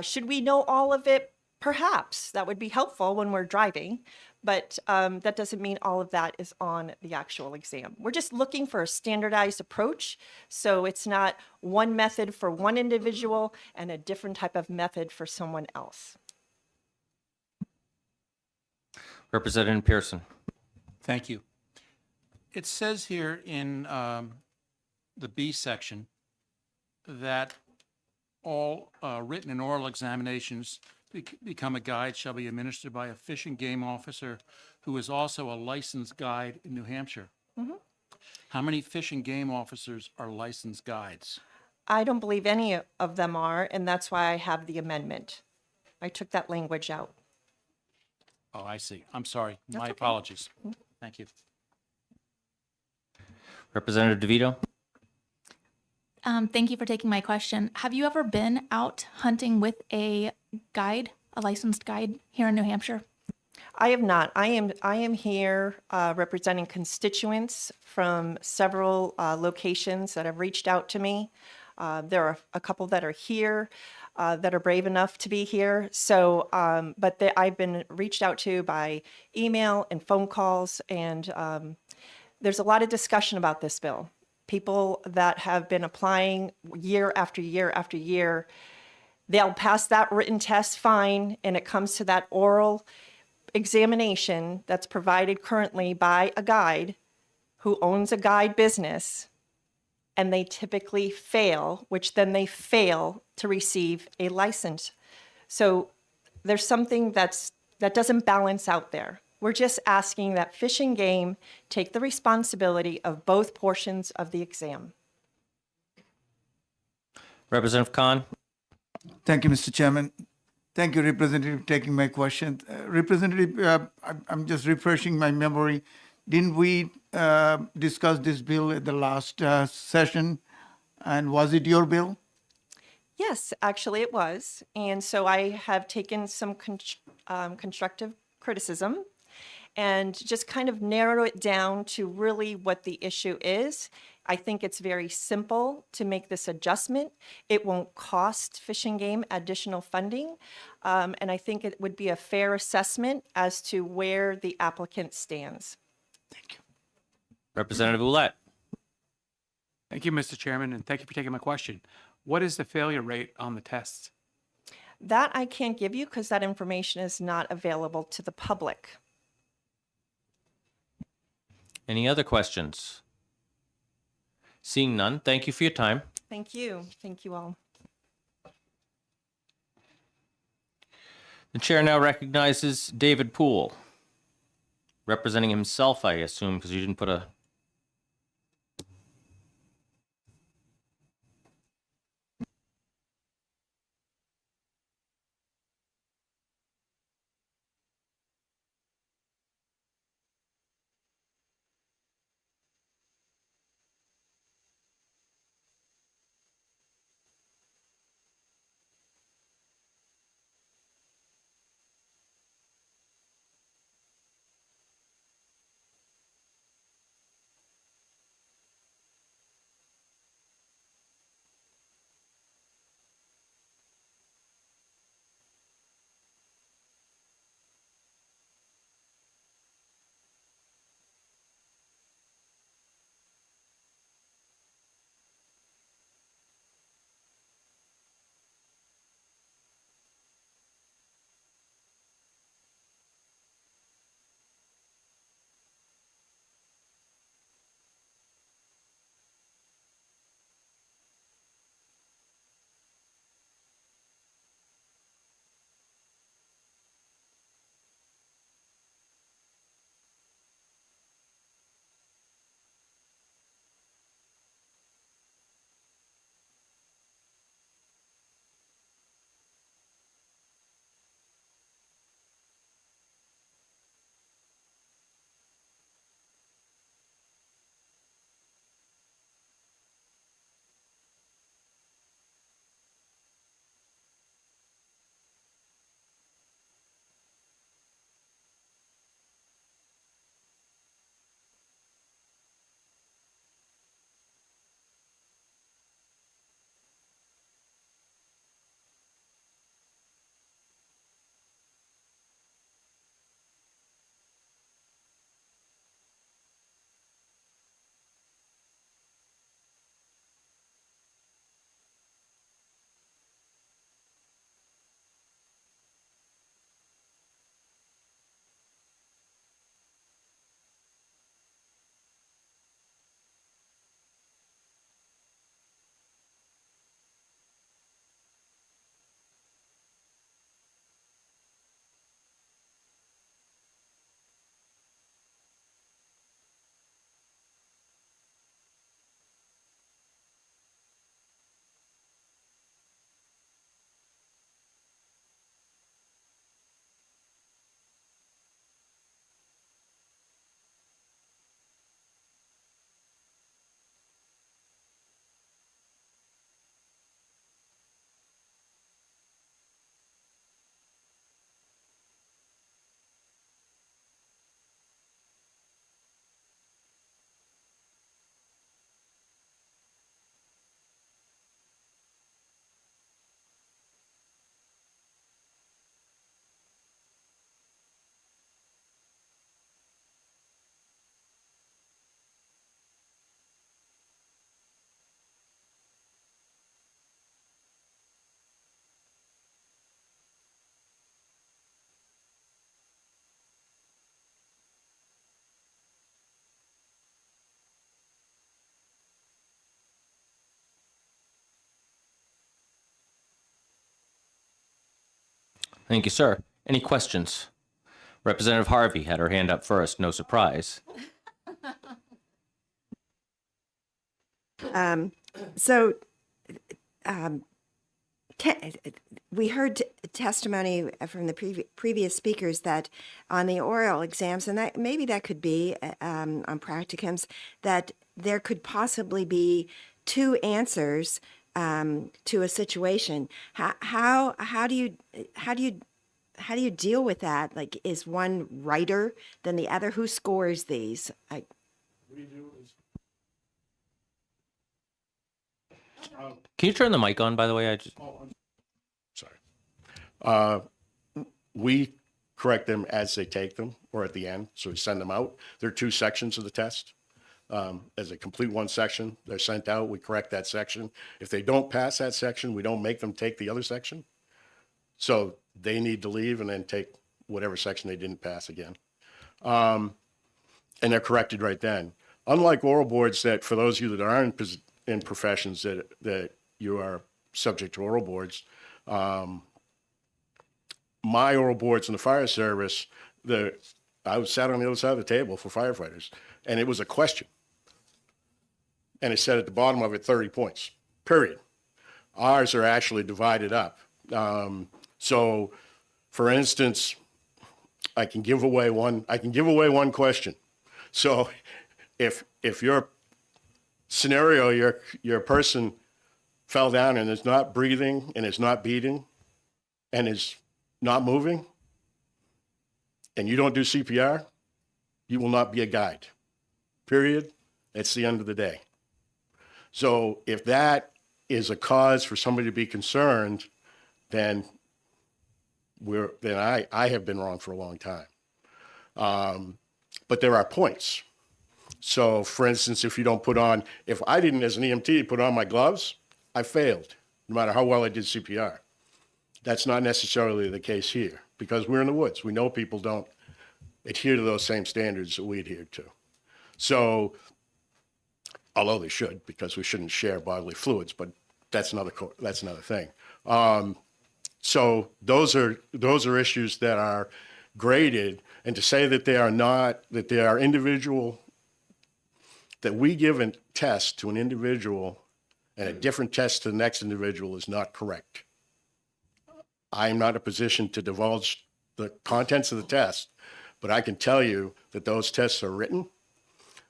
Should we know all of it? Perhaps that would be helpful when we're driving, but that doesn't mean all of that is on the actual exam. We're just looking for a standardized approach, so it's not one method for one individual and a different type of method for someone else. Representative Pearson. Thank you. It says here in the B section that all written and oral examinations become a guide shall be administered by a fish and game officer who is also a licensed guide in New Hampshire. Mhm. How many fish and game officers are licensed guides? I don't believe any of them are, and that's why I have the amendment. I took that language out. Oh, I see. I'm sorry. That's My okay. apologies. Thank you. Representative DeVito. Thank you for taking my question. Have you ever been out hunting with a guide, a licensed guide here in New Hampshire? I have not. I am here representing constituents from several locations that have reached out to me. There are a couple that are here that are brave enough to be here. So, I've been reached out to by email and phone calls, and there's a lot of discussion about this bill. People that have been applying year after year after year, they'll pass that written test fine, and it comes to that oral examination that's provided currently by a guide who owns a guide business, and they typically fail, which then they fail to receive a license. So there's something that doesn't balance out there. We're just asking that Fish and Game take the responsibility of both portions of the exam. Representative Khan. Thank you, Mr. Chairman. Thank you, Representative, for taking my question. Representative, I'm just refreshing my memory. Didn't we discuss this bill at the last session? And was it your bill? Yes, actually it was. And so I have taken some constructive criticism and just kind of narrow it down to really what the issue is. I think it's very simple to make this adjustment. It won't cost Fish and Game additional funding. And I think it would be a fair assessment as to where the applicant stands. Representative Ouellette. Thank you, Mr. Chairman, and thank you for taking my question. What is the failure rate on the tests? That I can't give you because that information is not available to the public. Any other questions? Seeing none, thank you for your time. Thank you. Thank you all. The chair now recognizes David Poole, representing himself, I assume, because you didn't put a Thank you, sir. Any questions? Representative Harvey had her hand up first, no surprise. So, we heard testimony from the previous speakers that on the oral exams, and that maybe that could be on practicums, that there could possibly be two answers to a situation. How do you deal with that? Like, is one righter than the other? Who scores these? Can you turn the mic on, by the way? We correct them as they take them or at the end, so we send them out. There are two sections of the test. As they complete one section, they're sent out, we correct that section. If they don't pass that section, we don't make them take the other section. So they need to leave and then take whatever section they didn't pass again. And they're corrected right then. Unlike oral boards that, for those of you that are in professions that you are subject to oral boards, my oral boards in the fire service, I was sat on the other side of the table for firefighters, and it was a question. And it said at the bottom of it, 30 points, period. Ours are actually divided up. So, for instance, I can give away one question. So, if your scenario, your person fell down and is not breathing and is not beating and is not moving, and you don't do CPR, you will not be a guide. Period. It's the end of the day. So if that is a cause for somebody to be concerned, then I have been wrong for a long time. But there are points. So for instance, if I didn't as an EMT put on my gloves, I failed, no matter how well I did CPR. That's not necessarily the case here because we're in the woods. We know people don't adhere to those same standards that we adhere to. So, although they should, because we shouldn't share bodily fluids, but that's another thing. So those are issues that are graded, and to say that they are individual, that we give a test to an individual and a different test to the next individual is not correct. I am not in a position to divulge the contents of the test, but I can tell you that those tests are written,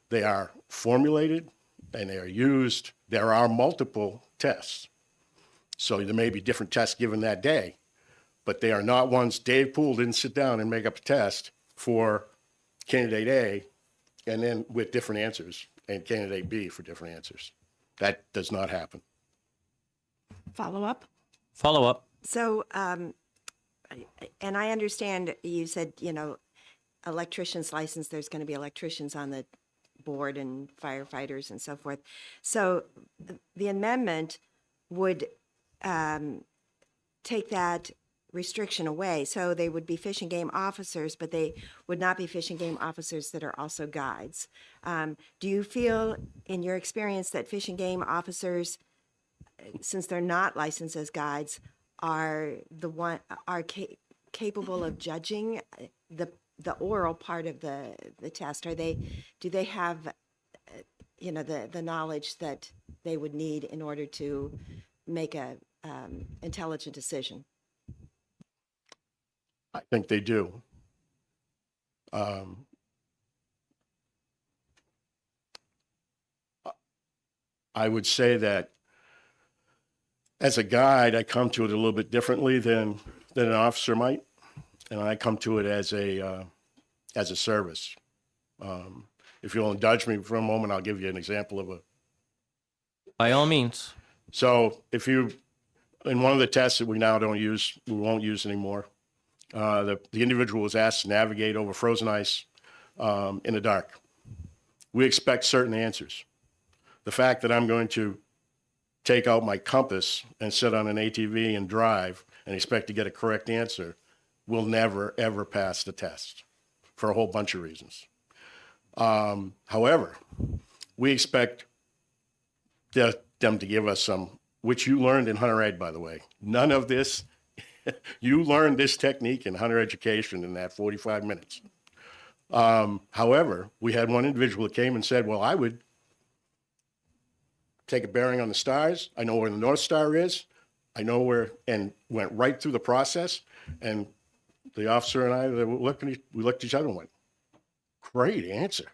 they are formulated, and they are used. There are multiple tests. So there may be different tests given that day, but they are not ones. Dave Poole didn't sit down and make up a test for candidate A and then with different answers and candidate B for different answers. That does not happen. Follow up? Follow up. So, and I understand you said, electrician's license, there's going to be electricians on the board and firefighters and so forth. So the amendment would take that restriction away. So they would be fish and game officers, but they would not be fish and game officers that are also guides. Do you feel, in your experience, that fish and game officers, since they're not licensed as guides, are capable of judging the oral part of the test? Do they have the knowledge that they would need in order to make a intelligent decision? I think they do. I would say that as a guide, I come to it a little bit differently than an officer might, and I come to it as a service. If you'll indulge me for a moment, I'll give you an example of By all means. So in one of the tests that we now don't use, we won't use anymore, the individual was asked to navigate over frozen ice in the dark. We expect certain answers. The fact that I'm going to take out my compass and sit on an ATV and drive and expect to get a correct answer will never, ever pass the test for a whole bunch of reasons. However, we expect them to give us some, which you learned in Hunter Ed, by the way. None of this You learned this technique in hunter education in that 45 minutes. However, we had one individual that came and said, well, I would take a bearing on the stars. I know where the North Star is. I know where, and went right through the process. And the officer and I, we looked at each other and went, great answer.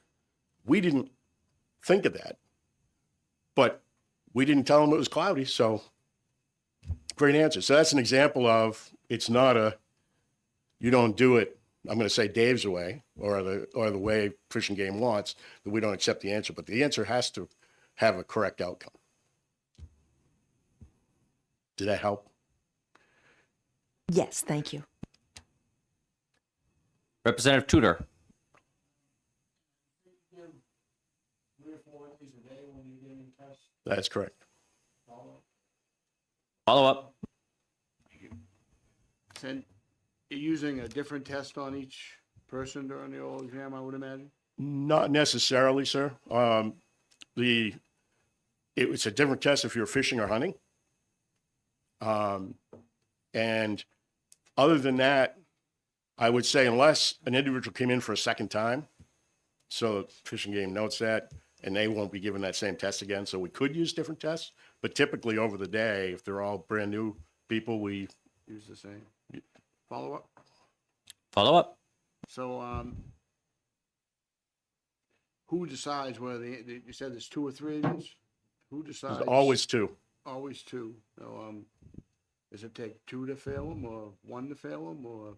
We didn't think of that, but we didn't tell him it was cloudy. So great answer. So that's an example of, it's not a, you don't do it, I'm going to say Dave's way or the way Fish and Game wants, that we don't accept the answer, but the answer has to have a correct outcome. Did that help? Yes, thank you. Representative Tudor. That's correct. Follow up. And you're using a different test on each person during the oral exam, I would imagine? Not necessarily, sir. It's a different test if you're fishing or hunting. And other than that, I would say unless an individual came in for a second time, so Fish and Game notes that, and they won't be given that same test again. So we could use different tests, but typically over the day, if they're all brand new people, we Use the same. Follow up? Follow up. So, who decides whether you said there's 2 or 3 of these? Who decides? there's always two. Always 2. So, does it take 2 to fail them or 1 to fail them or?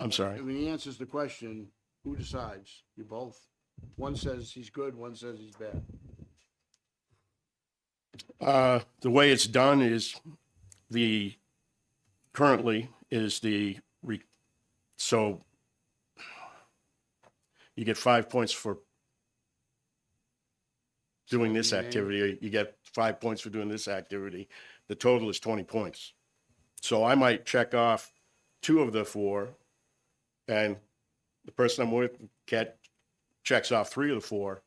I'm sorry. When he answers the question, who decides? You both? One says he's good, one says he's bad. The way it's done is currently is so you get 5 points for doing this activity. You get 5 points for doing this activity. The total is 20 points. So I might check off 2 of the 4, and the person I'm with checks off 3 of the 4.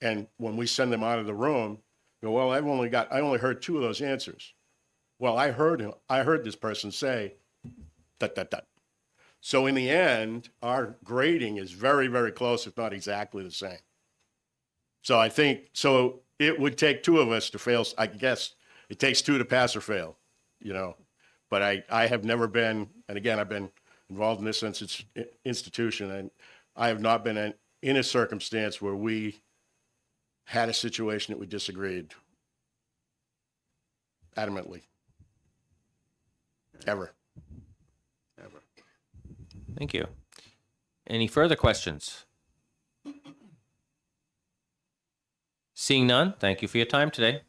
And when we send them out of the room, go, well, I only heard 2 of those answers. Well, I heard this person say, ... So in the end, our grading is very, very close, if not exactly the same. So I think, so it would take 2 of us to fail. I guess it takes 2 to pass or fail, but I have never been, and again, I've been involved in this institution, and I have not been in a circumstance where we had a situation that we disagreed adamantly. Ever. Thank you. Any further questions? Seeing none, thank you for your time today.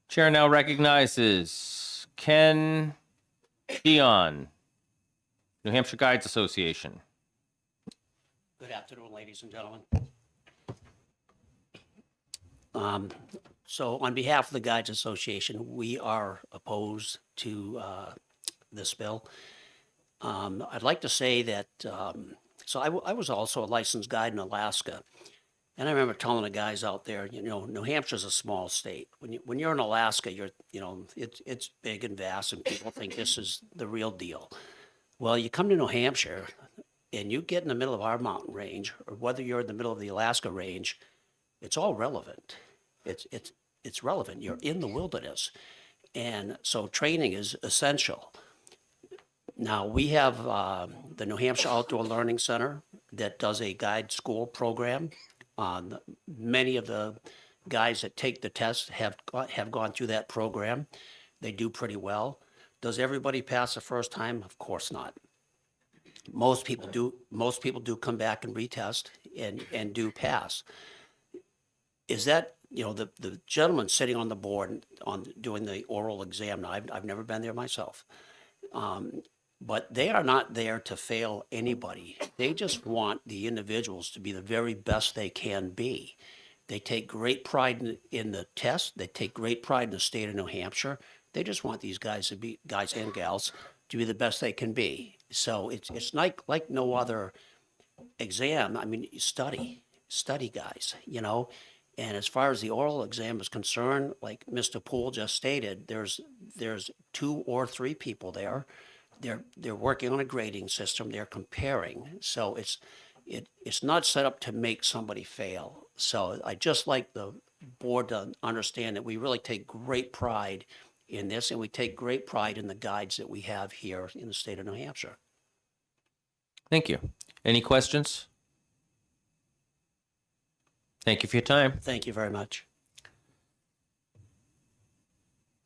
Chair now recognizes Ken Dion, New Hampshire Guides Association. Good afternoon, ladies and gentlemen. So on behalf of the Guides Association, we are opposed to this bill. I'd like to say that, so I was also a licensed guide in Alaska. And I remember telling the guys out there, New Hampshire's a small state. When you're in Alaska, it's big and vast, and people think this is the real deal. Well, you come to New Hampshire, and you get in the middle of our mountain range, or whether you're in the middle of the Alaska range, it's all relevant. It's relevant. You're in the wilderness, and so training is essential. Now we have the New Hampshire Outdoor Learning Center that does a guide school program. Many of the guys that take the test have gone through that program. They do pretty well. Does everybody pass the first time? Of course not. Most people do come back and retest and do pass. Is that, the gentleman sitting on the board on doing the oral exam, now I've never been there myself. But they are not there to fail anybody. They just want the individuals to be the very best they can be. They take great pride in the test. They take great pride in the state of New Hampshire. They just want these guys and gals to be the best they can be. So it's like no other exam. I mean, study guys, And as far as the oral exam is concerned, like Mr. Poole just stated, there's 2 or 3 people there. They're working on a grading system. They're comparing. So it's not set up to make somebody fail. So I just like the board to understand that we really take great pride in this, and we take great pride in the guides that we have here in the state of New Hampshire. Thank you. Any questions? Thank you for your time. Thank you very much.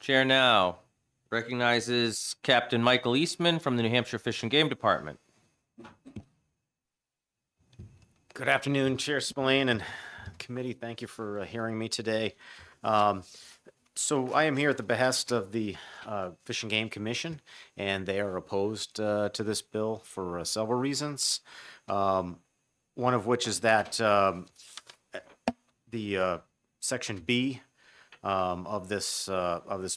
Chair now recognizes Captain Michael Eastman from the New Hampshire Fish and Game Department. Good afternoon, Chair Spillane and committee. Thank you for hearing me today. So I am here at the behest of the Fish and Game Commission, and they are opposed to this bill for several reasons. One of which is that the Section B of this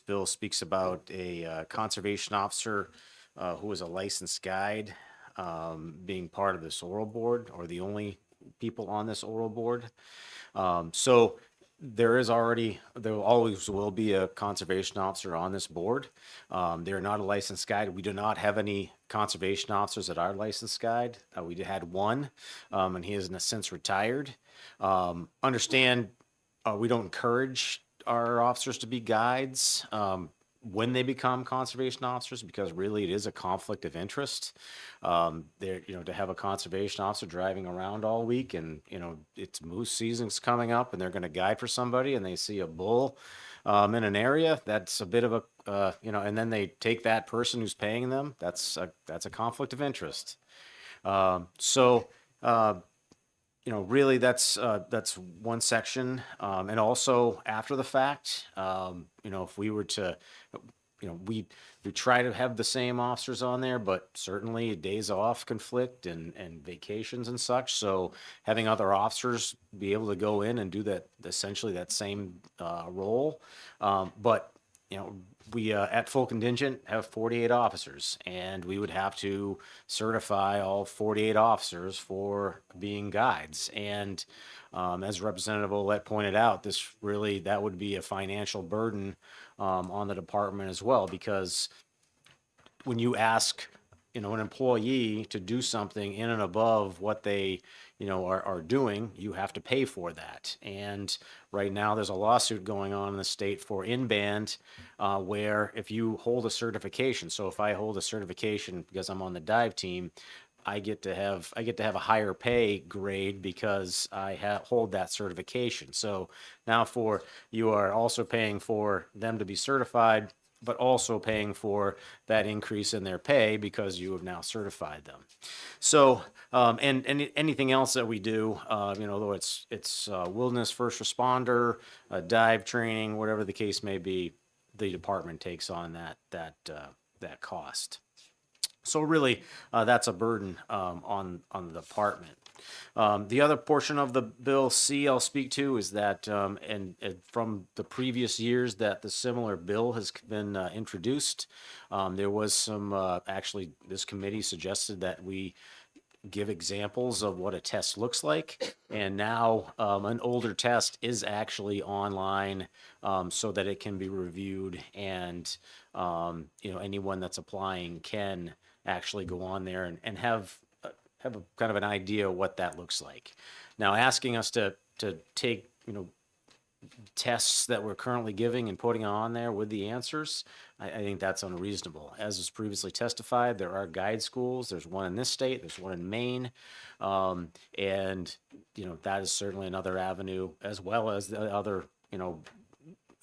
bill speaks about a conservation officer who is a licensed guide being part of this oral board, or the only people on this oral board. So there always will be a conservation officer on this board. They're not a licensed guide. We do not have any conservation officers that are licensed guide. We had one, and he has since retired. Understand, we don't encourage our officers to be guides when they become conservation officers, because really it is a conflict of interest. To have a conservation officer driving around all week, and it's moose season's coming up, and they're going to guide for somebody, and they see a bull in an area, that's a bit of a and then they take that person who's paying them. That's a conflict of interest. Really that's one section. And also after the fact, if we were to, we try to have the same officers on there, but certainly days off conflict and vacations and such. So having other officers be able to go in and do that, essentially that same role. But we at full contingent have 48 officers, and we would have to certify all 48 officers for being guides. And as Representative Olet pointed out, that would be a financial burden on the department as well, because when you ask an employee to do something in and above what they are doing, you have to pay for that. And right now there's a lawsuit going on in the state for in-band, where if you hold a certification, so if I hold a certification because I'm on the dive team, I get to have a higher pay grade because I hold that certification. So now you are also paying for them to be certified, but also paying for that increase in their pay because you have now certified them. So, and anything else that we do, though it's wilderness first responder, dive training, whatever the case may be, the department takes on that cost. So really, that's a burden on the department. The other portion of the bill C I'll speak to is that, and from the previous years that the similar bill has been introduced, there was some, actually this committee suggested that we give examples of what a test looks like. And now an older test is actually online so that it can be reviewed, and anyone that's applying can actually go on there and have a kind of an idea what that looks like. Now, asking us to take tests that we're currently giving and putting on there with the answers, I think that's unreasonable. As was previously testified, there are guide schools. There's one in this state, there's one in Maine, and that is certainly another avenue, as well as the other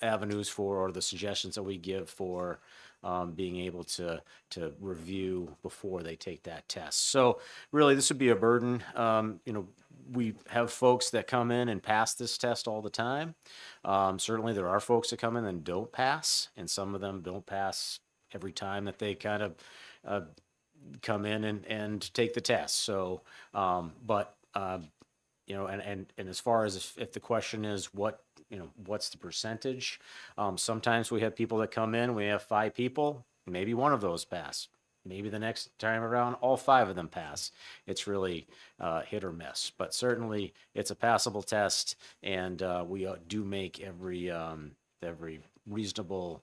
avenues for, or the suggestions that we give for being able to review before they take that test. So really, this would be a burden. We have folks that come in and pass this test all the time. Certainly there are folks that come in and don't pass, and some of them don't pass every time that they kind of come in and take the test. So, and as far as if the question is what's the percentage? Sometimes we have people that come in, we have 5 people, maybe one of those pass. maybe the next time around, all 5 of them pass. It's really hit or miss, but certainly it's a passable test, and we do make every reasonable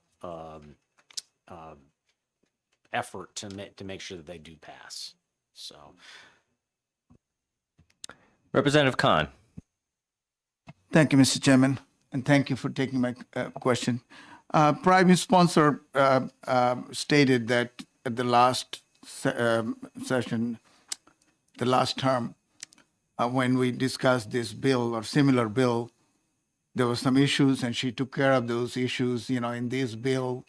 effort to make sure that they do pass. So, Representative Khan. Thank you, Mr. Chairman, and thank you for taking my question. Private sponsor stated that at the last session, the last term, when we discussed this bill or similar bill, there were some issues, and she took care of those issues. In this bill,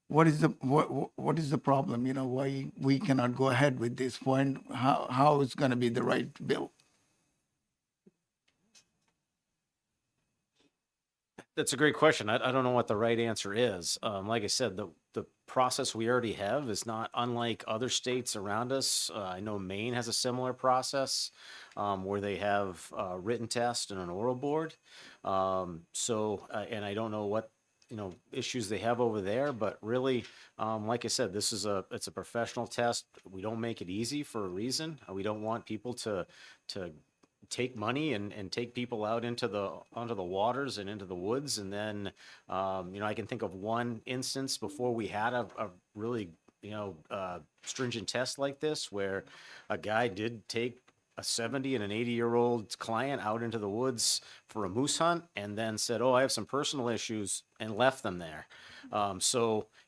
what is the problem? Why we cannot go ahead with this point? How is going to be the right bill? that's a great question. I don't know what the right answer is. Like I said, the process we already have is not unlike other states around us. I know Maine has a similar process where they have a written test and an oral board. And I don't know what issues they have over there, but really, like I said, it's a professional test. We don't make it easy for a reason. We don't want people to take money and take people out onto the waters and into the woods. And then, I can think of one instance before we had a really, stringent test like this, where a guy did take a 70 and an 80-year-old client out into the woods for a moose hunt and then said, "Oh, I have some personal issues," and left them there.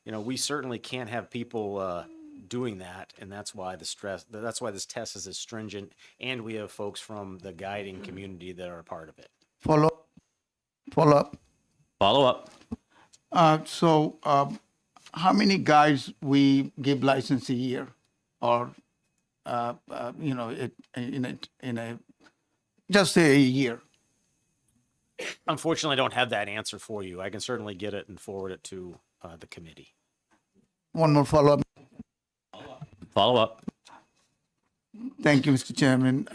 We certainly can't have people doing that, and that's why this test is as stringent, and we have folks from the guiding community that are a part of it. Follow up. How many guides we give license a year, or just say a year? Unfortunately, I don't have that answer for you. I can certainly get it and forward it to the committee. One more follow-up. Thank you, Mr. Chairman.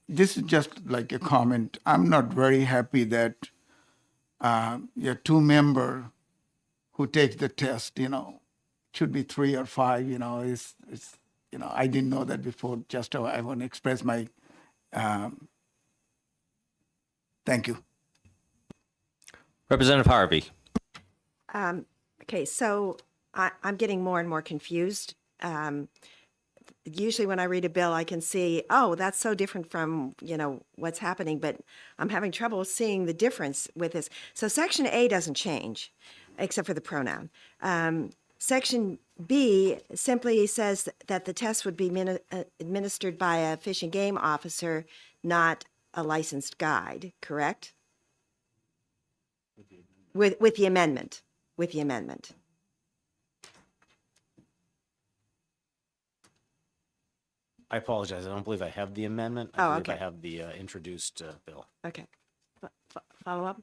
This is just like a comment. I'm not very happy that your 2 members who take the test, should be 3 or 5, I didn't know that before. Just I want to express my thank you. Representative Harvey. Okay, so I'm getting more and more confused. Usually when I read a bill, I can see, oh, that's so different from, what's happening, but I'm having trouble seeing the difference with this. So Section A doesn't change, except for the pronoun. Section B simply says that the test would be administered by a fish and game officer, not a licensed guide, correct? With the amendment. I apologize. I don't believe I have the amendment. I believe I have the introduced bill. Okay. Follow up?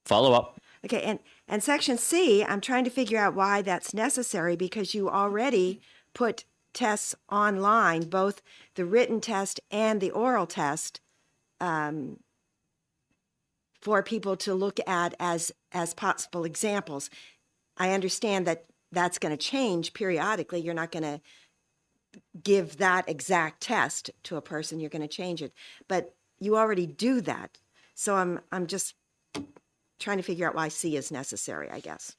Follow up. Okay, and Section C, I'm trying to figure out why that's necessary, because you already put tests online, both the written test and the oral test, for people to look at as possible examples. I understand that that's going to change periodically. You're not going to give that exact test to a person. You're going to change it, but you already do that. So I'm just trying to figure out why C is necessary, I guess.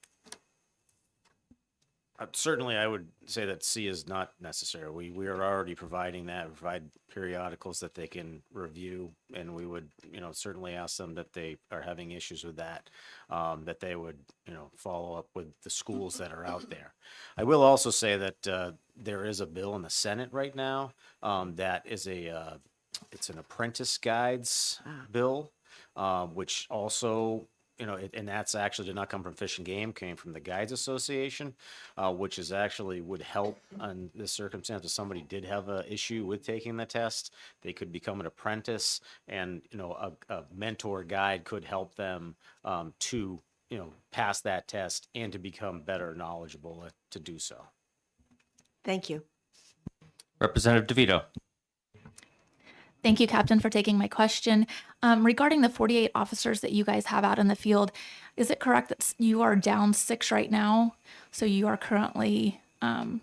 Certainly, I would say that C is not necessary. We are already providing that. We provide periodicals that they can review, and we would, certainly ask them that they are having issues with that, that they would, follow up with the schools that are out there. I will also say that there is a bill in the Senate right now that is it's an apprentice guides bill, which also, and that's actually did not come from Fish and Game, came from the Guides Association, which is actually would help on this circumstance. If somebody did have an issue with taking the test, they could become an apprentice, and a mentor guide could help them to pass that test and to become better knowledgeable to do so. Thank you. Representative DeVito. Thank you, Captain, for taking my question. Regarding the 48 officers that you guys have out in the field, is it correct that you are down 6 right now? So you are currently don't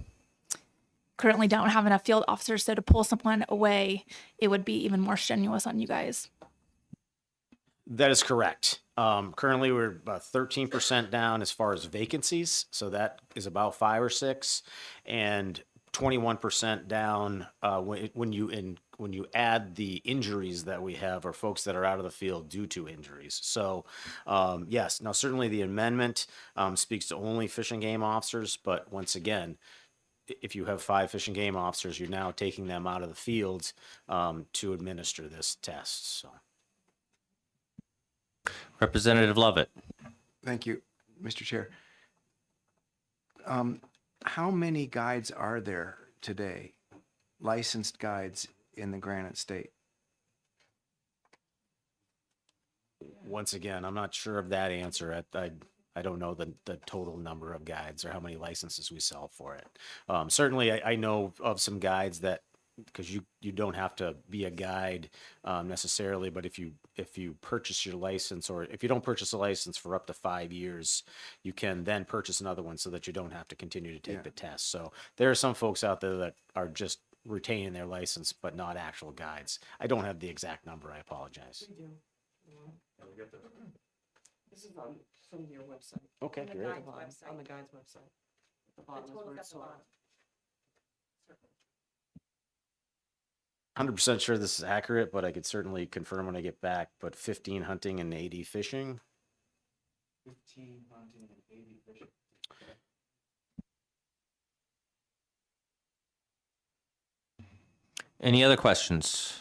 have enough field officers. So to pull someone away, it would be even more strenuous on you guys. That is correct. Currently, we're about 13% down as far as vacancies, so that is about 5 or 6, and 21% down when you add the injuries that we have, or folks that are out of the field due to injuries. So, yes, now certainly the amendment speaks to only fish and game officers, but once again, if you have 5 fish and game officers, you're now taking them out of the fields to administer this test. So. Representative Lovett. Thank you, Mr. Chair. How many guides are there today, licensed guides in the Granite State? Once again, I'm not sure of that answer. I don't know the total number of guides or how many licenses we sell for it. Certainly, I know of some guides that, because you don't have to be a guide necessarily, but if you purchase your license, or if you don't purchase a license for up to 5 years, you can then purchase another one so that you don't have to continue to take the test. So there are some folks out there that are just retaining their license but not actual guides. I don't have the exact number. I apologize. We do. This is from your website. Okay, On the great. guide's website. On the guide's website. At the bottom is where it's sold. 100% sure this is accurate, but I could certainly confirm when I get back. But 15 hunting and 80 fishing. 15 hunting and 80 fishing. Any other questions?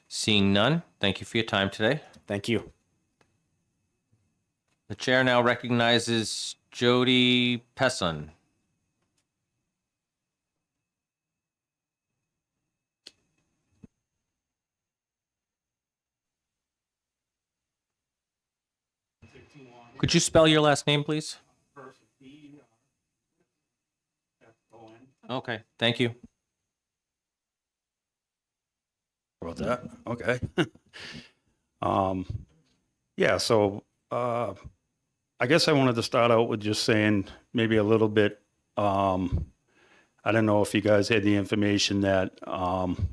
Seeing none, thank you for your time today. Thank you. The chair now recognizes Jody Pesson. Could you spell your last name, please? Okay, thank you. About that, okay. Yeah, so I guess I wanted to start out with just saying maybe a little bit, I don't know if you guys had the information that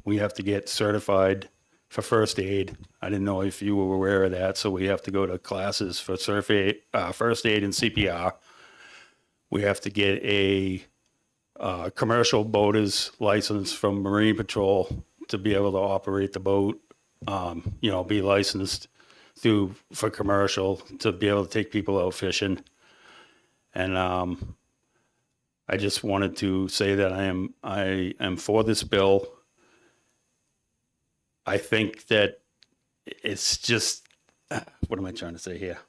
we have to get certified for first aid. I didn't know if you were aware of that, so we have to go to classes for first aid and CPR. We have to get a commercial boater's license from Marine Patrol to be able to operate the boat, be licensed for commercial to be able to take people out fishing. And I just wanted to say that I am for this bill. I think that it's just, what am I trying to say here?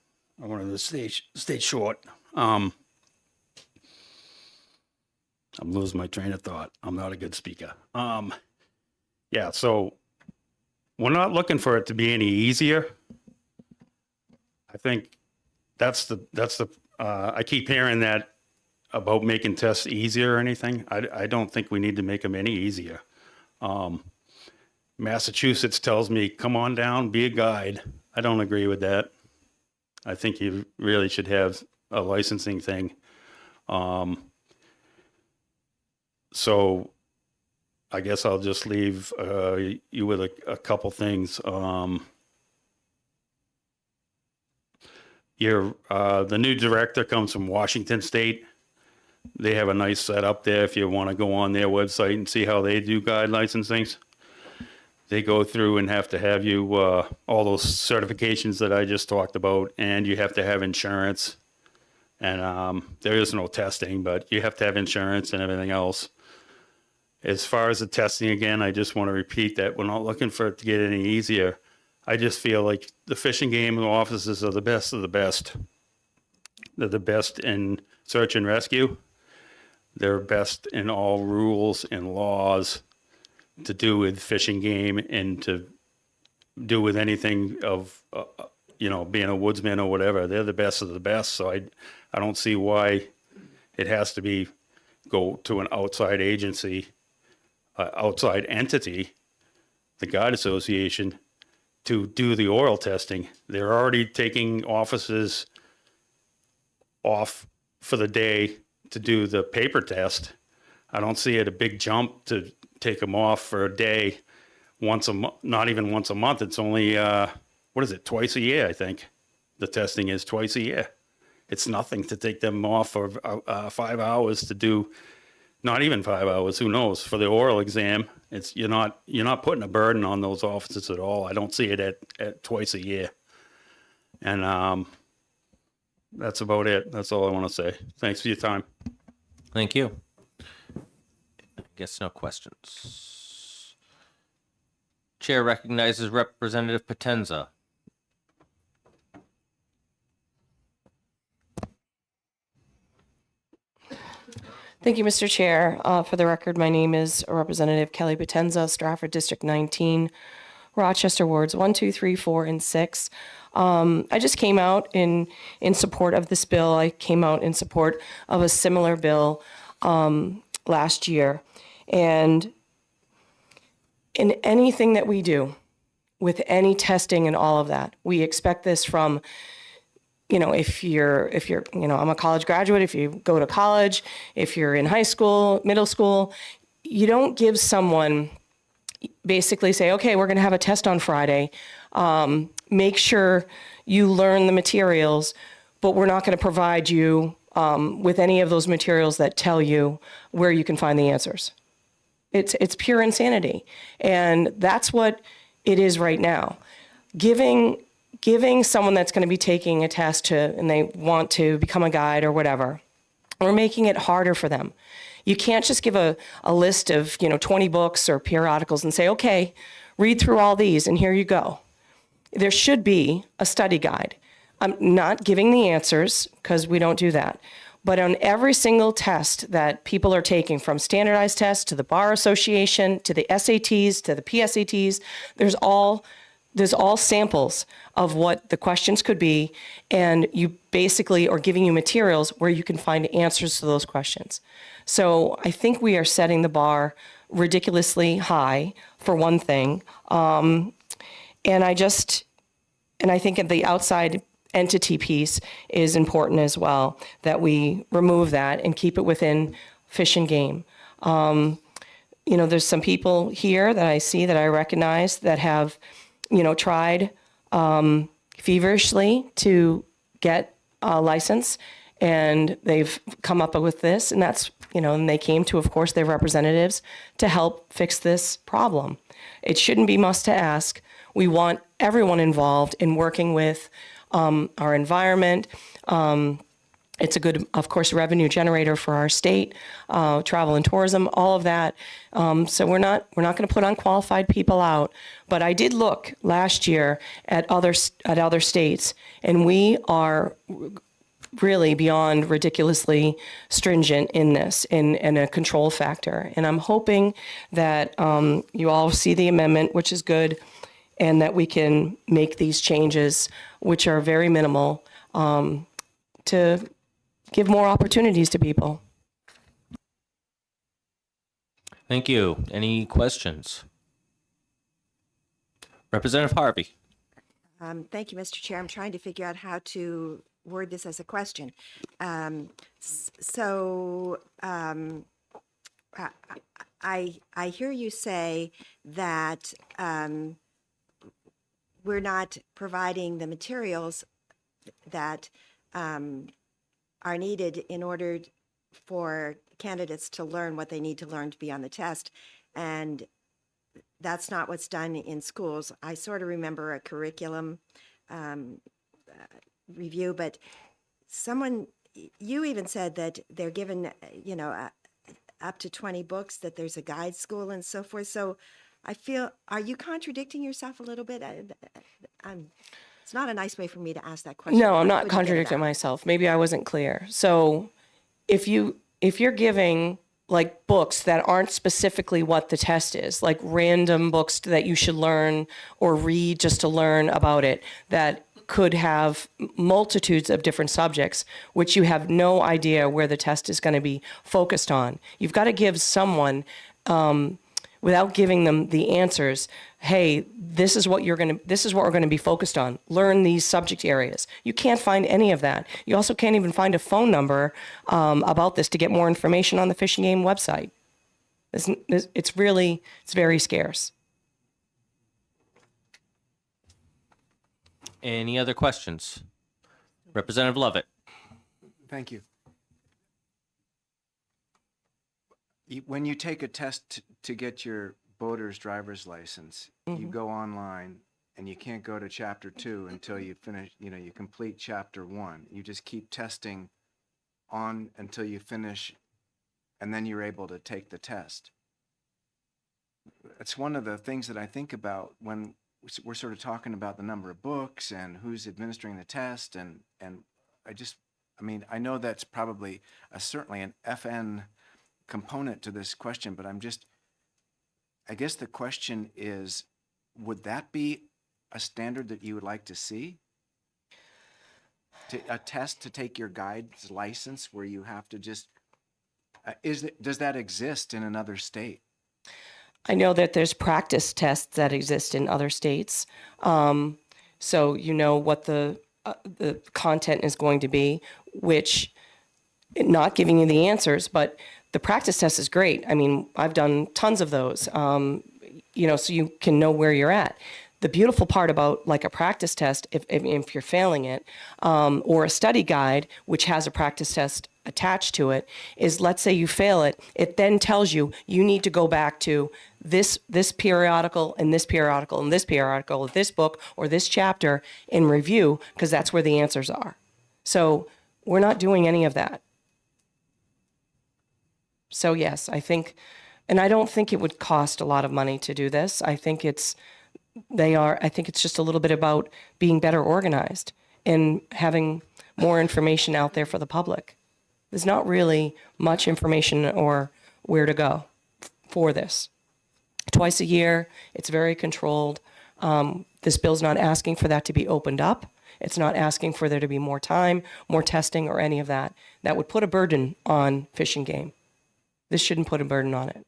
I wanted to stay short. I'm losing my train of thought. I'm not a good speaker. Yeah, so we're not looking for it to be any easier. I think that's the I keep hearing that about making tests easier or anything. I don't think we need to make them any easier. Massachusetts tells me, come on down, be a guide. I don't agree with that. I think you really should have a licensing thing. So I guess I'll just leave you with a couple things. The new director comes from Washington State. They have a nice setup there if you want to go on their website and see how they do guide licensings. They go through and have to have you all those certifications that I just talked about, and you have to have insurance. And there is no testing, but you have to have insurance and everything else. As far as the testing, again, I just want to repeat that we're not looking for it to get any easier. I just feel like the Fish and Game officers are the best of the best. They're the best in search and rescue. They're best in all rules and laws to do with fishing game and to do with anything of, being a woodsman or whatever. They're the best of the best. So I don't see why it has to go to an outside agency, outside entity the Guide Association to do the oral testing. They're already taking offices off for the day to do the paper test. I don't see it a big jump to take them off for a day once a month, not even once a month. It's only, what is it, twice a year, I think. The testing is twice a year. It's nothing to take them off for 5 hours to do, not even 5 hours, who knows, for the oral exam. It's, you're not putting a burden on those offices at all. I don't see it at twice a year. And that's about it. That's all I want to say. Thanks for your time. Thank you. I guess no questions. Chair recognizes Representative Potenza. Thank you, Mr. Chair. For the record, my name is Representative Kelly Potenza, Stratford District 19, Rochester Wards 1, 2, 3, 4, and 6. I just came out in support of this bill. I came out in support of a similar bill last year. And in anything that we do, with any testing and all of that, we expect this from, if you're, I'm a college graduate, if you go to college, if you're in high school, middle school, you don't give someone, basically say, okay, we're going to have a test on Friday. Make sure you learn the materials, but we're not going to provide you with any of those materials that tell you where you can find the answers. It's pure insanity. And that's what it is right now. Giving someone that's going to be taking a test and they want to become a guide or whatever, we're making it harder for them. You can't just give a list of 20 books or periodicals and say, okay, read through all these and here you go. There should be a study guide. I'm not giving the answers because we don't do that. But on every single test that people are taking, from standardized tests to the Bar Association, to the SATs, to the PSATs, there's all samples of what the questions could be, and you basically are giving you materials where you can find answers to those questions. So I think we are setting the bar ridiculously high, for one thing. And I think at the outside entity piece is important as well, that we remove that and keep it within Fish and Game. There's some people here that I see, that I recognize, that have tried feverishly to get a license, and they've come up with this, and that's, and they came to, of course, their representatives to help fix this problem. It shouldn't be must to ask. We want everyone involved in working with our environment. It's a good, of course, revenue generator for our state, travel and tourism, all of that. So we're not going to put unqualified people out. But I did look last year at other states, and we are really beyond ridiculously stringent in this, in a control factor. And I'm hoping that you all see the amendment, which is good, and that we can make these changes, which are very minimal, to give more opportunities to people. Thank you. Any questions? Representative Harvey. Thank you, Mr. Chair. I'm trying to figure out how to word this as a question. I hear you say that we're not providing the materials that are needed in order for candidates to learn what they need to learn to be on the test. And that's not what's done in schools. I sort of remember a curriculum review, but you even said that they're given, up to 20 books, that there's a guide school and so forth. So I feel, are you contradicting yourself a little bit? It's not a nice way for me to ask that question. No, I'm What not would you get contradicting about? myself. Maybe I wasn't clear. So if you're giving like books that aren't specifically what the test is, like random books that you should learn or read just to learn about it, that could have multitudes of different subjects, which you have no idea where the test is going to be focused on. You've got to give someone without giving them the answers. Hey, this is what we're going to be focused on. Learn these subject areas. You can't find any of that. You also can't even find a phone number about this to get more information on the Fish and Game website. It's very scarce. Any other questions? Representative Lovett. Thank you. When you take a test to get your boater's driver's license, you go online and you can't go to chapter 2 until you finish, you complete chapter 1. You just keep testing on until you finish, and then you're able to take the test. It's one of the things that I think about when we're sort of talking about the number of books and who's administering the test, and I know that's probably certainly an FN component to this question, but I guess the question is, would that be a standard that you would like to see? A test to take your guide's license where you have to just, does that exist in another state? I know that there's practice tests that exist in other states. So you know what the content is going to be, which, not giving you the answers, but the practice test is great. I mean, I've done tons of those, so you can know where you're at. The beautiful part about like a practice test, if you're failing it, or a study guide, which has a practice test attached to it, is let's say you fail it, it then tells you need to go back to this periodical and this periodical and this periodical, this book or this chapter in review, because that's where the answers are. So we're not doing any of that. So yes, I think, and I don't think it would cost a lot of money to do this. I think it's just a little bit about being better organized and having more information out there for the public. There's not really much information or where to go for this. Twice a year, it's very controlled. This bill's not asking for that to be opened up. It's not asking for there to be more time, more testing, or any of that. That would put a burden on Fish and Game. This shouldn't put a burden on it.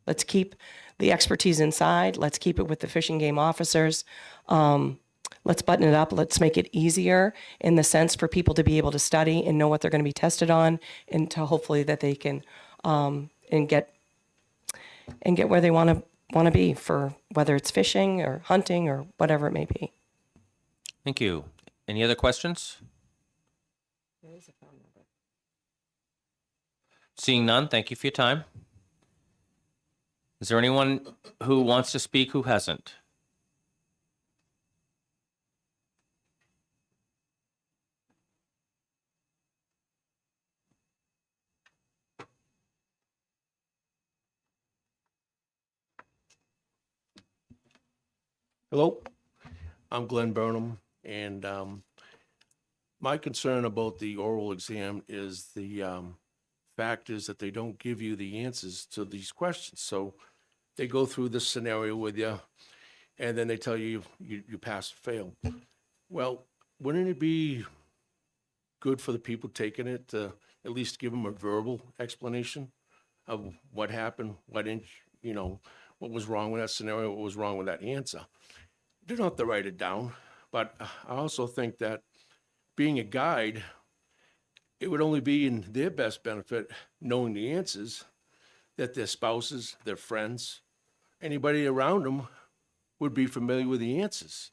Let's keep the expertise inside. Let's keep it with the Fish and Game officers. Let's button it up. Let's make it easier in the sense for people to be able to study and know what they're going to be tested on, and to hopefully that they can and get where they want to be, for whether it's fishing or hunting or whatever it may be. Thank you. Any other questions? Seeing none, thank you for your time. Is there anyone who wants to speak who hasn't? Hello, I'm Glenn Burnham, and my concern about the oral exam is the fact is that they don't give you the answers to these questions. So they go through this scenario with you, and then they tell you you pass or fail. Well, wouldn't it be good for the people taking it to at least give them a verbal explanation of what happened, what was wrong with that scenario, what was wrong with that answer? They don't have to write it down, but I also think that being a guide, it would only be in their best benefit, knowing the answers, that their spouses, their friends, anybody around them would be familiar with the answers.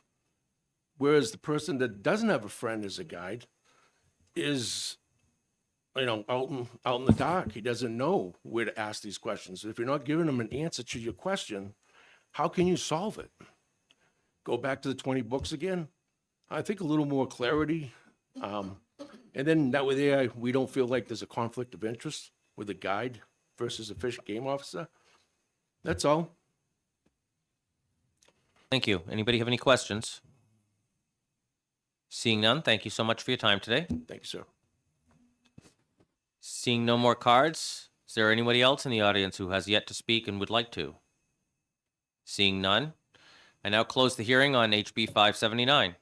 Whereas the person that doesn't have a friend as a guide is, out in the dark. He doesn't know where to ask these questions. If you're not giving him an answer to your question, how can you solve it? Go back to the 20 books again? I think a little more clarity. And then that way we don't feel like there's a conflict of interest with a guide versus a Fish and Game officer. That's all. Thank you. Anybody have any questions? Seeing none, thank you so much for your time today. Thank you, sir. Seeing no more cards, is there anybody else in the audience who has yet to speak and would like to? Seeing none, I now close the hearing on HB 579.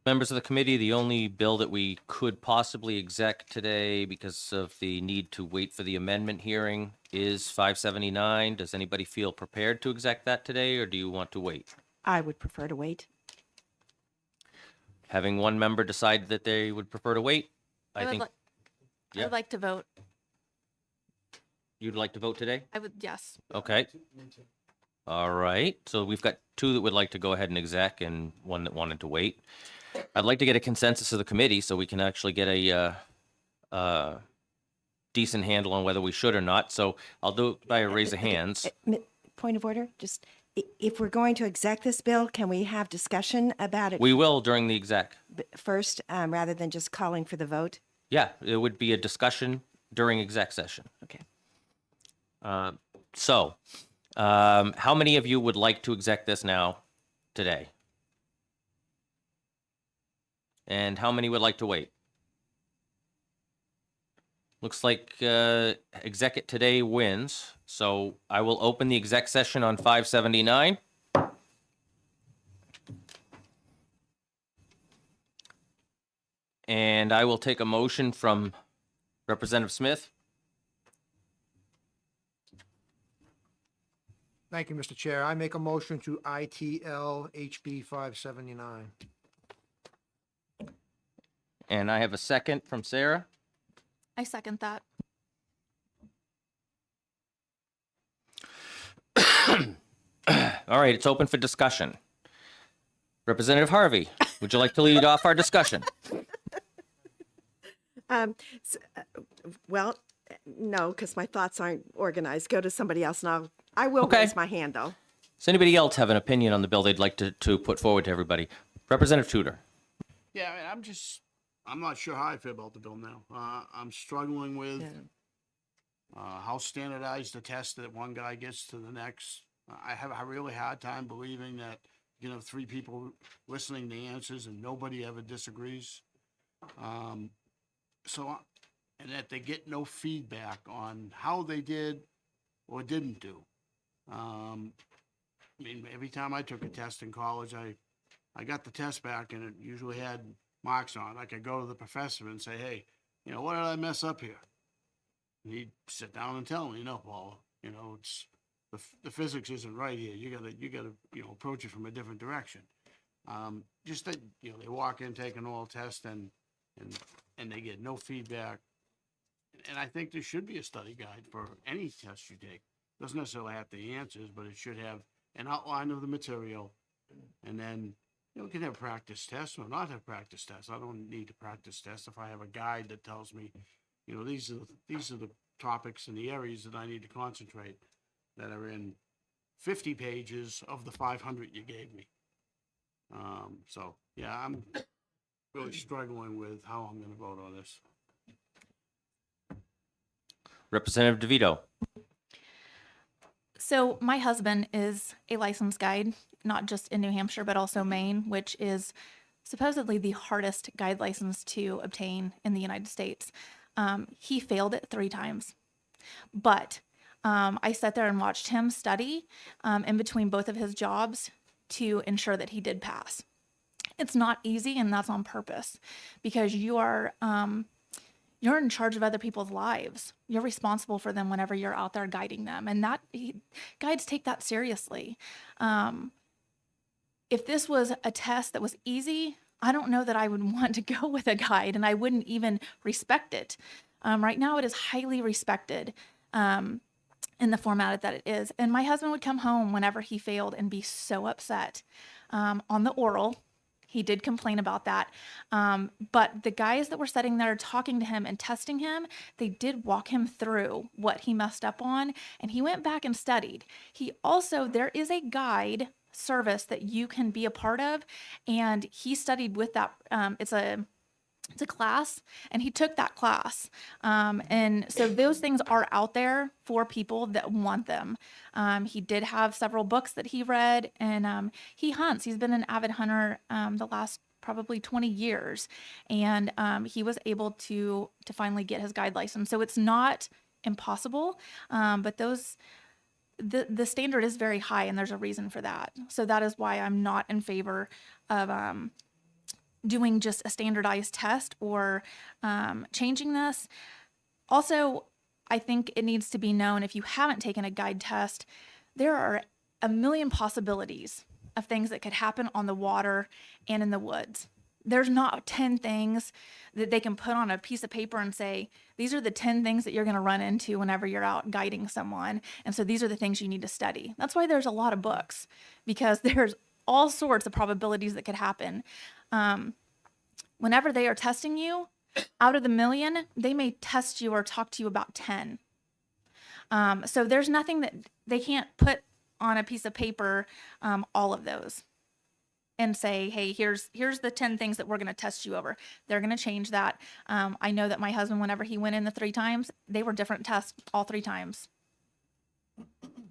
Members of the committee, the only bill that we could possibly exec today because of the need to wait for the amendment hearing is 579. Does anybody feel prepared to exec that today, or do you want to wait? I would prefer to wait. Having one member decide that they would prefer to wait, I would think, li- I yeah. would like to vote. You'd like to vote today? I would, yes. Okay. All right, so we've got two that would like to go ahead and exec and one that wanted to wait. I'd like to get a consensus of the committee so we can actually get a decent handle on whether we should or not. So I'll do it by a raise of hands. Point of order, just if we're going to exec this bill, can we have discussion about it We will during the exec. first, rather than just calling for the vote? Yeah, it would be a discussion during exec session. Okay. So, how many of you would like to exec this now, today? And how many would like to wait? Looks like exec it today wins. So I will open the exec session on 579. And I will take a motion from Representative Smith. Thank you, Mr. Chair. I make a motion to ITL HB 579. And I have a second from Sarah. I second that. All right, it's open for discussion. Representative Harvey, would you like to lead off our discussion? Well, no, because my thoughts aren't organized. Go to somebody else, and I will Okay. raise my hand, though. Does anybody else have an opinion on the bill they'd like to put forward to everybody? Representative Tudor. Yeah, I mean, I'm not sure how I feel about the bill now. I'm struggling with how standardized the test that one guy gets to the next. I have a really hard time believing that you can have three people listening to answers and nobody ever disagrees. And that they get no feedback on how they did or didn't do. I mean, every time I took a test in college, I got the test back and it usually had marks on it. I could go to the professor and say, hey, what did I mess up here? And he'd sit down and tell me, Paul, it's the physics isn't right here. You gotta approach it from a different direction. Just that, they walk in, take an oral test and they get no feedback. And I think there should be a study guide for any test you take. Doesn't necessarily have the answers, but it should have an outline of the material. And then, we can have practice tests or not have practice tests. I don't need to practice test if I have a guide that tells me, these are the topics and the areas that I need to concentrate that are in 50 pages of the 500 you gave me. So, yeah, I'm really struggling with how I'm going to vote on this. Representative DeVito. So my husband is a licensed guide, not just in New Hampshire, but also Maine, which is supposedly the hardest guide license to obtain in the United States. He failed it 3 times, but I sat there and watched him study in between both of his jobs to ensure that he did pass. It's not easy, and that's on purpose, because you're in charge of other people's lives. You're responsible for them whenever you're out there guiding them. And guides take that seriously. If this was a test that was easy, I don't know that I would want to go with a guide, and I wouldn't even respect it. Right now, it is highly respected in the format that it is. And my husband would come home whenever he failed and be so upset. On the oral, he did complain about that. But the guys that were sitting there talking to him and testing him, they did walk him through what he messed up on, and he went back and studied. There is a guide service that you can be a part of, and he studied with that. It's a class, and he took that class. And so those things are out there for people that want them. He did have several books that he read, and he hunts. He's been an avid hunter the last probably 20 years, and he was able to finally get his guide license. So it's not impossible, but the standard is very high, and there's a reason for that. So that is why I'm not in favor of doing just a standardized test or changing this. Also, I think it needs to be known, if you haven't taken a guide test, there are a million possibilities of things that could happen on the water and in the woods. There's not 10 things that they can put on a piece of paper and say, these are the 10 things that you're going to run into whenever you're out guiding someone. And so these are the things you need to study. That's why there's a lot of books, because there's all sorts of probabilities that could happen. Whenever they are testing you, out of the million, they may test you or talk to you about 10. So there's nothing that they can't put on a piece of paper, all of those, and say, hey, here's the 10 things that we're going to test you over. They're going to change that. I know that my husband, whenever he went in the 3 times, they were different tests all 3 times.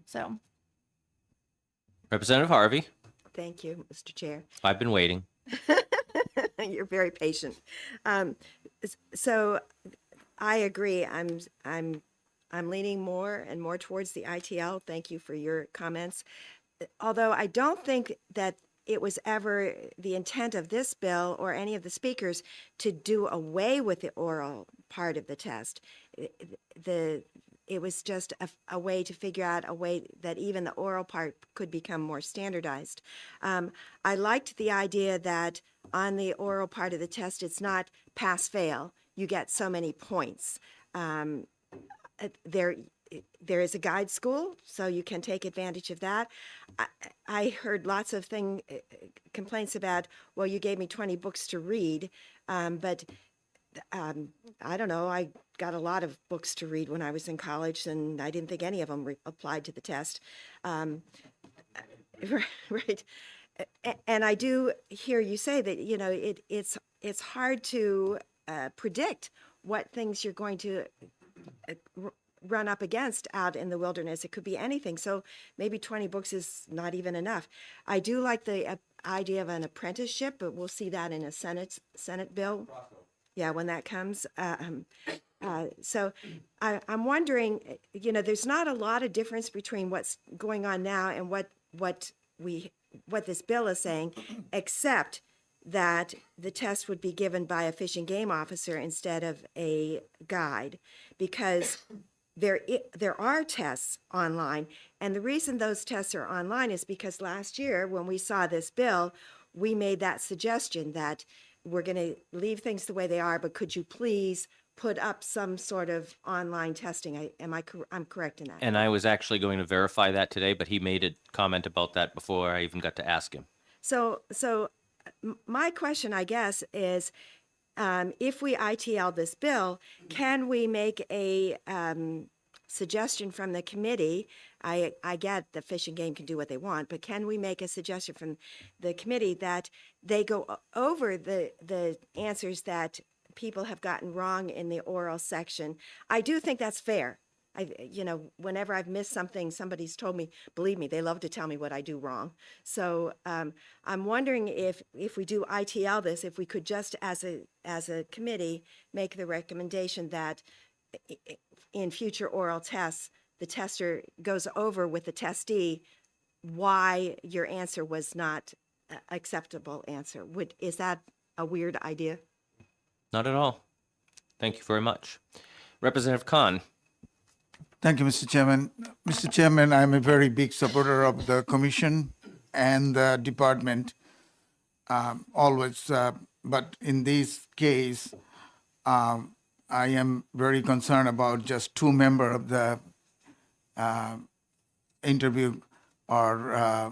So. Representative Harvey, Thank you, Mr. Chair. I've been waiting. You're very patient. So I agree. I'm leaning more and more towards the ITL. Thank you for your comments. Although I don't think that it was ever the intent of this bill or any of the speakers to do away with the oral part of the test. It was just a way to figure out a way that even the oral part could become more standardized. I liked the idea that on the oral part of the test, it's not pass-fail. You get so many points. There is a guide school, so you can take advantage of that. I heard lots of complaints about, well, you gave me 20 books to read, but I don't know, I got a lot of books to read when I was in college, and I didn't think any of them applied to the test. Right. And I do hear you say that, you know, it's hard to predict what things you're going to run up against out in the wilderness. It could be anything. So maybe 20 books is not even enough. I do like the idea of an apprenticeship, but we'll see that in a Senate bill. Yeah, when that comes. So I'm wondering, you know, there's not a lot of difference between what's going on now and what this bill is saying, except that the test would be given by a fish and game officer instead of a guide, because there are tests online. And the reason those tests are online is because last year when we saw this bill, we made that suggestion that we're going to leave things the way they are, but could you please put up some sort of online testing? I'm correct in that. And I was actually going to verify that today, but he made a comment about that before I even got to ask him. So my question, I guess, is if we ITL this bill, can we make a suggestion from the committee? I get the Fish and Game can do what they want, but can we make a suggestion from the committee that they go over the answers that people have gotten wrong in the oral section? I do think that's fair. You know, whenever I've missed something, somebody's told me, believe me, they love to tell me what I do wrong. So I'm wondering if we do ITL this, if we could just as a committee make the recommendation that in future oral tests, the tester goes over with the testee why your answer was not an acceptable answer. Is that a weird idea? Not at all. Thank you very much. Representative Khan. Thank you, Mr. Chairman. Mr. Chairman, I'm a very big supporter of the commission and the department, always. But in this case, I am very concerned about just 2 members of the interview or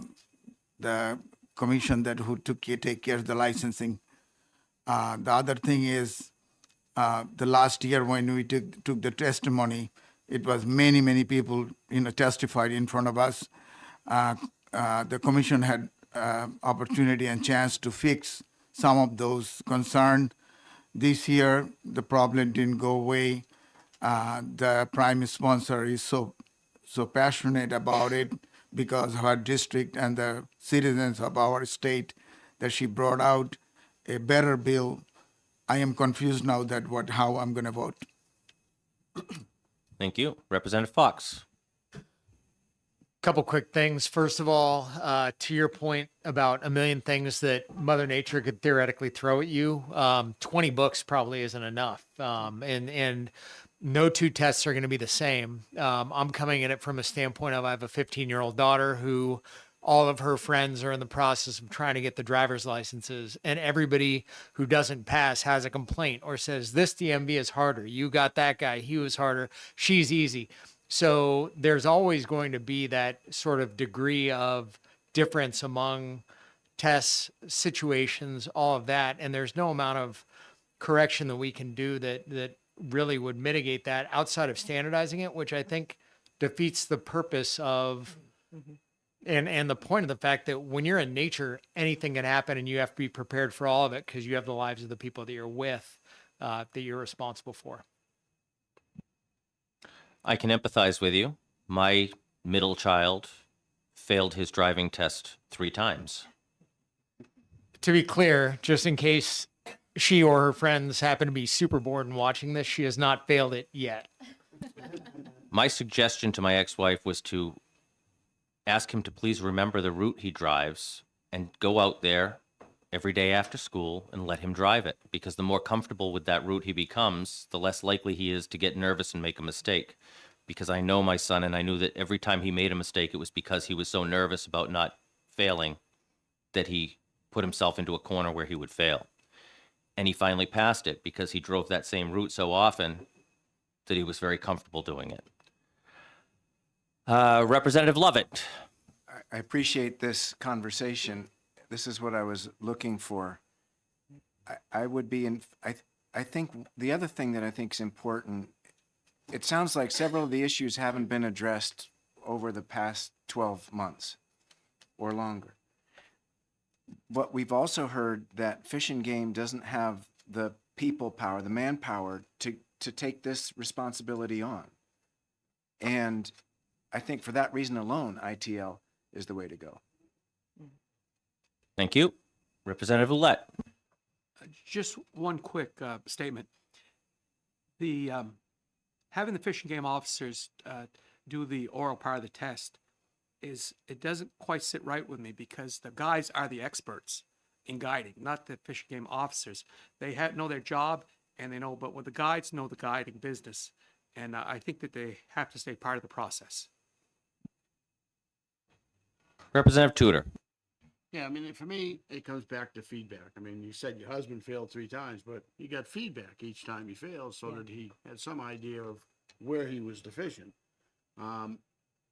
the commission who take care of the licensing. The other thing is, the last year when we took the testimony, it was many people, testified in front of us. The commission had opportunity and chance to fix some of those concerns. This year, the problem didn't go away. The prime sponsor is so passionate about it because of her district and the citizens of our state that she brought out a better bill. I am confused now how I'm going to vote. Thank you. Representative Fox. Couple quick things. First of all, to your point about a million things that Mother Nature could theoretically throw at you, 20 books probably isn't enough. And no two tests are going to be the same. I'm coming at it from a standpoint of I have a 15-year-old daughter who all of her friends are in the process of trying to get the driver's licenses, and everybody who doesn't pass has a complaint or says this DMV is harder. You got that guy, he was harder, she's easy. So there's always going to be that sort of degree of difference among tests, situations, all of that, and there's no amount of correction that we can do that really would mitigate that outside of standardizing it, which I think defeats the purpose of and the point of the fact that when you're in nature, anything can happen and you have to be prepared for all of it because you have the lives of the people that you're with, that you're responsible for. I can empathize with you. My middle child failed his driving test 3 times. To be clear, just in case she or her friends happen to be super bored and watching this, she has not failed it yet. My suggestion to my ex-wife was to ask him to please remember the route he drives and go out there every day after school and let him drive it, because the more comfortable with that route he becomes, the less likely he is to get nervous and make a mistake. Because I know my son, and I knew that every time he made a mistake, it was because he was so nervous about not failing that he put himself into a corner where he would fail. And he finally passed it because he drove that same route so often that he was very comfortable doing it. Representative Lovett. I appreciate this conversation. This is what I was looking for. I would be in, I think the other thing that I think is important, it sounds like several of the issues haven't been addressed over the past 12 months or longer. But we've also heard that Fish and Game doesn't have the people power, the manpower to take this responsibility on. And I think for that reason alone, ITL is the way to go. Thank you. Representative Ouellette. Just one quick statement. The having the Fish and Game officers do the oral part of the test it doesn't quite sit right with me, because the guides are the experts in guiding, not the Fish and Game officers. They know their job and they know, but what the guides know the guiding business, and I think that they have to stay part of the process. Representative Tudor. Yeah, I mean, for me, it comes back to feedback. I mean, you said your husband failed 3 times, but you got feedback each time he failed so that he had some idea of where he was deficient.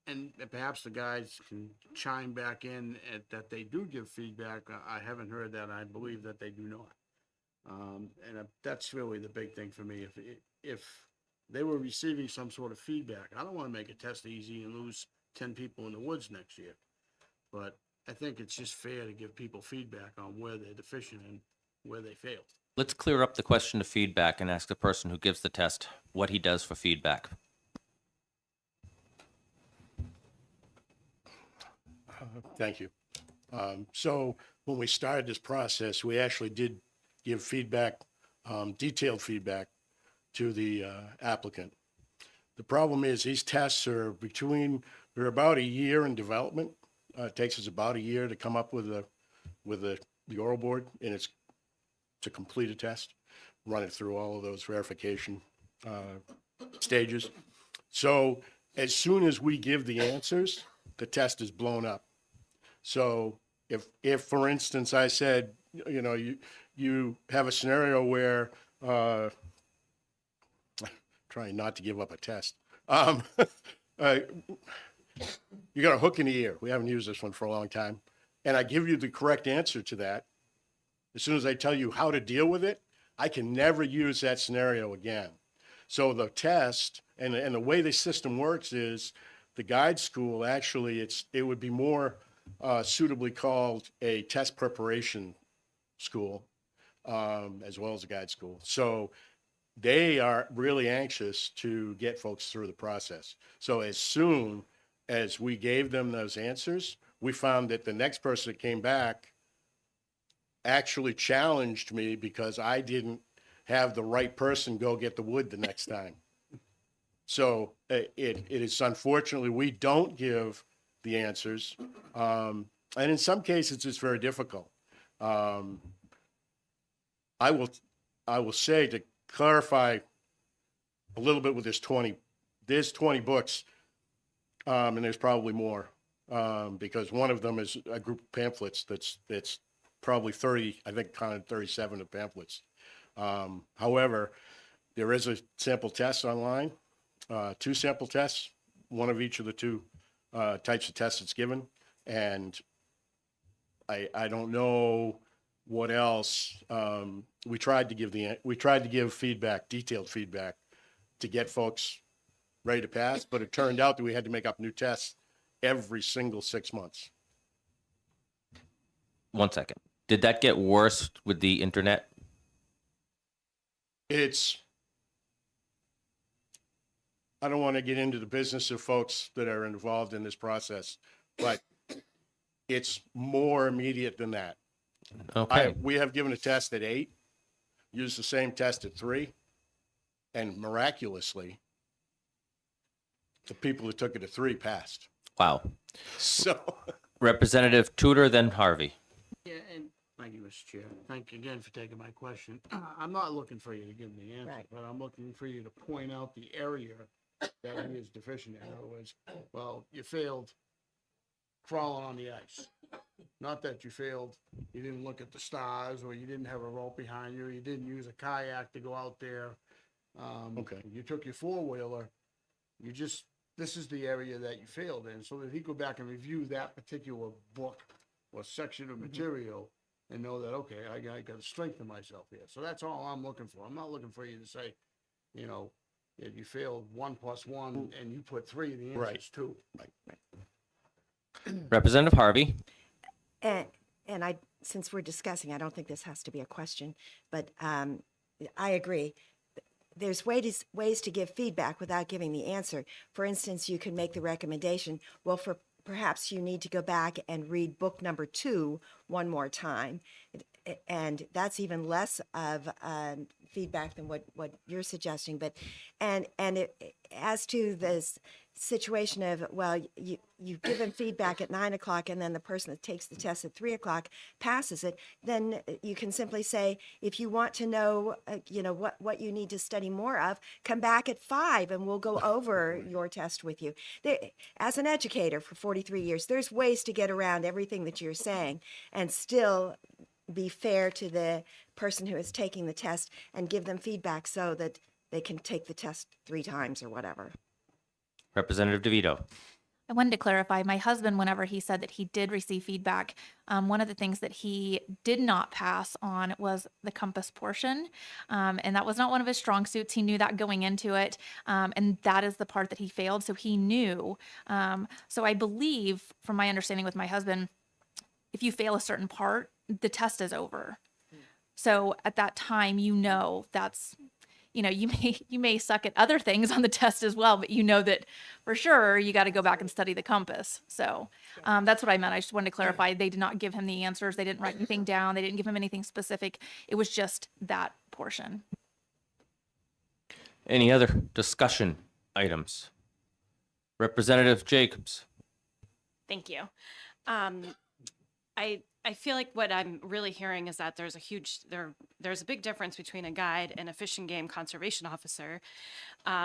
And perhaps the guys can chime back in that they do give feedback. I haven't heard that. I believe that they do not. And that's really the big thing for me. If they were receiving some sort of feedback, I don't want to make a test easy and lose 10 people in the woods next year. But I think it's just fair to give people feedback on where they're deficient and where they failed. Let's clear up the question of feedback and ask the person who gives the test what he does for feedback. Thank you. So when we started this process, we actually did give feedback, detailed feedback to the applicant. The problem is these tests are they're about a year in development. It takes us about a year to come up with the oral board, and it's to complete a test, run it through all of those verification stages. So as soon as we give the answers, the test is blown up. So if for instance I said, you have a scenario where trying not to give up a test. You got a hook in the ear. We haven't used this one for a long time. And I give you the correct answer to that. As soon as I tell you how to deal with it, I can never use that scenario again. So the test and the way the system works is the guide school, actually, it would be more suitably called a test preparation school, as well as a guide school. So they are really anxious to get folks through the process. So as soon as we gave them those answers, we found that the next person that came back actually challenged me because I didn't have the right person go get the wood the next time. So it is unfortunately, we don't give the answers. And in some cases, it's very difficult. I will say, to clarify a little bit with there's 20 books, and there's probably more, because one of them is a group of pamphlets that's probably 30, I think counted 37 of pamphlets. However, there is a sample test online, 2 sample tests, one of each of the 2 types of tests that's given. And I don't know what else. We tried to give feedback, detailed feedback, to get folks ready to pass, but it turned out that we had to make up new tests every single 6 months. 1 second. Did that get worse with the internet? I don't want to get into the business of folks that are involved in this process, but it's more immediate than that. Okay. We have given a test at 8, used the same test at 3, and miraculously, the people who took it at 3 passed. Wow. So, Representative Tudor, then Harvey. Yeah, and thank you, Mr. Chair. Thank you again for taking my question. I'm not looking for you to give me the answer, Right. but I'm looking for you to point out the area that he is deficient in. In other words, well, you failed crawling on the ice. Not that you failed, you didn't look at the stars, or you didn't have a rope behind you, or you didn't use a kayak to go out there. Okay. You took your four-wheeler, this is the area that you failed in, so that he go back and review that particular book or section of material and know that, okay, I got to strengthen myself here. So that's all I'm looking for. I'm not looking for you to say, if you failed 1 + 1 and you put 3, the answer is 2. Representative Harvey. And since we're discussing, I don't think this has to be a question, but I agree. There's ways to give feedback without giving the answer. For instance, you can make the recommendation, well, perhaps you need to go back and read book number 2 one more time. And that's even less of feedback than what you're suggesting. But as to this situation of, well, you've given feedback at 9 o'clock, and then the person that takes the test at 3 o'clock passes it, then you can simply say, if you want to know, what you need to study more of, come back at 5 and we'll go over your test with you. As an educator for 43 years, there's ways to get around everything that you're saying and still be fair to the person who is taking the test and give them feedback so that they can take the test 3 times or whatever. Representative DeVito. I wanted to clarify, my husband, whenever he said that he did receive feedback, one of the things that he did not pass on was the compass portion. And that was not one of his strong suits. He knew that going into it. And that is the part that he failed. So he knew. So I believe, from my understanding with my husband, if you fail a certain part, the test is over. So at that time, that's, you may suck at other things on the test as well, but that for sure you got to go back and study the compass. So that's what I meant. I just wanted to clarify. They did not give him the answers. They didn't write anything down. They didn't give him anything specific. It was just that portion. Any other discussion items? Representative Jacobs. Thank you. I feel like what I'm really hearing is that there's a big difference between a guide and a fish and game conservation officer.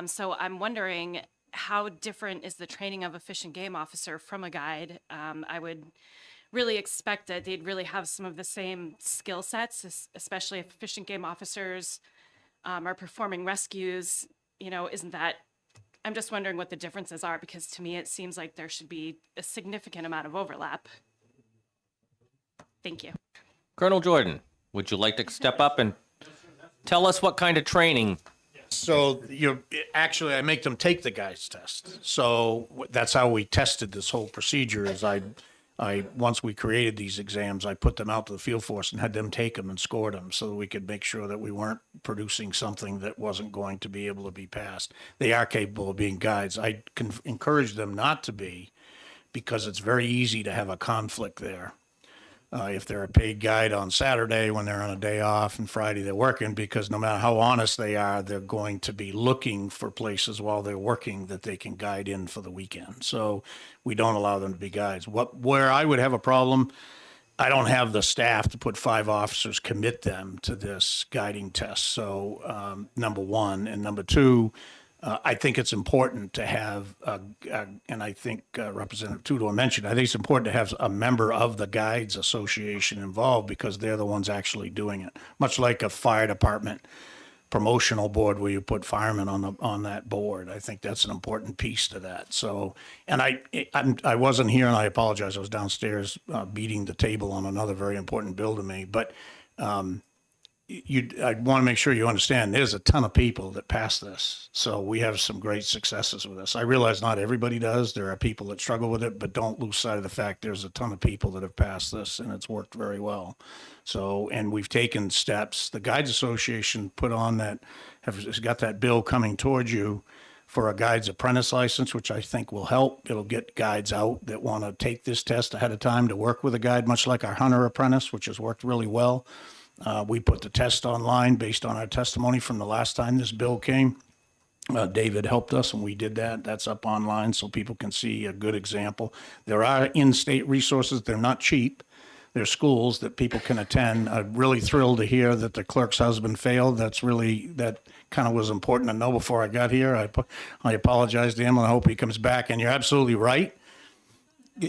So I'm wondering, how different is the training of a fish and game officer from a guide? I would really expect that they'd really have some of the same skill sets, especially if fish and game officers are performing rescues. Isn't that? I'm just wondering what the differences are, because to me it seems like there should be a significant amount of overlap. Thank you. Colonel Jordan, would you like to step up and tell us what kind of training? So actually, I make them take the guys test. So that's how we tested this whole procedure. Is once we created these exams, I put them out to the field force and had them take them and scored them, so that we could make sure that we weren't producing something that wasn't going to be able to be passed. They are capable of being guides. I can encourage them not to be, because it's very easy to have a conflict there. if they're a paid guide on Saturday when they're on a day off and Friday they're working, because no matter how honest they are, they're going to be looking for places while they're working that they can guide in for the weekend. So we don't allow them to be guides. Where I would have a problem, I don't have the staff to put 5 officers, commit them to this guiding test. So, number one. And number two, I think it's important to have, and I think Representative Tudor mentioned, I think it's important to have a member of the Guides Association involved, because they're the ones actually doing it. Much like a fire department promotional board where you put firemen on that board. I think that's an important piece to that. So, and I wasn't here, and I apologize. I was downstairs beating the table on another very important bill to me. But I want to make sure you understand there's a ton of people that pass this. So we have some great successes with this. I realize not everybody does. There are people that struggle with it, but don't lose sight of the fact there's a ton of people that have passed this, and it's worked very well. So, and we've taken steps. The Guides Association put on that, has got that bill coming towards you for a guides apprentice license, which I think will help. It'll get guides out that want to take this test ahead of time to work with a guide, much like our hunter apprentice, which has worked really well. We put the test online based on our testimony from the last time this bill came. David helped us, and we did that. That's up online so people can see a good example. There are in-state resources. They're not cheap. They're schools that people can attend. I'm really thrilled to hear that the clerk's husband failed. That kind of was important to know before I got here. I apologize to him, and I hope he comes back. And you're absolutely right.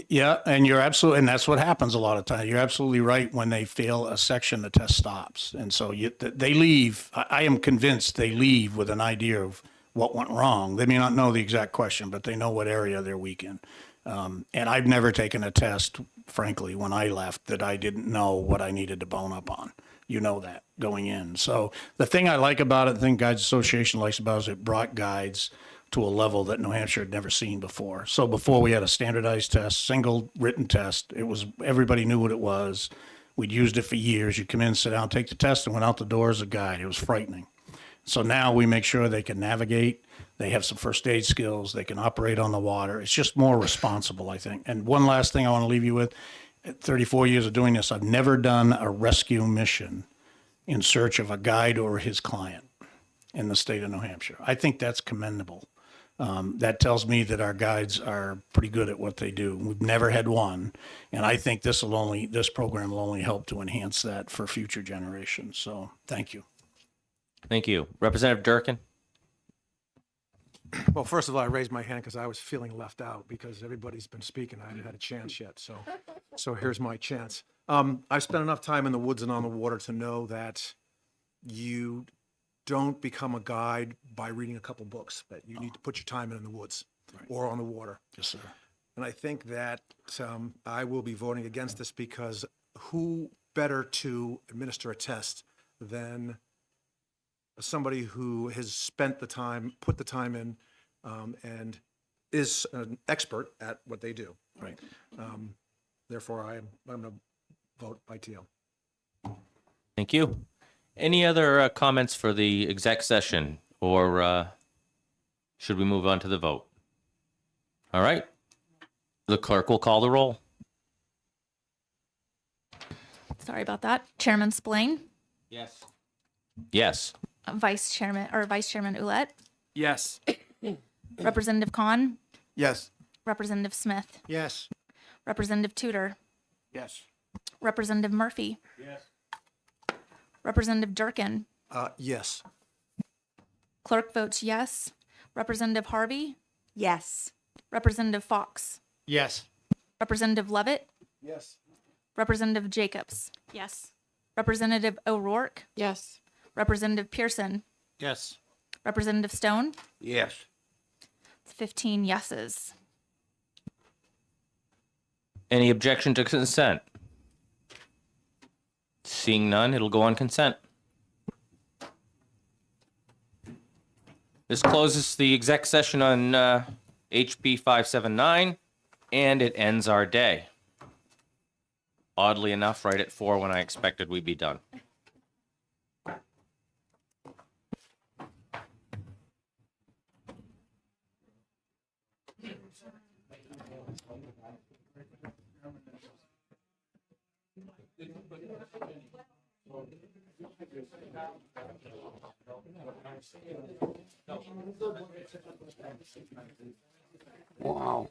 Yeah, and and that's what happens a lot of times. You're absolutely right. When they fail a section, the test stops. And so they leave. I am convinced they leave with an idea of what went wrong. They may not know the exact question, but they know what area they're weak in. And I've never taken a test, frankly, when I left, that I didn't know what I needed to bone up on. You know that going in. So the thing I like about it, the thing Guides Association likes about it, is it brought guides to a level that New Hampshire had never seen before. So before, we had a standardized test, single written test. It was, everybody knew what it was. We'd used it for years. You come in, sit down, take the test, and went out the door as a guide. It was frightening. So now we make sure they can navigate. They have some first aid skills. They can operate on the water. It's just more responsible, I think. And one last thing I want to leave you with. At 34 years of doing this, I've never done a rescue mission in search of a guide or his client in the state of New Hampshire. I think that's commendable. That tells me that our guides are pretty good at what they do. We've never had one, and I think this program will only help to enhance that for future generations. So, thank you. Thank you. Representative Durkin? Well, first of all, I raised my hand because I was feeling left out because everybody's been speaking. I hadn't had a chance yet, so here's my chance. I've spent enough time in the woods and on the water to know that you don't become a guide by reading a couple books, that you need to put your time in the woods or on the water. Yes, sir. And I think that I will be voting against this because who better to administer a test than somebody who has spent the time, put the time in, and is an expert at what they do. Right. Therefore, I'm going to vote by TL. Thank you. Any other comments for the exec session, or should we move on to the vote? All right. The clerk will call the roll. Sorry about that. Chairman Splain, Yes. Yes. Vice Chairman Ouellette, Yes. Representative Khan, Yes. Representative Smith, Yes. Representative Tudor, Yes. Representative Murphy, Yes. Representative Durkin. Yes. Clerk votes yes. Representative Harvey, Yes. Representative Fox, Yes. Representative Levitt, Yes. Representative Jacobs, Yes. Representative O'Rourke, Yes. Representative Pearson, Yes. Representative Stone. Yes. It's 15 yeses. Any objection to consent? Seeing none, it'll go on consent. This closes the exec session on HB 579, and it ends our day. Oddly enough, right at 4 when I expected we'd be done. Wow.